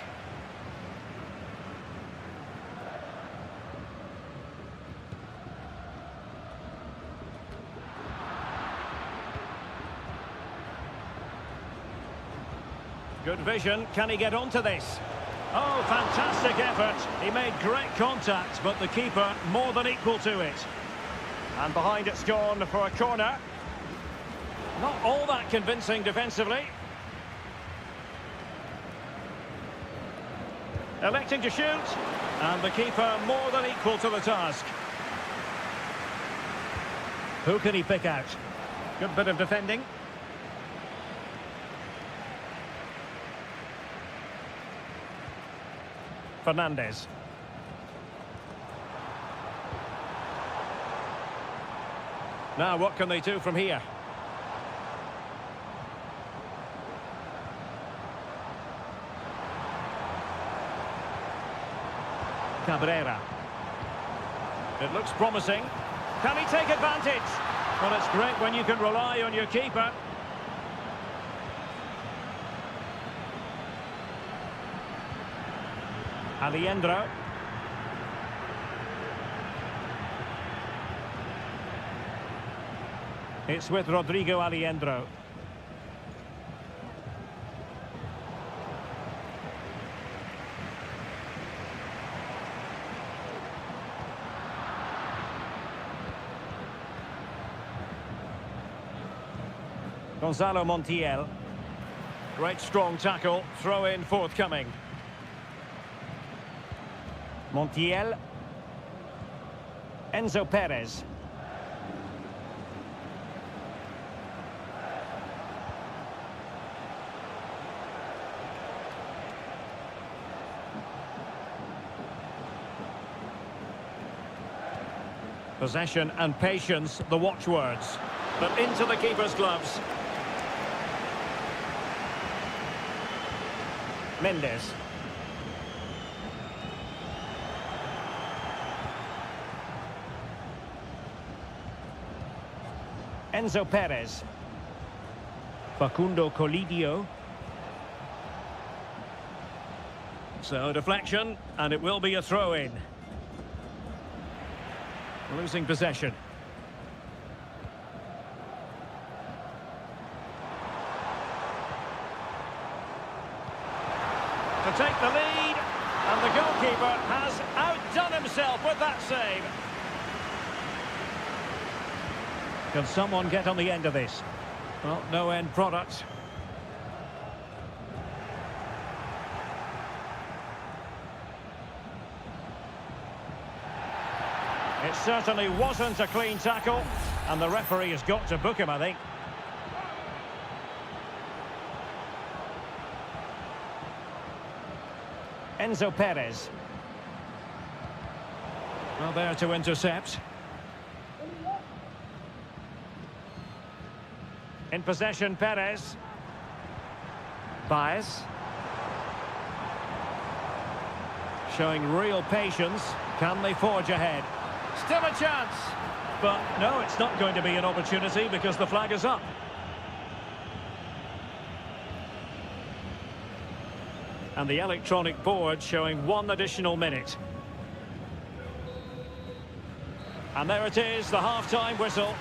Good vision. Can he get onto this? Oh, fantastic effort. He made great contact, but the keeper more than equal to it. And behind it's gone for a corner. Not all that convincing defensively. Electing to shoot. And the keeper more than equal to the task. Who can he pick out? Good bit of defending. Fernandez. Now what can they do from here? Cabrera. It looks promising. Can he take advantage? Well, it's great when you can rely on your keeper. Alejandro. It's with Rodrigo Alejandro. Gonzalo Montiel. Great strong tackle. Throw in forthcoming. Montiel. Enzo Perez. Possession and patience, the watchwords. But into the keeper's gloves. Mendes. Enzo Perez. Facundo Colidio. So deflection, and it will be a throw-in. Losing possession. To take the lead, and the goalkeeper has outdone himself with that save. Can someone get on the end of this? Well, no end product. It certainly wasn't a clean tackle, and the referee has got to book him, I think. Enzo Perez. Well, there to intercept. In possession, Perez. Baez. Showing real patience. Can they forge ahead? Still a chance. But no, it's not going to be an opportunity because the flag is up. And the electronic board showing 1 additional minute. And there it is, the half-time whistle.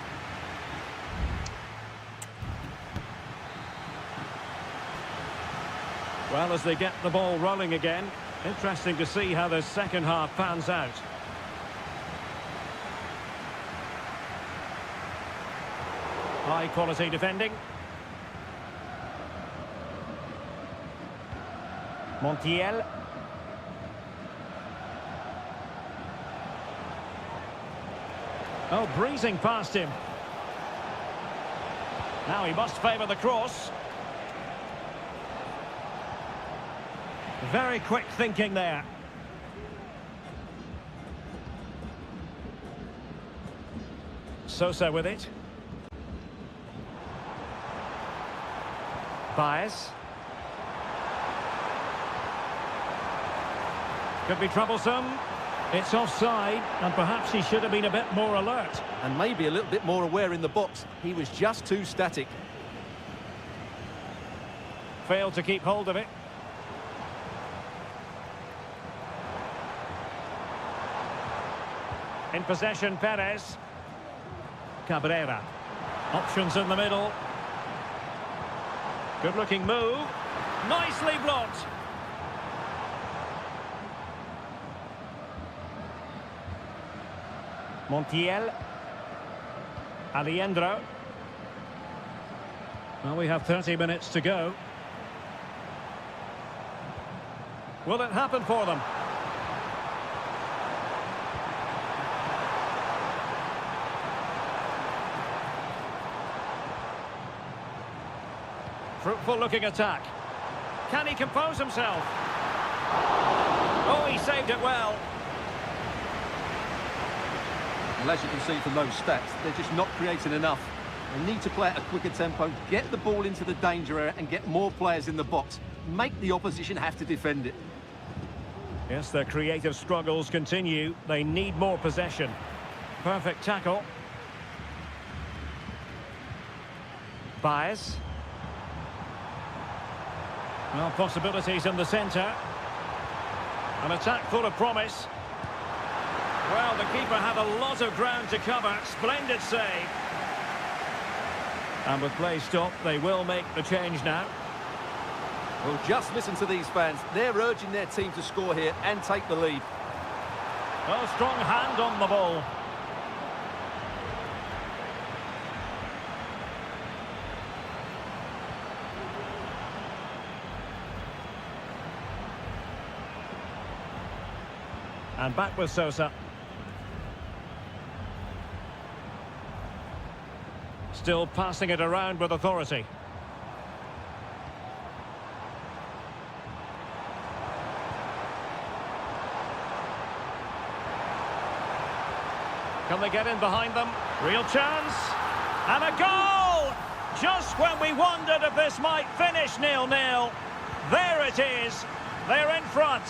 Well, as they get the ball rolling again, interesting to see how the second half pans out. High quality defending. Montiel. Oh, breezing past him. Now he must favour the cross. Very quick thinking there. Sosa with it. Baez. Could be troublesome. It's offside, and perhaps he should have been a bit more alert. And maybe a little bit more aware in the box. He was just too static. Failed to keep hold of it. In possession, Perez. Cabrera. Options in the middle. Good-looking move. Nicely blocked. Montiel. Alejandro. Well, we have 30 minutes to go. Will it happen for them? Fruitful looking attack. Can he compose himself? Oh, he saved it well. Well, as you can see from those stats, they're just not creating enough. They need to play at a quicker tempo, get the ball into the danger area and get more players in the box. Make the opposition have to defend it. Yes, their creative struggles continue. They need more possession. Perfect tackle. Baez. Well, possibilities in the centre. An attack full of promise. Well, the keeper had a lot of ground to cover. Splendid save. And with play stopped, they will make the change now. Well, just listen to these fans. They're urging their team to score here and take the lead. Well, strong hand on the ball. And back with Sosa. Still passing it around with authority. Can they get in behind them? Real chance. And a goal! Just when we wondered if this might finish 0-0. There it is. They're in front.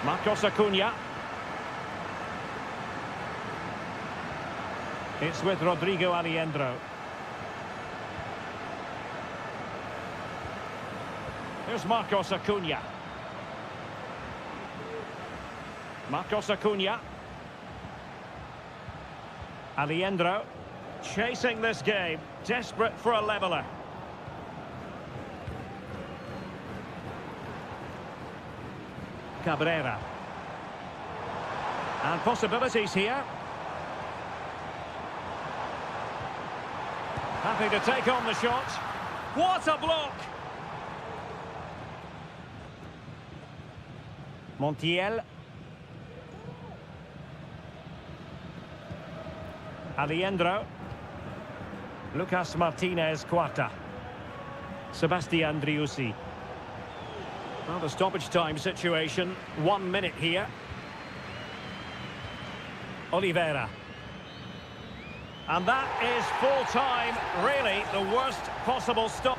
Marcos Acuna. It's with Rodrigo Alejandro. Here's Marcos Acuna. Marcos Acuna. Alejandro chasing this game, desperate for a leveller. Cabrera. And possibilities here. Happy to take on the shot. What a block! Montiel. Alejandro. Lucas Martinez Cuarta. Sebastian Driussi. Well, the stoppage time situation. 1 minute here. Oliveira. And that is full time. Really, the worst possible stop.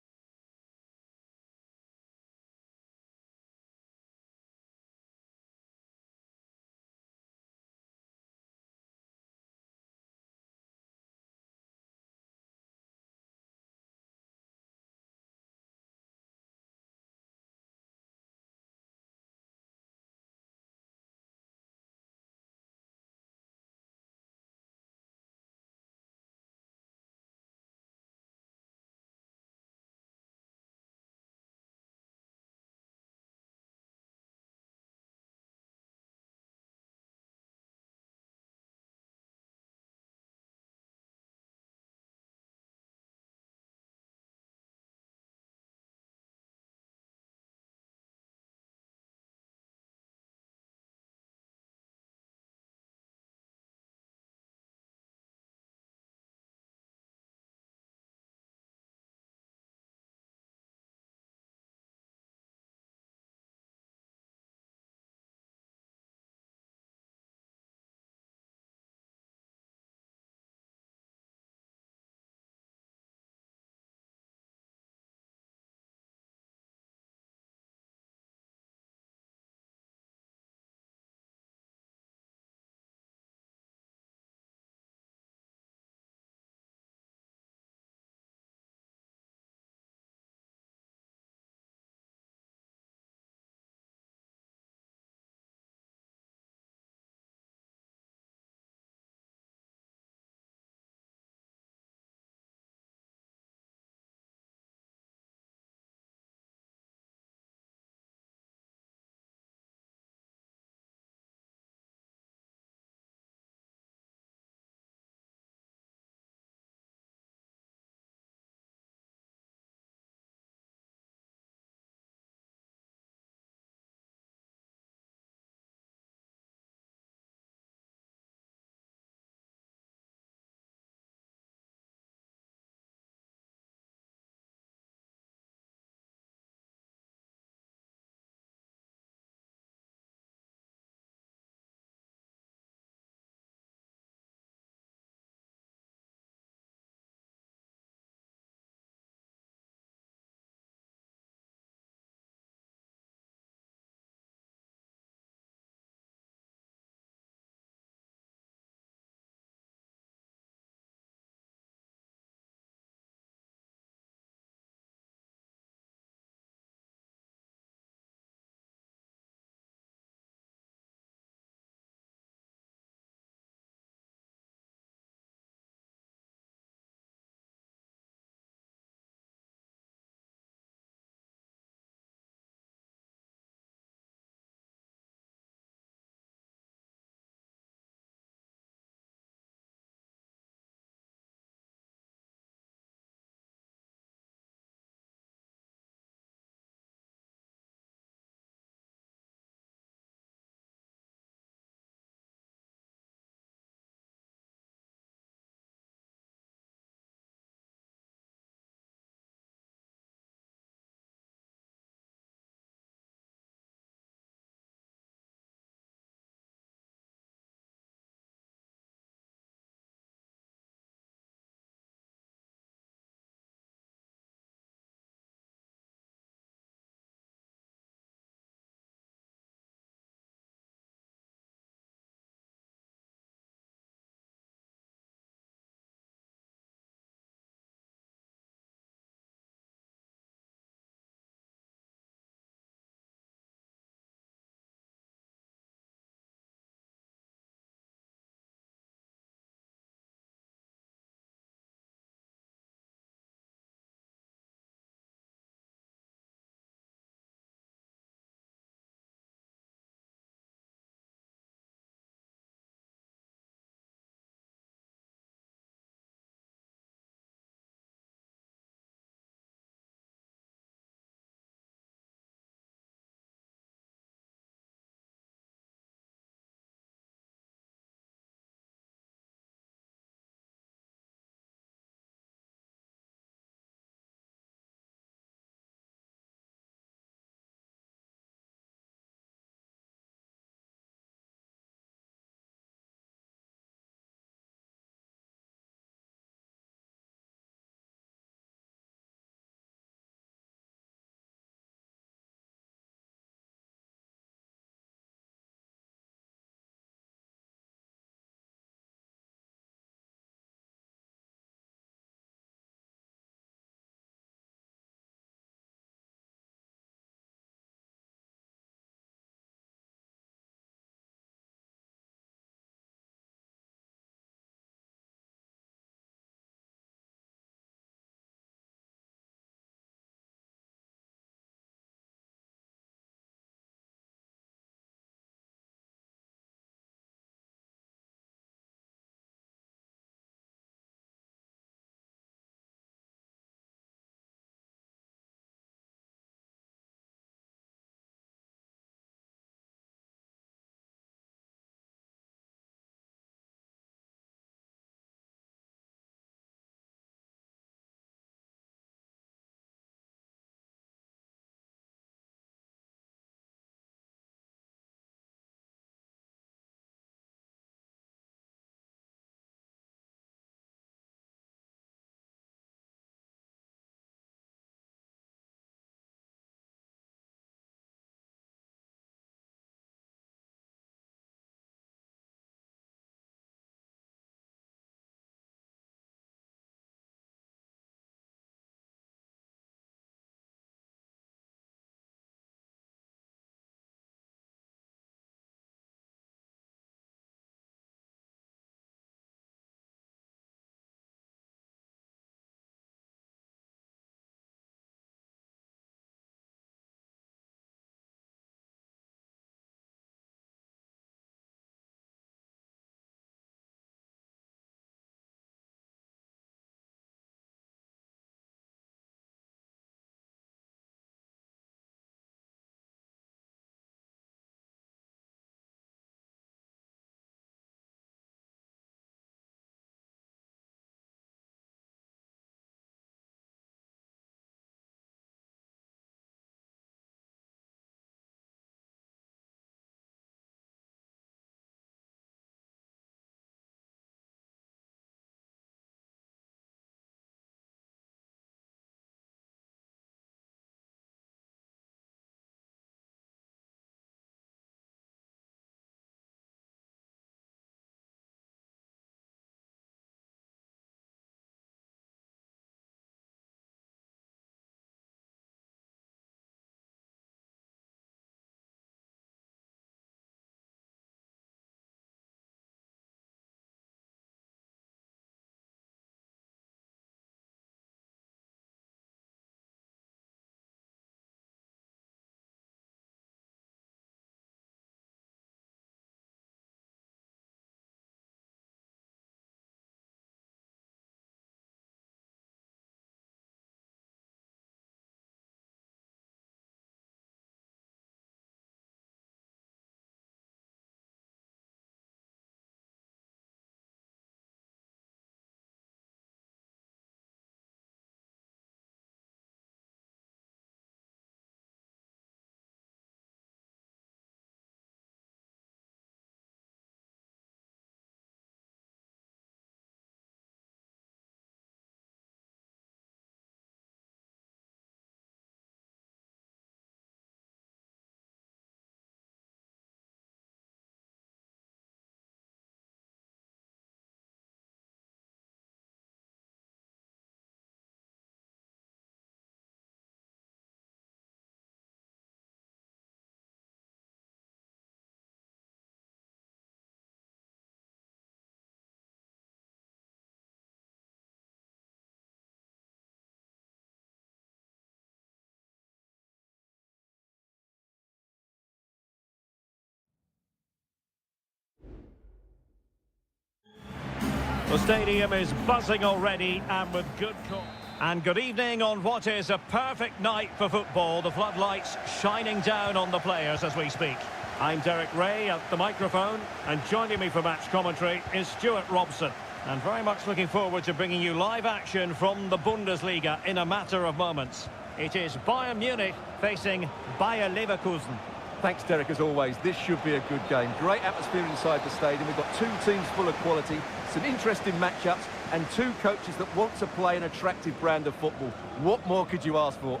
The stadium is buzzing already and with good call. And good evening on what is a perfect night for football. The floodlights shining down on the players as we speak. I'm Derek Ray at the microphone, and joining me for match commentary is Stuart Robson. And very much looking forward to bringing you live action from the Bundesliga in a matter of moments. It is Bayern Munich facing Bayer Leverkusen. Thanks, Derek, as always. This should be a good game. Great atmosphere inside the stadium. We've got two teams full of quality, some interesting matchups, and two coaches that want to play an attractive brand of football. What more could you ask for?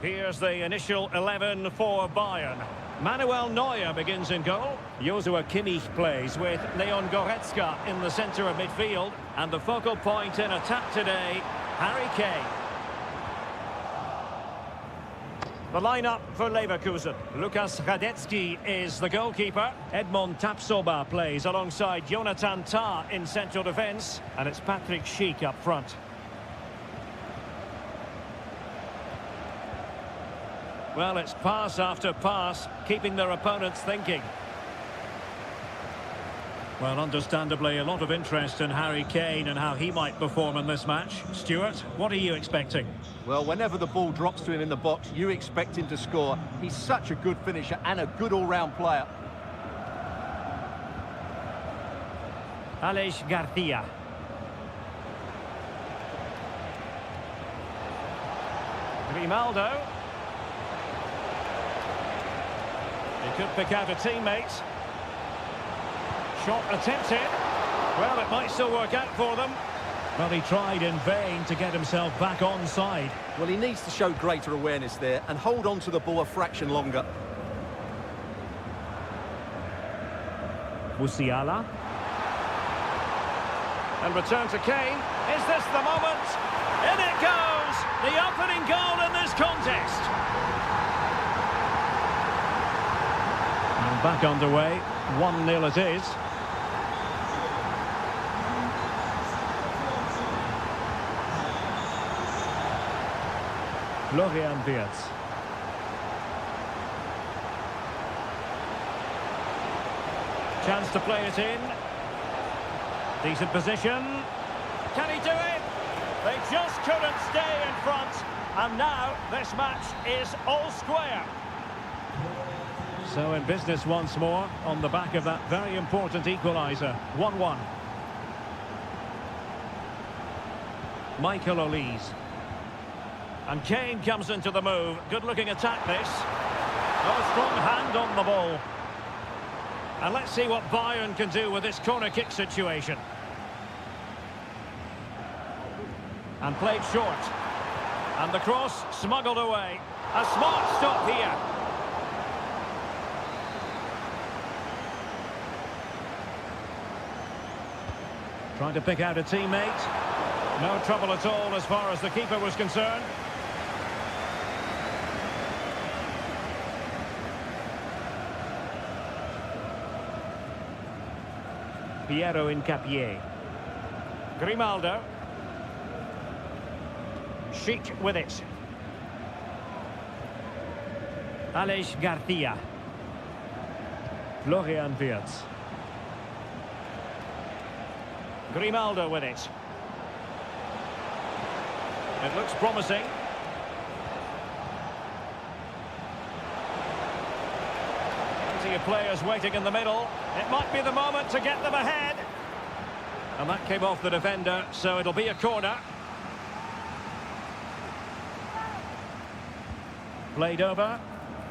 Here's the initial 11 for Bayern. Manuel Neuer begins in goal. Joshua Kimmich plays with Leon Goretzka in the centre of midfield. And the focal point in attack today, Harry Kane. The lineup for Leverkusen. Lukas Radetzky is the goalkeeper. Edmond Tapsoba plays alongside Jonathan Tah in central defence. And it's Patrick Schick up front. Well, it's pass after pass, keeping their opponents thinking. Well, understandably, a lot of interest in Harry Kane and how he might perform in this match. Stuart, what are you expecting? Well, whenever the ball drops to him in the box, you expect him to score. He's such a good finisher and a good all-round player. Aleix Garcia. Grimaldo. He could pick out a teammate. Shot attempted. Well, it might still work out for them. But he tried in vain to get himself back onside. Well, he needs to show greater awareness there and hold on to the ball a fraction longer. Musiala. And return to Kane. Is this the moment? In it goes! The opening goal in this contest. And back underway. 1-0 it is. Florian Wirtz. Chance to play it in. Decent position. Can he do it? They just couldn't stay in front. And now this match is all square. So in business once more on the back of that very important equaliser. 1-1. Michael Olise. And Kane comes into the move. Good-looking attack, this. Oh, strong hand on the ball. And let's see what Bayern can do with this corner kick situation. And played short. And the cross smuggled away. A smart stop here. Trying to pick out a teammate. No trouble at all as far as the keeper was concerned. Piero Incapié. Grimaldo. Schick with it. Aleix Garcia. Florian Wirtz. Grimaldo with it. It looks promising. Plenty of players waiting in the middle. It might be the moment to get them ahead. And that came off the defender, so it'll be a corner. Played over.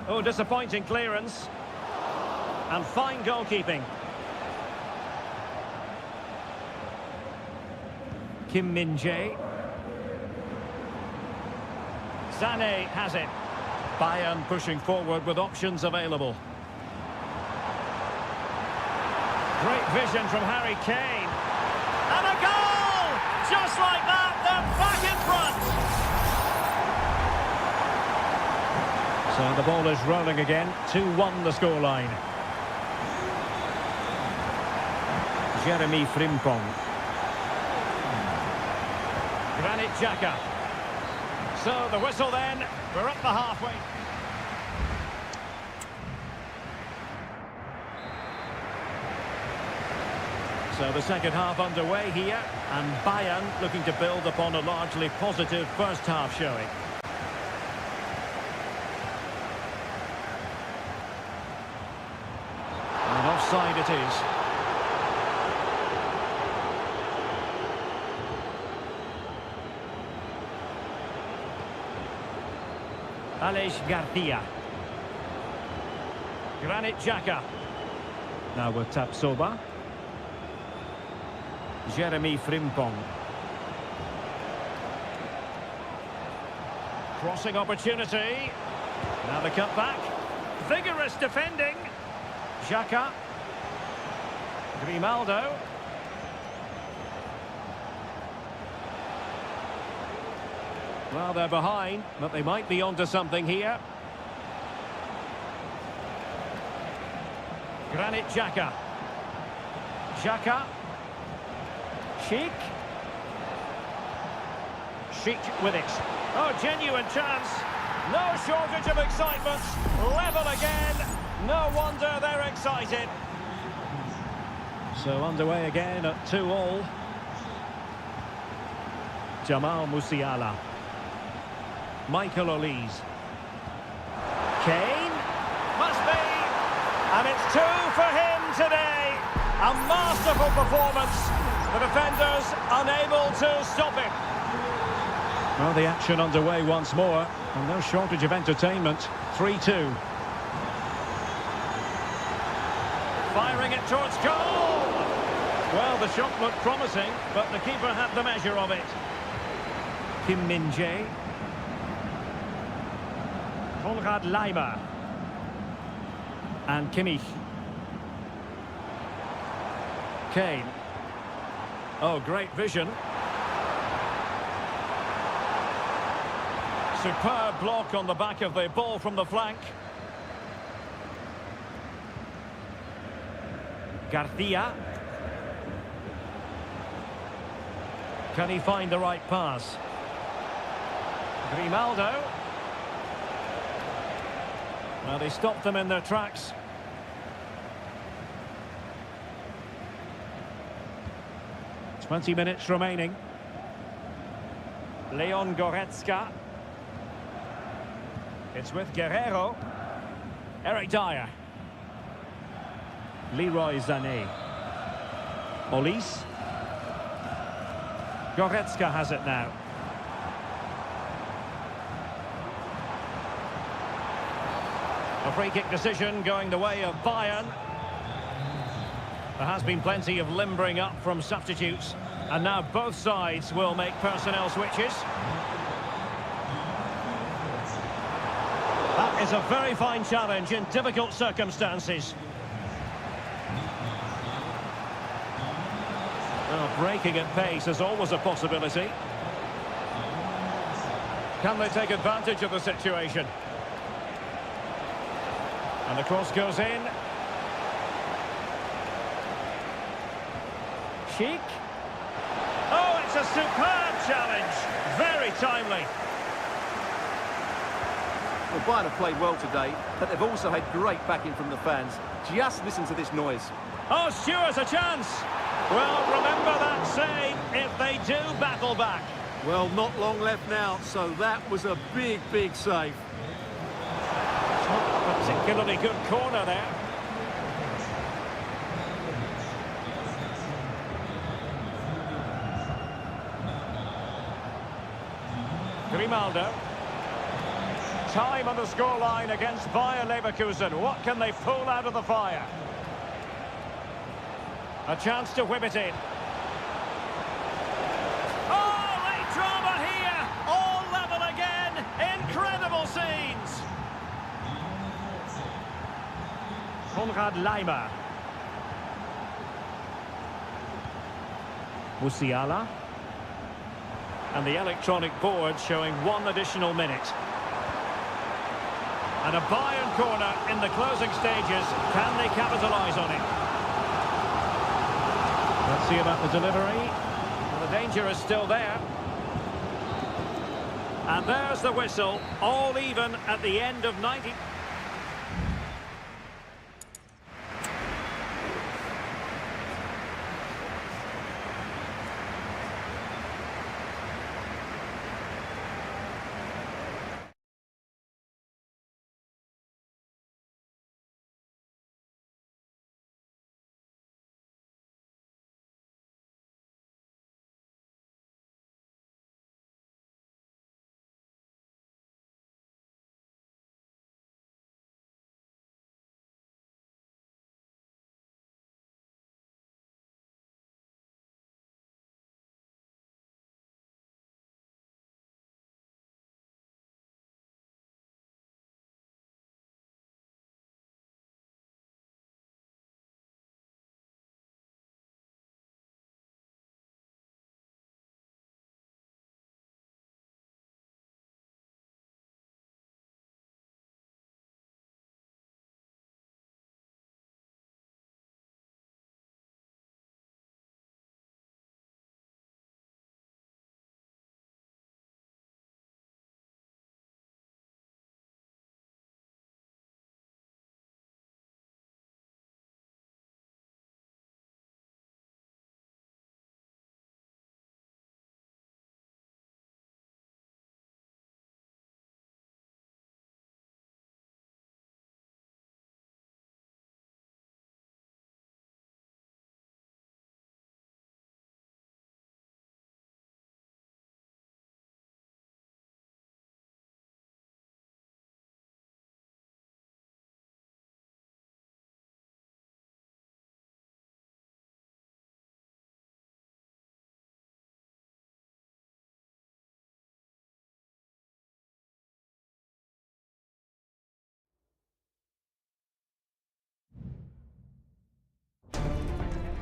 Oh, disappointing clearance. And fine goalkeeping. Kim Min-jae. Sané has it. Bayern pushing forward with options available. Great vision from Harry Kane. And a goal! Just like that, they're back in front. So the ball is rolling again. 2-1 the scoreline. Jeremy Frimpong. Granit Xhaka. So the whistle then, we're up the halfway. So the second half underway here, and Bayern looking to build upon a largely positive first half showing. And offside it is. Aleix Garcia. Granit Xhaka. Now with Tapsoba. Jeremy Frimpong. Crossing opportunity. Now the cut back. Vigorous defending. Xhaka. Grimaldo. Well, they're behind, but they might be onto something here. Granit Xhaka. Xhaka. Sheik. Sheik with it. Oh, genuine chance. No shortage of excitement. Level again. No wonder they're excited. So underway again at 2-2. Jamal Musiala. Michael Olise. Kane. Must be. And it's 2 for him today. A masterful performance. The defenders unable to stop it. Well, the action underway once more. And no shortage of entertainment. 3-2. Firing it towards goal. Well, the shot looked promising, but the keeper had the measure of it. Kim Min-jae. Konrad Laimer. And Kimmich. Kane. Oh, great vision. Superb block on the back of the ball from the flank. Garcia. Can he find the right pass? Grimaldo. Well, they stopped them in their tracks. Twenty minutes remaining. Leon Goretzka. It's with Guerrero. Eric Dyer. Leroy Sané. Olise. Goretzka has it now. A free kick decision going the way of Bayern. There has been plenty of limbering up from substitutes, and now both sides will make personnel switches. That is a very fine challenge in difficult circumstances. Well, breaking at pace is always a possibility. Can they take advantage of the situation? And the cross goes in. Sheik. Oh, it's a superb challenge. Very timely. Well, Bayern have played well today, but they've also had great backing from the fans. Just listen to this noise. Oh, Stewart's a chance. Well, remember that saying, if they do battle back. Well, not long left now, so that was a big, big save. Particularly good corner there. Grimaldo. Time on the scoreline against Bayer Leverkusen. What can they pull out of the fire? A chance to whip it in. Oh, late drama here. All level again. Incredible scenes. Konrad Laimer. Musiala. And the electronic board showing 1 additional minute. And a Bayern corner in the closing stages. Can they capitalise on it? Let's see about the delivery. Well, the danger is still there. And there's the whistle. All even at the end of 90.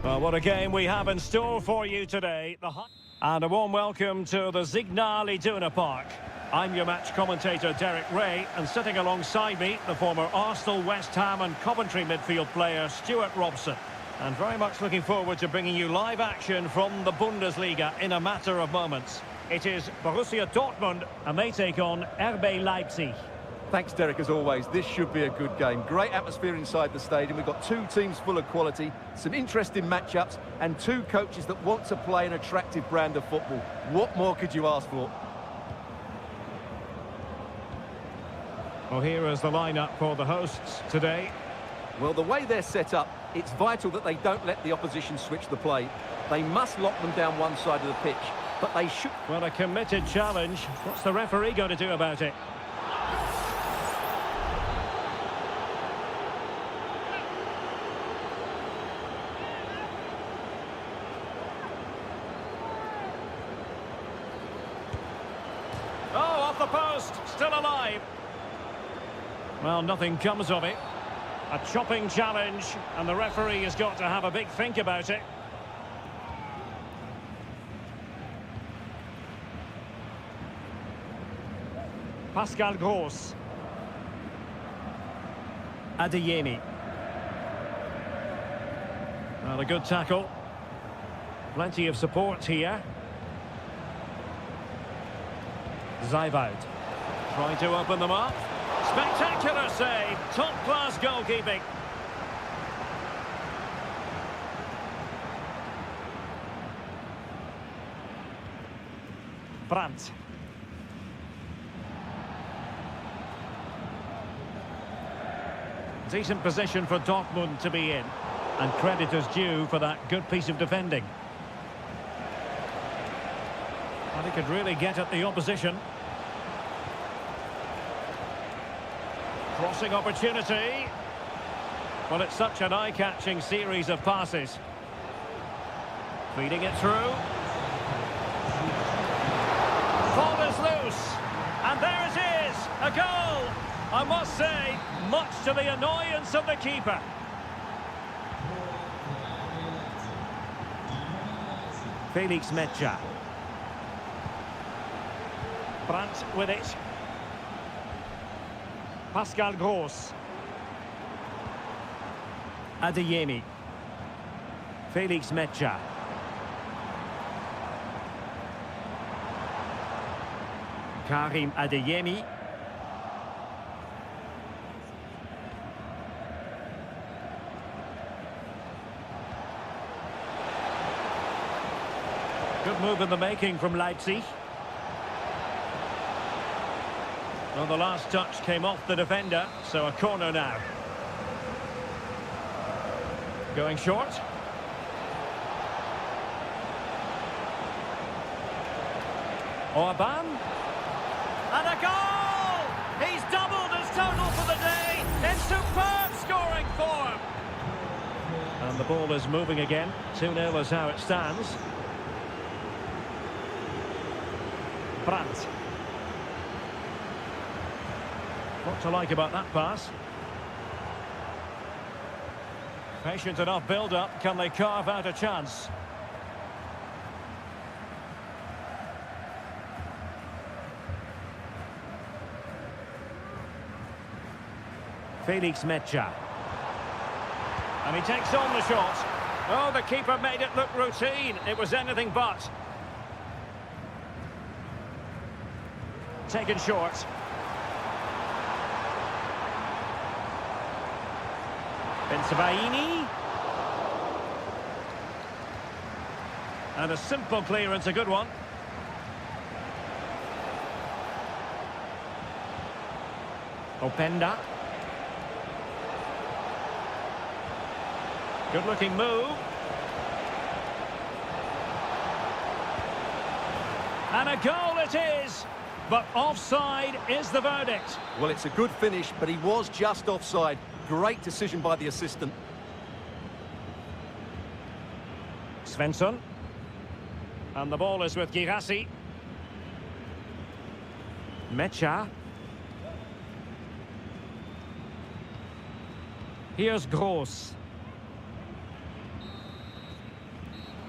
Well, what a game we have in store for you today. And a warm welcome to the Signal Iduna Park. I'm your match commentator, Derek Ray, and sitting alongside me, the former Arsenal, West Ham and Coventry midfield player, Stuart Robson. And very much looking forward to bringing you live action from the Bundesliga in a matter of moments. It is Borussia Dortmund, and they take on RB Leipzig. Thanks, Derek, as always. This should be a good game. Great atmosphere inside the stadium. We've got two teams full of quality, some interesting matchups, and two coaches that want to play an attractive brand of football. What more could you ask for? Well, here is the lineup for the hosts today. Well, the way they're set up, it's vital that they don't let the opposition switch the play. They must lock them down one side of the pitch, but they should... Well, a committed challenge. What's the referee going to do about it? Oh, off the post, still alive. Well, nothing comes of it. A chopping challenge, and the referee has got to have a big think about it. Pascal Gross. Adeyemi. Well, a good tackle. Plenty of support here. Zayvoud. Trying to open them up. Spectacular save. Top-class goalkeeping. Brandt. Decent position for Dortmund to be in. And credit is due for that good piece of defending. And he could really get at the opposition. Crossing opportunity. Well, it's such an eye-catching series of passes. Feeding it through. Ball is loose. And there it is. A goal. I must say, much to the annoyance of the keeper. Felix Metscher. Brandt with it. Pascal Gross. Adeyemi. Felix Metscher. Karim Adeyemi. Good move in the making from Leipzig. Well, the last touch came off the defender, so a corner now. Going short. Orban. And a goal! He's doubled his total for the day in superb scoring form. And the ball is moving again. 2-0 is how it stands. Brandt. What to like about that pass? Patient enough build-up. Can they carve out a chance? Felix Metscher. And he takes on the shot. Oh, the keeper made it look routine. It was anything but. Taken short. Bensebaini. And a simple clearance, a good one. Openda. Good looking move. And a goal it is. But offside is the verdict. Well, it's a good finish, but he was just offside. Great decision by the assistant. Svensson. And the ball is with Girassi. Metscher. Here's Gross.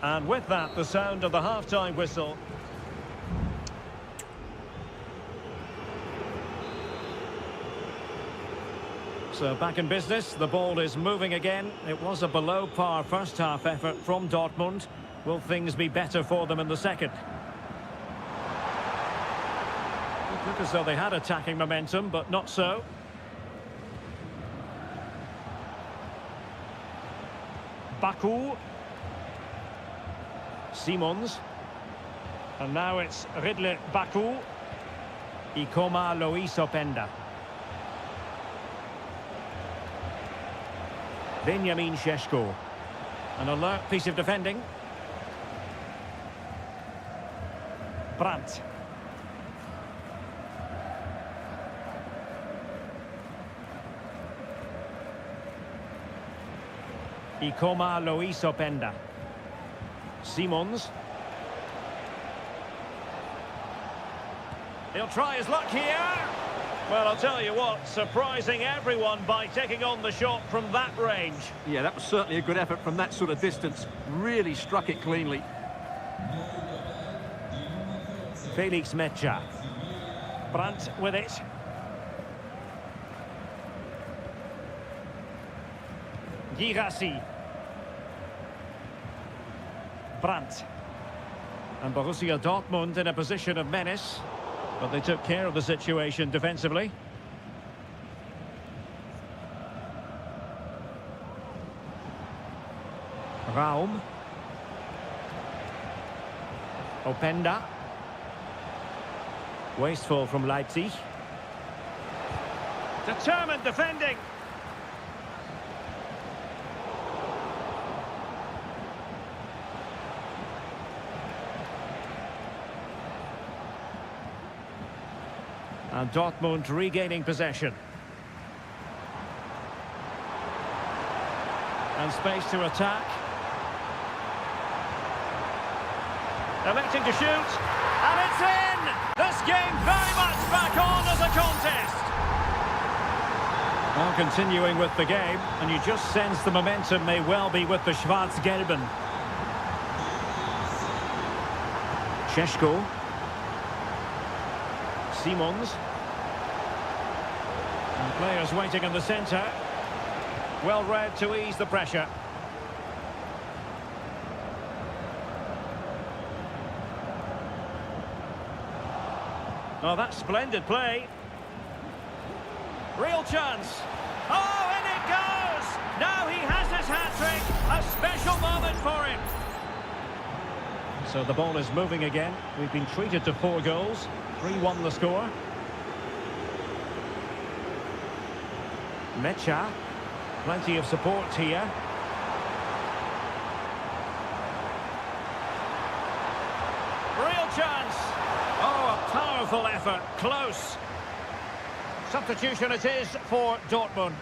And with that, the sound of the half-time whistle. So back in business, the ball is moving again. It was a below-par first-half effort from Dortmund. Will things be better for them in the second? It looked as though they had attacking momentum, but not so. Baku. Simons. And now it's Ridley Baku. Ikoma Lois Openda. Benjamin Šeško. An alert piece of defending. Brandt. Ikoma Lois Openda. Simons. He'll try his luck here. Well, I'll tell you what, surprising everyone by taking on the shot from that range. Yeah, that was certainly a good effort from that sort of distance. Really struck it cleanly. Felix Mecha. Brandt with it. Girassi. Brandt. And Borussia Dortmund in a position of menace. But they took care of the situation defensively. Raum. Openda. Wasteful from Leipzig. Determined defending. And Dortmund regaining possession. And space to attack. Electing to shoot. And it's in! This game very much back on as a contest. Well, continuing with the game, and you just sense the momentum may well be with the Schwarz-Gelben. Šeško. Simons. And players waiting in the centre. Well read to ease the pressure. Oh, that's splendid play. Real chance. Oh, and it goes! Now he has his hat-trick. A special moment for him. So the ball is moving again. We've been treated to 4 goals. 3-1 the score. Mecha. Plenty of support here. Real chance. Oh, a powerful effort. Close. Substitution it is for Dortmund.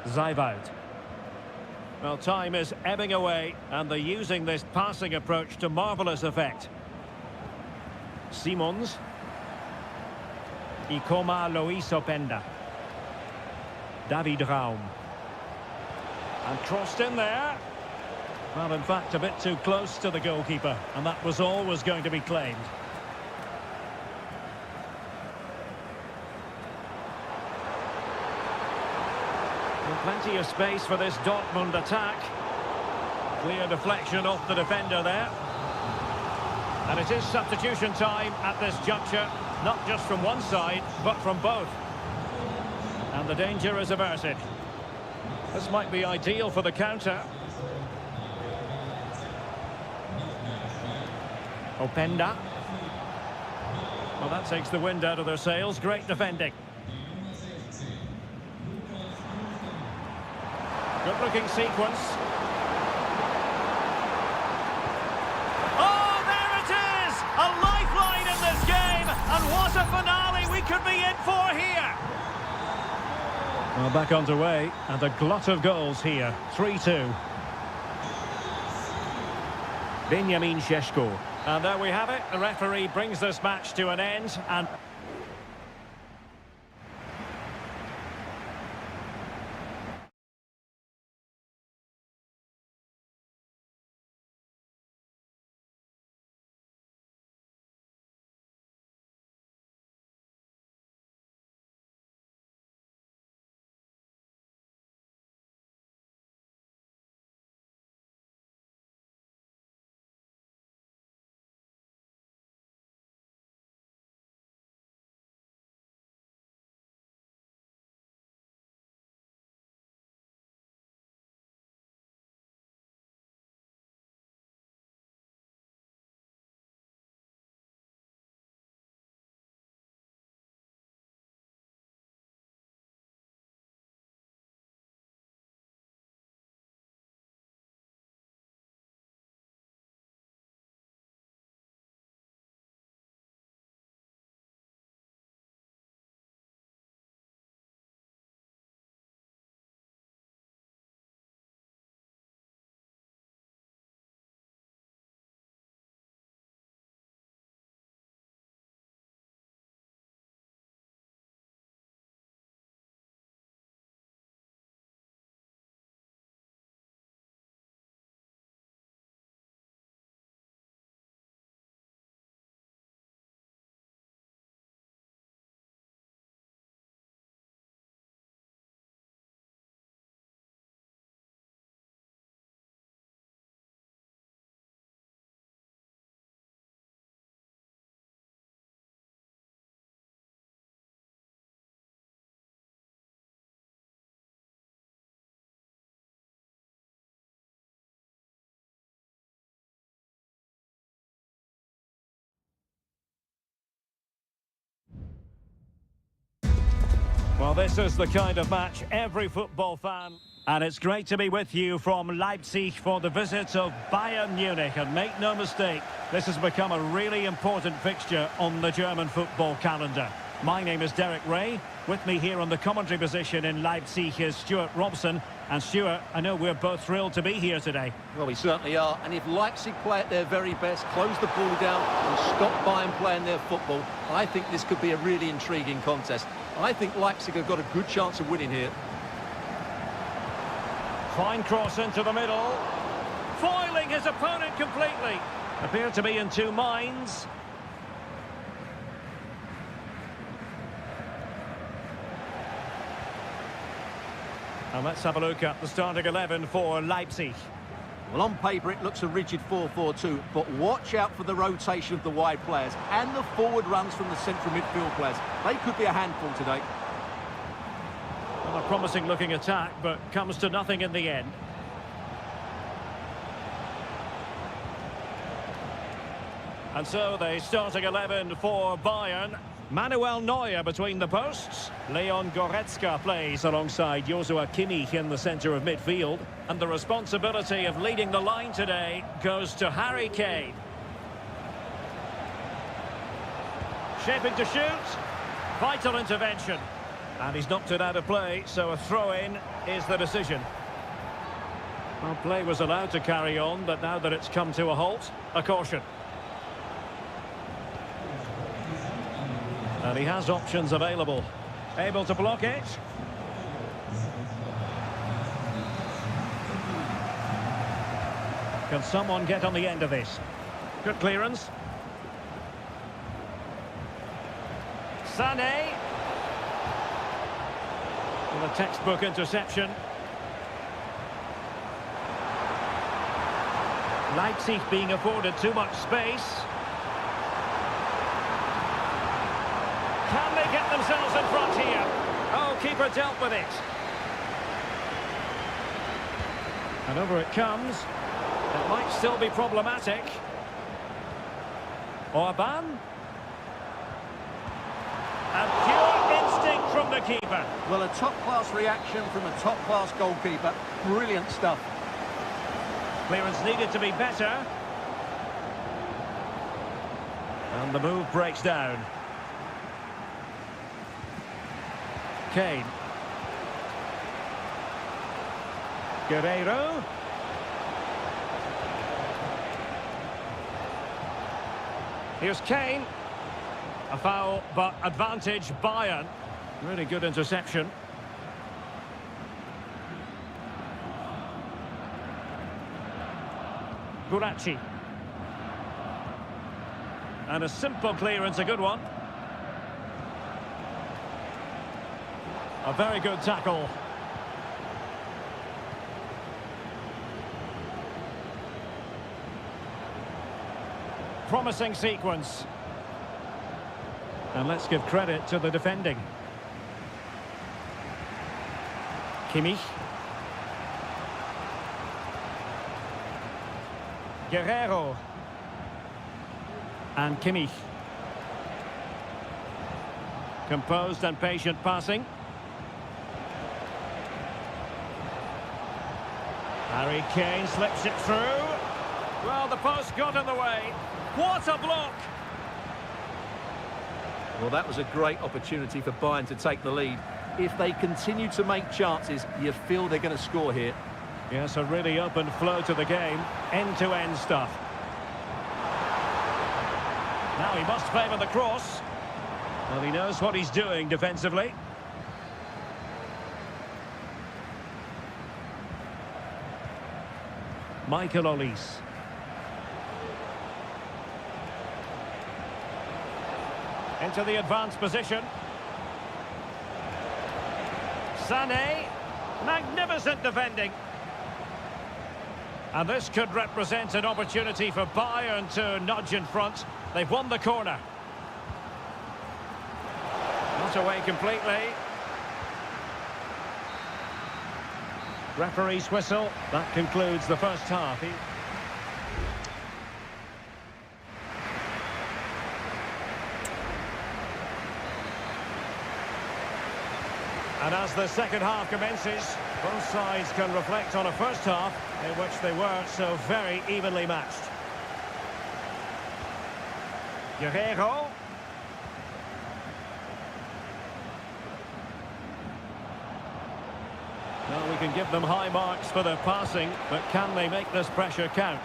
Zijwald. Well, time is ebbing away, and they're using this passing approach to marvellous effect. Simons. Ikoma Lois Openda. David Raum. And crossed in there. Well, in fact, a bit too close to the goalkeeper, and that was always going to be claimed. And plenty of space for this Dortmund attack. Clear deflection off the defender there. And it is substitution time at this juncture, not just from one side, but from both. And the danger is averted. This might be ideal for the counter. Openda. Well, that takes the wind out of their sails. Great defending. Good-looking sequence. Oh, there it is! A lifeline in this game, and what a finale we could be in for here! Well, back underway, and a glut of goals here. 3-2. Benjamin Šeško. And there we have it. The referee brings this match to an end, and Well, this is the kind of match every football fan... And it's great to be with you from Leipzig for the visit of Bayern Munich. And make no mistake, this has become a really important fixture on the German football calendar. My name is Derek Ray. With me here on the commentary position in Leipzig is Stuart Robson. And Stuart, I know we're both thrilled to be here today. Well, we certainly are. And if Leipzig play at their very best, close the ball down and stop Bayern playing their football, I think this could be a really intriguing contest. I think Leipzig have got a good chance of winning here. Fine cross into the middle. Foiling his opponent completely. Appear to be in two minds. And let's have a look at the starting 11 for Leipzig. Well, on paper, it looks a rigid 4-4-2, but watch out for the rotation of the wide players and the forward runs from the central midfield players. They could be a handful today. Well, a promising-looking attack, but comes to nothing in the end. And so the starting 11 for Bayern. Manuel Neuer between the posts. Leon Goretzka plays alongside Joshua Kimmich in the centre of midfield. And the responsibility of leading the line today goes to Harry Kane. Shaping to shoot. Vital intervention. And he's knocked it out of play, so a throw-in is the decision. Well, play was allowed to carry on, but now that it's come to a halt, a caution. And he has options available. Able to block it. Can someone get on the end of this? Good clearance. Sané. With a textbook interception. Leipzig being afforded too much space. Can they get themselves in front here? Oh, keeper dealt with it. And over it comes. It might still be problematic. Orban. And pure instinct from the keeper. Well, a top-class reaction from a top-class goalkeeper. Brilliant stuff. Clearance needed to be better. And the move breaks down. Kane. Guerreiro. Here's Kane. A foul, but advantage Bayern. Really good interception. Guracci. And a simple clearance, a good one. A very good tackle. Promising sequence. And let's give credit to the defending. Kimmich. Guerreiro. And Kimmich. Composed and patient passing. Harry Kane slips it through. Well, the post got in the way. What a block! Well, that was a great opportunity for Bayern to take the lead. If they continue to make chances, you feel they're going to score here. Yes, a really open flow to the game. End-to-end stuff. Now he must favour the cross. Well, he knows what he's doing defensively. Michael Olise. Into the advanced position. Sané. Magnificent defending. And this could represent an opportunity for Bayern to nudge in front. They've won the corner. Not away completely. Referee's whistle. That concludes the first half. And as the second half commences, both sides can reflect on a first half in which they were so very evenly matched. Guerrero. Well, we can give them high marks for their passing, but can they make this pressure count?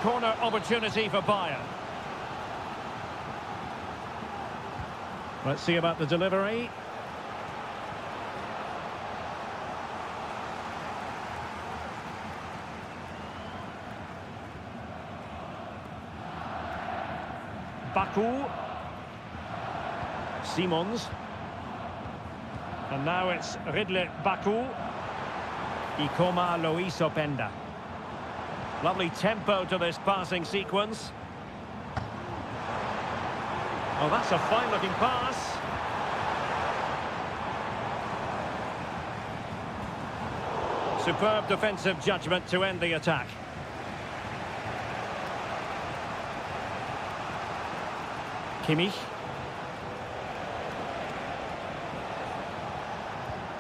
Corner opportunity for Bayern. Let's see about the delivery. Baku. Simons. And now it's Ridley Baku. Ikoma Loiso Penda. Lovely tempo to this passing sequence. Oh, that's a fine-looking pass. Superb defensive judgment to end the attack. Kimmich.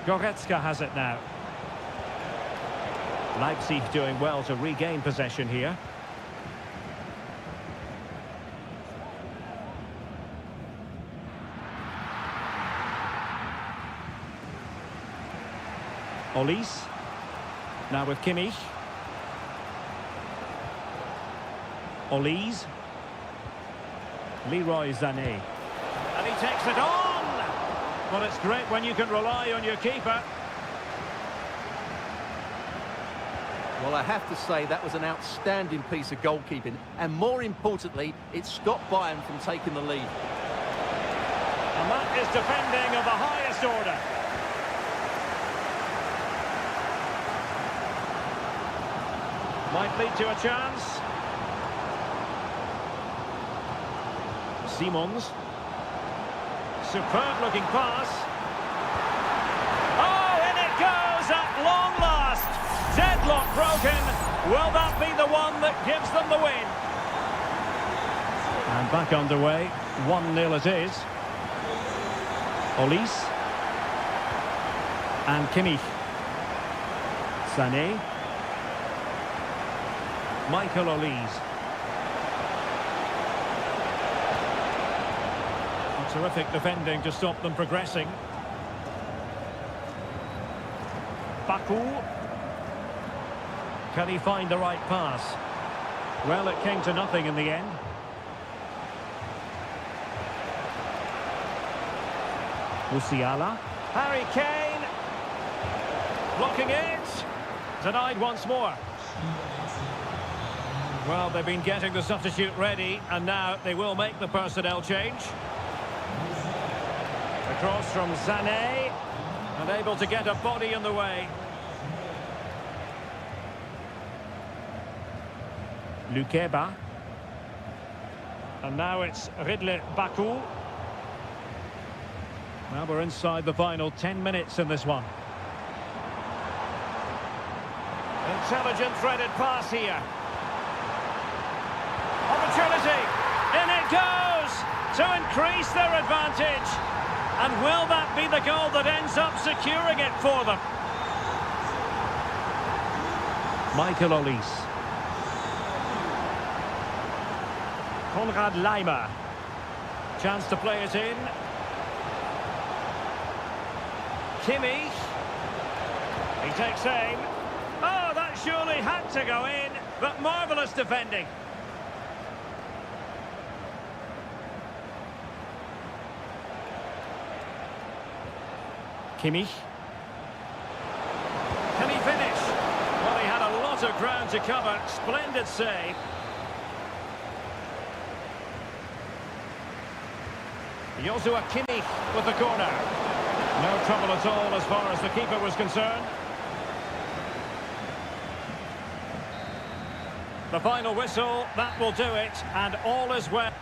Goretzka has it now. Leipzig doing well to regain possession here. Olise. Now with Kimmich. Olise. Leroy Sané. And he takes it on! Well, it's great when you can rely on your keeper. Well, I have to say that was an outstanding piece of goalkeeping. And more importantly, it stopped Bayern from taking the lead. And that is defending of the highest order. Might lead to a chance. Simons. Superb looking pass. Oh, in it goes at long last. Deadlock broken. Will that be the one that gives them the win? And back underway. 1-0 it is. Olise. And Kimmich. Sané. Michael Olise. Terrific defending to stop them progressing. Baku. Can he find the right pass? Well, it came to nothing in the end. Musiala. Harry Kane. Blocking it. Denied once more. Well, they've been getting the substitute ready, and now they will make the personnel change. Across from Sané, unable to get a body in the way. Lukeba. And now it's Ridley Baku. Well, we're inside the final 10 minutes in this one. Intelligent threaded pass here. Opportunity. In it goes to increase their advantage. And will that be the goal that ends up securing it for them? Michael Olise. Konrad Laimer. Chance to play it in. Kimmich. He takes aim. Oh, that surely had to go in, but marvellous defending. Kimmich. Can he finish? Well, he had a lot of ground to cover. Splendid save. Joshua Kimmich with the corner. No trouble at all as far as the keeper was concerned. The final whistle, that will do it, and all is well.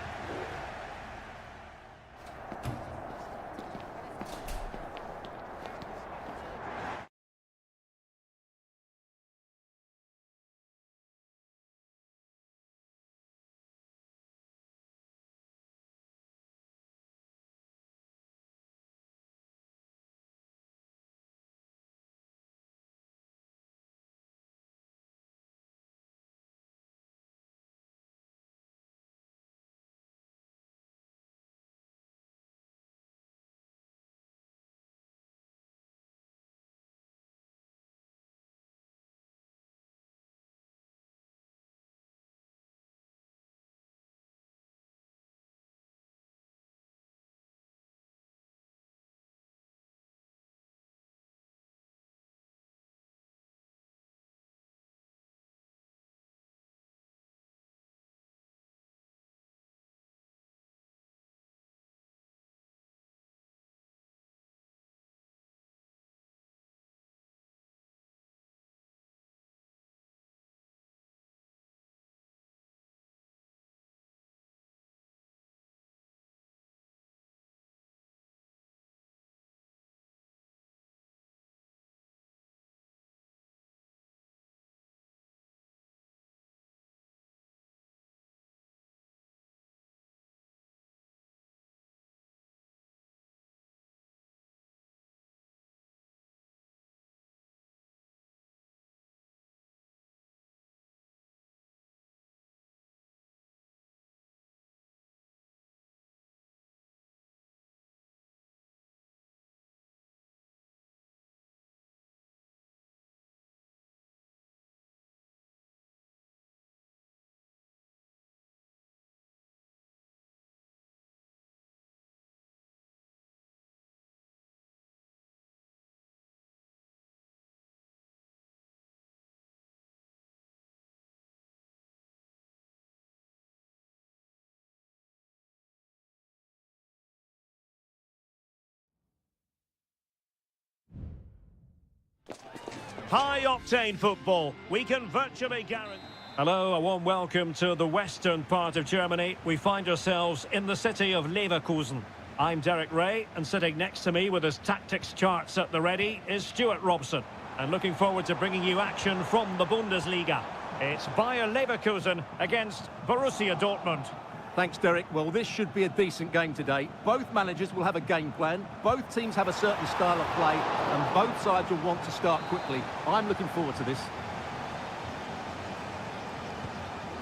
High-octane football. We can virtually guarantee... Hello, a warm welcome to the western part of Germany. We find ourselves in the city of Leverkusen. I'm Derek Ray, and sitting next to me with his tactics charts at the ready is Stuart Robson. And looking forward to bringing you action from the Bundesliga. It's Bayer Leverkusen against Borussia Dortmund. Thanks, Derek. Well, this should be a decent game today. Both managers will have a game plan. Both teams have a certain style of play, and both sides will want to start quickly. I'm looking forward to this.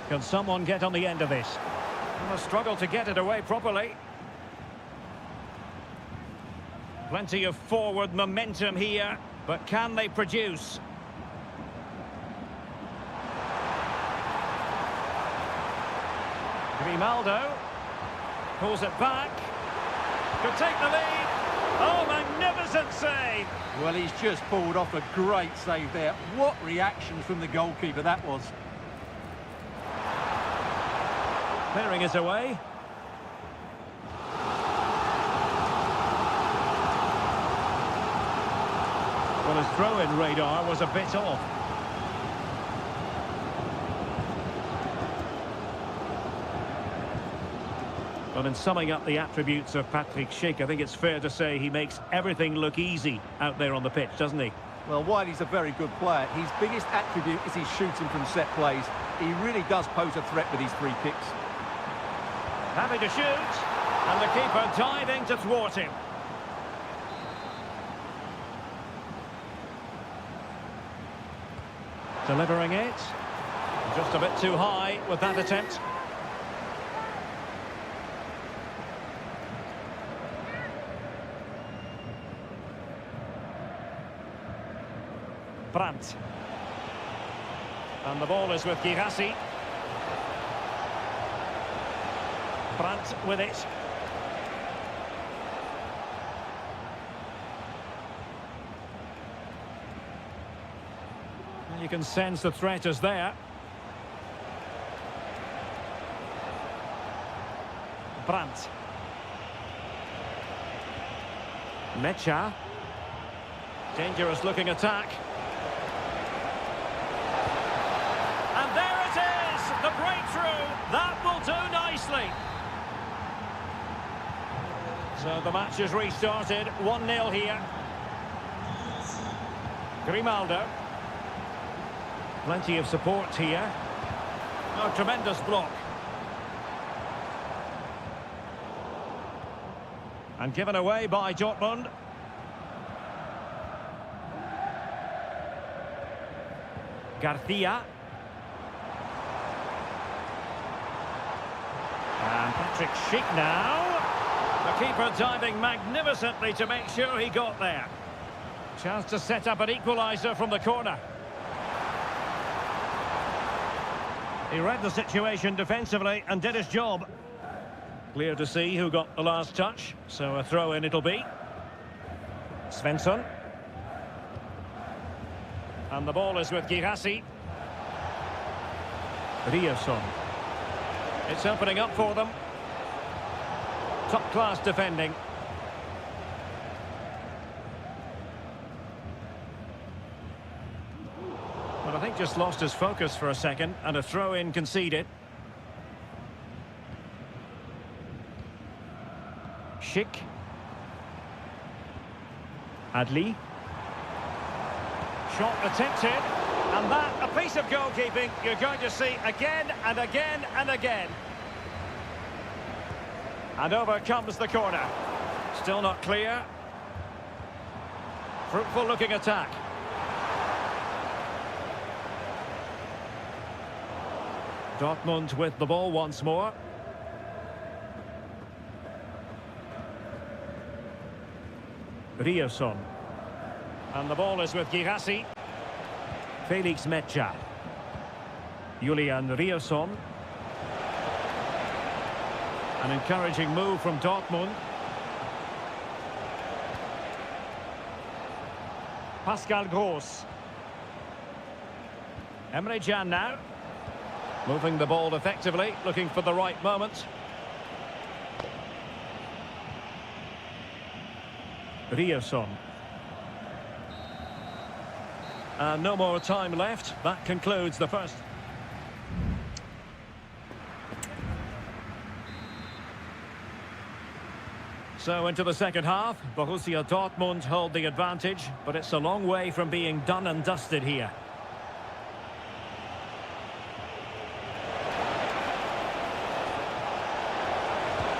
Can someone get on the end of this? A struggle to get it away properly. Plenty of forward momentum here, but can they produce? Grimaldo pulls it back. Could take the lead. Oh, magnificent save! Well, he's just pulled off a great save there. What reaction from the goalkeeper that was. Clearing it away. Well, his throw-in radar was a bit off. But in summing up the attributes of Patrick Schick, I think it's fair to say he makes everything look easy out there on the pitch, doesn't he? Well, while he's a very good player, his biggest attribute is his shooting from set plays. He really does pose a threat with his free kicks. Happy to shoot, and the keeper diving to thwart him. Delivering it. Just a bit too high with that attempt. Brandt. And the ball is with Girassi. Brandt with it. And you can sense the threat is there. Brandt. Mecha. Dangerous looking attack. And there it is! The breakthrough! That will do nicely. So the match is restarted, 1-0 here. Grimaldo. Plenty of support here. Oh, tremendous block. And given away by Dortmund. Garcia. And Patrick Schick now. The keeper diving magnificently to make sure he got there. Chance to set up an equaliser from the corner. He read the situation defensively and did his job. Clear to see who got the last touch, so a throw-in it'll be. Svensson. And the ball is with Girassi. Ryerson. It's opening up for them. Top-class defending. But I think just lost his focus for a second, and a throw-in conceded. Schick. Adli. Shot attempted, and that, a piece of goalkeeping you're going to see again and again and again. And over comes the corner. Still not clear. Fruitful looking attack. Dortmund with the ball once more. Ryerson. And the ball is with Girassi. Felix Mecha. Julian Ryerson. An encouraging move from Dortmund. Pascal Gross. Emre Can now. Moving the ball effectively, looking for the right moment. Ryerson. No more time left. That concludes the first. So into the second half, Borussia Dortmund hold the advantage, but it's a long way from being done and dusted here.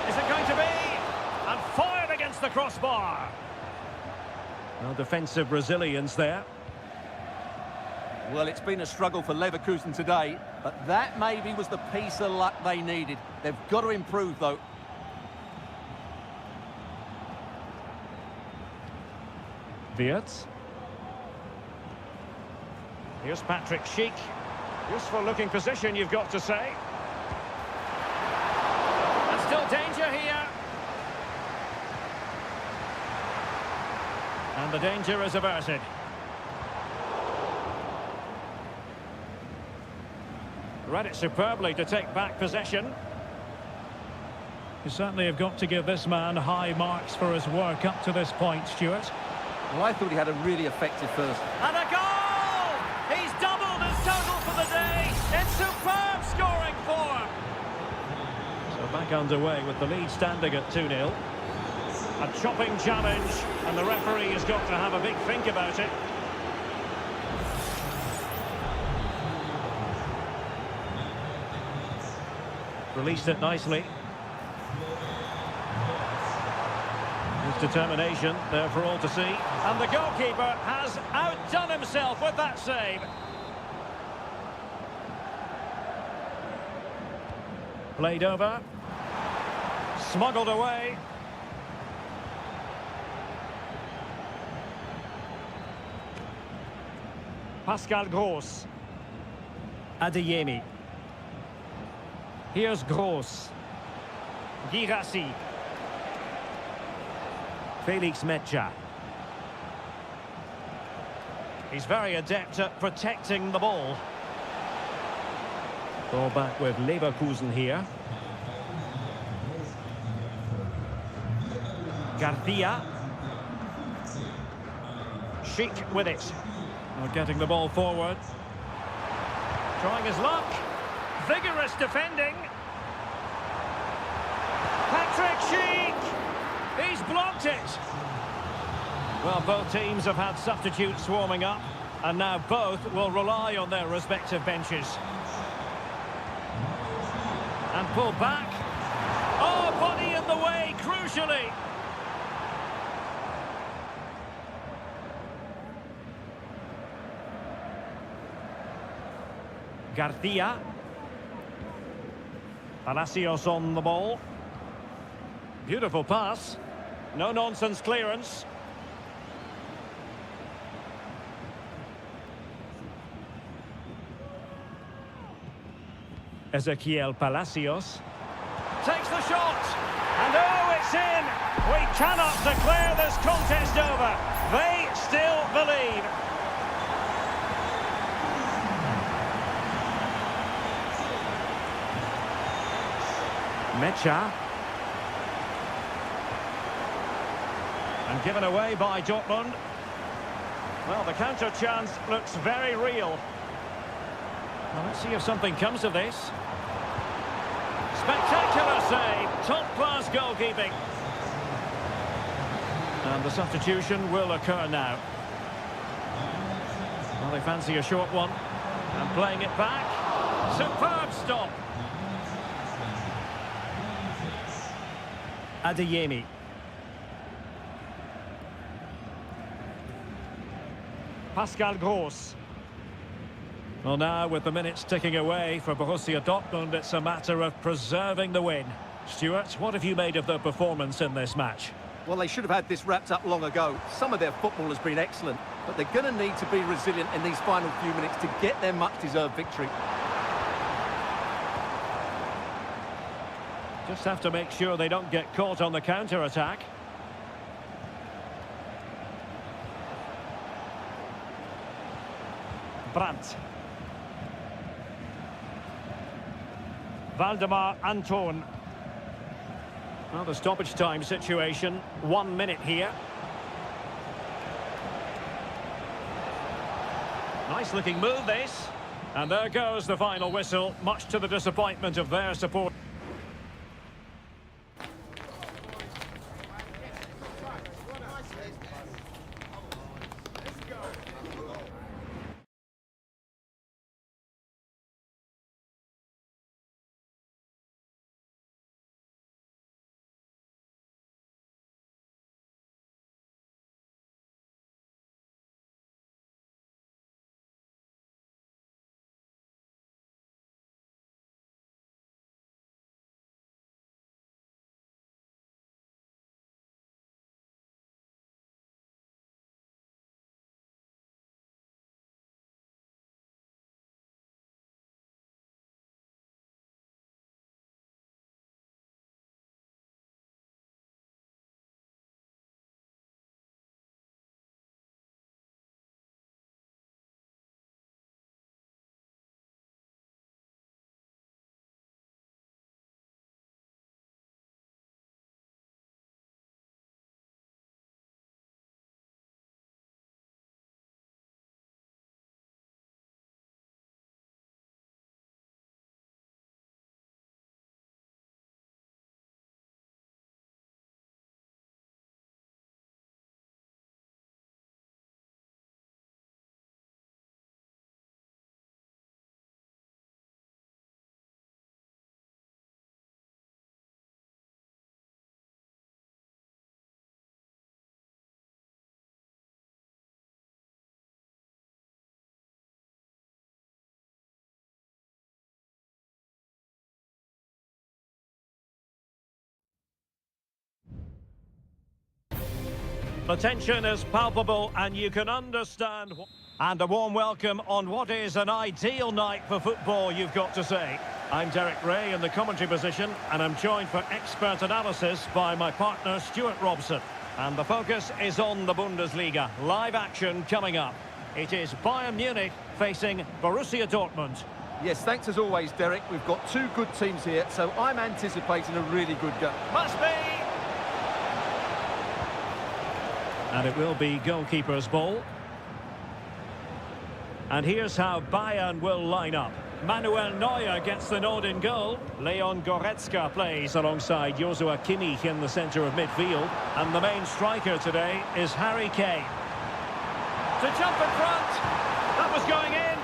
Is it going to be? And fired against the crossbar. No defensive resilience there. Well, it's been a struggle for Leverkusen today, but that maybe was the piece of luck they needed. They've got to improve, though. Wirtz. Here's Patrick Schick. Useful looking position, you've got to say. And still danger here. And the danger is averted. Read it superbly to take back possession. You certainly have got to give this man high marks for his work up to this point, Stuart. Well, I thought he had a really effective first. And a goal! He's doubled his total for the day in superb scoring form. So back underway with the lead standing at 2-0. A chopping challenge, and the referee has got to have a big think about it. Released it nicely. His determination there for all to see. And the goalkeeper has outdone himself with that save. Played over. Smuggled away. Pascal Gross. Adeyemi. Here's Gross. Girassi. Felix Metscher. He's very adept at protecting the ball. Ball back with Leverkusen here. Garcia. Schick with it. Getting the ball forward. Trying his luck. Vigorous defending. Patrick Schick. He's blocked it. Well, both teams have had substitutes warming up, and now both will rely on their respective benches. And pull back. Oh, body in the way, crucially. Garcia. Palacios on the ball. Beautiful pass. No-nonsense clearance. Ezequiel Palacios. Takes the shot. And oh, it's in. We cannot declare this contest over. They still believe. Metscher. And given away by Dortmund. Well, the counter chance looks very real. Well, let's see if something comes of this. Spectacular save. Top-class goalkeeping. And the substitution will occur now. Well, they fancy a short one. And playing it back. Superb stop. Adeyemi. Pascal Gross. Well, now with the minutes ticking away for Borussia Dortmund, it's a matter of preserving the win. Stuart, what have you made of their performance in this match? Well, they should have had this wrapped up long ago. Some of their football has been excellent, but they're going to need to be resilient in these final few minutes to get their much-deserved victory. Just have to make sure they don't get caught on the counter-attack. Brandt. Valdemar Anton. Well, the stoppage time situation, 1 minute here. Nice looking move, this. And there goes the final whistle, much to the disappointment of their support. The tension is palpable and you can understand. And a warm welcome on what is an ideal night for football, you've got to say. I'm Derek Ray in the commentary position and I'm joined for expert analysis by my partner Stuart Robson. And the focus is on the Bundesliga. Live action coming up. It is Bayern Munich facing Borussia Dortmund. Yes, thanks as always, Derek. We've got two good teams here, so I'm anticipating a really good game. Must be! And it will be goalkeeper's ball. And here's how Bayern will line up. Manuel Neuer gets the nod in goal. Leon Goretzka plays alongside Joshua Kimmich in the centre of midfield. And the main striker today is Harry Kane. To jump in front. That was going in.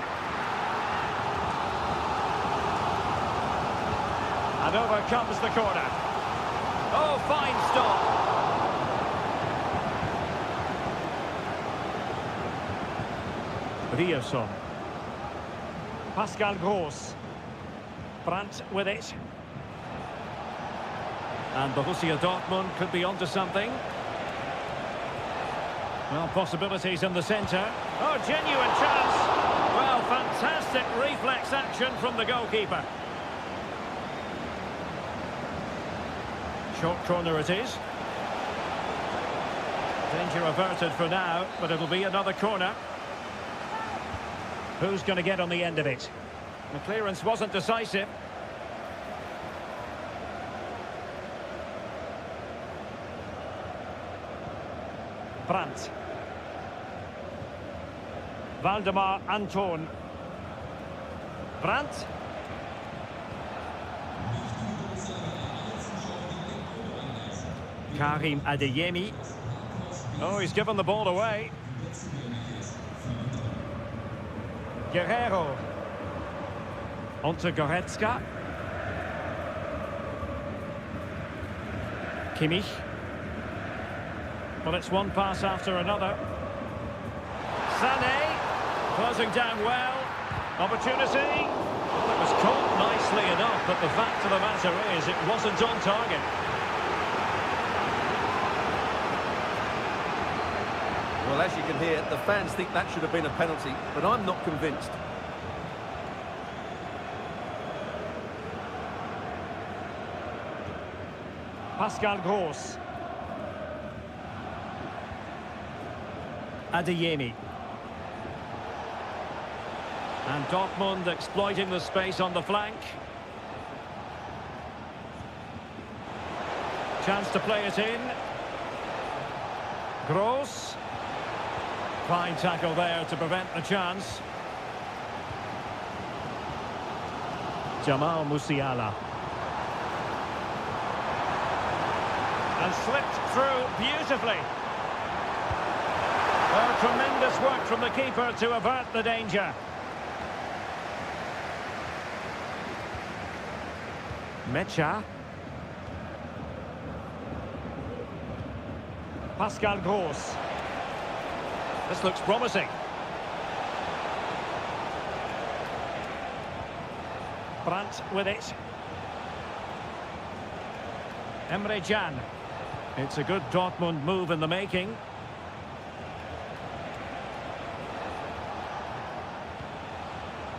And over comes the corner. Oh, fine stop. Rierson. Pascal Gross. Brandt with it. And Borussia Dortmund could be onto something. Well, possibilities in the centre. Oh, genuine chance. Well, fantastic reflex action from the goalkeeper. Short corner it is. Danger averted for now, but it'll be another corner. Who's going to get on the end of it? The clearance wasn't decisive. Brandt. Valdemar Anton. Brandt. Karim Adeyemi. Oh, he's given the ball away. Guerrero. Onto Goretzka. Kimmich. Well, it's one pass after another. Sané. Closing down well. Opportunity. Well, it was caught nicely enough, but the fact of the matter is it wasn't on target. Well, as you can hear, the fans think that should have been a penalty, but I'm not convinced. Pascal Gross. Adeyemi. And Dortmund exploiting the space on the flank. Chance to play it in. Gross. Fine tackle there to prevent the chance. Jamal Musiala. And slipped through beautifully. Well, tremendous work from the keeper to avert the danger. Mecha. Pascal Gross. This looks promising. Brandt with it. Emre Can. It's a good Dortmund move in the making.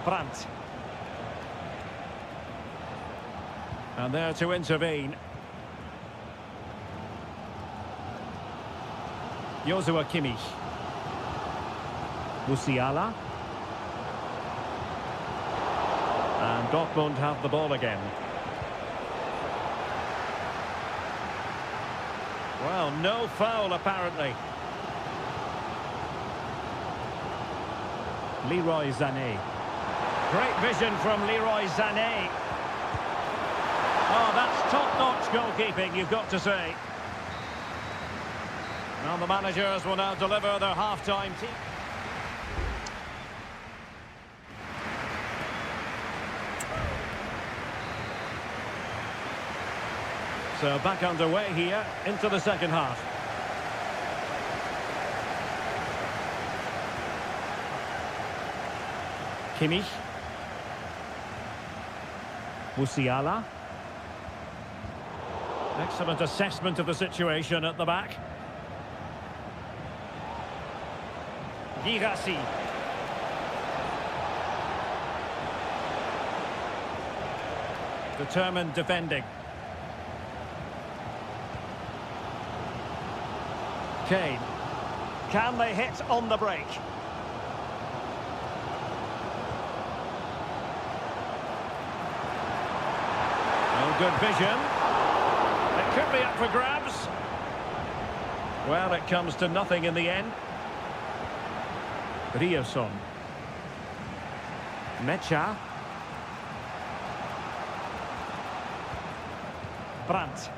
Brandt. And there to intervene. Joshua Kimmich. Musiala. And Dortmund have the ball again. Well, no foul apparently. Leroy Sané. Great vision from Leroy Sané. Oh, that's top-notch goalkeeping, you've got to say. Now the managers will now deliver their half-time team. So back underway here into the second half. Kimmich. Musiala. Excellent assessment of the situation at the back. Girassi. Determined defending. Kane. Can they hit on the break? Oh, good vision. It could be up for grabs. Well, it comes to nothing in the end. Rierson. Mecha. Brandt.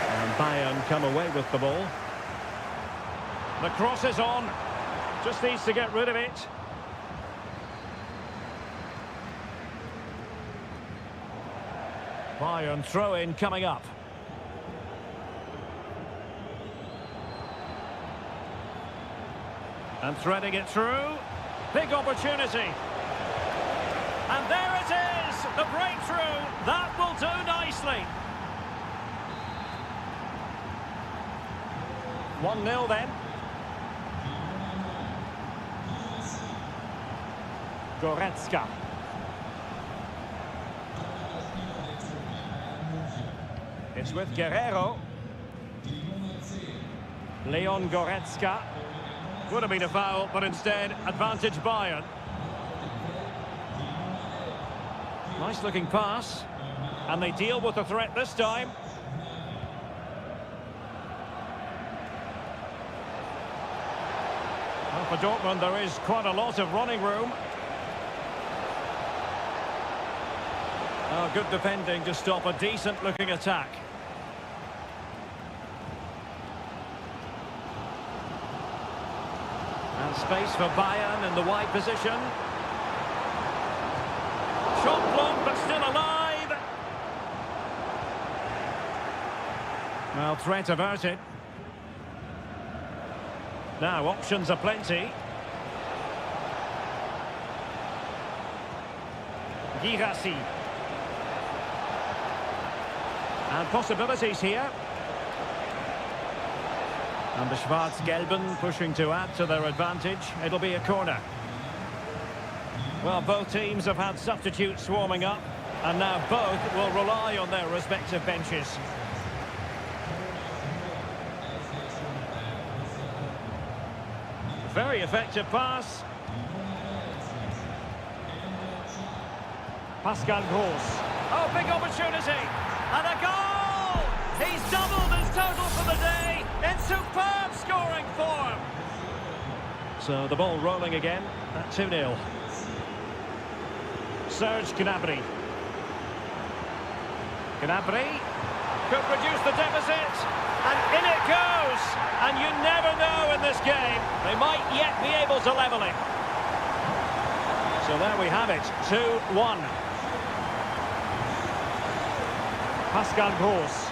And Bayern come away with the ball. The cross is on. Just needs to get rid of it. Bayern throw-in coming up. And threading it through. Big opportunity. And there it is! The breakthrough! That will do nicely. 1-0 then. Goretzka. It's with Guerrero. Leon Goretzka. Would have been a foul, but instead, advantage Bayern. Nice looking pass. And they deal with the threat this time. Well, for Dortmund, there is quite a lot of running room. Oh, good defending to stop a decent-looking attack. And space for Bayern in the wide position. Shot blocked, but still alive. Well, threat averted. Now, options are plenty. Girassi. And possibilities here. And the Schwarz-Gelben pushing to add to their advantage. It'll be a corner. Well, both teams have had substitutes swarming up, and now both will rely on their respective benches. Very effective pass. Pascal Gross. Oh, big opportunity. And a goal! He's doubled his total for the day in superb scoring form. So the ball rolling again at 2-0. Serge Gnabry. Gnabry could reduce the deficit, and in it goes. And you never know in this game. They might yet be able to level it. So there we have it, 2-1. Pascal Gross.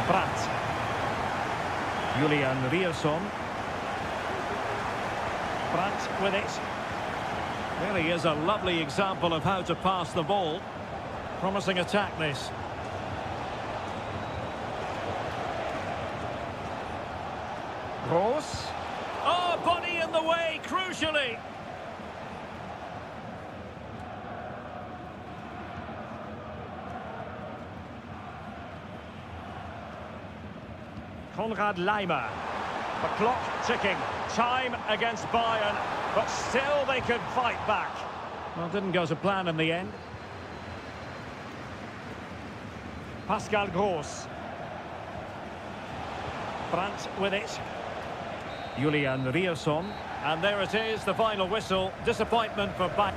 Brandt. Julian Rierson. Brandt with it. Really is a lovely example of how to pass the ball. Promising attack, this. Gross. Oh, body in the way, crucially. Konrad Laimer. The clock ticking. Time against Bayern, but still they could fight back. Well, didn't go to plan in the end. Pascal Gross. Brandt with it. Julian Rierson. And there it is, the final whistle. Disappointment for Bayern.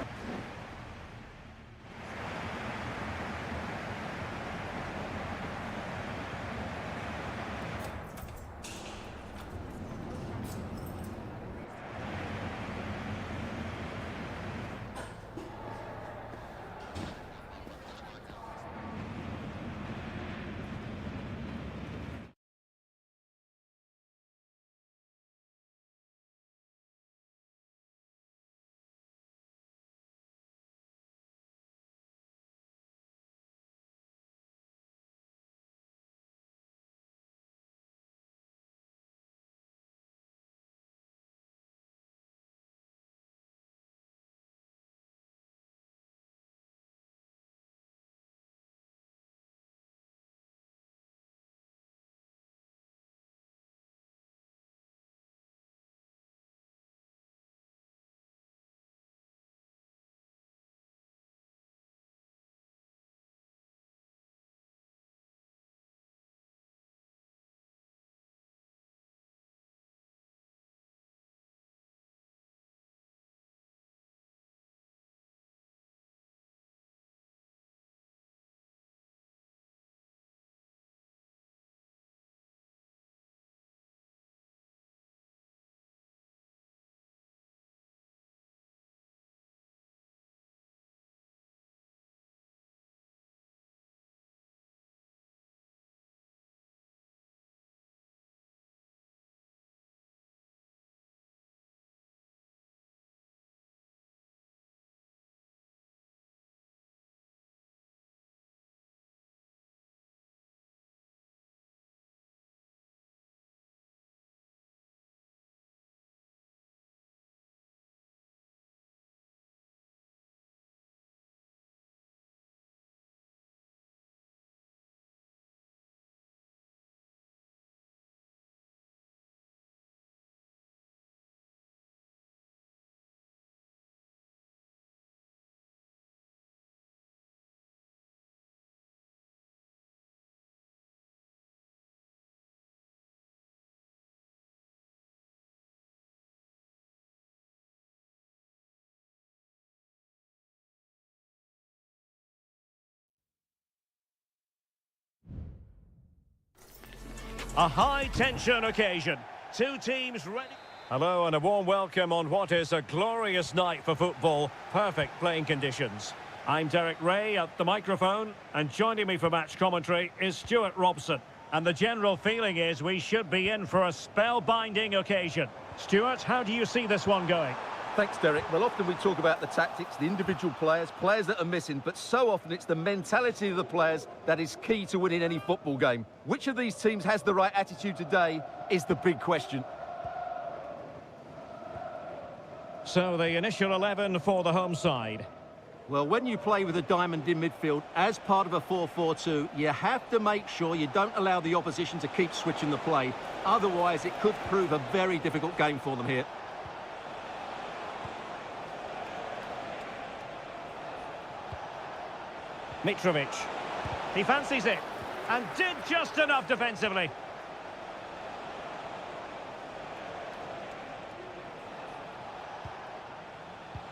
A high-tension occasion. Two teams ready. Hello and a warm welcome on what is a glorious night for football. Perfect playing conditions. I'm Derek Ray at the microphone, and joining me for match commentary is Stuart Robson. And the general feeling is we should be in for a spellbinding occasion. Stuart, how do you see this one going? Thanks, Derek. Well, often we talk about the tactics, the individual players that are missing, but so often it's the mentality of the players that is key to winning any football game. Which of these teams has the right attitude today is the big question. So the initial 11 for the home side. Well, when you play with a diamond in midfield as part of a 4-4-2, you have to make sure you don't allow the opposition to keep switching the play. Otherwise, it could prove a very difficult game for them here. Mitrovic. He fancies it and did just enough defensively.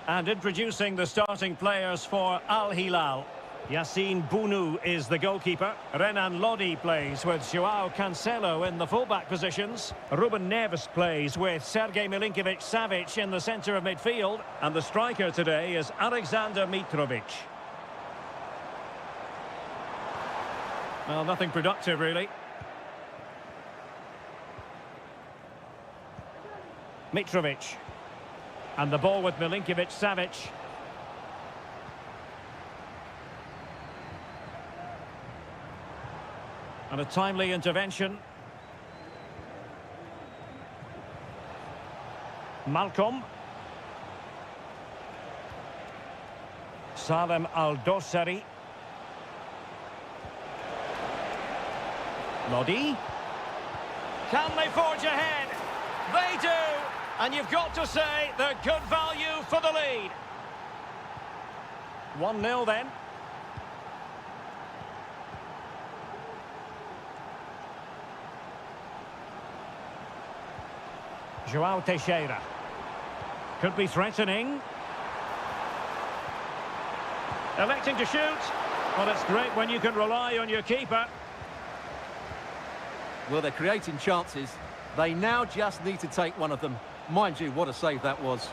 And introducing the starting players for Al Hilal. Yassine Bounou is the goalkeeper. Renan Lodi plays with Joao Cancelo in the fullback positions. Ruben Neves plays with Sergej Milinkovic-Savic in the centre of midfield. And the striker today is Alexander Mitrovic. Well, nothing productive, really. Mitrovic. And the ball with Milinkovic-Savic. And a timely intervention. Malcolm. Salem Al-Dossari. Lodi. Can they forge ahead? They do! And you've got to say they're good value for the lead. 1-0 then. Joao Teixeira. Could be threatening. Electing to shoot. Well, it's great when you can rely on your keeper. Well, they're creating chances. They now just need to take one of them. Mind you, what a save that was.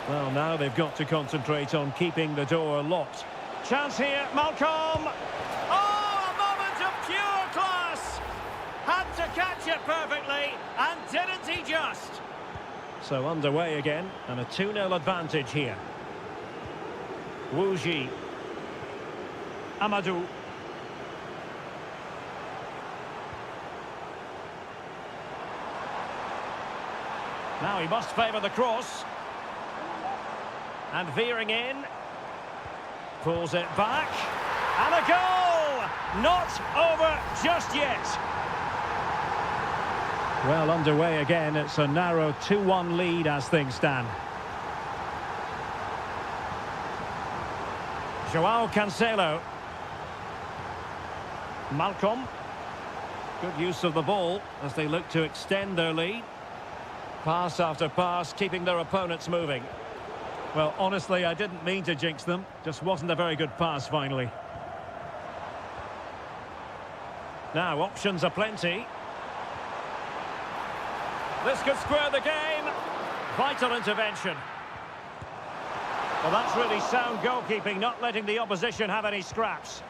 Well, now they've got to concentrate on keeping the door locked. Chance here, Malcolm! Oh, a moment of pure class! Had to catch it perfectly, and didn't he just? So underway again, and a 2-0 advantage here. Wu Ji. Amadou. Now he must favour the cross. And veering in. Pulls it back. And a goal! Not over just yet. Well, underway again. It's a narrow 2-1 lead as things stand. Joao Cancelo. Malcolm. Good use of the ball as they look to extend their lead. Pass after pass, keeping their opponents moving. Well, honestly, I didn't mean to jinx them. Just wasn't a very good pass, finally. Now, options are plenty. This could square the game. Vital intervention. Well, that's really sound goalkeeping, not letting the opposition have any scraps.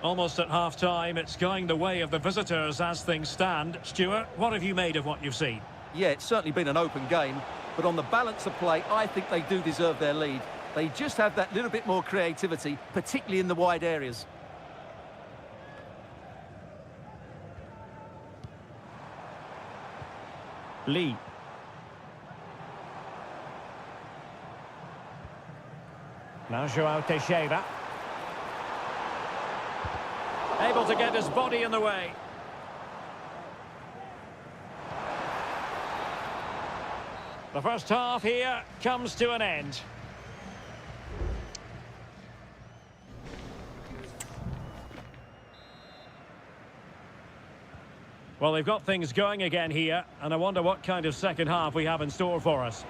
Almost at half-time, it's going the way of the visitors as things stand. Stuart, what have you made of what you've seen? Yeah, it's certainly been an open game, but on the balance of play, I think they do deserve their lead. They just have that little bit more creativity, particularly in the wide areas. Lee. Now Joao Teixeira. Able to get his body in the way. The first half here comes to an end. Well, they've got things going again here, and I wonder what kind of second half we have in store for us.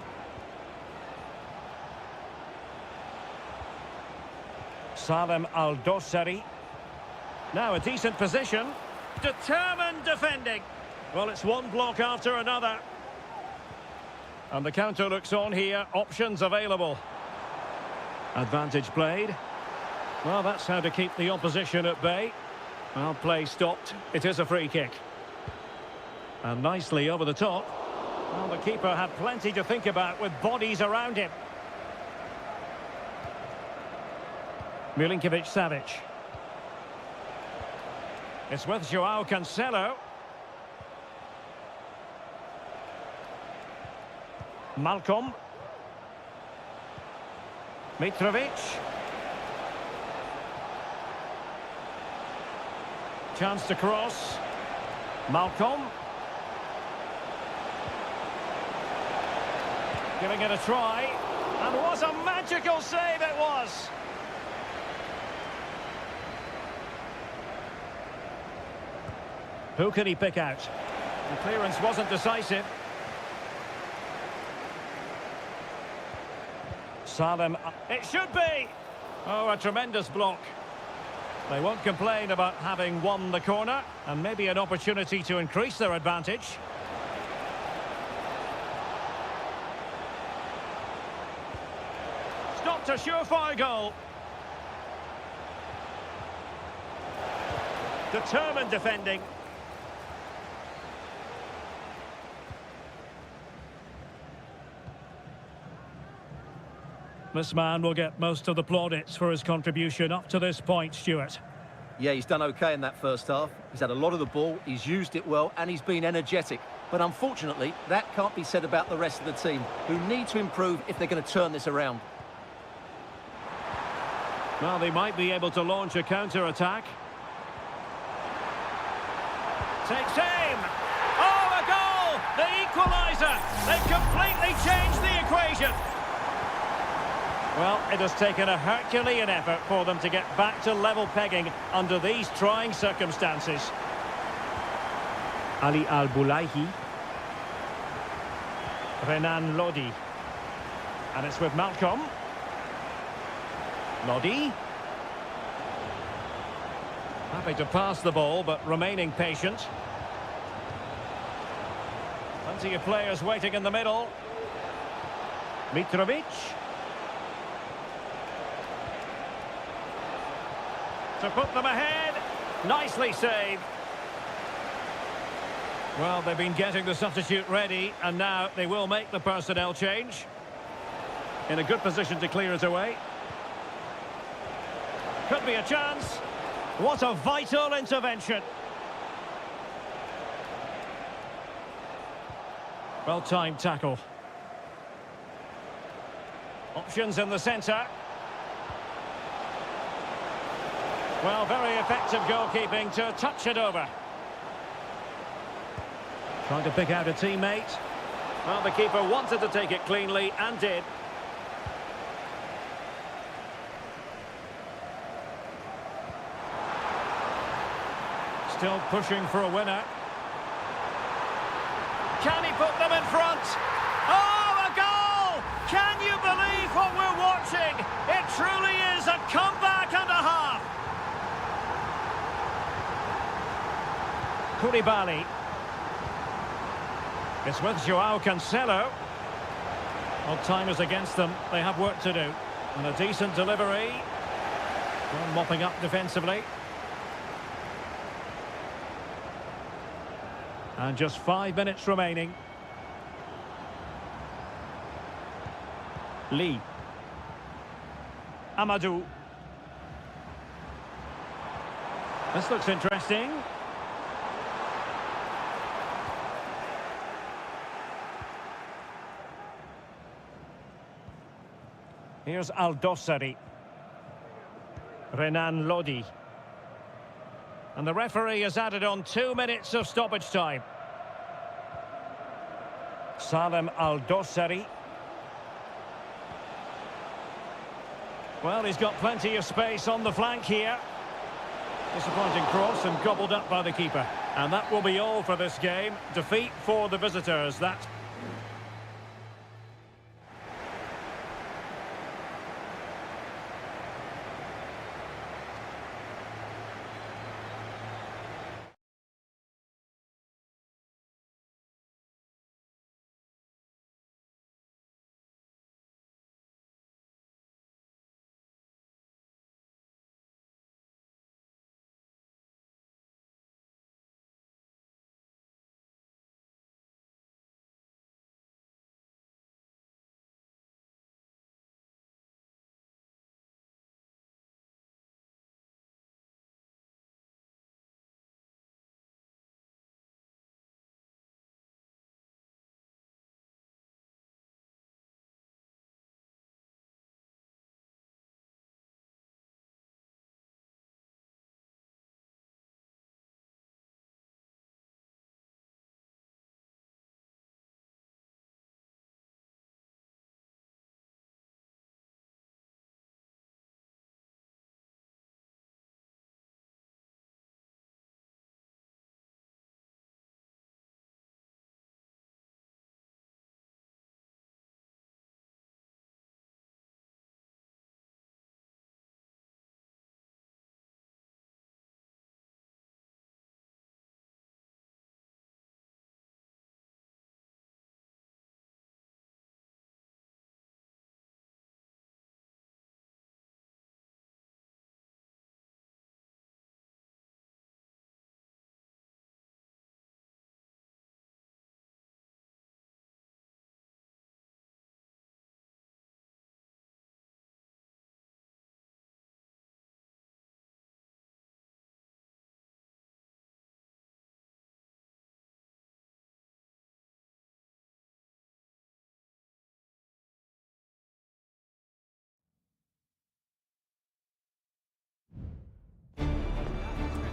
Salem Al-Dossari. Now a decent position. Determined defending. Well, it's one block after another. And the counter looks on here. Options available. Advantage played. Well, that's how to keep the opposition at bay. Well, play stopped. It is a free kick. And nicely over the top. Well, the keeper had plenty to think about with bodies around him. Milinkovic-Savic. It's with Joao Cancelo. Malcolm. Mitrovic. Chance to cross. Malcolm. Giving it a try. And what a magical save it was! Who can he pick out? The clearance wasn't decisive. Salem. It should be! Oh, a tremendous block. They won't complain about having won the corner, and maybe an opportunity to increase their advantage. Stopped a surefire goal. Determined defending. This man will get most of the plaudits for his contribution up to this point, Stuart. Yeah, he's done okay in that first half. He's had a lot of the ball, he's used it well, and he's been energetic. But unfortunately, that can't be said about the rest of the team, who need to improve if they're going to turn this around. Well, they might be able to launch a counter-attack. Takes aim! Oh, a goal! The equaliser! They've completely changed the equation! Well, it has taken a Herculean effort for them to get back to level pegging under these trying circumstances. Ali Al-Bulaihi. Renan Lodi. And it's with Malcolm. Lodi. Happy to pass the ball, but remaining patient. Plenty of players waiting in the middle. Mitrovic. To put them ahead. Nicely saved. Well, they've been getting the substitute ready, and now they will make the personnel change. In a good position to clear it away. Could be a chance. What a vital intervention. Well-timed tackle. Options in the centre. Well, very effective goalkeeping to touch it over. Trying to pick out a teammate. Well, the keeper wanted to take it cleanly and did. Still pushing for a winner. Can he put them in front? Oh, a goal! Can you believe what we're watching? It truly is a comeback and a half. Koulibaly. It's with Joao Cancelo. Well, time is against them. They have work to do. And a decent delivery. Well, mopping up defensively. And just 5 minutes remaining. Lee. Amadou. This looks interesting. Here's Al-Dossari. Renan Lodi. And the referee has added on 2 minutes of stoppage time. Salem Al-Dossari. Well, he's got plenty of space on the flank here. Disappointing cross and gobbled up by the keeper. And that will be all for this game. Defeat for the visitors. That's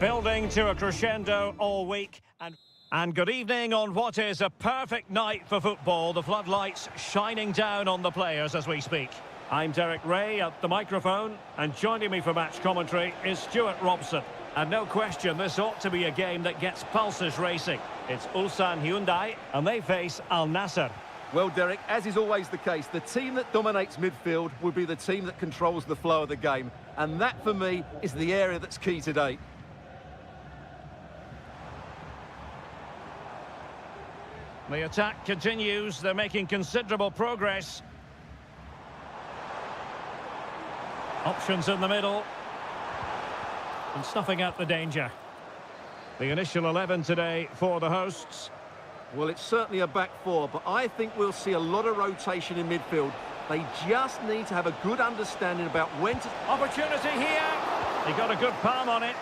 Building to a crescendo all week. And good evening on what is a perfect night for football. The floodlights shining down on the players as we speak. I'm Derek Ray at the microphone, and joining me for match commentary is Stuart Robson. And no question, this ought to be a game that gets pulses racing. It's Ulsan Hyundai, and they face Al Nassr. Well, Derek, as is always the case, the team that dominates midfield will be the team that controls the flow of the game. And that, for me, is the area that's key today. The attack continues. They're making considerable progress. Options in the middle. And snuffing out the danger. The initial 11 today for the hosts. Well, it's certainly a back four, but I think we'll see a lot of rotation in midfield. They just need to have a good understanding about when to... Opportunity here. He got a good palm on it.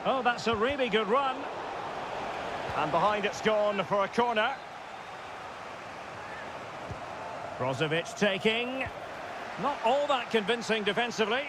Oh, that's a really good run. And behind it's gone for a corner. Brozovic taking. Not all that convincing defensively.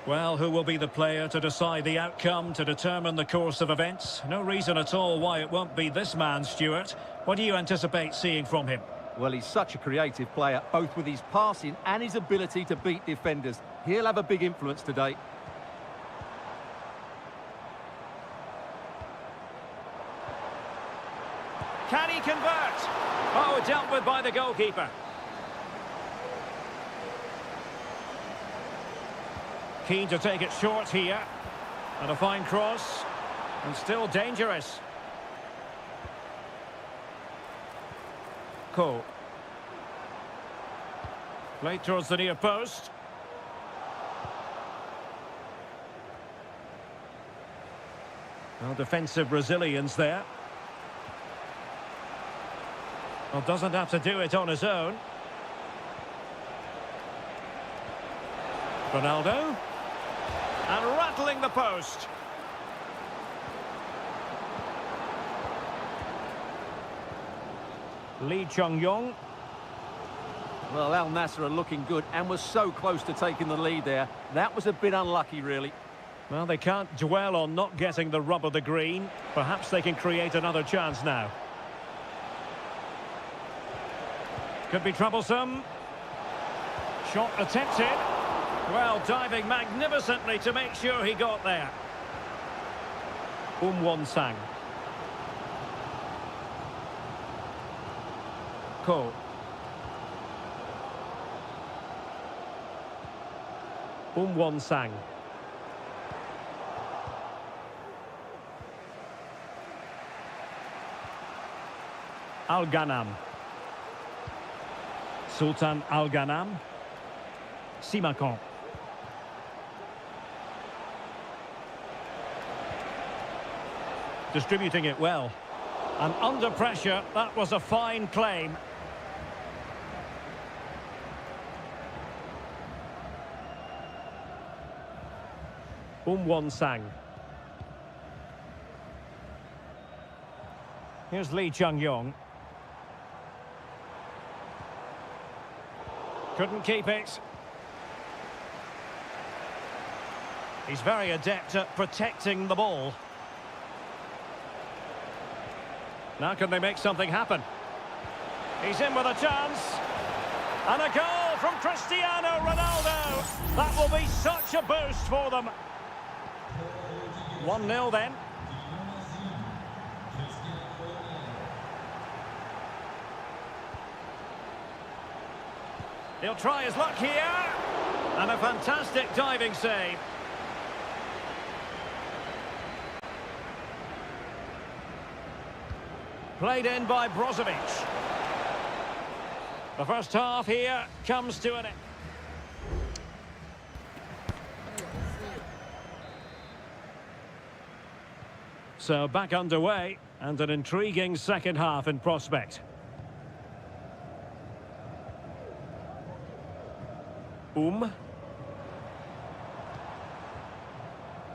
Well, who will be the player to decide the outcome, to determine the course of events? No reason at all why it won't be this man, Stuart. What do you anticipate seeing from him? Well, he's such a creative player, both with his passing and his ability to beat defenders. He'll have a big influence today. Can he convert? Oh, dealt with by the goalkeeper. Keen to take it short here. And a fine cross. And still dangerous. Cole. Played towards the near post. Well, defensive resilience there. Well, doesn't have to do it on his own. Ronaldo. And rattling the post. Lee Chung-yong. Well, Al Nassr are looking good and was so close to taking the lead there. That was a bit unlucky, really. Well, they can't dwell on not getting the rub of the green. Perhaps they can create another chance now. Could be troublesome. Shot attempted. Well, diving magnificently to make sure he got there. Won-sang. Ko. Won-sang. Al-Ghanam. Sultan Al-Ghanam. Simakon. Distributing it well. And under pressure, that was a fine claim. Won-sang. Here's Lee Chung-yong. Couldn't keep it. He's very adept at protecting the ball. Now can they make something happen? He's in with a chance. And a goal from Cristiano Ronaldo. That will be such a boost for them. 1-0 then. He'll try his luck here. And a fantastic diving save. Played in by Brozovic. The first half here comes to an end. So back underway, and an intriguing second half in prospect.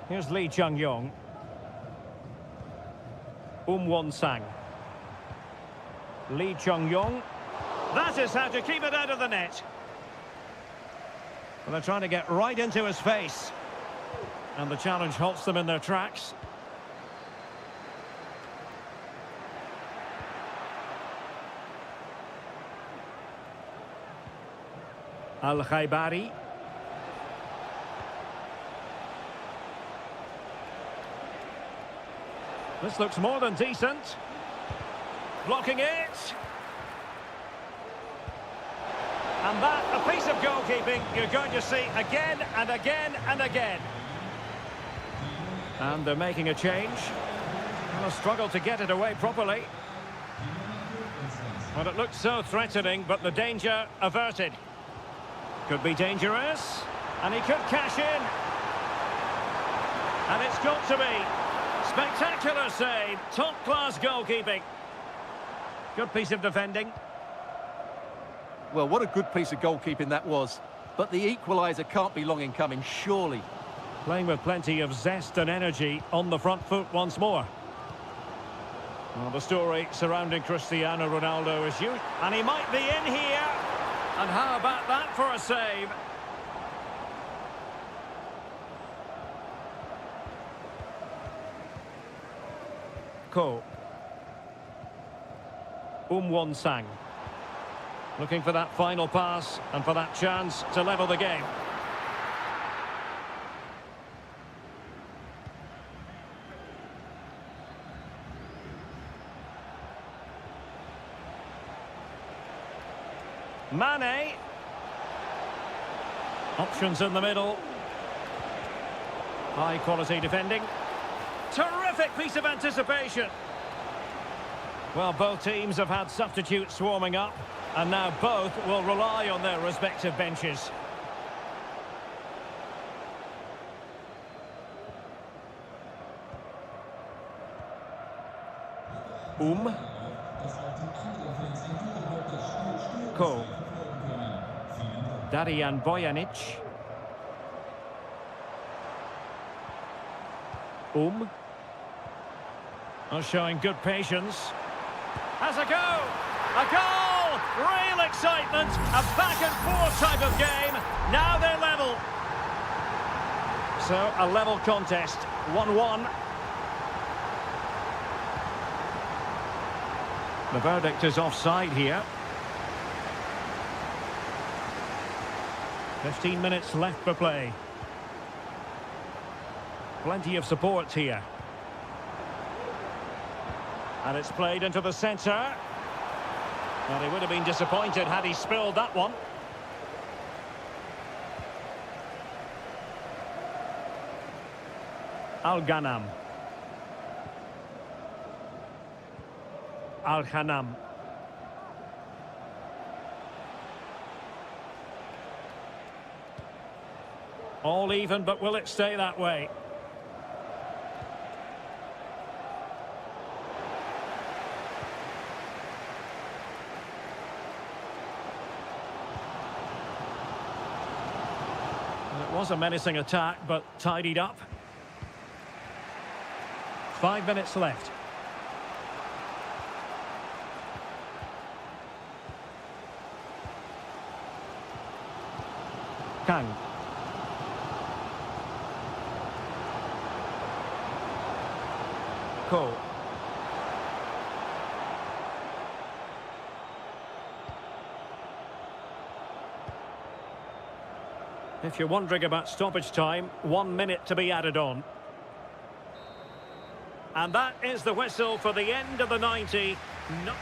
Here's Lee Chung-yong. Won-sang. Lee Chung-yong. That is how to keep it out of the net. Well, they're trying to get right into his face. And the challenge halts them in their tracks. Al-Khaibari. This looks more than decent. Blocking it. And that, a piece of goalkeeping you're going to see again and again and again. And they're making a change. And a struggle to get it away properly. Well, it looked so threatening, but the danger averted. Could be dangerous. And he could cash in. And it's got to be. Spectacular save. Top-class goalkeeping. Good piece of defending. Well, what a good piece of goalkeeping that was. But the equaliser can't be long in coming, surely. Playing with plenty of zest and energy on the front foot once more. Well, the story surrounding Cristiano Ronaldo is huge. And he might be in here. And how about that for a save? Ko. Won-sang. Looking for that final pass and for that chance to level the game. Mane. Options in the middle. High quality defending. Terrific piece of anticipation. Well, both teams have had substitutes swarming up, and now both will rely on their respective benches. Ko. Darijan Bojanic. Are showing good patience. Has a go! A goal! Real excitement! A back-and-forth type of game. Now they're level. So, a level contest. 1-1. The verdict is offside here. 15 minutes left for play. Plenty of support here. And it's played into the centre. Well, he would have been disappointed had he spilled that one. Al-Ghanam. Al-Ghanam. All even, but will it stay that way? It was a menacing attack, but tidied up. 5 minutes left. Kang. Ko. If you're wondering about stoppage time, 1 minute to be added on. And that is the whistle for the end of the 90. No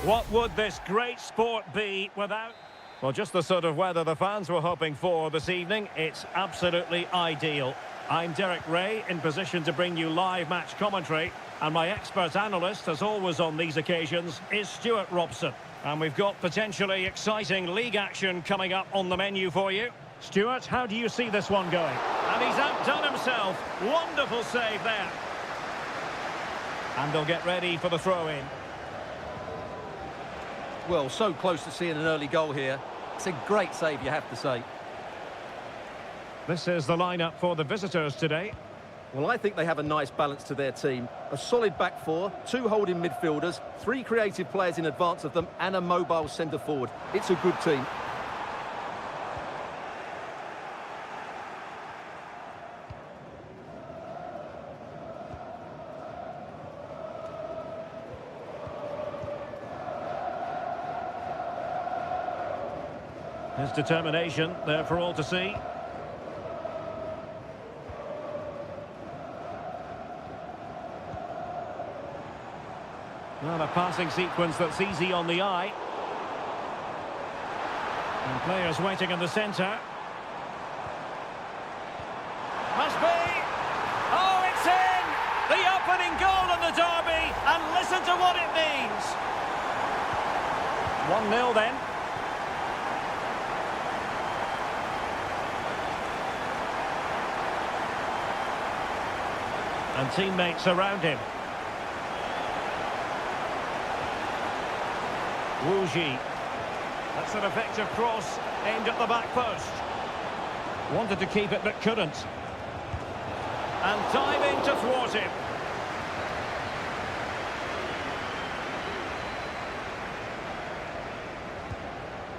What would this great sport be without? Well, just the sort of weather the fans were hoping for this evening. It's absolutely ideal. I'm Derek Ray, in position to bring you live match commentary. And my expert analyst, as always on these occasions, is Stuart Robson. And we've got potentially exciting league action coming up on the menu for you. Stuart, how do you see this one going? And he's outdone himself. Wonderful save there. And they'll get ready for the throw-in. Well, so close to seeing an early goal here. It's a great save, you have to say. This is the lineup for the visitors today. Well, I think they have a nice balance to their team. A solid back four, 2 holding midfielders, 3 creative players in advance of them, and a mobile centre forward. It's a good team. His determination there for all to see. Well, a passing sequence that's easy on the eye. And players waiting in the centre. Must be! Oh, it's in! The opening goal in the derby, and listen to what it means. 1-0 then. And teammates around him. Wu Ji. That's an effective cross aimed at the back post. Wanted to keep it but couldn't. And diving to thwart him.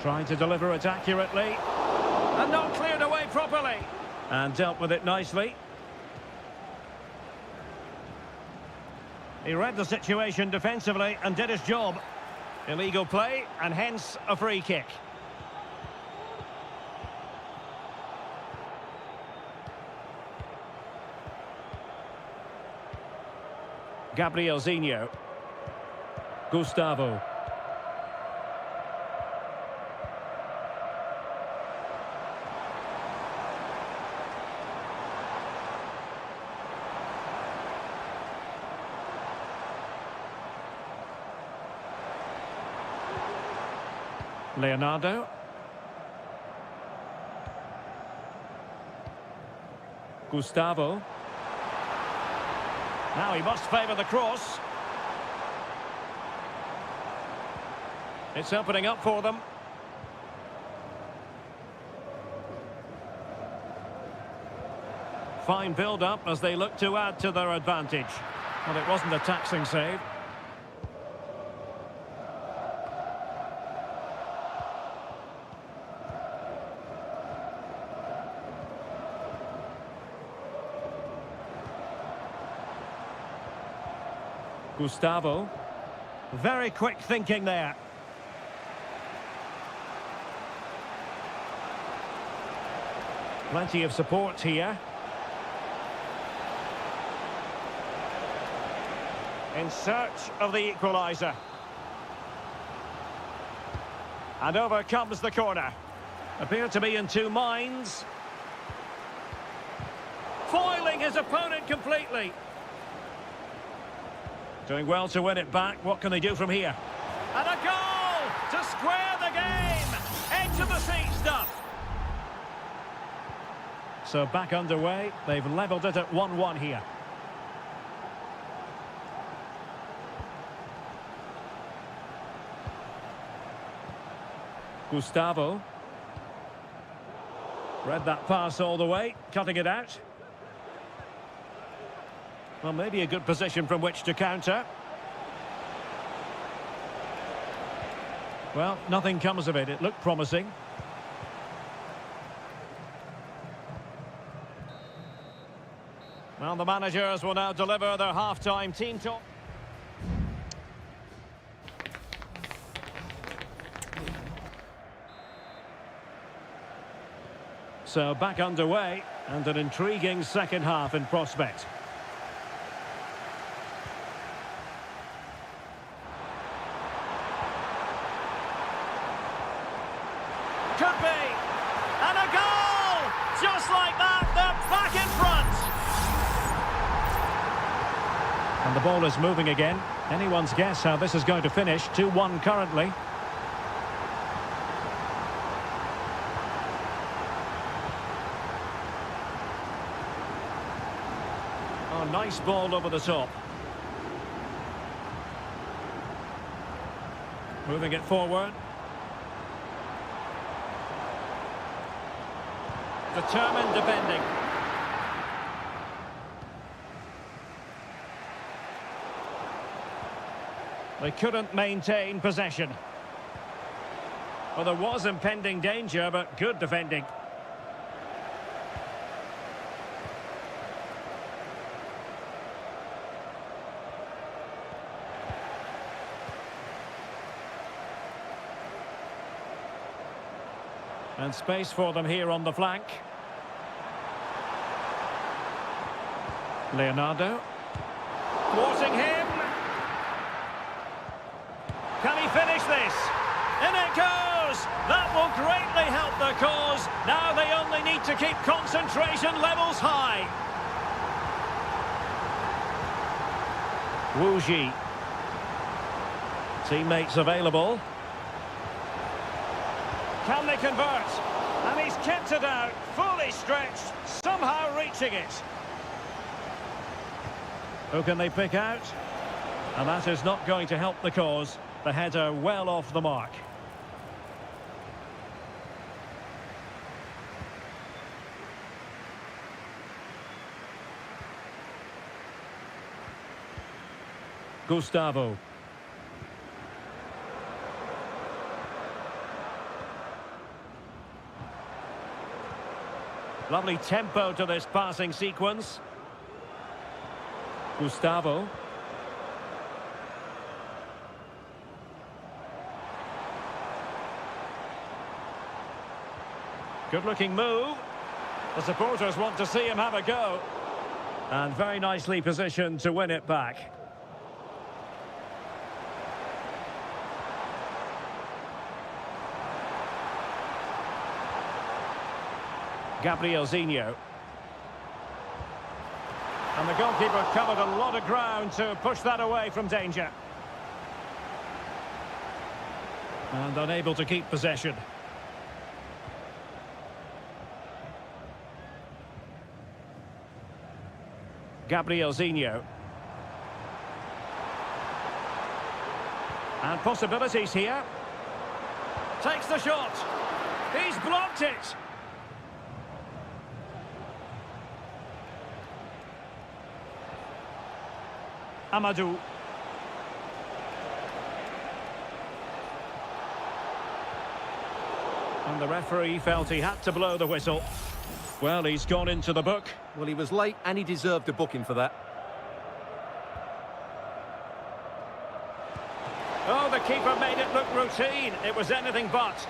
Trying to deliver it accurately. And not cleared away properly. And dealt with it nicely. He read the situation defensively and did his job. Illegal play, and hence a free kick. Gabrielzinho. Gustavo. Leonardo. Gustavo. Now he must favour the cross. It's opening up for them. Fine build-up as they look to add to their advantage. Well, it wasn't a taxing save. Gustavo. Very quick thinking there. Plenty of support here. In search of the equaliser. And over comes the corner. Appear to be in 2 minds. Foiling his opponent completely. Doing well to win it back. What can they do from here? And a goal to square the game. Edge of the seat stuff. So back underway. They've levelled it at 1-1 here. Gustavo. Read that pass all the way. Cutting it out. Well, maybe a good position from which to counter. Well, nothing comes of it. It looked promising. Well, the managers will now deliver their half-time team talk. So back underway, and an intriguing second half in prospect. And the ball is moving again. Anyone's guess how this is going to finish. 2-1 currently. Oh, nice ball over the top. Moving it forward. Determined defending. They couldn't maintain possession. Well, there was impending danger, but good defending. And space for them here on the flank. Leonardo. Thwarting him. Can he finish this? In it goes! That will greatly help their cause. Now they only need to keep concentration levels high. Wu Ji. Teammates available. Can they convert? And he's kept it out, fully stretched, somehow reaching it. Who can they pick out? And that is not going to help the cause. The header well off the mark. Gustavo. Lovely tempo to this passing sequence. Gustavo. Good-looking move. The supporters want to see him have a go. And very nicely positioned to win it back. Gabrielzinho. And the goalkeeper covered a lot of ground to push that away from danger. And unable to keep possession. Gabrielzinho. And possibilities here. Takes the shot. He's blocked it. Amadou. And the referee felt he had to blow the whistle. Well, he's gone into the book. Well, he was late and he deserved a booking for that. Oh, the keeper made it look routine. It was anything but.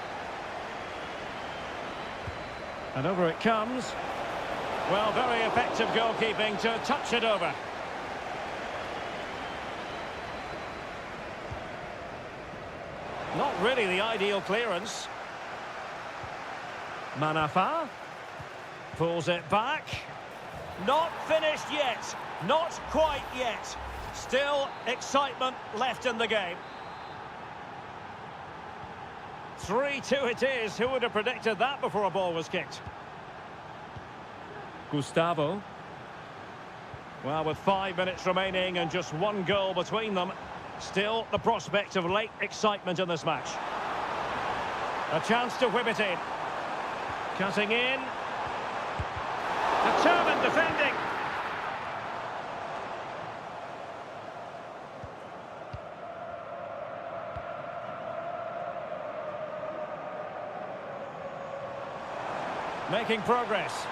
And over it comes. Well, very effective goalkeeping to touch it over. Not really the ideal clearance. Manafa. Pulls it back. Not finished yet. Not quite yet. Still excitement left in the game. 3-2 it is. Who would have predicted that before a ball was kicked? Gustavo. Well, with 5 minutes remaining and just one goal between them, still the prospect of late excitement in this match. A chance to whip it in. Cutting in. Determined defending. Making progress.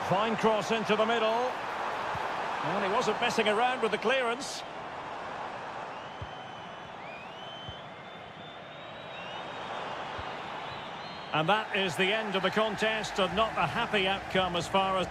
Fine cross into the middle. Well, he wasn't messing around with the clearance. And that is the end of the contest, and not a happy outcome as far as...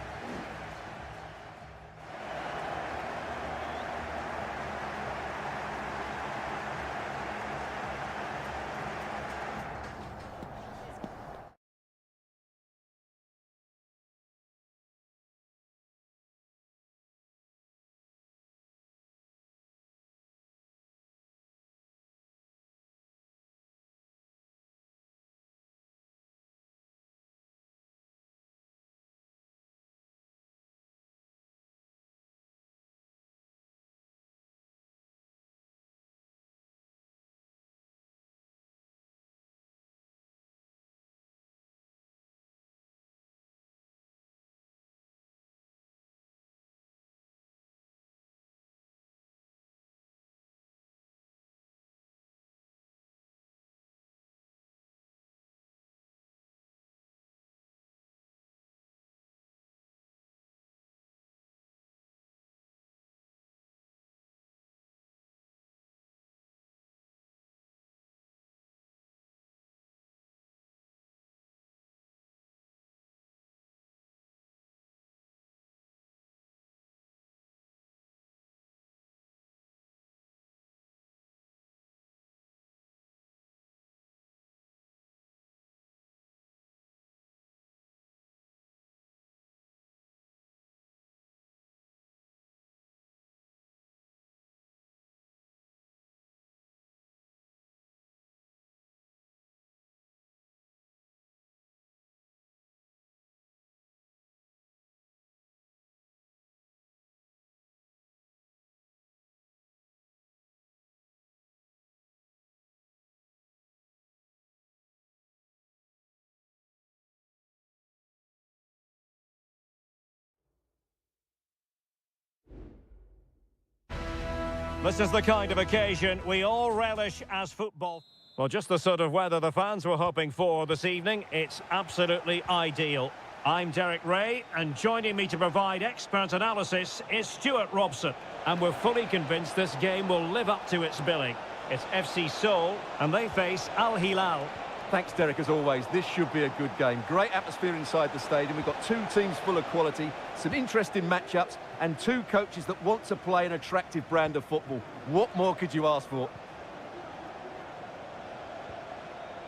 This is the kind of occasion we all relish as football. Well, just the sort of weather the fans were hoping for this evening. It's absolutely ideal. I'm Derek Ray, and joining me to provide expert analysis is Stuart Robson. And we're fully convinced this game will live up to its billing. It's FC Seoul, and they face Al Hilal. Thanks, Derek, as always. This should be a good game. Great atmosphere inside the stadium. We've got two teams full of quality, some interesting matchups, and two coaches that want to play an attractive brand of football. What more could you ask for?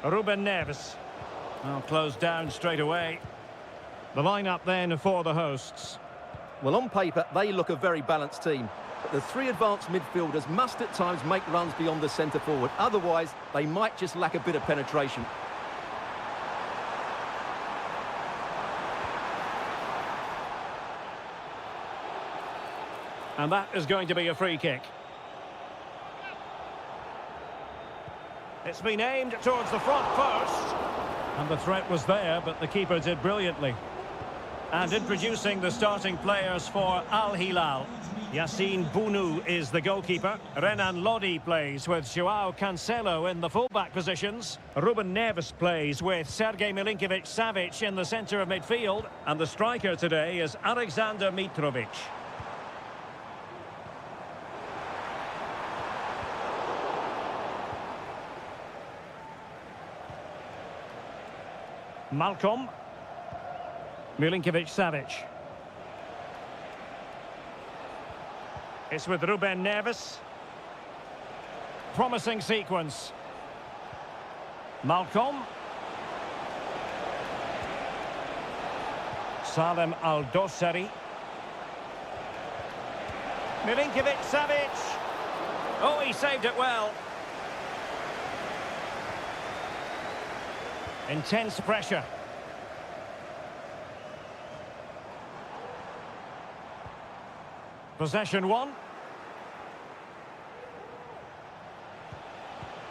Ruben Neves. Well, closed down straight away. The lineup then for the hosts. Well, on paper, they look a very balanced team. But the three advanced midfielders must at times make runs beyond the centre forward. Otherwise, they might just lack a bit of penetration. And that is going to be a free kick. It's been aimed towards the front first. And the threat was there, but the keeper did brilliantly. And introducing the starting players for Al Hilal. Yassine Bounou is the goalkeeper. Renan Lodi plays with Joao Cancelo in the fullback positions. Ruben Neves plays with Sergej Milinkovic-Savic in the centre of midfield. And the striker today is Alexander Mitrovic. Malcolm. Milinkovic-Savic. It's with Ruben Neves. Promising sequence. Malcolm. Salem Al-Dossari. Milinkovic-Savic. Oh, he saved it well. Intense pressure. Possession one.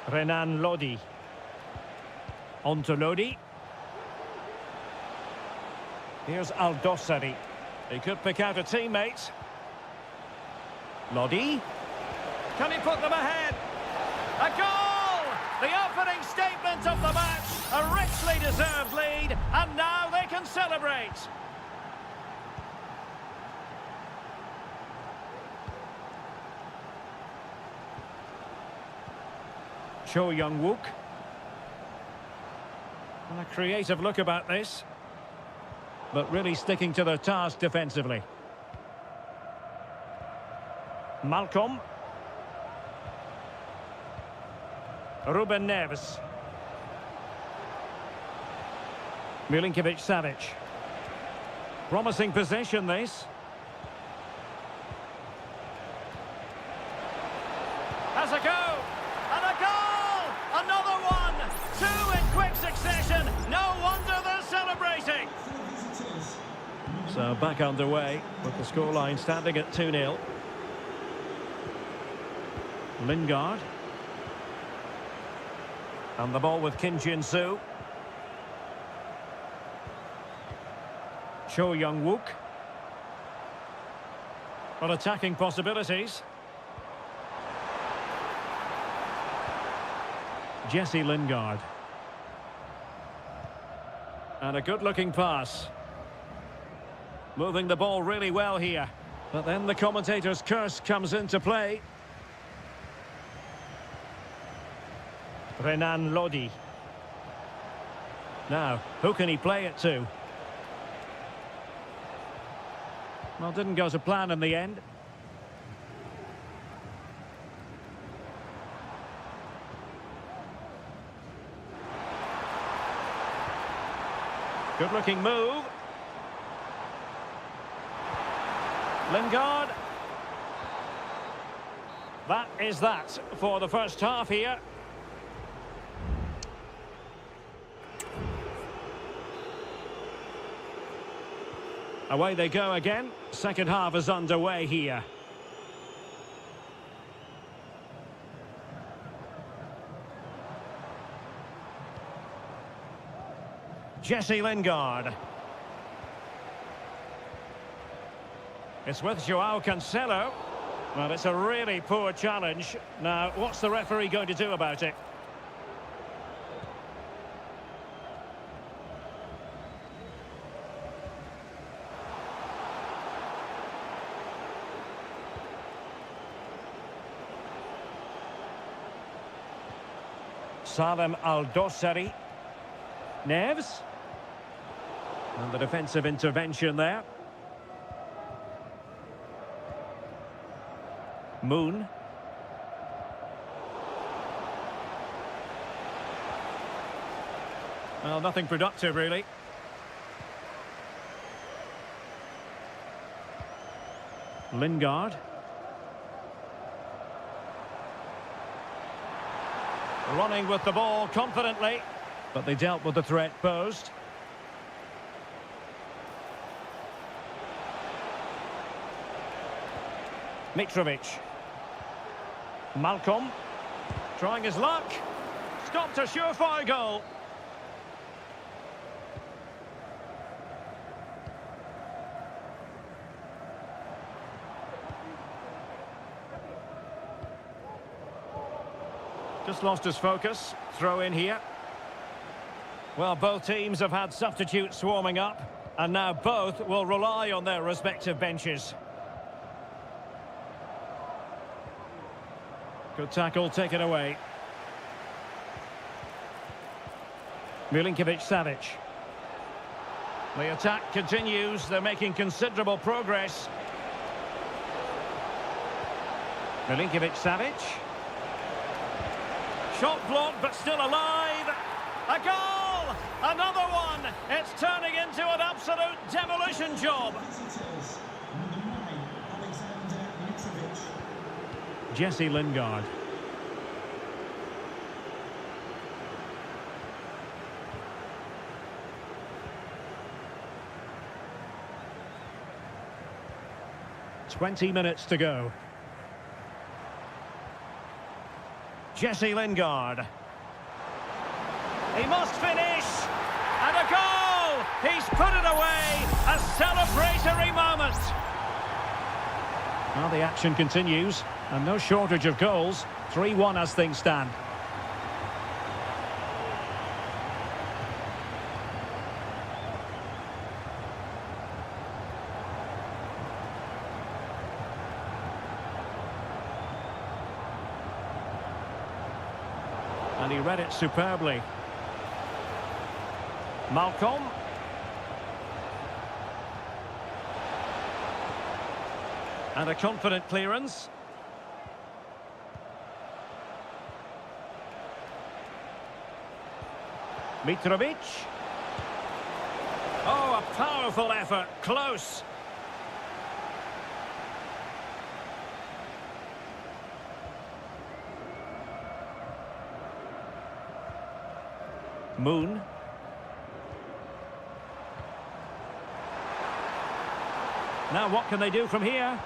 Renan Lodi. On to Lodi. Here's Al-Dossari. He could pick out a teammate. Lodi. Can he put them ahead? A goal! The opening statement of the match. A richly deserved lead. And now they can celebrate. Cho Young-wook. And a creative look about this. But really sticking to their task defensively. Malcolm. Ruben Neves. Milinkovic-Savic. Promising possession, this. Has a go! And a goal! Another one! Two in quick succession! No wonder they're celebrating! So back underway with the scoreline standing at 2-0. Lingard. And the ball with Kim Jin-soo. Cho Young-wook. Well, attacking possibilities. Jesse Lingard. And a good-looking pass. Moving the ball really well here. But then the commentator's curse comes into play. Renan Lodi. Now, who can he play it to? Well, didn't go to plan in the end. Good-looking move. Lingard. That is that for the first half here. Away they go again. Second half is underway here. Jesse Lingard. It's with Joao Cancelo. Well, it's a really poor challenge. Now, what's the referee going to do about it? Salem Al-Dossari. Neves. And the defensive intervention there. Moon. Well, nothing productive, really. Lingard. Running with the ball confidently, but they dealt with the threat posed. Mitrovic. Malcolm. Trying his luck. Stopped a surefire goal. Just lost his focus. Throw in here. Well, both teams have had substitutes warming up, and now both will rely on their respective benches. Good tackle taken away. Milinkovic-Savic. The attack continues. They're making considerable progress. Milinkovic-Savic. Shot blocked, but still alive. A goal! Another one! It's turning into an absolute demolition job. Jesse Lingard. "20 minutes to go. Jesse Lingard. He must finish! And a goal! He's put it away! A celebratory moment! Well, the action continues, and no shortage of goals. 3-1 as things stand. And he read it superbly. Malcolm. And a confident clearance. Mitrovic. Oh, a powerful effort. Close. Moon. Now what can they do from here?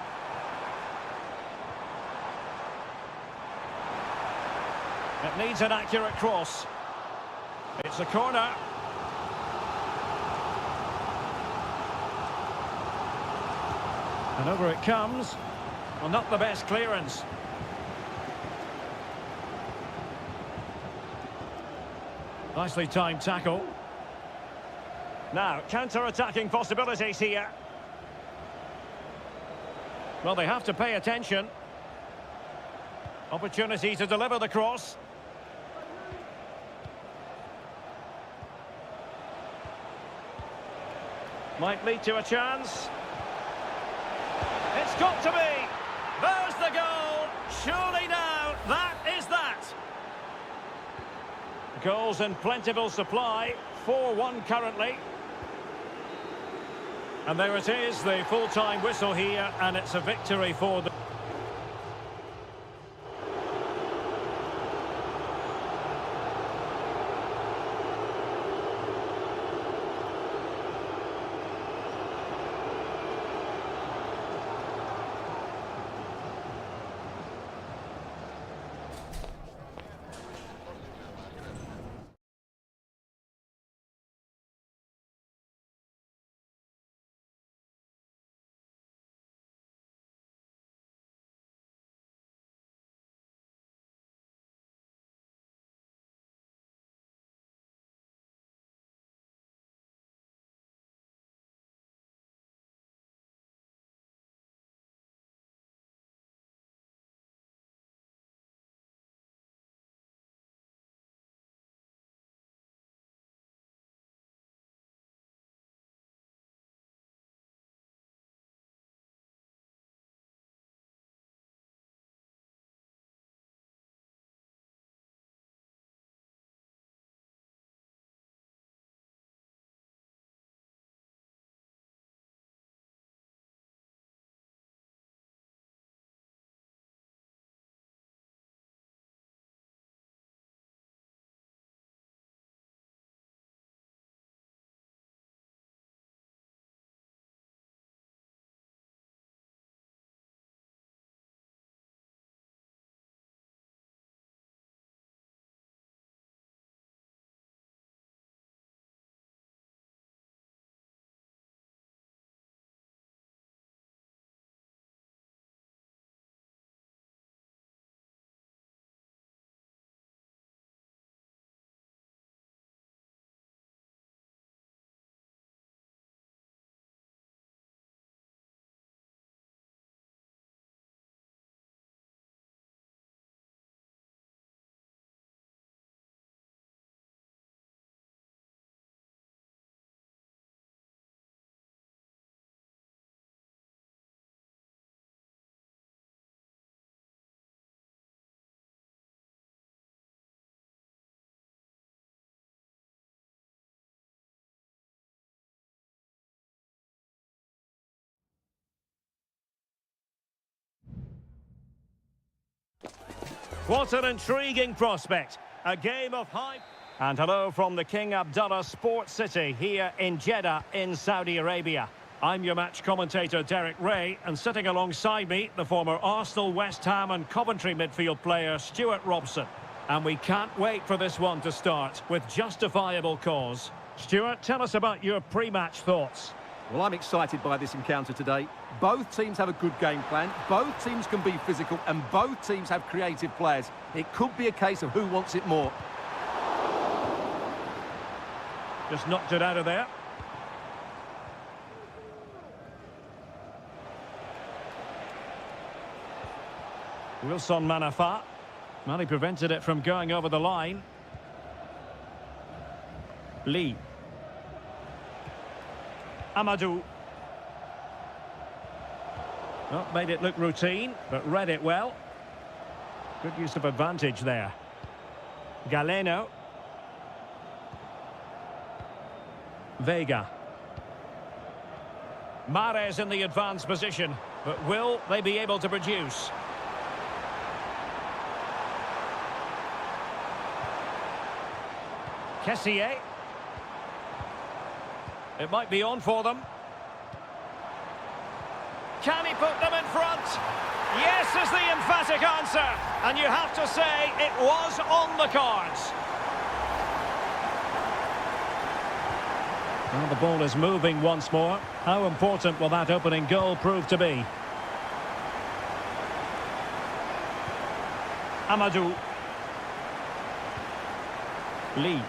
It needs an accurate cross. It's a corner. And over it comes. Well, not the best clearance. Nicely timed tackle. Now, counter-attacking possibilities here. Well, they have to pay attention. Opportunity to deliver the cross. Might lead to a chance. It's got to be. There's the goal. Surely now, that is that. Goals in plentiful supply. 4-1 currently. And there it is, the full-time whistle here, and it's a victory for the... What an intriguing prospect. A game of high... And hello from the King Abdullah Sports City here in Jeddah in Saudi Arabia. I'm your match commentator Derek Ray, and sitting alongside me, the former Arsenal, West Ham and Coventry midfield player Stuart Robson. And we can't wait for this one to start with justifiable cause. Stuart, tell us about your pre-match thoughts. Well, I'm excited by this encounter today. Both teams have a good game plan, both teams can be physical, and both teams have creative players. It could be a case of who wants it more. Just knocked it out of there. Wilson Manafa. Well, he prevented it from going over the line. Lee. Amadou. Well, made it look routine, but read it well. Good use of advantage there. Galeno. Vega. Mahrez in the advanced position, but will they be able to produce? Kessié. It might be on for them. Can he put them in front? Yes is the emphatic answer. And you have to say it was on the cards. Well, the ball is moving once more. How important will that opening goal prove to be? Amadou. Lee.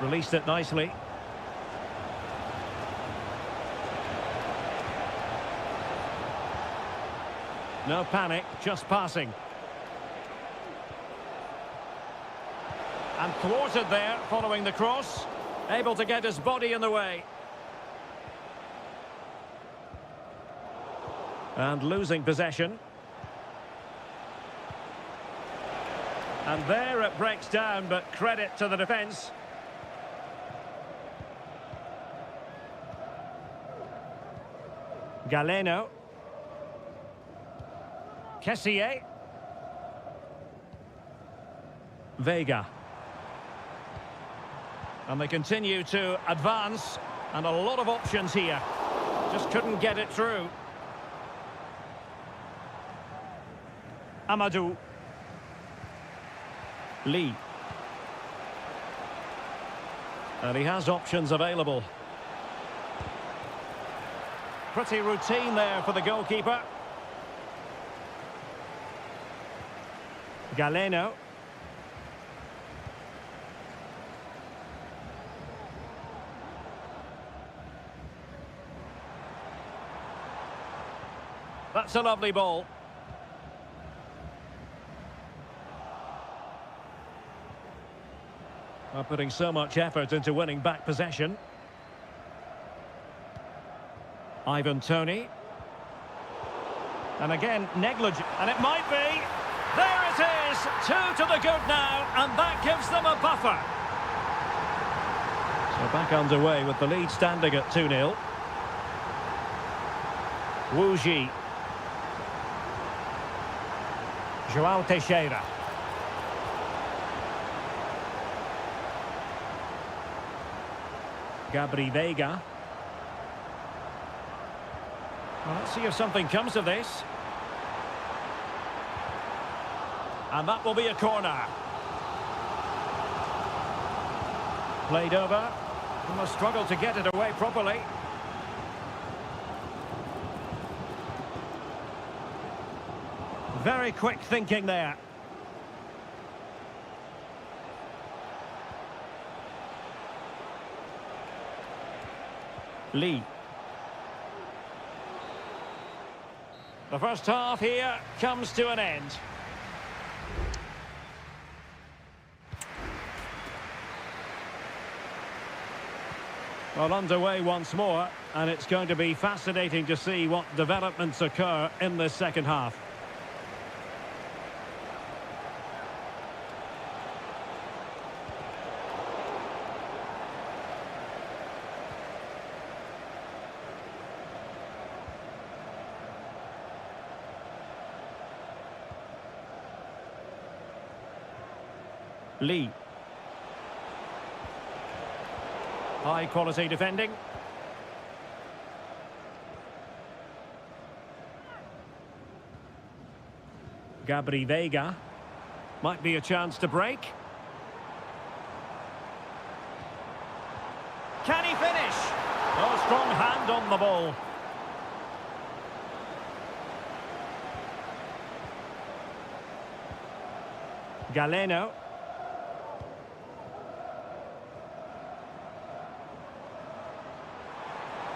Released it nicely. No panic, just passing. And thwarted there, following the cross. Able to get his body in the way. And losing possession. And there it breaks down, but credit to the defence. Galeno. Kessié. Vega. And they continue to advance, and a lot of options here. Just couldn't get it through. Amadou. Lee. And he has options available. Pretty routine there for the goalkeeper. Galeno. That's a lovely ball. Well, putting so much effort into winning back possession. Ivan Toney. And again, negligent. And it might be. There it is. 2 to the good now. And that gives them a buffer. So back underway with the lead standing at 2-0. Wu Ji. João Teixeira. Gabri Vega. Well, let's see if something comes of this. And that will be a corner. Played over. He must struggle to get it away properly. Very quick thinking there. Lee. The first half here comes to an end. Well, underway once more, and it's going to be fascinating to see what developments occur in this second half. Lee. High quality defending. Gabri Veiga. Might be a chance to break. Can he finish? Oh, strong hand on the ball. Galeno.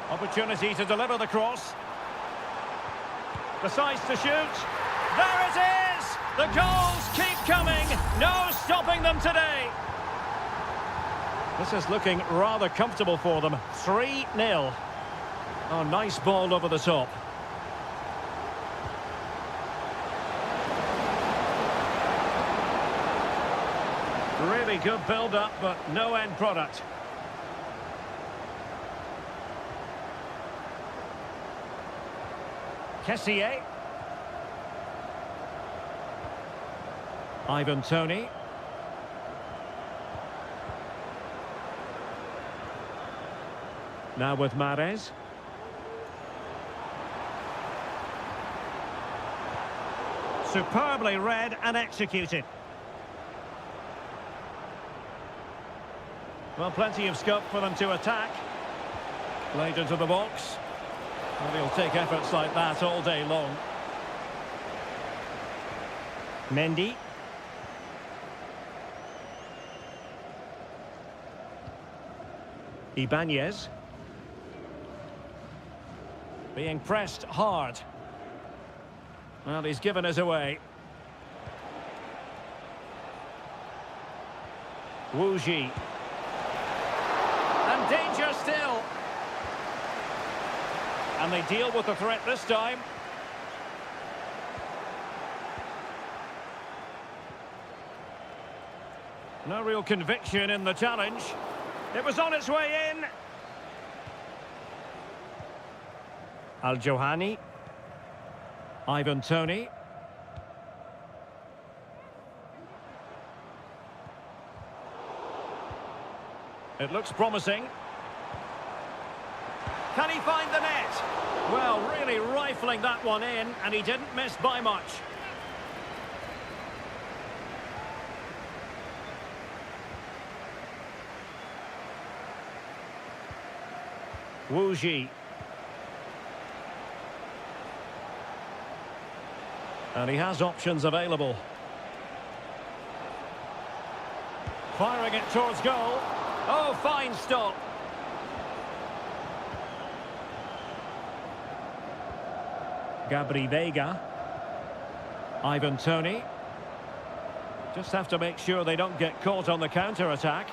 Opportunity to deliver the cross. Decides to shoot. There it is! The goals keep coming. No stopping them today. This is looking rather comfortable for them. 3-0. Oh, nice ball over the top. Really good build-up, but no end product. Kessié. Ivan Toney. Now with Mahrez. Superbly read and executed. Well, plenty of scope for them to attack. Played into the box. And he'll take efforts like that all day long. Mendy. Ibanez. Being pressed hard. Well, he's given us away. Wu Ji. And danger still. And they deal with the threat this time. No real conviction in the challenge. It was on its way in. Al-Johani. Ivan Toney. It looks promising. Can he find the net? Well, really rifling that one in, and he didn't miss by much. Wu Ji. And he has options available. Firing it towards goal. Oh, fine stop. Gabri Veiga. Ivan Toney. Just have to make sure they don't get caught on the counter-attack.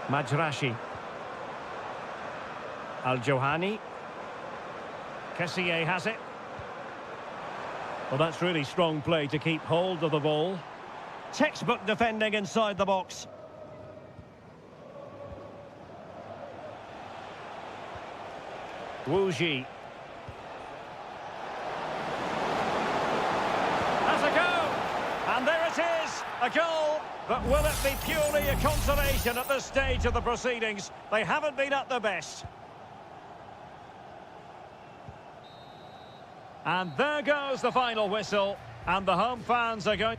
Majrashi. Al-Johani. Kessié has it. Well, that's really strong play to keep hold of the ball. Textbook defending inside the box. Wu Ji. Has a go! And there it is, a goal. But will it be purely a consolation at this stage of the proceedings? They haven't been at their best. And there goes the final whistle. And the home fans are going...